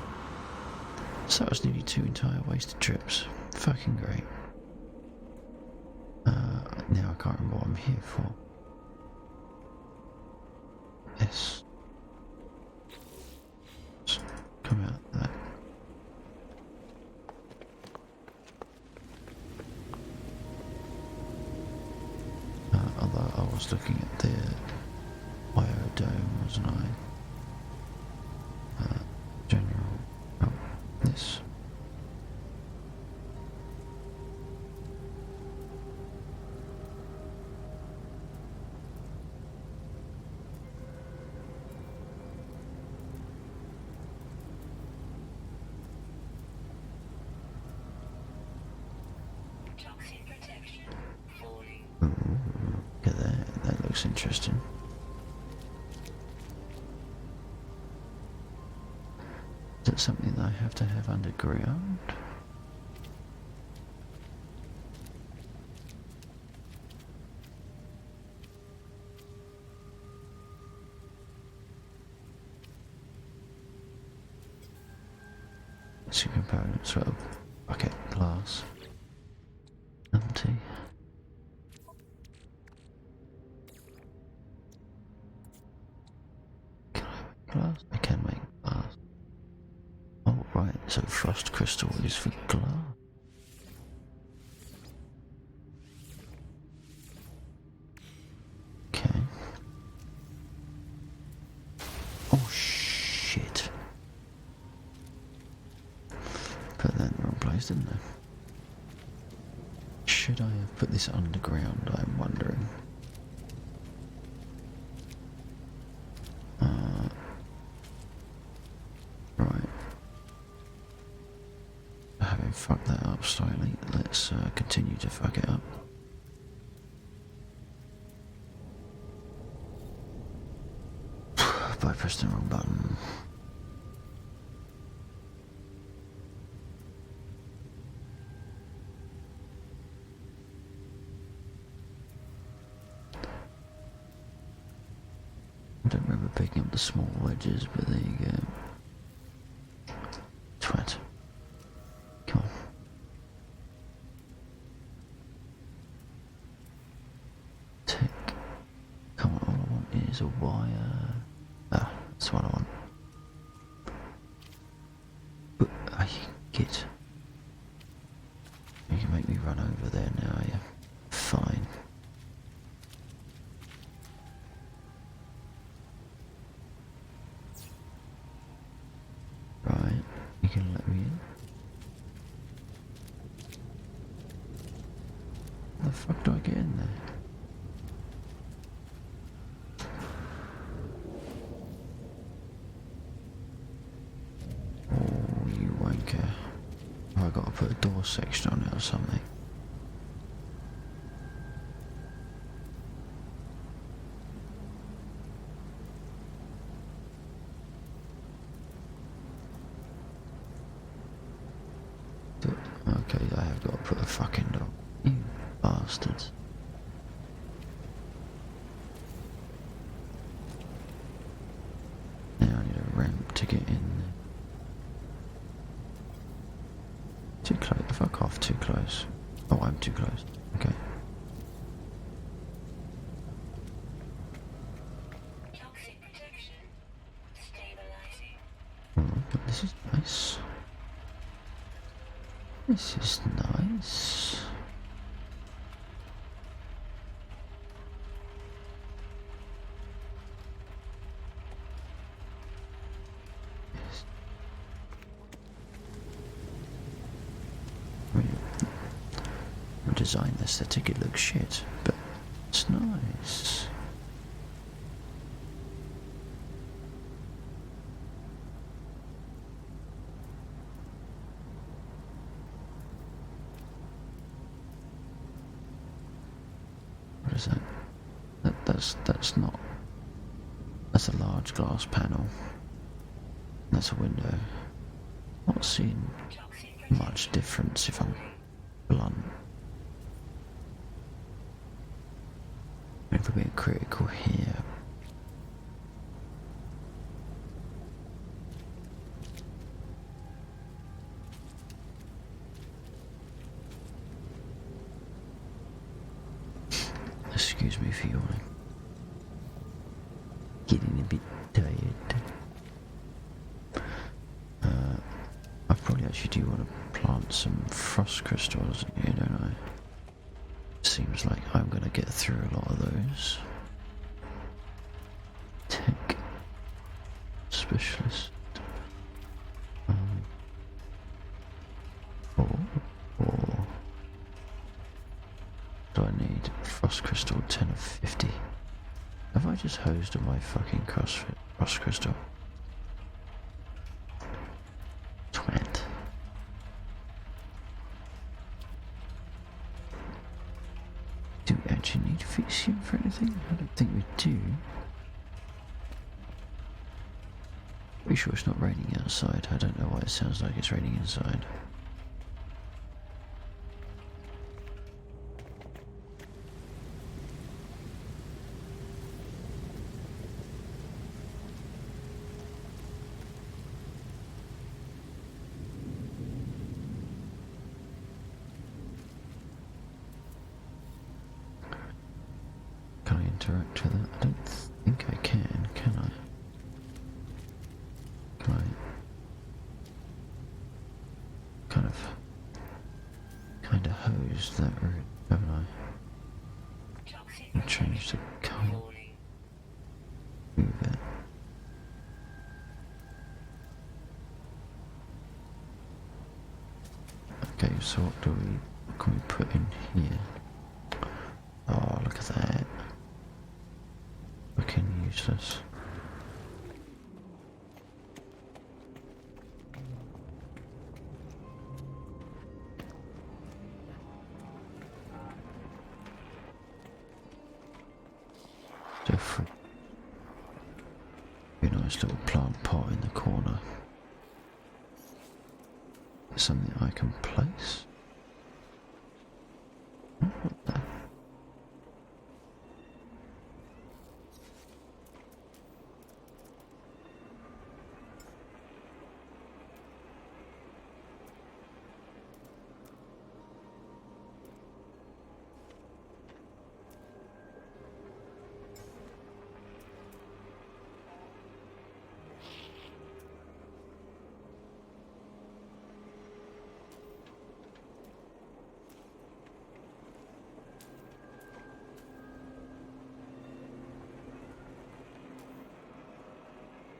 So that was nearly 2 entire wasted trips. Fucking great. Now I can't remember what I'm here for. Yes. Come out that. Although I was looking at the biodome, wasn't I? General. Oh, this. Toxic protection. Falling. Ooh, look at that. That looks interesting. Is it something that I have to have underground? Two components, well, bucket, glass, empty. Can I make glass? I can make glass. Oh, right, so frost crystal is for glass. Okay. Oh, shit. Put that in the wrong place, didn't I? Should I have put this underground, I'm wondering. Right. Having fucked that up slightly, let's continue to fuck it up. By pressing the wrong button. I don't remember picking up the small wedges, but there you go. Twat. Come on. Tick. Come on, all I want is a wire. Ah, that's what I want. But I get. You can make me run over there now, yeah. Fine. Right, you can let me in. How the fuck do I get in there? Oh, you wanker. Oh, I gotta put a door section on it or something. Okay, I have got to put a fucking door. You bastards. Now I need a ramp to get in there. Too close. Fuck off, too close. Oh, I'm too close. Okay. Toxic protection. Stabilizing. Oh, this is nice. This is nice. Yes. The design aesthetic, it looks shit, but it's nice. What is that? That's not. That's a large glass panel. That's a window. Not seeing Toxic much difference if I'm blunt. Could be a critical here. Excuse me for yawning. Getting a bit tired. I probably actually do want to plant some frost crystals in here, don't I? Seems like I'm going to get through a lot of those. Tech specialist. Or do I need frost crystal 10 of 50? Have I just hosed on my fucking frost crystal? Twat. Do we actually need Fixium for anything? I don't think we do. Pretty sure it's not raining outside. I don't know why it sounds like it's raining inside. Can I interact with that? I don't think I can I? Can I kind of hose that route, haven't I? And change the colour. Move it. Okay, so what can we put in here? Oh, look at that. Fucking useless. Different. Be a nice little plant pot in the corner. Something I can place. What the?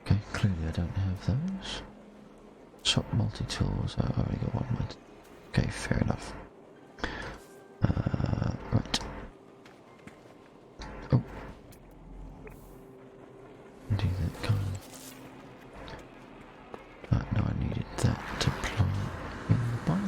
Okay, clearly I don't have those. Shop multi-tools, I already got one. Okay, fair enough. Right. Oh. Do that kind of... no, I needed that to plant in the biome.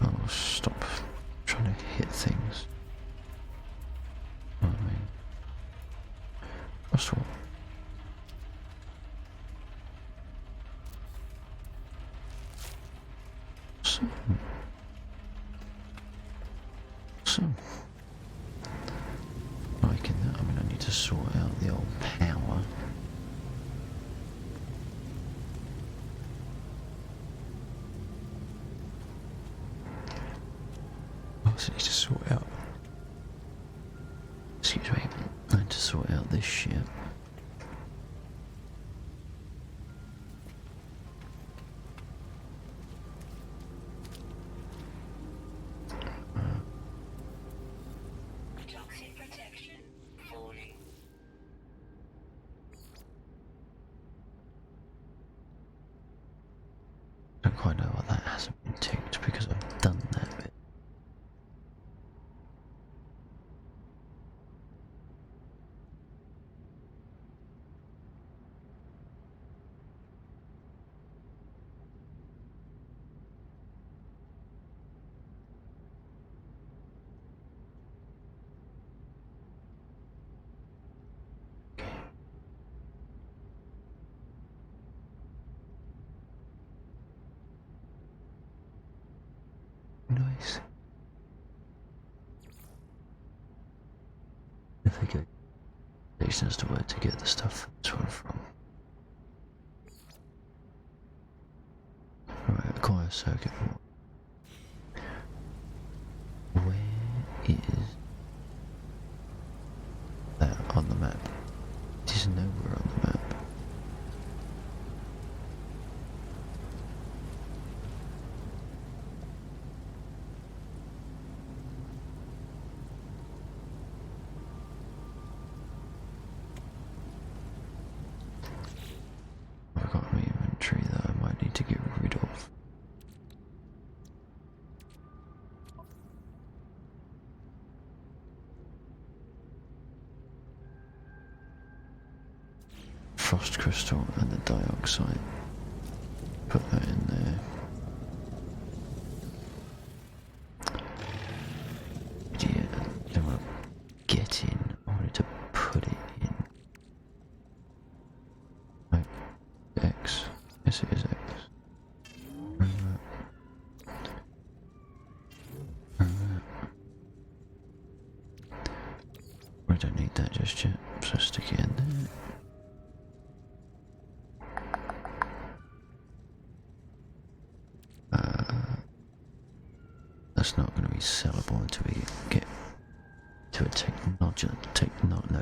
Oh, stop trying to hit things. I mean, that's all. So, liking that. I mean, I need to sort out the old power. I also need to sort out. Excuse me. I need to sort out this shit. Toxic protection falling. I don't quite know why that hasn't been ticked because I've done that bit. place. If they go as to where to get the stuff from. Right, acquire circuit board. Where is that on the map? It is nowhere on the map. I've got my inventory that I might need to get rid of. Frost crystal and the dioxide. Put that in there. Idiot. I don't want to get in. I wanted to put it in. Like X. Yes, it is X. I don't need that just yet, so stick it in there. That's not going to be sellable until we get to a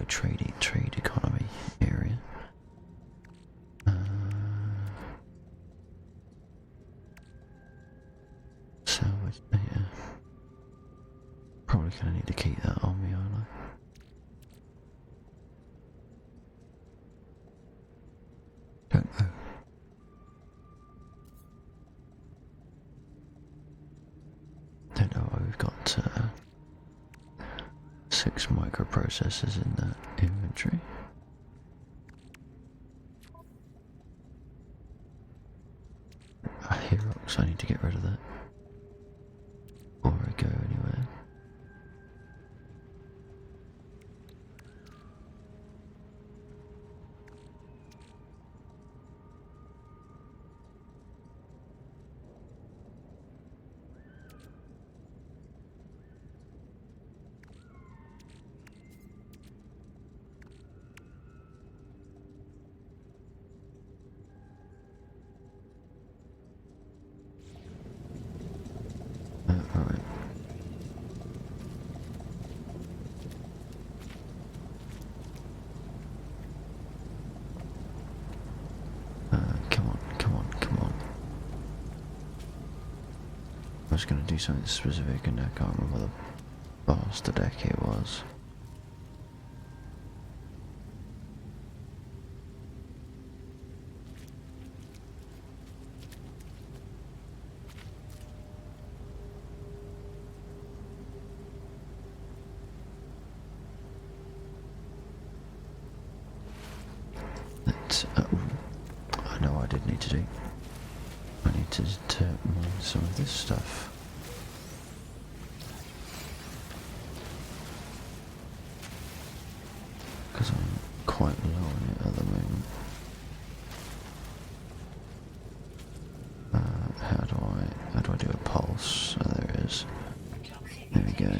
trade economy area. Salvage data. Probably going to need to keep that on me, aren't I? Don't know. Don't know why we've got 6 microprocessors in that inventory. Herox, I need to get rid of that before I go anywhere. Alright. Come on. I was going to do something specific and I can't remember the bastard deck it was. I know what I did need to do. I need to mine some of this stuff. Because I'm quite low on it at the moment. How do I do a pulse? Oh, there it is. There we go.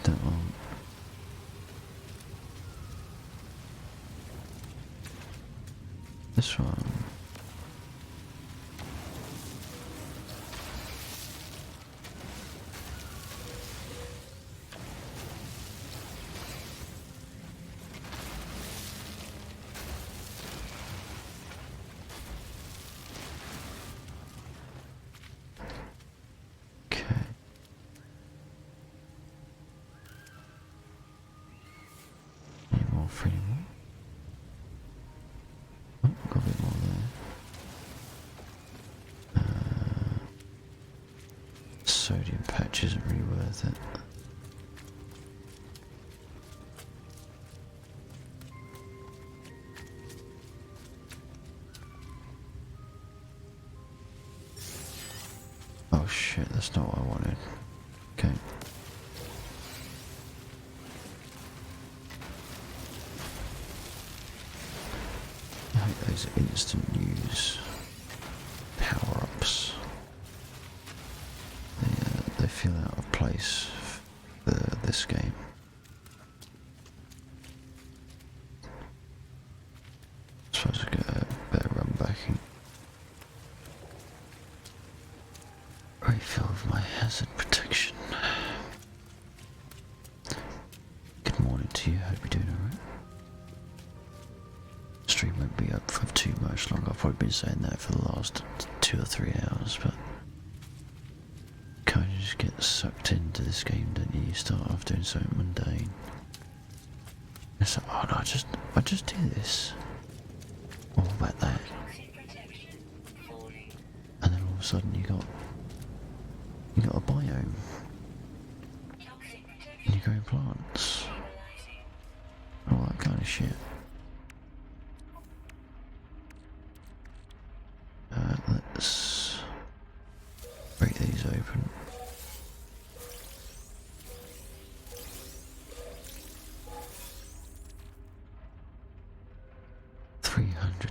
That one. This one. Okay. Any more free more? Oh, got a bit more there. Sodium patch isn't really worth it. Oh shit, that's not what I wanted. Okay. I hate those instant use power-ups. They feel out of place for this game. I suppose I get a better run backing. Refill of my hazard protection. Good morning to you, hope you're doing alright. Stream won't be up for too much longer. I've probably been saying that for the last 2 or 3 hours, but kind of just get sucked into this game, don't you? You start off doing something mundane. It's like, oh no, I just do this. What about that? And then all of a sudden you got a biome. And you're growing plants. All that kind of shit. Let's break these open.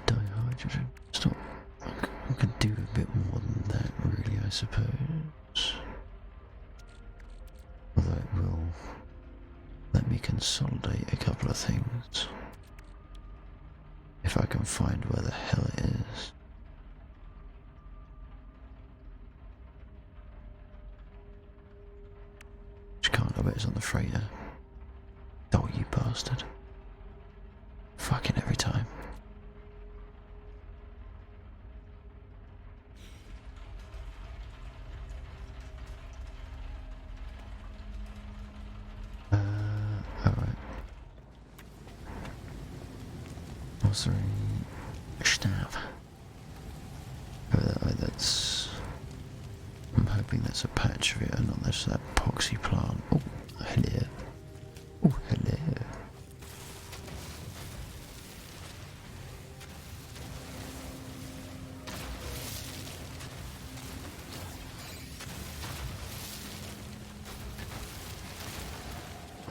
Dihydrogen. Stop. I could do a bit more than that, really, I suppose. Although it will let me consolidate a couple of things. If I can find where the hell it is. Which can't, I bet it's on the freighter. Oh, you bastard. Fucking every time. Alright. Was there any staff? Oh, that's... I'm hoping that's a patch of it and not that's that poxy plant. Oh, hello. Oh, hello.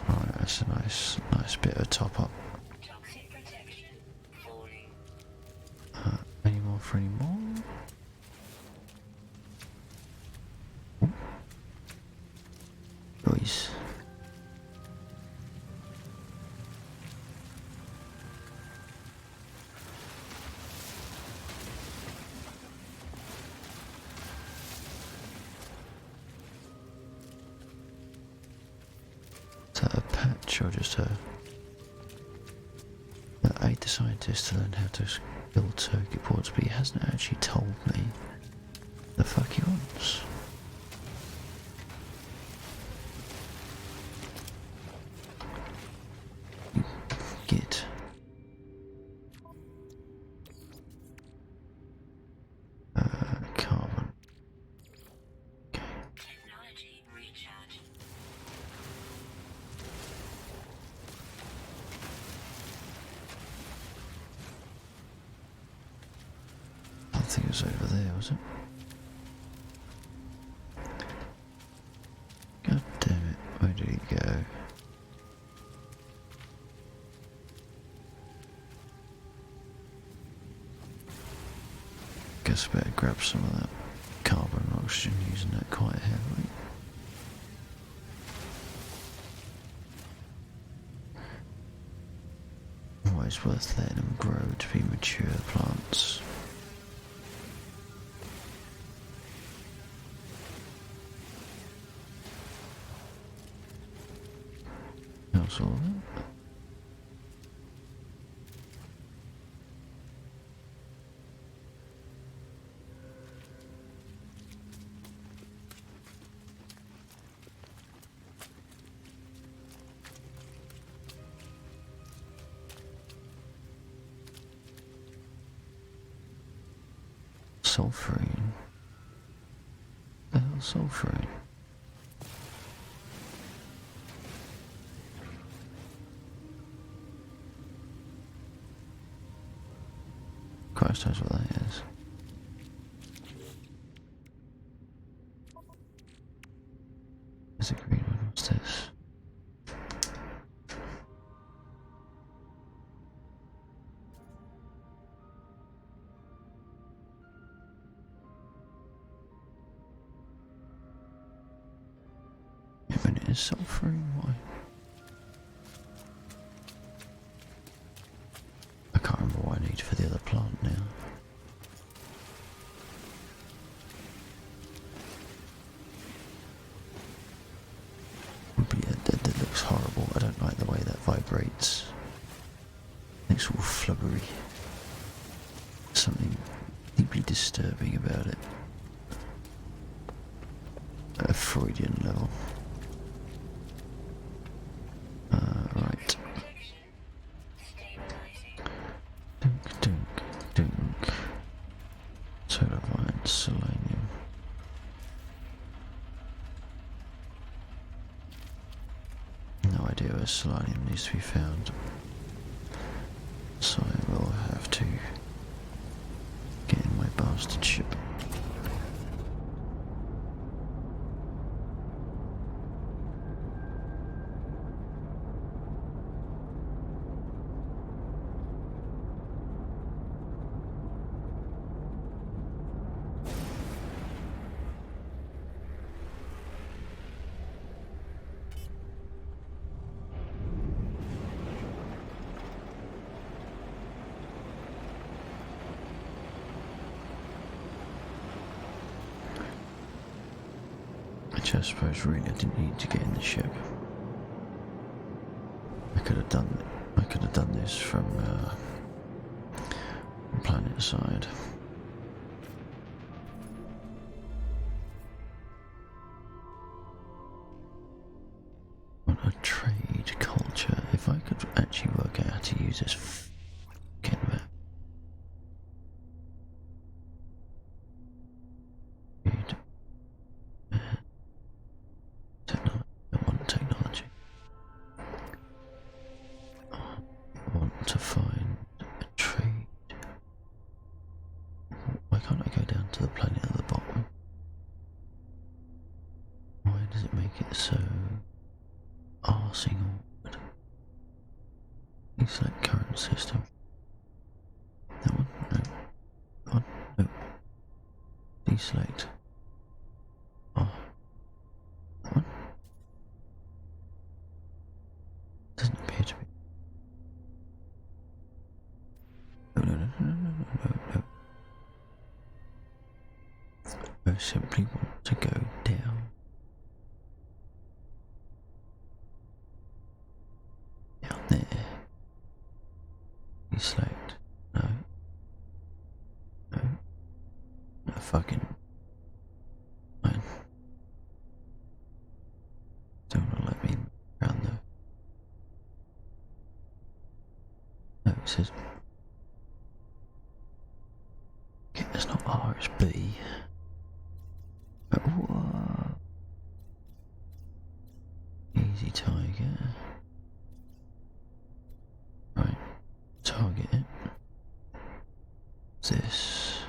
Right, that's a nice bit of top up. Any more for any more? Noise. Is that a patch or just a... Aid the scientist to learn how to build circuit boards, but he hasn't actually told me the fuck he wants. Git. Carbon. Okay. Technology recharge. I think it was over there, was it? God damn it, where did he go? Guess I better grab some of that carbon and oxygen, using that quite heavily. Always worth letting them grow to be mature plants. That's all of it. Sulfurine. The hell's sulfurine? Christ knows what that is. There's a green one. What's this? minute, is sulfuring? Why? I can't remember what I need for the other plant now. But yeah, that looks horrible. I don't like the way that vibrates. It's all flubbery. Something deeply disturbing about it. At a Freudian level. Right. Dunk, dunk, dunk. Solar vine, selenium. No idea where selenium needs to be found. So I will have to get in my bastard ship. I suppose really I didn't need to get in the ship. I could have done this from planet side. On a trade culture, if I could actually work out how to use this fucking map. Technology. I want to find a trade. Why can't I go down to the planet at the bottom? Why does it make it so arsing awkward? Select current system. That one? No. That one? No. Deselect. Oh. That one? Doesn't appear to be. No. I simply want to go down. Down there. Deselect. No. No fucking. Fine. Don't want to let me around though. No, it says. Okay, that's not R, it's B. Whoa. Easy tiger. Right, target it. This.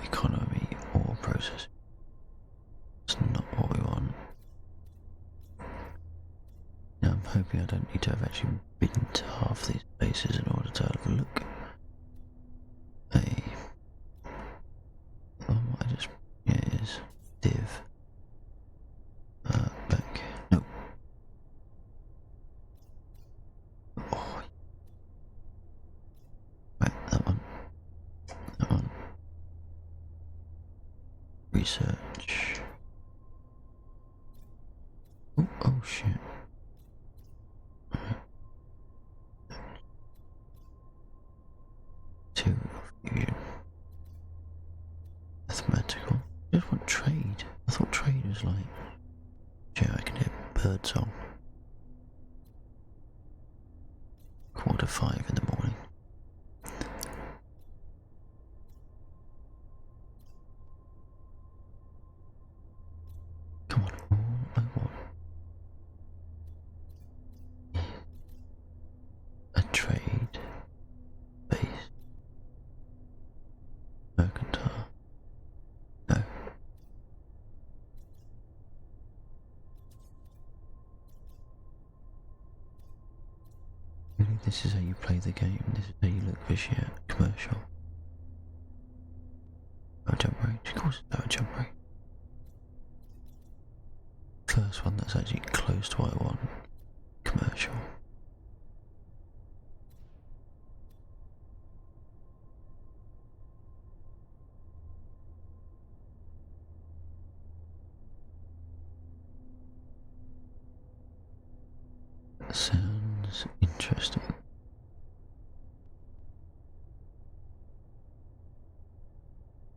Economy or processing. It's not what we want. Now I'm hoping I don't need to have actually been to half these places in order to have a look. Yeah, it is. Div. Back. No. Oh. Right, that one. That one. Research. Oh shit. Right. Two fusion. Mathematical. I just want trade. I thought trade was like. Yeah, I can hear bird song. 4:45 in the morning. Come on, all I want is a trade base. Mercantile. No. Really, this is how you play the game. This is how you look for shit. Commercial. Oh, jump range. Of course, it's not a jump range. first one that's actually close to what I want. Commercial. Sounds interesting.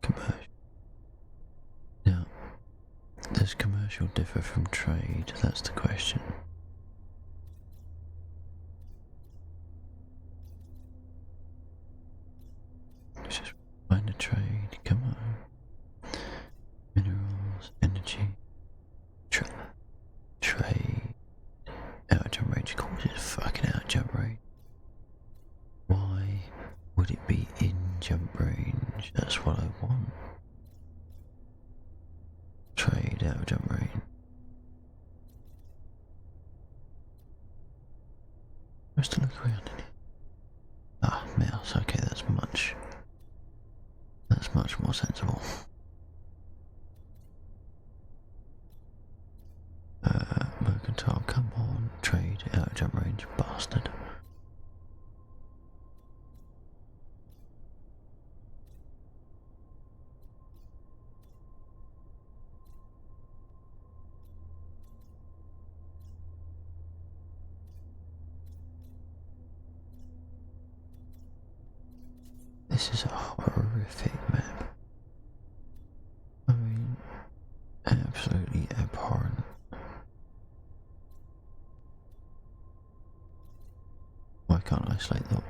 Commercial. Now, does commercial differ from trade? That's the question. Let's just find a trade. Come on. Minerals, energy, trade. Out of jump range courses. Fucking out of jump range. Why would it be in jump range? That's what I want. Trade out of jump range. Just to look around in here. Ah, mouse. Okay, that's much more sensible. Mercantile, come on. Trade out of jump range, bastard. This is a horrific map. I mean, absolutely abhorrent. Why can't I select the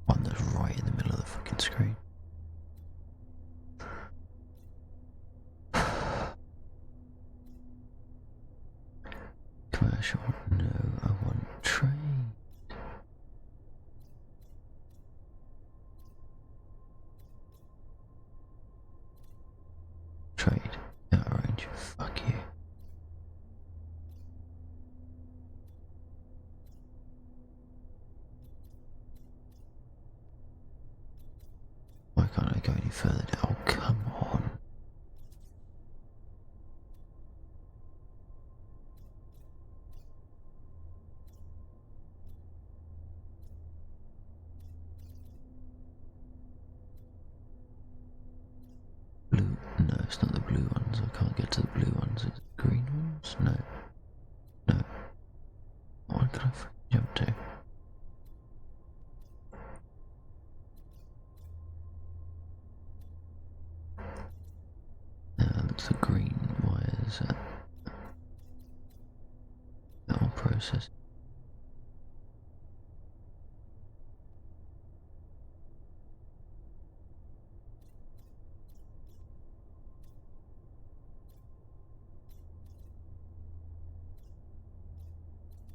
one that's right in the middle of the fucking screen? Commercial, no, I want trade. Trade, out of range, fuck you. Why can't I go any further down? Oh, come on. Blue? No, it's not the blue ones. I can't get to the blue ones. It's the green ones? No. No. What can I fucking jump to? That's the green wires. That will process.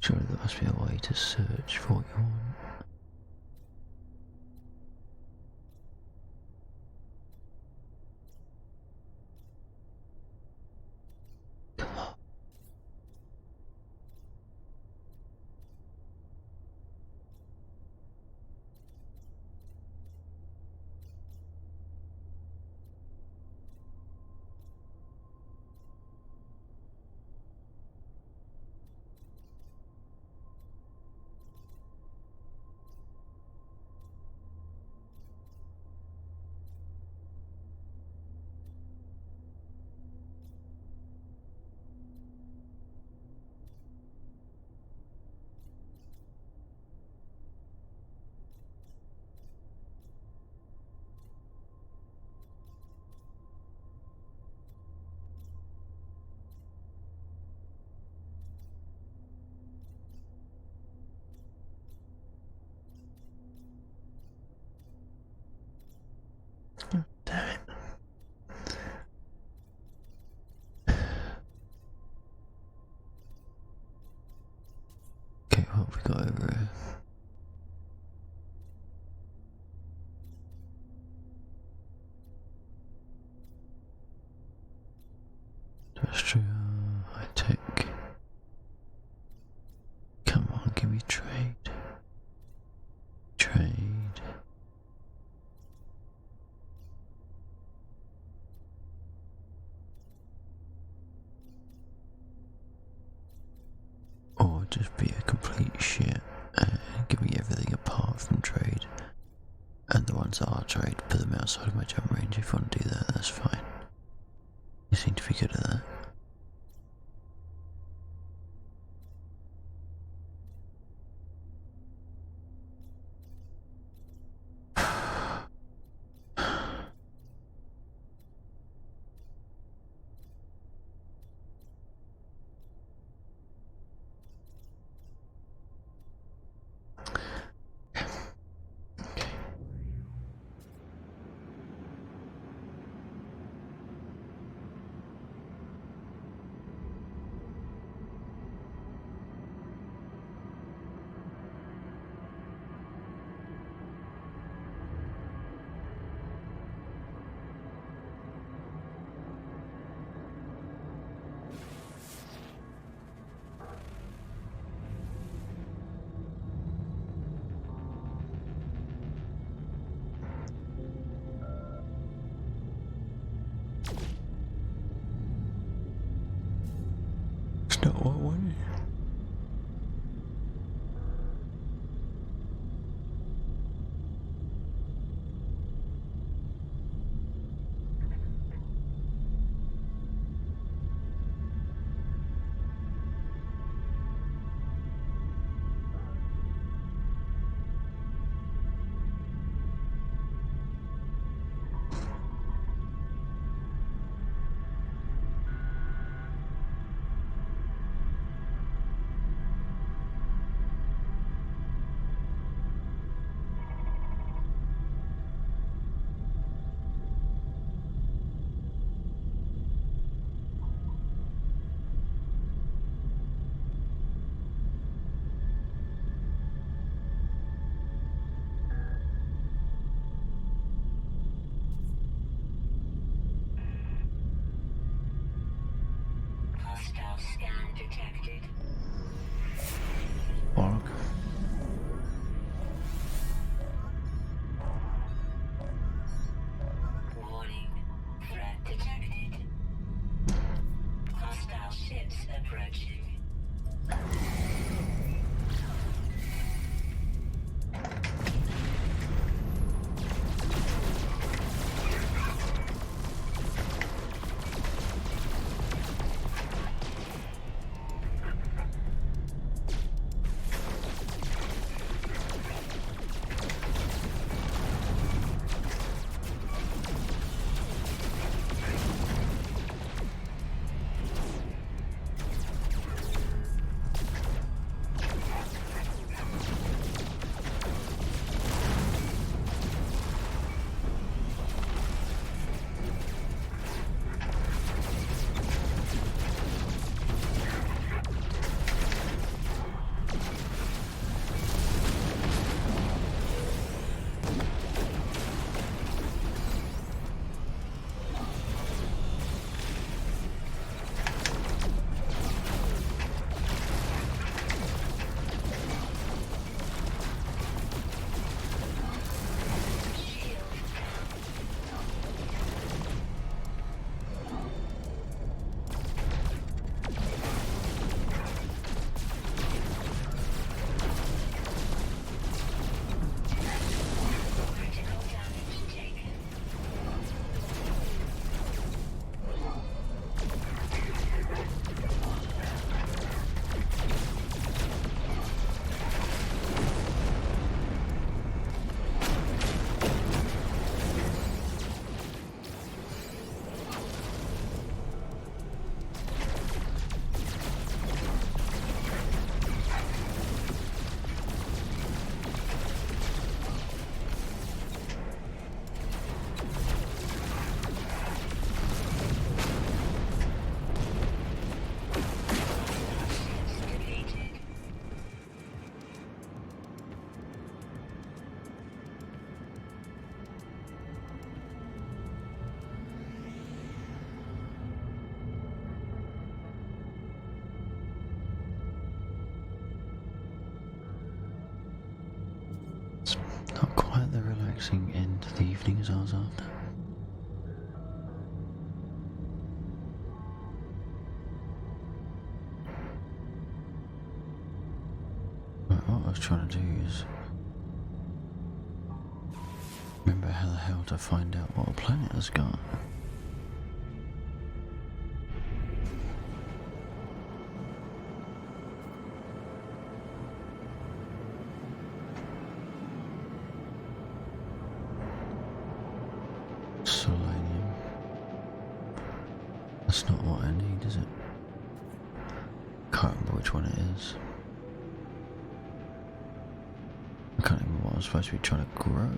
Surely there must be a way to search for what you want. Come on. Damn it. Okay, what have we got over here? Industrial, high tech. Come on, give me trade. Trade. just be a complete shit and give me everything apart from trade. And the ones that are trade, put them outside of my jump range. If you want to do that, that's fine. You seem to be good at that. It's not what I wanted. Hostile scan detected. Borg. Warning. Threat detected. Hostile ships approaching. Critical damage taken. Ships defeated. It's not quite the relaxing end to the evening as I was after. was trying to do is remember how the hell to find out what a planet has got. Selenium. That's not what I need, is it? Can't remember which one it is. I can't remember what I'm supposed to be trying to grow.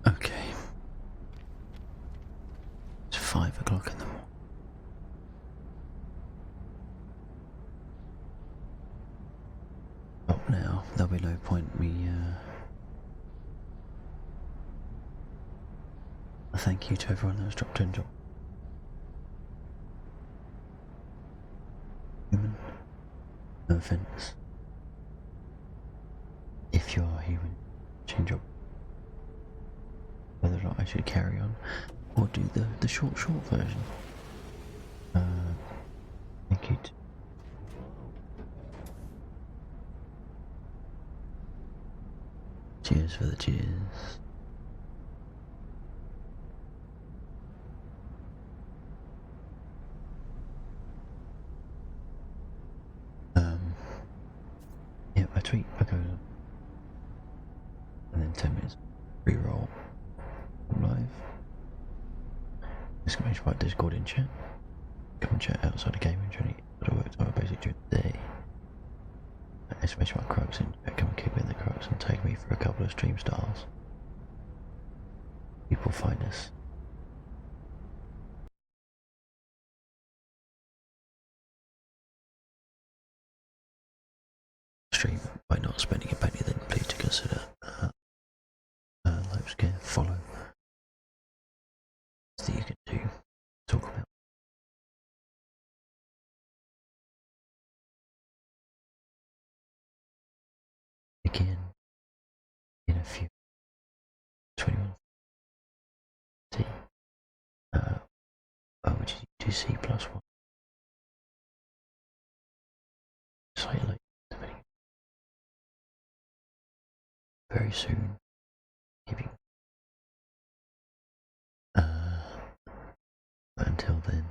Okay. It's 5 o'clock in the morning. Stop now. There'll be no point me, a thank you to everyone that's dropped in. Human. No offense. If you are human, change up whether or not I should carry on or do the short version. Thank you. Cheers for the cheers. Yep, I tweeted sweet, I go and then 10 minutes re-roll live. Exclamation mark Discord in chat. Come and chat outside the gaming journey. But I worked hard basically during the day. Exclamation mark Crux in chat. Come and keep in the Crux and take me for a couple of stream styles. People find us. Stream by not spending a penny, then please to consider like, share, follow. That you can do. Talk about. Again, in a few 21 T, which is UTC plus 1. Slightly late, depending. Very soon, giving. Until then,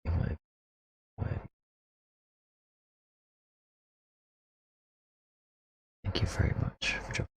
in whatever. Thank you very much for joining.